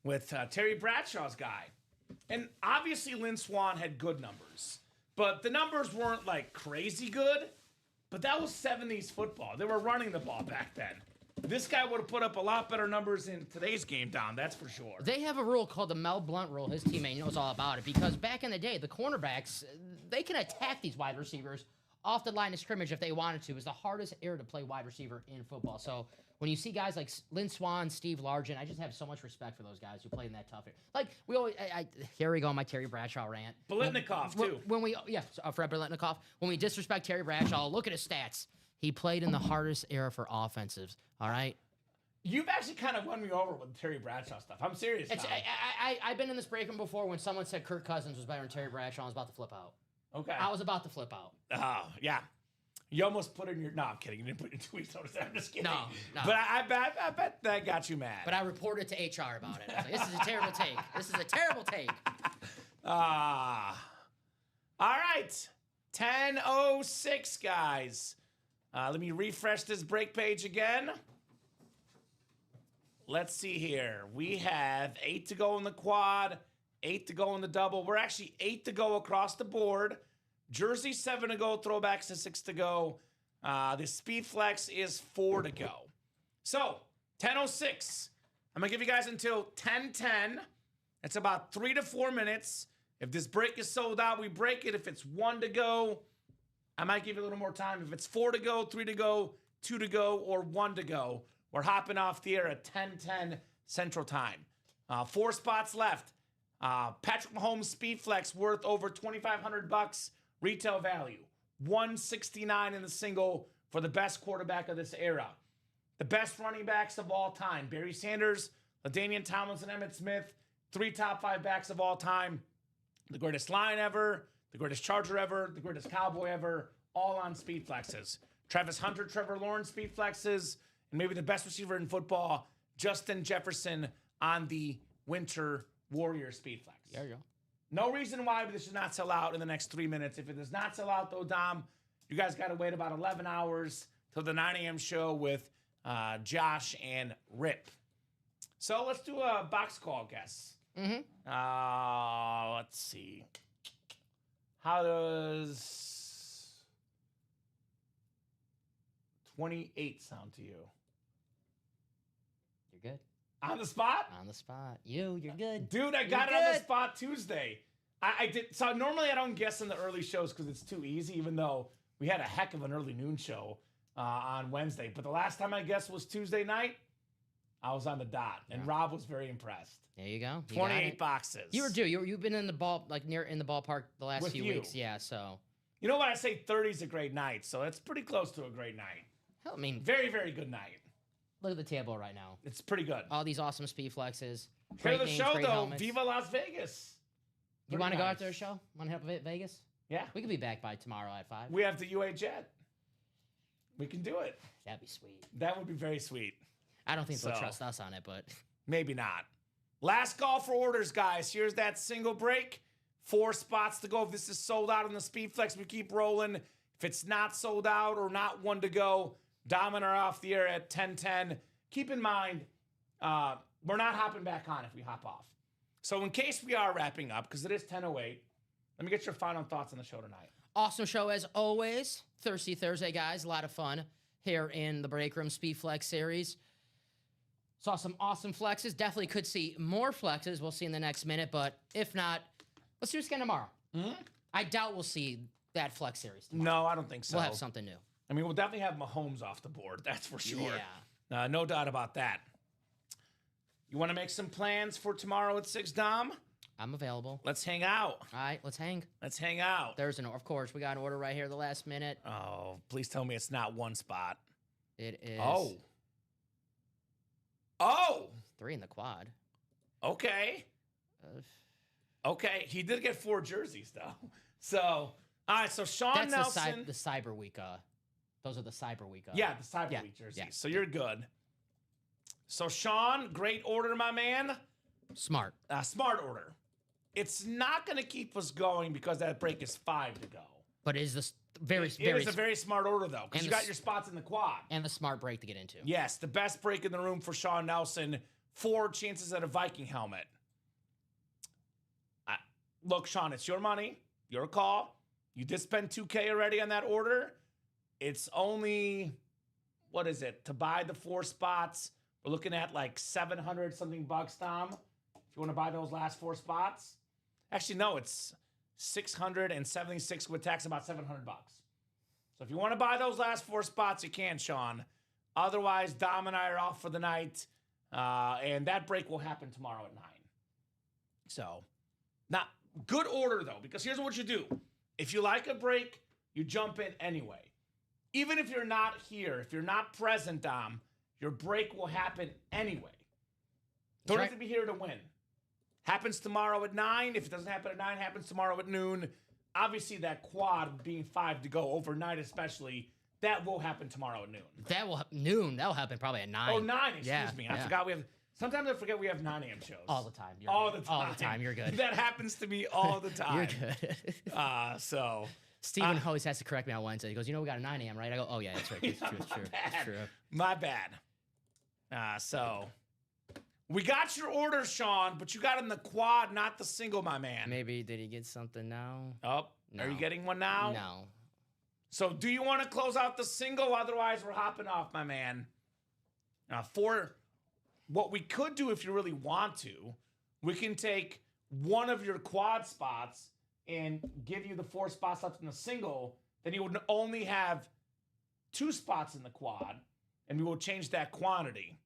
With Terry Bradshaw's guy. And obviously Lynn Swan had good numbers. But the numbers weren't like crazy good. But that was 70s football. They were running the ball back then. This guy would have put up a lot better numbers in today's game, Don, that's for sure. They have a rule called the Mel Blount rule. His teammate knows all about it because back in the day, the cornerbacks, they can attack these wide receivers off the line of scrimmage if they wanted to. It was the hardest era to play wide receiver in football. So when you see guys like Lynn Swan, Steve Largent, I just have so much respect for those guys who played in that tough era. Like, we always, here we go, my Terry Bradshaw rant. Biletnikoff, too. Fred Biletnikoff. When we disrespect Terry Bradshaw, look at his stats. He played in the hardest era for offensives, all right? You've actually kind of won me over with Terry Bradshaw stuff. I'm serious. I've been in this break room before when someone said Kirk Cousins was better than Terry Bradshaw. I was about to flip out. Okay. I was about to flip out. Oh, yeah. You almost put in your... No, I'm kidding. You didn't put in your tweets notice. I'm just kidding. No. But I bet that got you mad. But I reported to HR about it. I was like, this is a terrible take. This is a terrible take. All right. 10:06, guys. Let me refresh this break page again. Let's see here. We have 8 to go in the quad, 8 to go in the double. We're actually 8 to go across the board. Jersey 7 to go, throwbacks to 6 to go. The speed flex is 4 to go. So, 10:06. I'm going to give you guys until 10:10. It's about 3 to 4 minutes. If this break is sold out, we break it. If it's 1 to go, I might give you a little more time. If it's 4 to go, 3 to go, 2 to go, or 1 to go, we're hopping off the air at 10:10 Central Time. 4 spots left. Patrick Mahomes Speed Flex worth over $2,500 retail value. $169 in the single for the best quarterback of this era. The best running backs of all time. Barry Sanders, LaDainian Tomlinson, Emmitt Smith. 3 top 5 backs of all time. The greatest Lion ever. The greatest Charger ever. The greatest Cowboy ever. All on Speed Flexes. Travis Hunter, Trevor Lawrence Speed Flexes. And maybe the best receiver in football, Justin Jefferson on the Winter Warrior Speed Flex. There you go. No reason why this should not sell out in the next 3 minutes. If it does not sell out, though, Dom, you guys got to wait about 11 hours till the 9 a.m. show with Josh and Rip. So let's do a box call guess. Let's see. How does 28 sound to you? You're good. On the spot? On the spot. You're good. Dude, I got it on the spot Tuesday. I did. So normally I don't guess in the early shows because it's too easy, even though we had a heck of an early noon show on Wednesday. But the last time I guessed was Tuesday night. I was on the dot, and Rob was very impressed. There you go. 28 boxes. You were due. You've been in the ballpark the last With few you. weeks. Yeah. So. You know what? I say 30 is a great night, so it's pretty close to a great night. Hell, I mean, Very, very good night. look at the table right now. It's pretty good. All these awesome speed flexes. Here Great the names, show, great though. helmets. Viva Las Vegas. You Pretty want to go nice. out there, show? Want to help Vegas? Yeah. We could be back by tomorrow at 5. We have the UA jet. We can do it. That'd be sweet. That would be very sweet. I don't think they'll So- trust us on it, but Maybe not. Last call for orders, guys. Here's that single break. 4 spots to go. If this is sold out on the Speed Flex, we keep rolling. If it's not sold out or not 1 to go, Dom and I are off the air at 10:10. Keep in mind, we're not hopping back on if we hop off. So in case we are wrapping up, because it is 10:08, let me get your final thoughts on the show tonight. awesome show as always. Thirsty Thursday, guys. A lot of fun here in the Break Room Speed Flex series. Saw some awesome flexes. Definitely could see more flexes. We'll see in the next minute, but if not, let's do it again tomorrow. I doubt we'll see that flex series tomorrow. No, I don't think so. We'll have something new. I mean, we'll definitely have Mahomes off the board. That's for sure. Yeah. No doubt about that. You want to make some plans for tomorrow at 6, Dom? I'm available. Let's hang out. All right, let's hang. Let's hang out. There's of course, we got an order right here the last minute. Oh, please tell me it's not 1 spot. It is Oh! 3 in the quad. Okay. Okay. He did get 4 jerseys, though. So, all right. So, Sean That's Nelson. the Cyber Week. Those are the Cyber Week. Yeah, the Cyber yeah, Week jerseys. yeah. So, you're good. So, Sean, great order, my man. Smart. Smart order. It's not going to keep us going because that break is 5 to go. But it is this It is a very smart order, though, because you got your spots in the quad. and the smart break to get into. Yes, the best break in the room for Sean Nelson. 4 chances at a Viking helmet. Look, Sean, it's your money, your call. You did spend $2K already on that order. It's only, what is it? To buy the 4 spots, we're looking at like 700 something bucks, Tom. If you want to buy those last 4 spots. Actually, no, it's 676 with tax, about 700 bucks. So if you want to buy those last 4 spots, you can, Sean. Otherwise, Dom and I are off for the night. And that break will happen tomorrow at 9. So, not good order, though, because here's what you do. If you like a break, you jump in anyway. Even if you're not here, if you're not present, Dom, your break will happen anyway. Don't have to be here to win. Happens tomorrow at 9. If it doesn't happen at 9, happens tomorrow at noon. Obviously, that quad being 5 to go overnight, especially, that will happen tomorrow at noon. That'll happen probably at 9. Oh, 9, excuse me. I forgot we have. Sometimes I forget we have 9 a.m. shows. All the time. All the time. All the time. You're good. That happens to me all the time. You're good. So Steven always has to correct me on Wednesday. He goes, we got a 9 a.m., right? I go, oh, yeah, that's right. It's true. It's true. It's true. My bad. So we got your order, Sean, but you got in the quad, not the single, my man. Maybe did he get something now? Oh, No. Are you getting one now? No. So do you want to close out the single? Otherwise, we're hopping off, my man. For what we could do if you really want to, we can take one of your quad spots and give you the 4 spots left in the single. Then you would only have 2 spots in the quad, and we will change that quantity.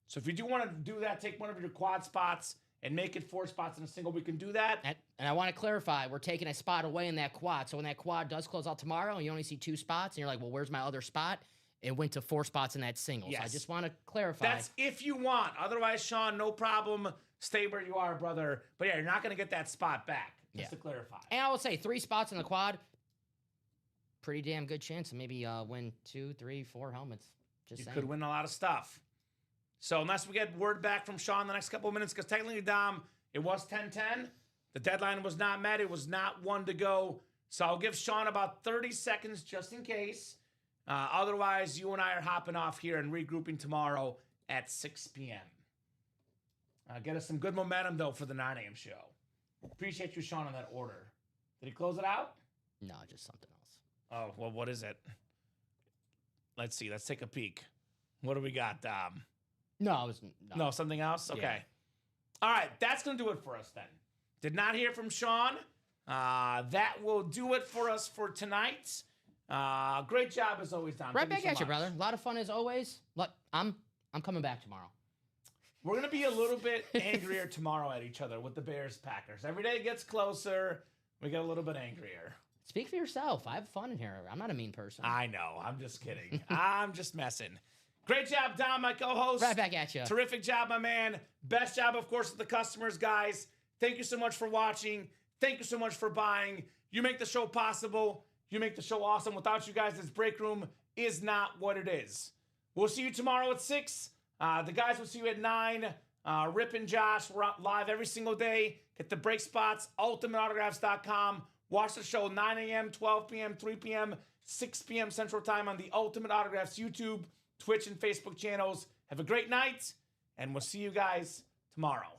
So if you do want to do that, take one of your quad spots and make it 4 spots in a single, we can do that. And I want to clarify, we're taking a spot away in that quad. So when that quad does close out tomorrow and you only see 2 spots and you're like, well, where's my other spot? It went to 4 spots in that single. Yes. So I just want to clarify. That's if you want. Otherwise, Sean, no problem. Stay where you are, brother. But yeah, you're not going to get that spot back, just to clarify. And I will say 3 spots in the quad, pretty damn good chance to maybe win 2, 3, 4 helmets. You could win a lot of stuff. So unless we get word back from Sean in the next couple of minutes, because technically, Dom, it was 10-10. The deadline was not met. It was not 1 to go. So I'll give Sean about 30 seconds just in case. Otherwise, you and I are hopping off here and regrouping tomorrow at 6 p.m. Get us some good momentum, though, for the 9 a.m. show. Appreciate you, Sean, on that order. Did he close it out? No, just something else. Oh, well, what is it? Let's see. Let's take a peek. What do we got, Dom? No, No, something else? Okay. Yeah. All right, that's going to do it for us then. Did not hear from Sean. That will do it for us for tonight. Great job as always, Dom. Right Thank back at you, much. brother. A lot of fun as always. Look, I'm coming back tomorrow. We're going to be a little bit angrier tomorrow at each other with the Bears-Packers. Every day it gets closer. We get a little bit angrier. Speak for yourself. I have fun in here. I'm not a mean person. I know. I'm just kidding. I'm just messing. Great job, Dom, my co-host. Right back at you. Terrific job, my man. Best job, of course, with the customers, guys. Thank you so much for watching. Thank you so much for buying. You make the show possible. You make the show awesome. Without you guys, this break room is not what it is. We'll see you tomorrow at 6. The guys will see you at 9. Rip and Josh, we're out live every single day. Get the break spots, ultimateautographs.com. Watch the show 9 a.m., 12 p.m., 3 p.m., 6 p.m. Central Time on the Ultimate Autographs YouTube, Twitch, and Facebook channels. Have a great night, and we'll see you guys tomorrow.